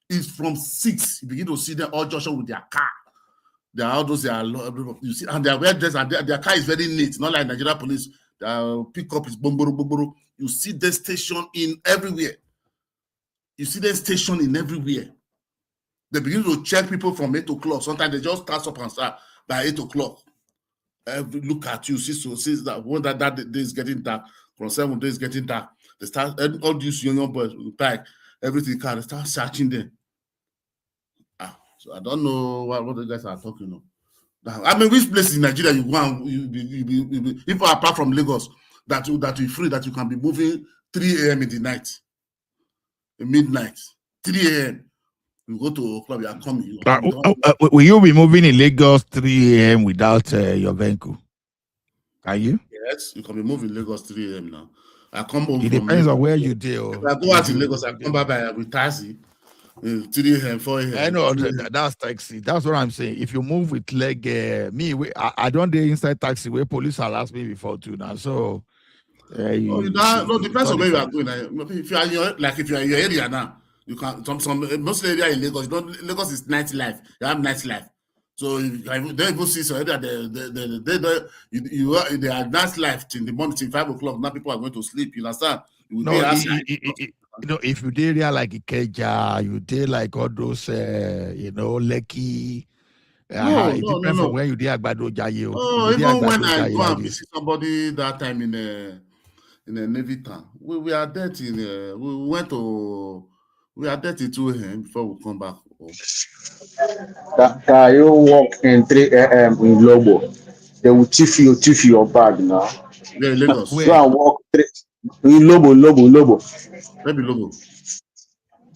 It's from 6. You begin to see them all junction with their car. They are all those. You see, and they are well dressed, and their car is very neat. Not like Nigeria police. Their pickup is bomboro. You see the station in everywhere. You see them station in everywhere. They begin to check people from 8 o'clock. Sometimes they just start up and start by 8 o'clock. Look at you, see that when that day is getting dark, from 7 days getting dark. They start all these young boys with bag, everything they start searching them. So I don't know what the guys are talking about. I mean, which place in Nigeria you go and you if apart from Lagos that you free that you can be moving 3 a.m. in the night. Midnight, 3 a.m. You go to a club, you are coming. Will you be moving in Lagos 3 a.m. without your vehicle? Are you? Yes, you can be moving Lagos 3 a.m. now. I come home. It depends on where you do. If I go out in Lagos, I come back with taxi. 3 a.m., 4 a.m. I know that's taxi. That's what I'm saying. If you move with leg, I don't do inside taxi where police have asked me before too now. So. Depends on where you are going. If you are in your area now, you can most area in Lagos. Lagos is nightlife. You have nightlife. So they even see so area they are nightlife in the morning till 5 o'clock. Now people are going to sleep. You understand? If you did area like Ikeja, you did like all those Lekki. It depends on where you did Agbado Jaye. Even when I go and visit somebody that time in a Navy town, we are there till we are there till 2 a.m. before we come back home. That you walk in 3 a.m. in Lobo, they will tiff your bag now. Yeah, Lagos. Go and walk Lobo. Maybe Lobo.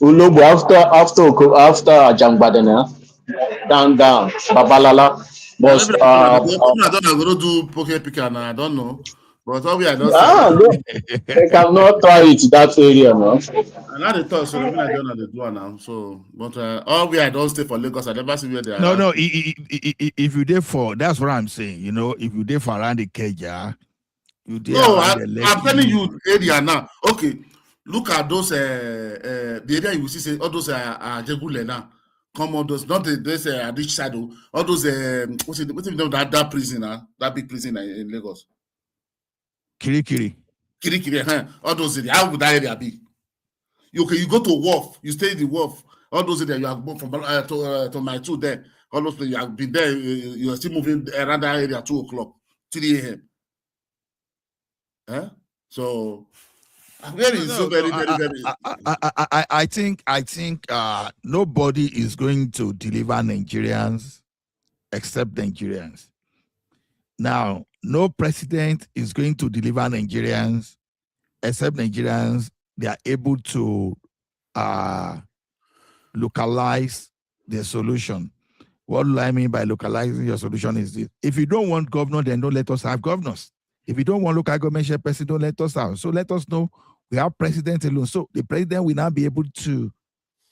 Ulobo after Ajangbadena. Down, Babalala. But Maybe I don't know. Go do poker picker now. I don't know. But all we I don't say. they cannot try it that area, no. And now they talk, so maybe I don't know they do now. So, but all we I don't stay for Lagos. I never see where they are. No. If you did for, that's what I'm saying. You know, if you did for around the Keja, you did around the Lekki. I'm telling you area now. Okay, look at those the area you will see say all those Jegule now. Come on, those not those rich side. All those what's it that prison that big prison in Lagos. Kirikiri. All those areas. How would that area be? You go to Wharf, you stay in the Wharf. All those areas you have moved from to my 2 there. All those places you have been there. You are still moving around that area 2 o'clock, 3 a.m. So very. I think nobody is going to deliver Nigerians except Nigerians. Now, no president is going to deliver Nigerians except Nigerians. They are able to localize their solution. What do I mean by localizing your solution is this: if you don't want governor, then don't let us have governors. If you don't want local government chairperson, don't let us have. So let us know we have president alone. So the president will now be able to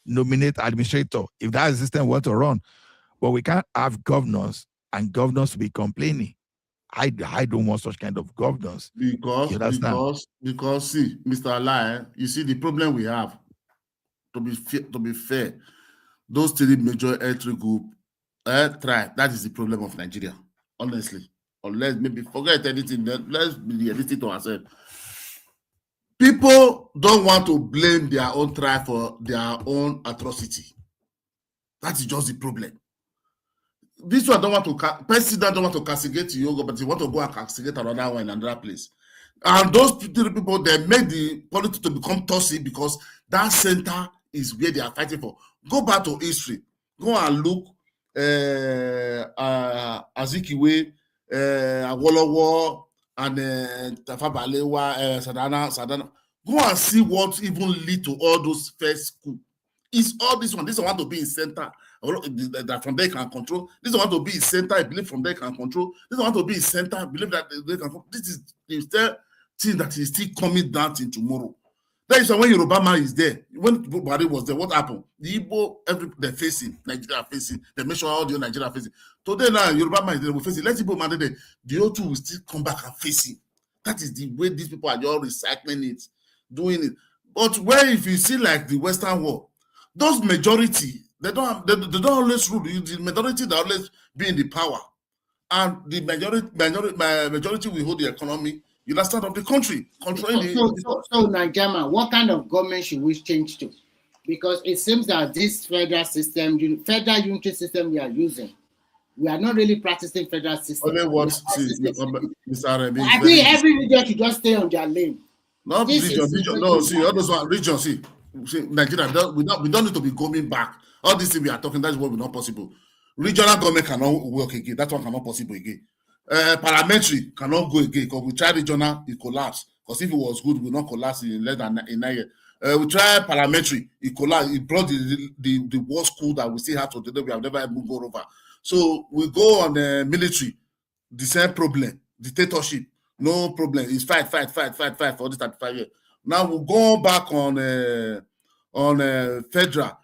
nominate administrator if that system want to run. But we can't have governors and governors will be complaining. I don't want such kind of governors. Because see, Mr. Allah, you see the problem we have. To be fair, those 3 major ethnic group tribe. That is the problem of Nigeria, honestly. Unless maybe forget anything, let's be realistic to ourselves. People don't want to blame their own tribe for their own atrocity. That is just the problem. This one don't want to president don't want to castigate Yoga, but he want to go and castigate another one in another place. And those 3 people, they made the politics to become tossy because that center is where they are fighting for. Go back to history. Go and look Azikiwe, Awolowo, and Tafa Balewa, Sadana. Go and see what even lead to all those first coup. It's all this one. This one want to be in center. That from there can control. This one want to be in center. I believe from there can control. This one want to be in center. I believe that they can control. This is the thing that is still coming down till tomorrow. That is why when Yoruba man is there, when Buhari was there, what happened? The Igbo, they're facing, Nigeria facing, they make sure all the Nigeria facing. Today now, Yoruba man is there, we're facing. Let Igbo man there, the O2 will still come back and face it. That is the way these people are just recycling it, doing it. But where if you see like the Western world, those majority, they don't always rule. The majority they always be in the power, and the majority will hold the economy. You understand of the country controlling So Nigeria, what kind of government should we change to? Because it seems that this federal system, federal unitary system we are using, we are not really practicing federal system. Only what Mr. Arabi. I think every region should just stay on their lane. Not region. No, see, all those region. See, Nigeria, we don't need to be going back. All these things we are talking, that's what we're not possible. Regional government cannot work again. That one cannot possible again. Parliamentary cannot go again because we tried regional, it collapsed. Because if it was good, we will not collapse in less than 9 years. We tried parliamentary, it collapsed. It brought the worst coup that we still have today. We have never even gone over. So we go on the military, the same problem, dictatorship, no problem. It's fight for this 35 years. Now we go back on federal.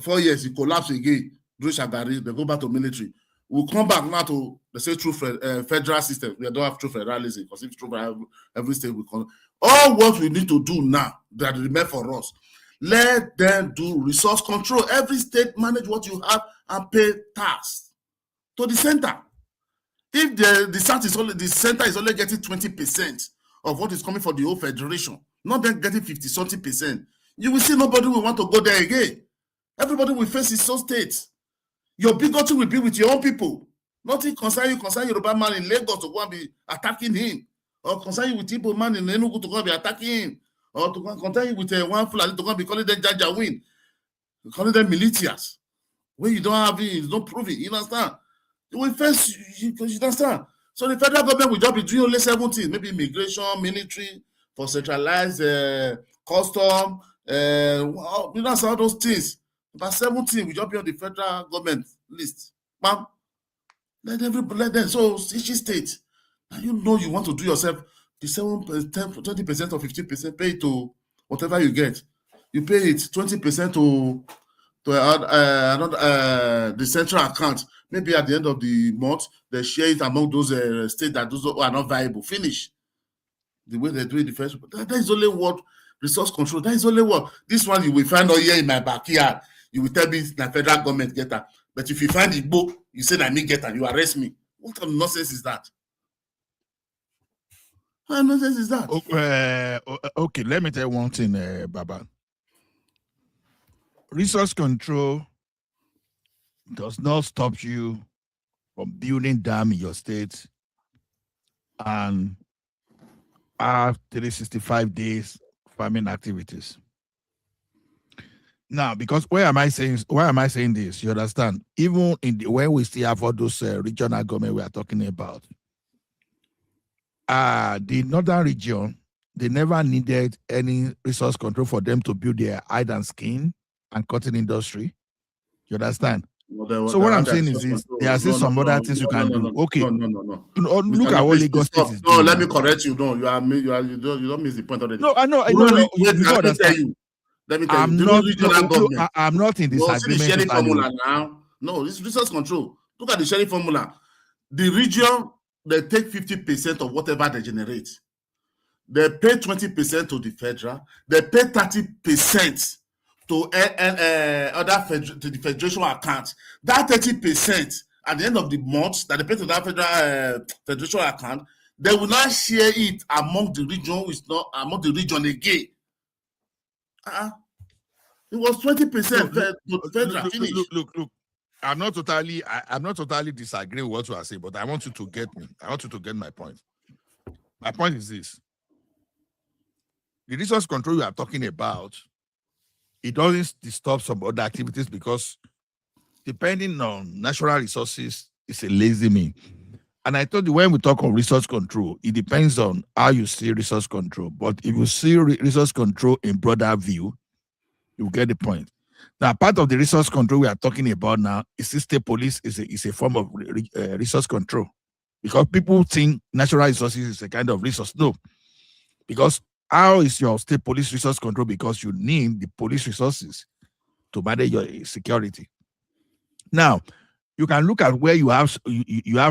4 years, it collapsed again. Shagari, they go back to military. We'll come back now to the say true federal system. We don't have true federalism because if true every state will come. All what we need to do now that remain for us, let them do resource control. Every state manage what you have and pay tax to the center. If the center is only getting 20% of what is coming for the whole federation, not then getting 50-something%, you will see nobody will want to go there again. Everybody will face his own state. Your bigotry will be with your own people. Nothing concern Yoruba man in Lagos to go and be attacking him, or concern you with Igbo man in Enugu to go and be attacking him, or to concern you with one Fulani to go and be calling them Jajawin, calling them militias. When you don't have it, you don't prove it. You understand? You will face because you understand. So the federal government will just be doing only 17, maybe immigration, military, for centralized custom, you know, all those things. About 17 will just be on the federal government list. Ma'am, let them. So each state, now you know you want to do yourself the 7%, 20% or 15%, pay it to whatever you get. You pay it 20% to the central account. Maybe at the end of the month, they share it among those states that those are not viable. Finish. The way they do it the first. That is only what resource control. That is only what this one you will find all here in my backyard. You will tell me the federal government get that. But if you find the book, you say that me get that, you arrest me. What kind of nonsense is that? What kind of nonsense is that? Okay, let me tell you one thing, Baba. Resource control does not stop you from building dam in your state and have 365 days farming activities. Now, because why am I saying this? You understand? Even in the when we still have all those regional government we are talking about, the northern region, they never needed any resource control for them to build their hide and skin and cotton industry. You understand? So what I'm saying is this: there are still some other things you can do. Okay. No. Look at what Lagos State is doing. No, let me correct you. No, you don't miss the point already. No, I know. Let me tell you. I'm not in disagreement. See the sharing formula now. No, this is resource control. Look at the sharing formula. The region, they take 50% of whatever they generate. They pay 20% to the federal. They pay 30% to the federation account. That 30% at the end of the month that they pay to that federal federation account, they will not share it among the region. It's not among the region again. It was 20% federal. Look. I'm not totally disagreeing with what you are saying, but I want you to get me. I want you to get my point. My point is this: the resource control you are talking about, it doesn't disturb some other activities because depending on natural resources, it's a lazy mean. And I told you when we talk of resource control, it depends on how you see resource control. But if you see resource control in broader view, you get the point. Now, part of the resource control we are talking about now is state police is a form of resource control. Because people think natural resources is a kind of resource. No. Because how is your state police resource control? Because you need the police resources to manage your security. Now, you can look at where you have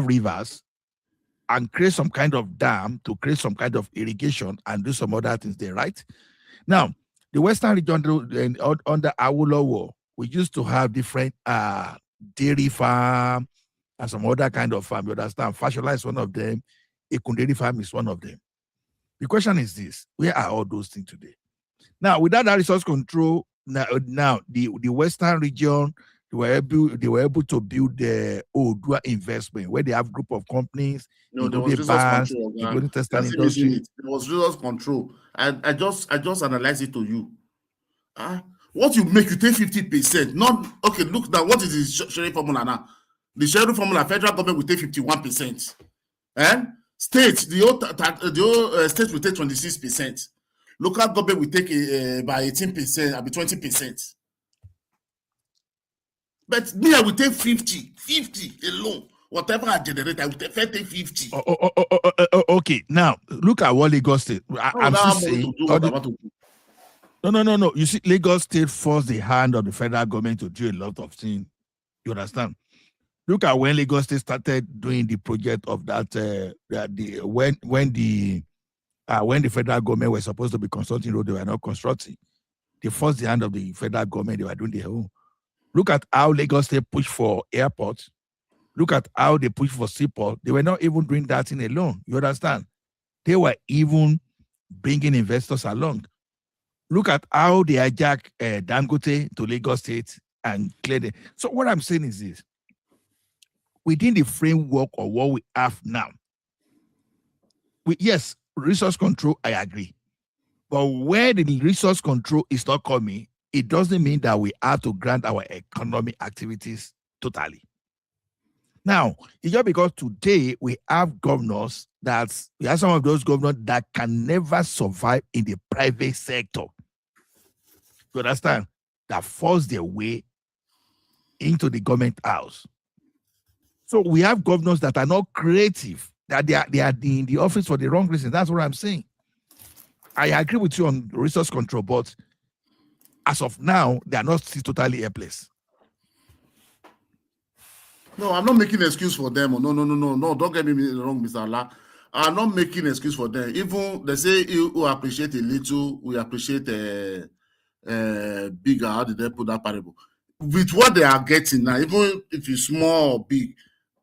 rivers and create some kind of dam to create some kind of irrigation and do some other things there, right? Now, the Western region under Awolowo, we used to have different dairy farm and some other kind of farm. You understand? Fashola is one of them. Ekunderi farm is one of them. The question is this: where are all those things today? Now, without that resource control, now the Western region, they were able to build the Odua investment where they have group of companies. No, there was resource control. Including testing industry. There was resource control. I just analyze it to you. What you make, you take 50%. Not okay. Look now. What is the sharing formula now? The sharing formula, federal government will take 51%, and state state will take 26%. Local government will take by 18%, I'll be 20%. But me, I will take 50 alone. Whatever I generate, I will take 50. Okay, now look at what Lagos State. I'm still saying. No. You see, Lagos State forced the hand of the federal government to do a lot of things. You understand? Look at when Lagos State started doing the project of that. When the federal government was supposed to be constructing road, they were not constructing. They forced the hand of the federal government. They were doing their own. Look at how Lagos State pushed for airports. Look at how they pushed for seaport. They were not even doing that thing alone. You understand? They were even bringing investors along. Look at how they hijacked Dangote to Lagos State and cleared it. So what I'm saying is this. Within the framework of what we have now, yes, resource control, I agree. But where the resource control is not coming, it doesn't mean that we have to grant our economic activities totally. Now, it's just because today we have governors we have some of those governors that can never survive in the private sector. You understand? That force their way into the government house. So we have governors that are not creative, that they are in the office for the wrong reason. That's what I'm saying. I agree with you on resource control, but as of now, they are not still totally helpless. No, I'm not making an excuse for them. No. Don't get me wrong, Mr. Allah. I'm not making an excuse for them. Even they say you appreciate a little, we appreciate bigger. How did they put that parable? With what they are getting now, even if it's small or big,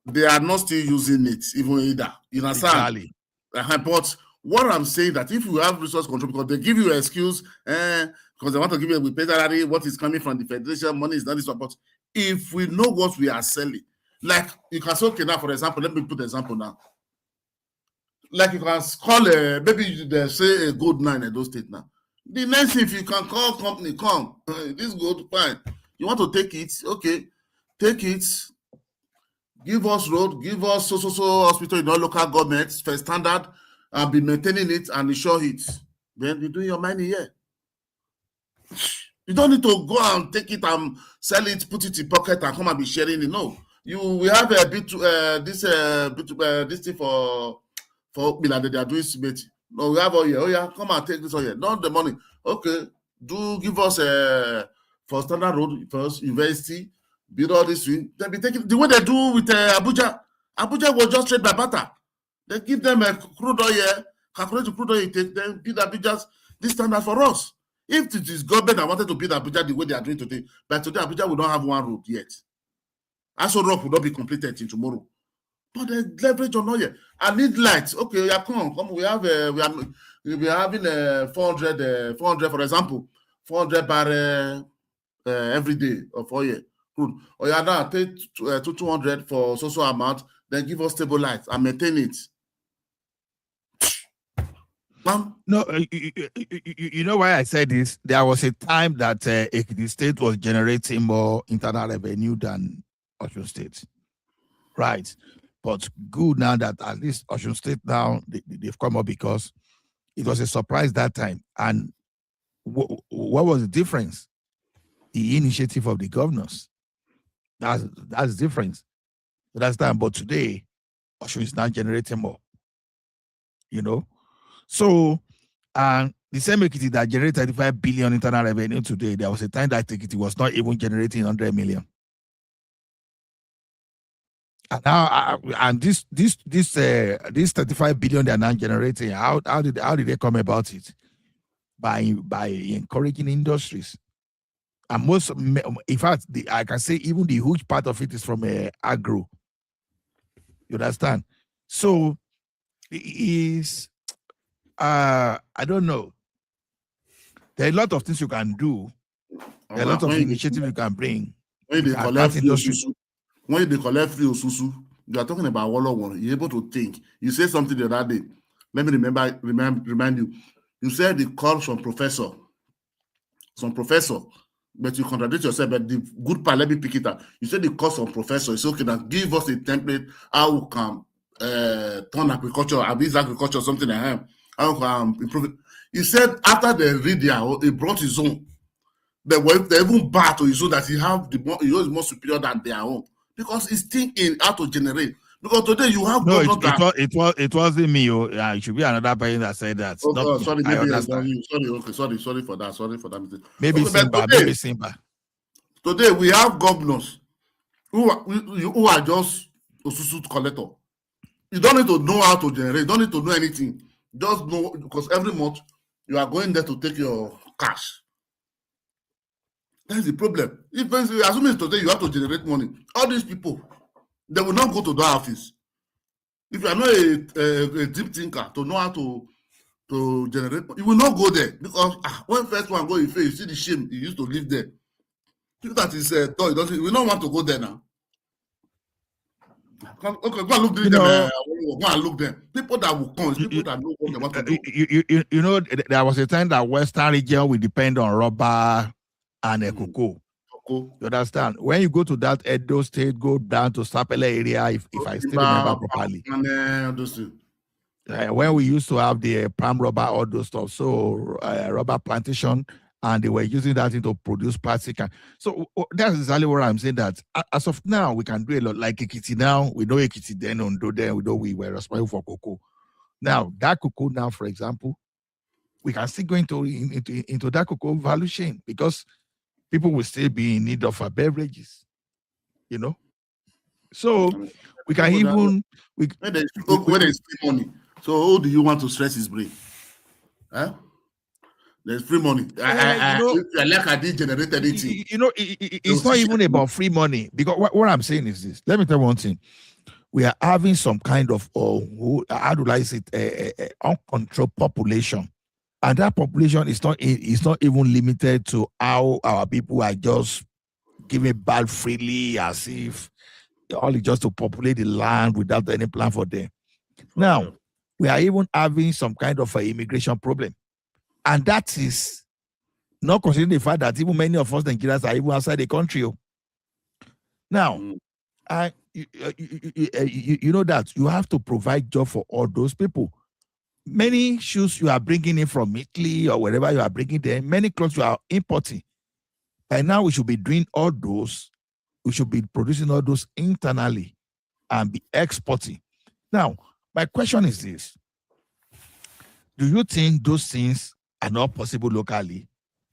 they are not still using it, even either. You understand? Exactly. But what I'm saying that if you have resource control, because they give you an excuse, because they want to give you with pay salary, what is coming from the federation, money is not this one. But if we know what we are selling, like you can say, okay, now for example, let me put an example now. Like you can call maybe they say a gold mine in those states now. The next thing, if you can call company, come, this gold fine. You want to take it, okay, take it, give us road, give us so hospital in all local governments, first standard, and be maintaining it and insure it. Then you do your money here. You don't need to go and take it and sell it, put it in pocket and come and be sharing it. No. We have a bit this thing for that they are doing cement. No, we have all here. Oh yeah, come and take this all here. Not the money. Okay, do give us for standard road first university, build all this thing. Then be taking the way they do with Abuja. Abuja was just straight by butter. They give them a crude oil, calculate the crude oil take, then build Abuja's this standard for us. If it is government that wanted to build Abuja the way they are doing today, but today Abuja will not have one road yet. Aso Rock will not be completed in tomorrow. But they leverage on oil. I need lights. Okay, yeah, come. We have we are having 400 for example, 400 barrel every day of oil. Good. Or you are now take 200 for so amount, then give us stable lights and maintain it. No, you know why I said this? There was a time that the state was generating more internal revenue than Osun State. Right. But good now that at least Osun State now, they've come up because it was a surprise that time. And what was the difference? The initiative of the governors. That's the difference. That's time. But today, Osun is now generating more. You know? So, and the same Ekiti that generated 35 billion internal revenue today, there was a time that Ekiti was not even generating 100 million. And now, and this 35 billion they are now generating, how did they come about it? By encouraging industries. And in fact, I can say even the huge part of it is from agro. You understand? So it is. I don't know. There are a lot of things you can do. There are a lot of initiatives you can bring. When they collect free Osusu, you are talking about one. You're able to think. You said something the other day. Let me remind you. You said the call from professor. Some professor, but you contradict yourself. But the good part, let me pick it up. You said the course from professor. It's okay. Now give us a template how we can turn agriculture, abuse agriculture, something like that. How we can improve it. He said after they read he brought his own. They even bad to his own that he is more superior than their own because he's thinking how to generate. Because today you have it wasn't me. It should be another person that said that. Oh God, sorry, maybe it's not you. Sorry, okay, sorry for that. Sorry for that mistake. Maybe Simba. Today we have governors who are just Osusu collector. You don't need to know how to generate. You don't need to know anything. Just know because every month you are going there to take your cash. That's the problem. Assuming today you have to generate money, all these people, they will not go to the office. If you are not a deep thinker to know how to generate, you will not go there because when first one go, you see the shame you used to live there. People that is toy, we don't want to go there now. Okay, go and look them. Go and look them. People that will come, people that know what they want to do. You know, there was a time that Western region will depend on rubber and cocoa. cocoa. You understand? When you go to that Edo State, go down to Sapele area, if I still remember properly. When we used to have the palm rubber, all those stuff, so rubber plantation, and they were using that to produce plastic. So that's exactly what I'm saying, that as of now, we can do a lot. Like Ekiti now, we know Ekiti then, Ondo then, we know we were responsible for cocoa. Now, that cocoa now, for example, we can still go into that cocoa value chain, because people will still be in need of beverages, you know. So we can even when there's free money. So who do you want to stress his brain? Huh? There's free money. I like I did generate anything. It's not even about free money, because what I'm saying is this. Let me tell you one thing. We are having some kind of how do I say it, uncontrolled population, and that population is not even limited to how our people are just giving back freely, as if only just to populate the land without any plan for them. Now, we are even having some kind of immigration problem. And that is not considering the fact that even many of us Nigerians are even outside the country. Now, you know that you have to provide job for all those people. Many shoes you are bringing in from Italy or wherever you are bringing them, many clothes you are importing. And now we should be doing all those. We should be producing all those internally and be exporting. Now, my question is this. Do you think those things are not possible locally?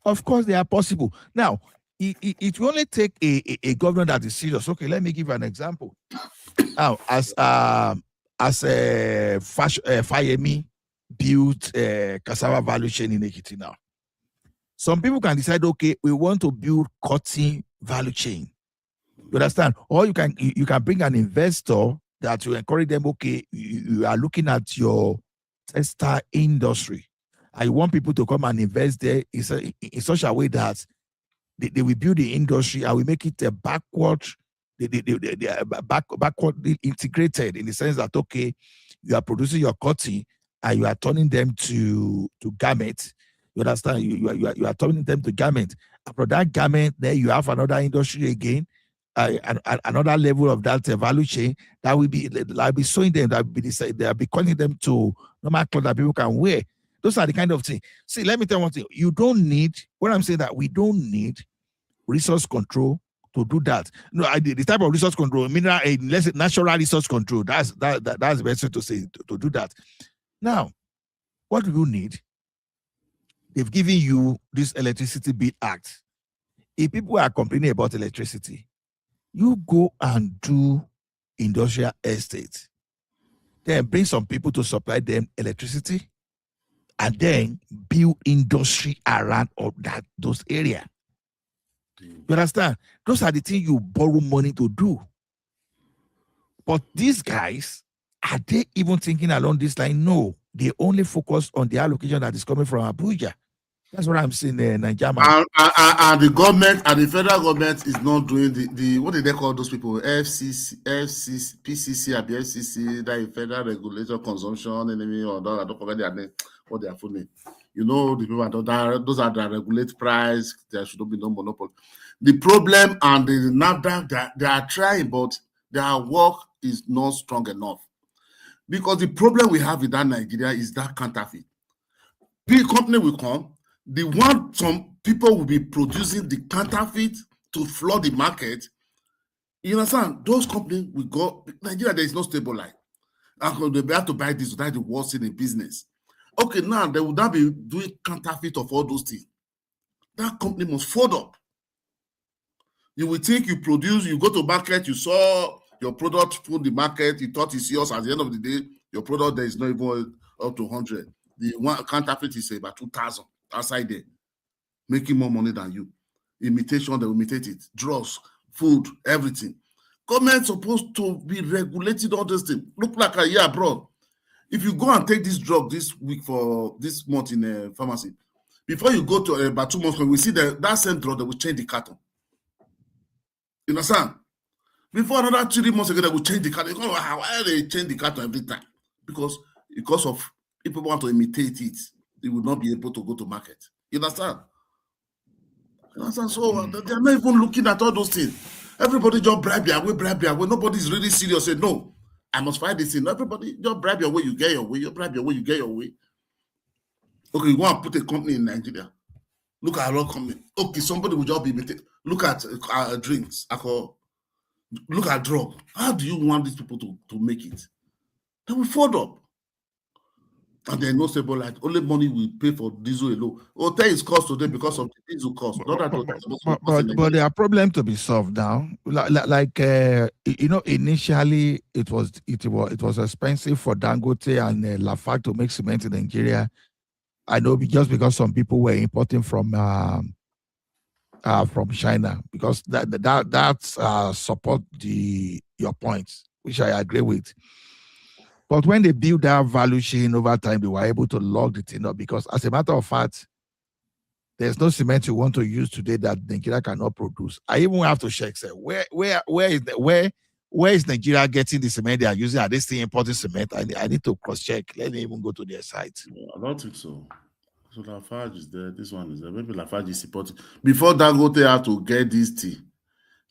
Of course, they are possible. Now, it will only take a government that is serious. Okay, let me give you an example. Now, as Fayemi built cassava value chain in Ekiti now, some people can decide, okay, we want to build cotton value chain. You understand? Or you can bring an investor that will encourage them, okay, you are looking at your textile industry. I want people to come and invest there in such a way that they will build the industry and we make it a backward integrated, in the sense that, okay, you are producing your cotton and you are turning them to garments. You understand? You are turning them to garment. After that garment, then you have another industry again, another level of that value chain that will be sewing them, that will be calling them to normal clothes that people can wear. Those are the kind of things. See, let me tell you one thing. You don't need, what I'm saying, that we don't need resource control to do that. No, the type of resource control, natural resource control, that's the best way to say, to do that. Now, what do you need? They've given you this Electricity Bill Act. If people are complaining about electricity, you go and do industrial estate. Then bring some people to supply them electricity, and then build industry around those areas. You understand? Those are the things you borrow money to do. But these guys, are they even thinking along this line? No, they only focus on the allocation that is coming from Abuja. That's what I'm saying there, Nigeria. And the government and the federal government is not doing the what did they call those people? PCC, that federal regulator consumption enemy or that. I don't forget their name, what they are full name. You know, the people those are the regulate price. There should not be no monopoly. The problem and the NAFDAC, they are trying, but their work is not strong enough. Because the problem we have with that Nigeria is that counterfeit. Big company will come. Some people will be producing the counterfeit to flood the market. You understand? Those companies will go. Nigeria, there is no stable life. And they have to buy this, that's the worst in the business. Okay, now they would not be doing counterfeit of all those things. That company must fold up. You will think you produce, you go to market, you saw your product for the market, you thought it's yours. At the end of the day, your product there is not even up to 100. The one counterfeit is about 2,000 outside there, making more money than you. Imitation, they will imitate it. Drugs, food, everything. Government supposed to be regulating all these things. Look like a year abroad. If you go and take this drug this week for this month in a pharmacy, before you go to about 2 months, we see that same drug, they will change the carton. You understand? Before another 3 months ago, they will change the carton. Why they change the carton every time? Because of people want to imitate it, they will not be able to go to market. You understand? So they're not even looking at all those things. Everybody just bribe your way. Nobody's really serious. Say, no, I must fight this thing. Everybody just bribe your way, you get your way. You bribe your way, you get your way. Okay, you want to put a company in Nigeria. Look at our company. Okay, somebody will just be imitated. Look at drinks, alcohol. Look at drug. How do you want these people to make it? They will fall up. And they're not stable, like only money we pay for diesel alone. Hotel is cost today because of the diesel cost. Not that But there are problems to be solved now. Initially it was expensive for Dangote and Lafarge to make cement in Nigeria. I know just because some people were importing from China, because that support your points, which I agree with. But when they build that value chain over time, they were able to log the thing up, because as a matter of fact, there's no cement you want to use today that Nigeria cannot produce. I even have to check, say, where is Nigeria getting the cement they are using? Are they still importing cement? I need to cross check. Let me even go to their site. I don't think so. So Lafarge is there. This one is there. Maybe Lafarge is supporting. Before Dangote had to get this tea,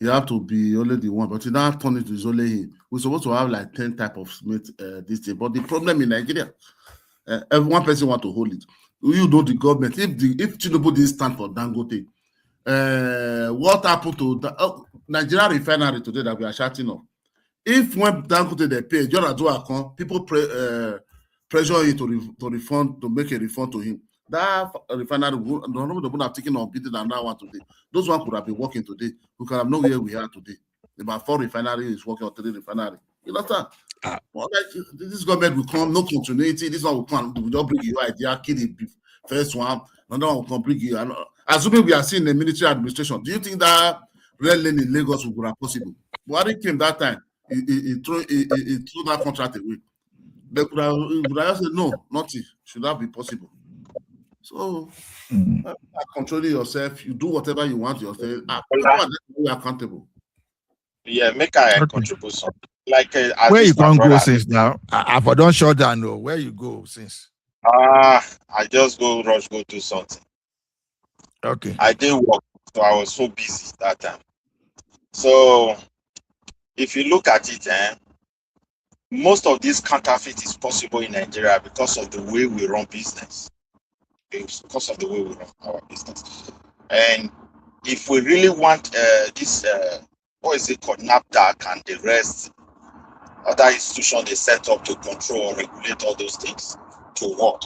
you have to be only the one, but you now turn it to only him. We're supposed to have like 10 type of cement this thing. But the problem in Nigeria, one person want to hold it. You know the government. If Tinubu didn't stand for Dangote, what happened to Nigeria refinery today that we are shouting of? If when Dangote they pay, people pressure him to make a refund to him. That refinery would have taken on beating than that one today. Those ones could have been working today. We could have known where we are today. About 4 refineries is working on 3 refineries. You understand? This government will come, no continuity. This one will come, we just bring you idea, kill the first one, another one will come bring you. Assuming we are seeing the military administration, do you think that rail lane in Lagos would have possible? Buhari came that time, he threw that contract away. They would have said, no, nothing. Should that be possible? So, controlling yourself, you do whatever you want yourself. You're accountable. Yeah, make a contribution. Like where you can't go since now? I don't shut down. No, where you go since? I just go do something. Okay. I didn't work, so I was so busy that time. So, if you look at it, most of this counterfeit is possible in Nigeria because of the way we run business. Because of the way we run our business. And if we really want this, what is it called, NAFDAC and the rest, other institutions they set up to control or regulate all those things to work,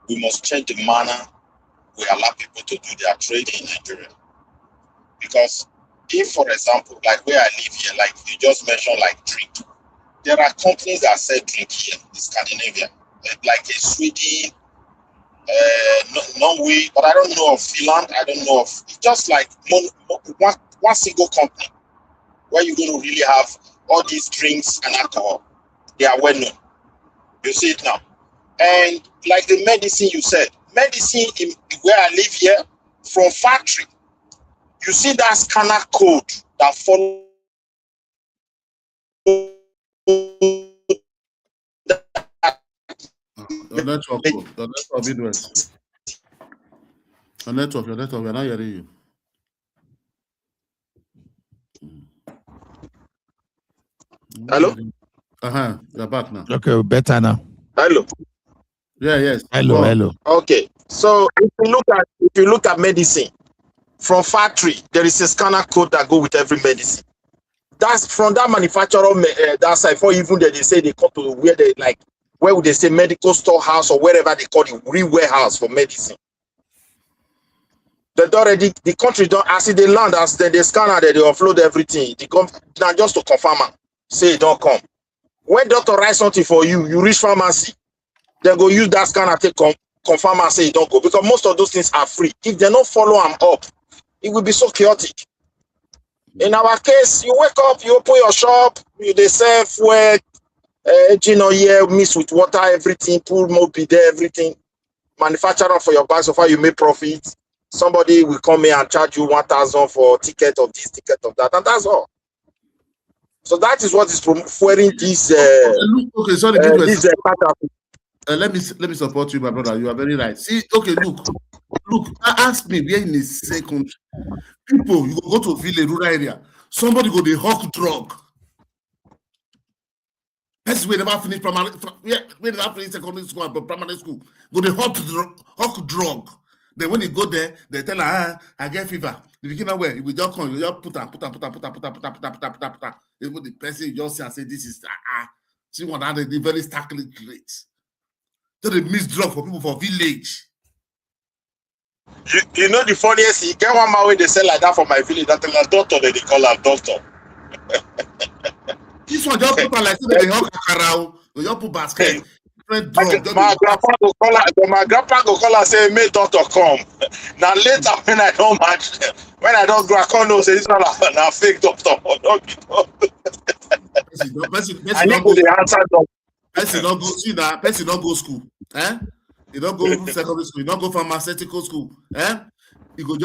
we must change the manner we allow people to do their trading in Nigeria. Because if, for example, like where I live here, like you just mentioned, like drink, there are companies that sell drink here in Scandinavia, like a Sweden, Norway, but I don't know of Finland. I don't know of just like one single company where you're going to really have all these drinks and alcohol. They are well known. You see it now. And like the medicine you said, medicine in where I live here, from factory, you see that scanner code that follows. Your network, we're not hearing you. Hello? You're back now. Okay, better now. Hello. Yeah, yes. Hello. Okay. So if you look at medicine, from factory, there is a scanner code that go with every medicine. That's from that manufacturer that side. For even they say they come to where they like, where would they say medical storehouse or wherever they call it, real warehouse for medicine. They already, the country don't, as they land, as they scanner, they offload everything. They come now just to confirm, say it don't come. When doctor writes something for you, you reach pharmacy, they go use that scanner to confirm and say it don't go. Because most of those things are free. If they don't follow them up, it will be so chaotic. In our case, you wake up, you open your shop, they sell fuel, engine oil, mix with water, everything, pool mobile there, everything. Manufacturer for your bag, so far you make profit. Somebody will come here and charge you 1,000 for ticket of this, ticket of that, and that's all. So that is what is fueling this. Okay, sorry, this let me support you, my brother. You are very right. See, okay, look, ask me where in the same country. People, you go to village, rural area, somebody go the hawk drug. That's where never finish primary, we never finish secondary school, but primary school. Go the hawk drug. Then when you go there, they tell her, I get fever. The beginner where you will just come, you just put. Even the person just say, this is see one that the very starkly great. So they miss drug for people for village. You know the funniest, you get one man when they sell like that for my village, that a doctor, they call her doctor. This one just put like they hawk around, you just put basket. My grandpa go call her say, "May doctor come." Now later when I don't match them, when I don't go, I can't know say this one a fake doctor. Person don't go see that. Person don't go school. You don't go secondary school. You don't go pharmaceutical school. You go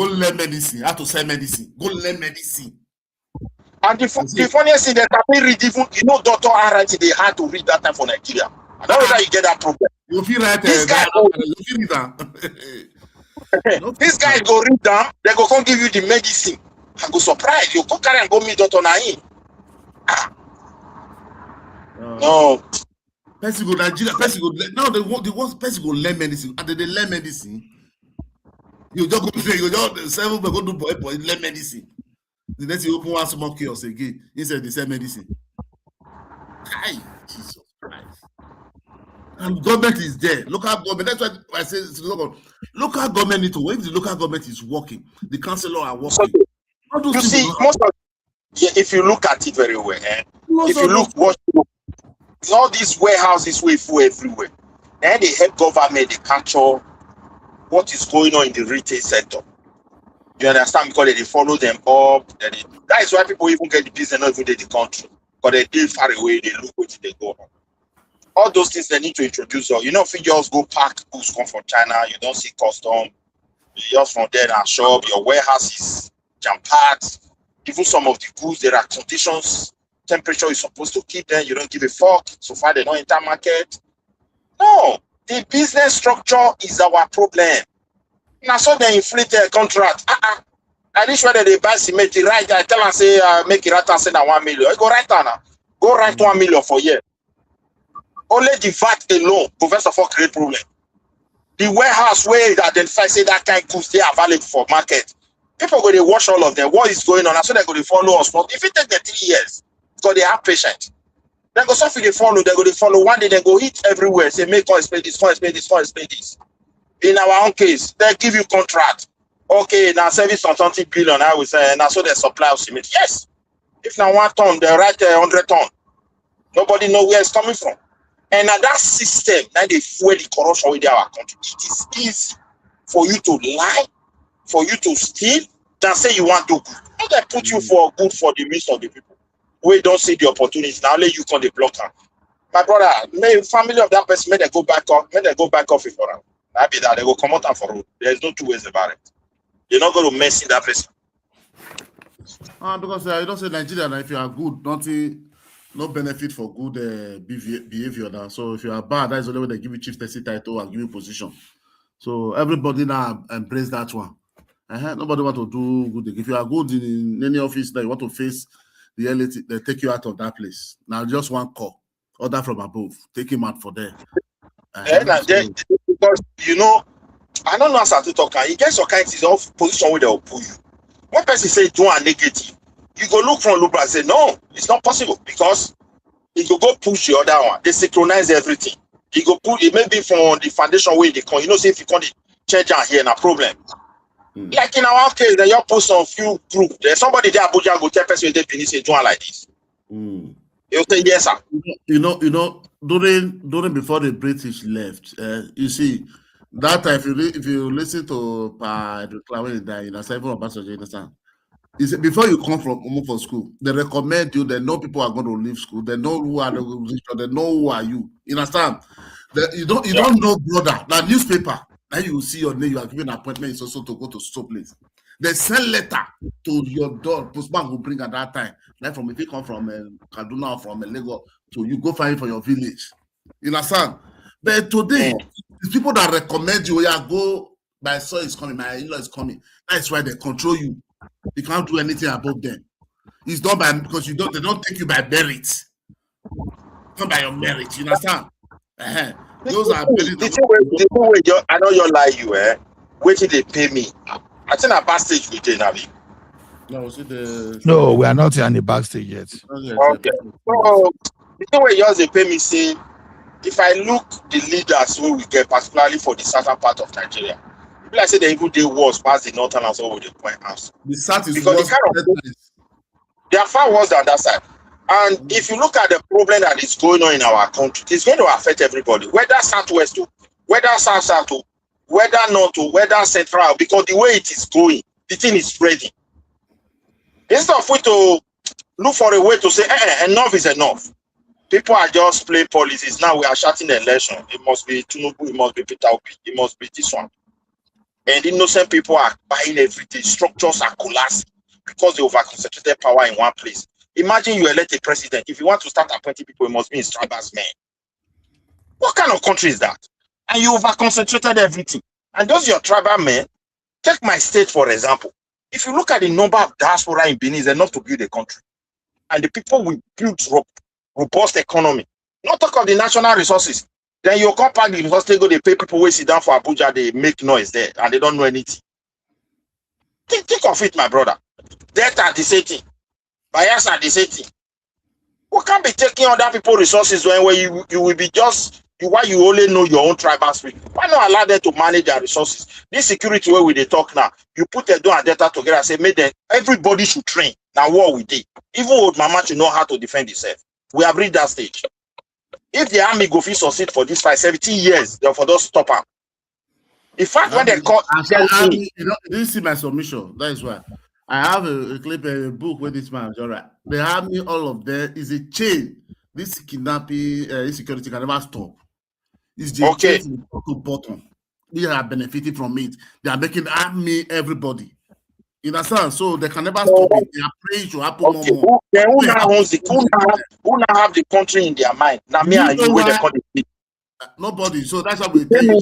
learn medicine. How to sell medicine? Go learn medicine. And the funniest thing that I read even, Dr. Arati, they had to read that time for Nigeria. I don't know how you get that problem. You feel right this guy this guy go read down, they go come give you the medicine. I go surprise you. Go carry and go meet Dr. Naim. No. Person go Nigeria. Person go now. The worst person go learn medicine, and they learn medicine. You just go train. You just 7 go do boy learn medicine. The next you open one small kiosk again. Instead they sell medicine. Hi, Jesus Christ. And government is there. Local government. That's why I say local government need to. If the local government is working, the councillor are working. You see, if you look at it very well, if you look all these warehouses way full everywhere, then they help government they capture what is going on in the retail sector. You understand? Because they follow them up. That is why people even get the business not even in the country. Because they live far away, they look what they go on. All those things they need to introduce. If you just go pack goods come from China, you don't see custom. You just from there and shop, your warehouse is jam-packed. Even some of the goods, there are conditions, temperature is supposed to keep them. You don't give a fuck. So far, they don't enter market. No, the business structure is our problem. Now, so they inflate their contract. I wish whether they buy cement, right? I tell them, say, make it right and say that 1 million. I go right now. Go write 1 million for a year. Only the VAT alone, first of all, create problem. The warehouse where they identify, say that kind of goods, they are available for market. People go, they watch all of them. What is going on? And so they go, they follow us. But if it take them 3 years, because they are patient, then go something they follow, they go, they follow. One day, they go eat everywhere. Say, make us pay this, pay this. In our own case, they give you contract. Okay, now service on 20 billion, I will say, now so they supply of cement. Yes. If now 1 ton, they write 100 ton. Nobody know where it's coming from. And now that system, now they fuel the corruption within our country. It is easy for you to lie, for you to steal, than say you want to good. How they put you for good for the midst of the people? We don't see the opportunity. Now let you come the blocker. My brother, family of that person, may they go back off it for them. That be that they will come out and for road. There's no 2 ways about it. You're not going to mess in that person. Because you don't say Nigeria, if you are good, no benefit for good behavior now. So if you are bad, that's the only way they give you chieftaincy title and give you position. So everybody now embrace that one. Nobody want to do good. If you are good in any office that you want to face the reality, they take you out of that place. Now just one call, order from above, take him out for there. Because I don't know how to talk. You get some kind of position where they will pull you. One person say do a negative, you go look from Lubra and say no, it's not possible because you go push the other one. They synchronize everything. You go put it maybe from the foundation where they come. Say if you can't change out here, no problem. Like in our case, they just post on few group. There's somebody there Abuja go tell person they finish say do one like this. You say yes, sir. During before the British left, you see that time if you listen to when he died, Seven Obasanjo, you understand? Before you come from school, they recommend you. They know people are going to leave school. They know who are the they know who are you. You understand? You don't know brother. Now newspaper. Now you see your name. You are given an appointment. It's also to go to some place. They send letter to your door. Postman will bring at that time. Like if you come from Kaduna or from Lagos, so you go find for your village. You understand? But today, the people that recommend you, yeah, go, my son is coming, my in-law is coming. That's why they control you. You can't do anything above them. It's not by because they don't take you by merit. Not by your merit, you understand? Those are very the way I know you lie you, wait till they pay me. I think I pass stage with you, Navi. No, we are not in the backstage yet. Okay. So the way yours they pay me say, if I look the leaders who we get, particularly for the southern part of Nigeria, people like say they even do worse past the northern and so with the point house. The south is because worse. They are far worse than that side. And if you look at the problem that is going on in our country, it's going to affect everybody, whether southwest, whether south, whether north, whether central, because the way it is going, the thing is spreading. Instead of we to look for a way to say, enough is enough. People are just playing policies. Now we are shouting the election. It must be Tinubu, it must be Peter Obi, it must be this one. And innocent people are buying everything. Structures are collapsing because they over-concentrated power in one place. Imagine you elect a president. If you want to start appointing people, it must be in tribals men. What kind of country is that? And you over-concentrated everything. And those your tribal men, take my state for example. If you look at the number of diaspora in Benin, it's enough to build a country. And the people will build robust economy. Not talk of the national resources. Then you come back the resources, they go, they pay people who sit down for Abuja, they make noise there, and they don't know anything. Think of it, my brother. That are the same thing. Bias are the same thing. We can't be taking other people's resources when you will be just, why you only know your own tribal spirit. Why not allow them to manage their resources? This security where we they talk now, you put Edo and Delta together and say, make them, everybody should train. Now what we did. Even old mama should know how to defend itself. We have reached that stage. If the army go fit succeed for this 17 years, therefore don't stop them. In fact, when they call army, you didn't see my submission. That is why I have a clip, a book with this man. All right, the army, all of them is a chain. This kidnapping, insecurity can never stop. It's the chain from top to bottom. We are benefiting from it. They are making army everybody. You understand? So they can never stop it. They are praying to happen no more. Who now have the country in their mind? Now me and you, when they call it. Nobody. So that's why we tell you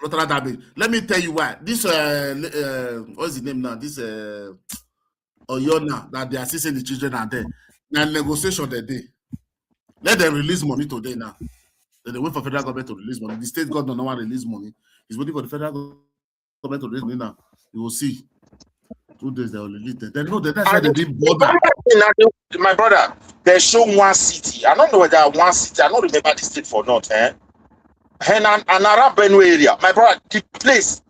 collateral damage. Let me tell you why. This what's the name now? This Oyona that they are assisting the children are there. Now negotiation the day. Let them release money today now. Then they wait for federal government to release money. The state government no one release money. He's waiting for the federal government to release money now. You will see. 2 days they will release it. They know that's why they didn't bother. My brother, they show one city. I don't know whether one city. I don't remember the state for not. And an Arab Benue area. My brother, the place,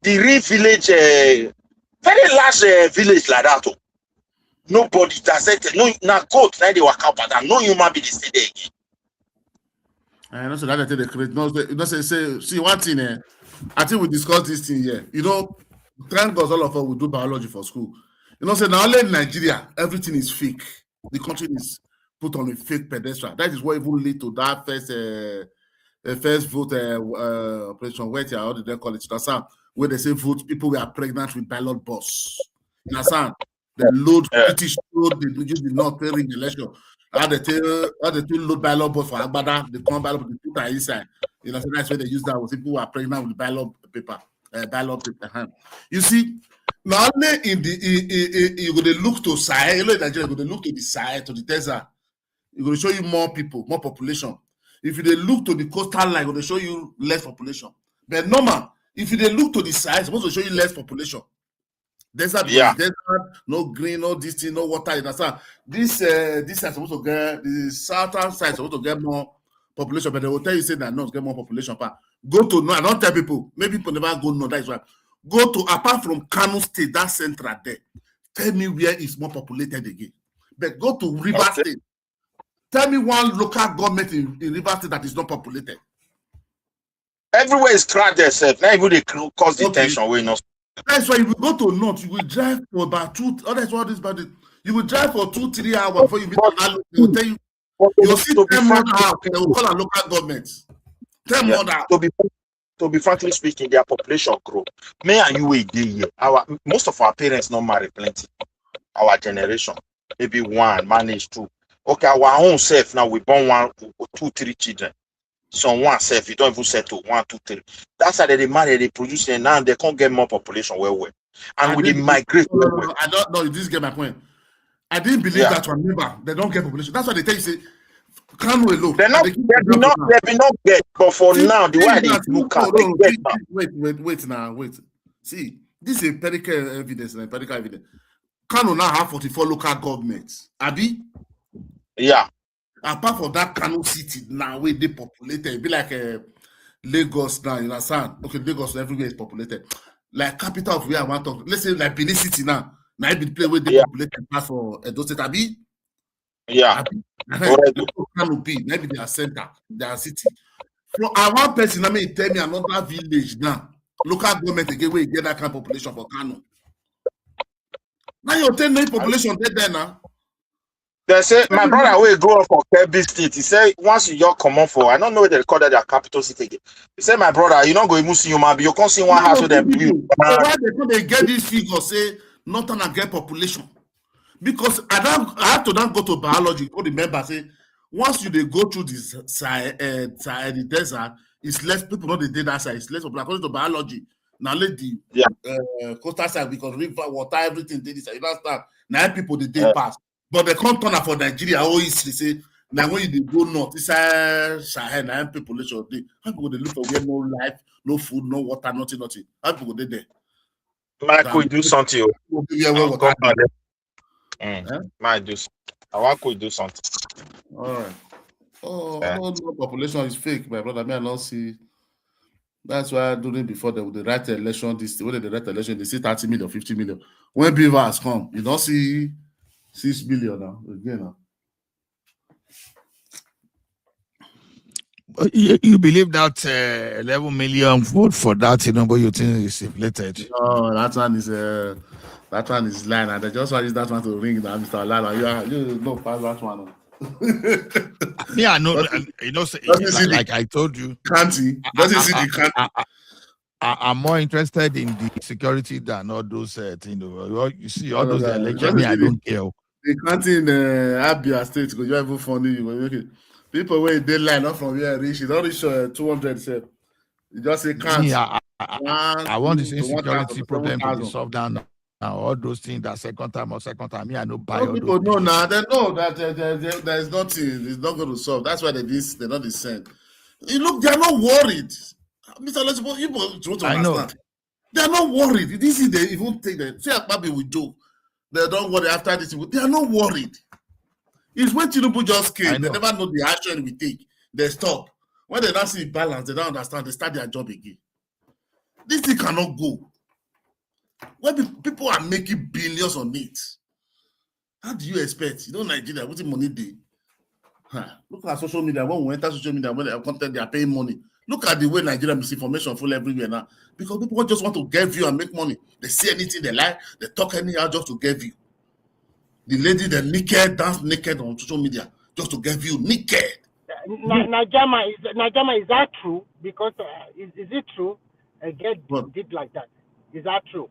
the real village, very large village like that. Nobody does it. No, now goat. Now they work out, but no human being stay there again. I know so that they create. No, say see one thing. I think we discussed this thing here. You know. Thank God all of us will do biology for school. You know, say now only in Nigeria, everything is fake. The country is put on a fake pedestal. That is what even lead to that first vote operation. Where how did they call it? That's where they say vote people were pregnant with ballot boss. You understand? The load British load they use the not in election. How they load ballot boss for Agbada, the come ballot they put inside. You know, so that's where they use that. People who are pregnant with ballot paper. Ballot paper. You see, not only in the you're going to look to Sahel, you know, Nigeria, you're going to look to the Sahel, to the desert. It's going to show you more people, more population. If you look to the coastal line, it's going to show you less population. But normal, if you look to the side, it's supposed to show you less population. Desert, desert, no green, no this thing, no water. You understand? This side supposed to get the southern side supposed to get more population, but they will tell you say that no, get more population. But go to no, I don't tell people. Maybe people never go no. That is why. Go to apart from Kano State, that central there. Tell me where is more populated again. But go to River State. Tell me one local government in River State that is not populated. Everywhere is crowded yourself. Now even they cause the tension. We not. That's why you will go to north. You will drive for about 2. Oh, that's what this body. You will drive for 2-3 hours before you meet another. They will tell you. You'll see 10 more hours. They will call a local government. 10 more hours. To be frankly speaking, their population grow. Me and you a day here. Most of our parents not marry plenty. Our generation, maybe one, manage 2. Okay, our own self now we born 1 or 2, 3 children. Someone say if you don't even settle 1, 2, 3. That's how they demand they produce and now they can't get more population well. And with the migrate. No, I don't know. This get my point. I didn't believe that one. Remember, they don't get population. That's why they tell you say Kano alone. They be not get, but for now, the way they look at wait. See, this is empirical evidence. Kano now have 44 local governments. Abi? Yeah. Apart from that Kano city now where they populated, it be like Lagos now, you understand? Okay, Lagos everywhere is populated. Like capital of where I want to talk. Let's say like Benin City now. Now it be place where they populated pass for Edo State. Abi? Yeah. Kano be maybe their center, their city. So I want person I mean tell me another village now. Local government again where you get that kind of population for Kano. Now you're telling me population there now. They say my brother will grow up for Kebbi State. He said once you come on for, I don't know where they call that their capital city again. He said my brother, you don't go even see human, but you can't see one house with them. Why they get this figure say Northern and get population? Because I have to go to biology. You remember say once you they go through this the desert, it's less people know the that side. It's less people according to biology. Now let the coastal side because river water everything did this. You understand? Now people the day pass. But the contour for Nigeria always say now when you go north, it's a Sahel and population. How people they look for where no life, no food, no water, nothing. How people they there? Michael, do something. Might do. I want to do something. All right. Oh, no population is fake, my brother. I don't see. That's why during before the right election, when the right election, they see 30 million, 50 million. When beavers come, you don't see 6 million now again. Now. You believe that 11 million vote for that number you think is inflated? No, that one is line, and they just want that one to ring now, Mr. Lala. You know pass that one. Yeah, I know. Like I told you, can't he? Doesn't see the can't. I'm more interested in the security than all those things. You see, all those elections, I don't care. The can't in Abia State because you're even funny. People where they line up from here reach, it don't reach 200. You just say can't. I want this insecurity problem to be solved down. Now, all those things that second time, I know buy all people know now. They know that there is nothing. It's not going to solve. That's why they're not the same. You look, they're not worried. Mr. Lesbo, people don't understand. They're not worried. This is they even take that. Say maybe we joke. They don't worry after this. They are not worried. It's when Tinubu just came. They never know the action we take. They stop. When they don't see balance, they don't understand. They start their job again. This thing cannot go. When people are making billions on it, how do you expect? You know, Nigeria, what's the money they? Look at social media. When we enter social media, when they have content, they are paying money. Look at the way Nigeria misinformation full everywhere now. Because people just want to get view and make money. They say anything they like, they talk anyhow just to get view. The lady, the naked, dance naked on social media just to get view, naked. Najama, is that true? Because is it true? Did like that? Is that true?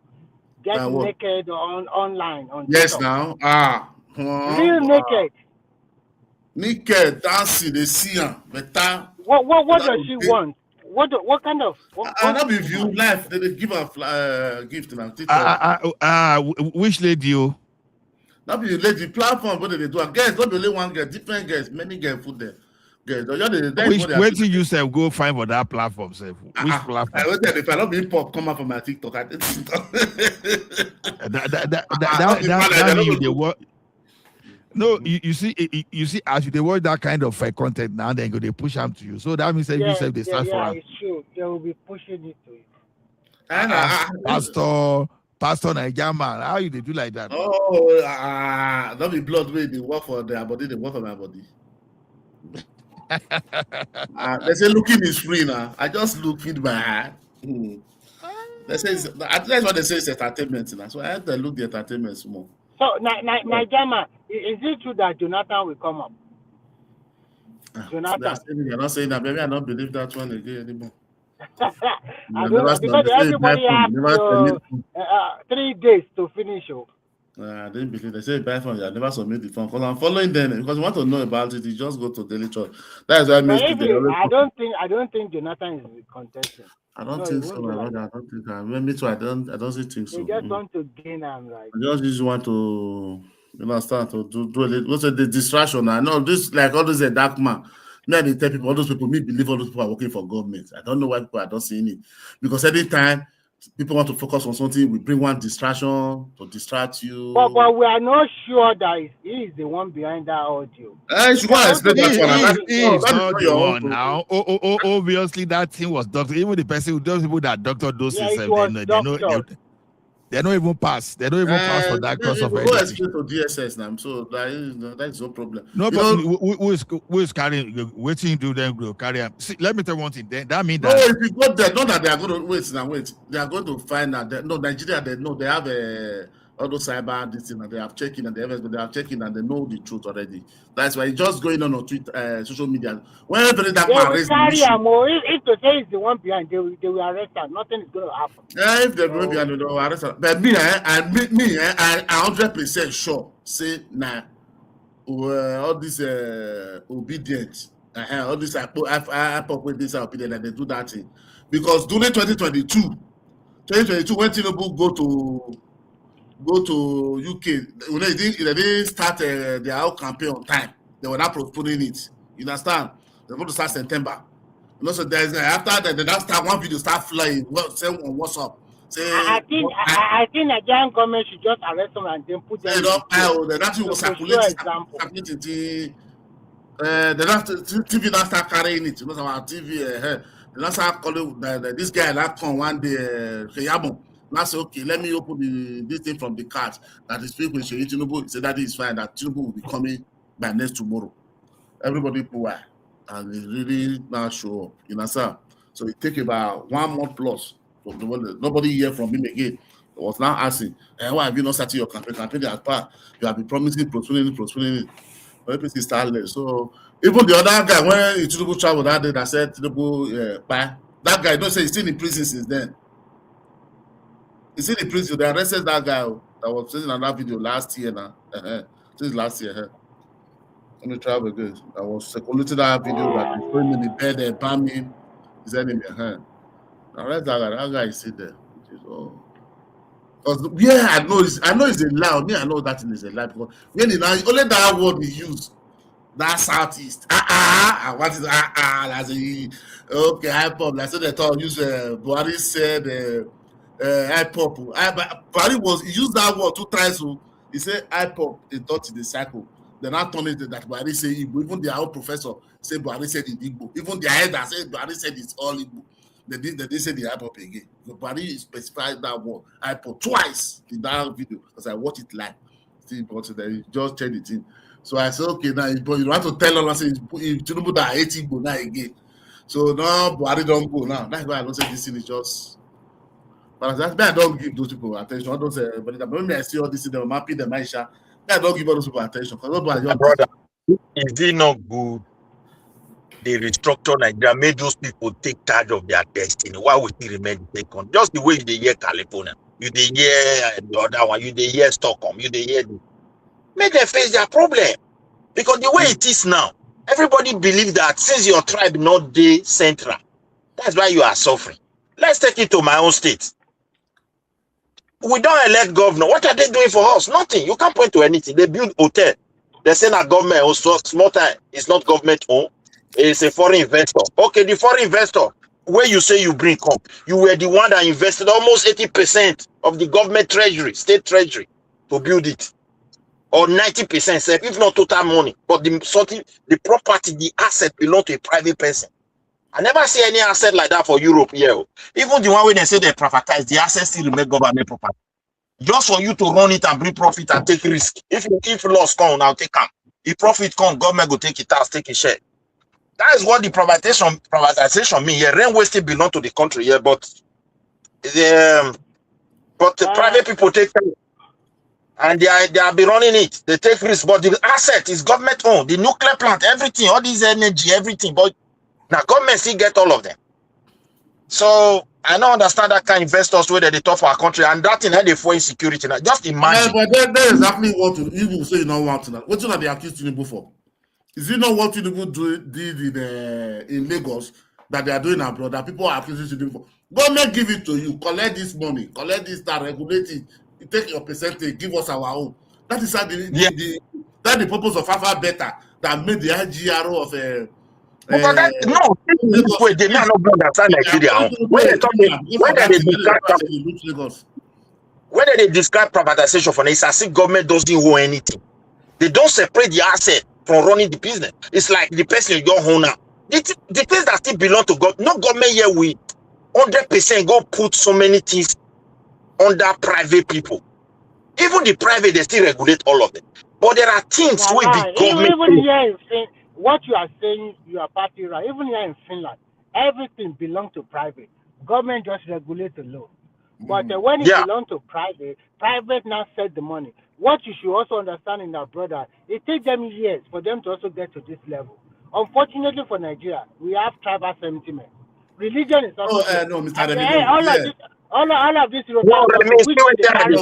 Get naked online on yes TikTok. Now real naked. Naked dancing, they see her. Better. What does she want? What kind of? Not be view life. They give her gift now. TikTok. Which lady you? Not be lady platform. What they do? Girls, not only one girl, different girls, many girls put there. Where did you say go find for that platform? Which platform? I was there. If I not be pop, come out from my TikTok. I did TikTok. That means they work. No, you see, as they watch that kind of content now, then they push them to you. So that means that you they start for them. It's true. They will be pushing it to you. Pastor Nigerian man, how you they do like that? Oh, don't be blood way. They work for their body. They work for my body. They say looking is free now. I just look with my eye. They say that's what they say is entertainment now. So I have to look the entertainment more. So Nigerian, is it true that Jonathan will come up? Jonathan. You're not saying that, baby. I don't believe that one again anymore. I don't know, because everybody has 3 days to finish. I didn't believe they say buy phone. I never submit the phone because I'm following them because you want to know about it. You just go to Daily Trust. That's why I don't think Jonathan is contesting. I don't think so, my brother. I don't think. Me too. I don't think so. They just want to gain and like. I just want to, start to do a little. What's the distraction? I know this, like all this a dark man. Me, they tell people, all those people, me believe all those people are working for government. I don't know why people are not seeing it because anytime people want to focus on something, we bring one distraction to distract you. But we are not sure that he is the one behind that audio. You want to explain that one? He is not the one now. Obviously, that thing was doctor. Even the person who does people that doctor those things, they don't even pass. They don't even pass for that course of anything. Go explain to DSS now. So that is no problem. No, but who is carrying? Waiting to do them go carry. See, let me tell you one thing. That means that. No, if you go there, not that they are going to wait. They are going to find out that Nigeria. They have all those cyber this thing, and they have checking and they have checking and they know the truth already. That's why it's just going on Twitter, social media. Whenever that man raises the issue, if they say he's the one behind, they will arrest him. Nothing is going to happen. If they will behind, they will arrest him. But me, I 100% sure. Say nah, all this obedient, all this I pop with this opinion that they do that thing because during 2022, when Tinubu go to UK, when they didn't start their whole campaign on time. They were not postponing it. You understand? They're going to start September. So there's after that, they now start one video start flying. Say on WhatsApp. I think Nigerian government should just arrest them and then put them. That was circulating. TV now start carrying it. You know, our TV. They now start calling this guy that come one day. Now say, okay, let me open this thing from the card that is people should Tinubu. Say that is fine, that Tinubu will be coming by next tomorrow. Everybody put and it really now show up. You understand? So it take about 1 month plus. Nobody hear from him again. I was now asking, why have you not started your campaign? Campaign as part. You have been promising, postponing it. But people start late. So even the other guy, when Tinubu traveled that day, that said Tinubu, that guy don't say he's still in prison since then. He's in the prison. They arrested that guy that was sitting on that video last year now. Since last year. Let me travel again. I was circulating that video that they put him in the bed and bam him. His enemy. Arrest that guy is sitting there. Because I know it's a lie. Me, I know that is a lie because only that word he used. That Southeast. What is that's okay, hip-hop. Like so they thought use Buhari said hip-hop. Buhari he used that word 2 times. So he said hip-hop is not in the cycle. They're not turning it that Buhari say Igbo. Even their own professor say Buhari said it Igbo. Even their head that said Buhari said it's all Igbo. They didn't say the hip-hop again. Buhari specified that word hip-hop twice in that video because I watched it live. Still important. They just change it in. So I said, okay, now but you don't have to tell us if Tinubu that hate Igbo now again. So now Buhari don't go now. That's why I don't say this thing is just. But that's why I don't give those people attention. I don't say, but when I see all this, they mapping the Maisha. I don't give all those people attention. Brother, is it not good? They restructure Nigeria, made those people take charge of their destiny. Why would they remain take on? Just the way you hear California, you hear the other one, you hear Stockholm, you hear this. Make them face their problem. Because the way it is now, everybody believes that since your tribe not the central, that's why you are suffering. Let's take it to my own state. We don't elect governor. What are they doing for us? Nothing. You can't point to anything. They build hotel. They say that government also small time. It's not government owned. It's a foreign investor. Okay, the foreign investor, where you say you bring up, you were the one that invested almost 80% of the government treasury, state treasury, to build it. Or 90%, if not total money. But the property, the asset belong to a private person. I never see any asset like that for Europe here. Even the one where they say they privatize, the asset still remain government property. Just for you to run it and bring profit and take risk. If loss come, I'll take them. If profit come, government will take it out, take a share. That is what the privatization means. Yeah, railway still belong to the country, yeah, but the private people take care. And they are be running it. They take risk, but the asset is government owned. The nuclear plant, everything, all this energy, everything. But now government still get all of them. So I don't understand that kind of investors where they talk for our country and that in any for insecurity. Now, just imagine. But that's exactly what you say you don't want to know. What you know they accused Tinubu for? Is it not what Tinubu did in Lagos that they are doing abroad that people are accusing Tinubu for? Government give it to you, collect this money, collect this, that, regulate it, you take your percentage, give us our own. That is how the purpose of Alpha Beta that made the IGRO of Because that no, this way they may not understand Nigeria. When they describe privatization for it's as if government doesn't own anything. They don't separate the asset from running the business. It's like the person you don't own now. The things that still belong to God, no government here will 100% go put so many things under private people. Even the private, they still regulate all of them. But there are things Nah, will be government. even here in Finland, what you are saying, you are partly right. Even here in Finland, everything belongs to private. Government just regulates the law. But when it belongs to private now set the money. What you should also understand in our brother, it takes them years for them to also get to this level. Unfortunately for Nigeria, we have tribal sentiment. Religion is also no, Mr. and, Remy, all of this European countries, which one they carry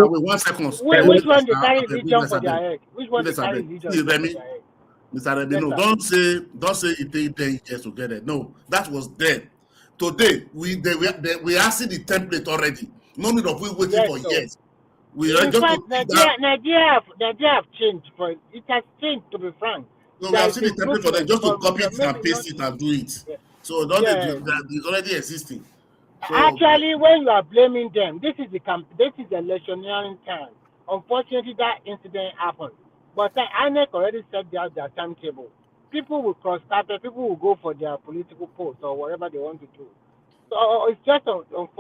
Wait, 1 second. Which one they carry religion for their head? Which one they carry religion for their head? Mr. Remy, no, don't say it take 10 years to get it. No, that was then. Today, we are seeing the template already. No need of waiting for years. In fact, Nigeria have changed, but it has changed, to be frank. No, we have seen the template for them just to copy it and paste it and do it. So it's already existing. So, actually, when you are blaming them, this is the electioneering time. Unfortunately, that incident happened. But INEC already set their timetable. People will cross carpet, people will go for their political post or whatever they want to do. So it's just unfortunate.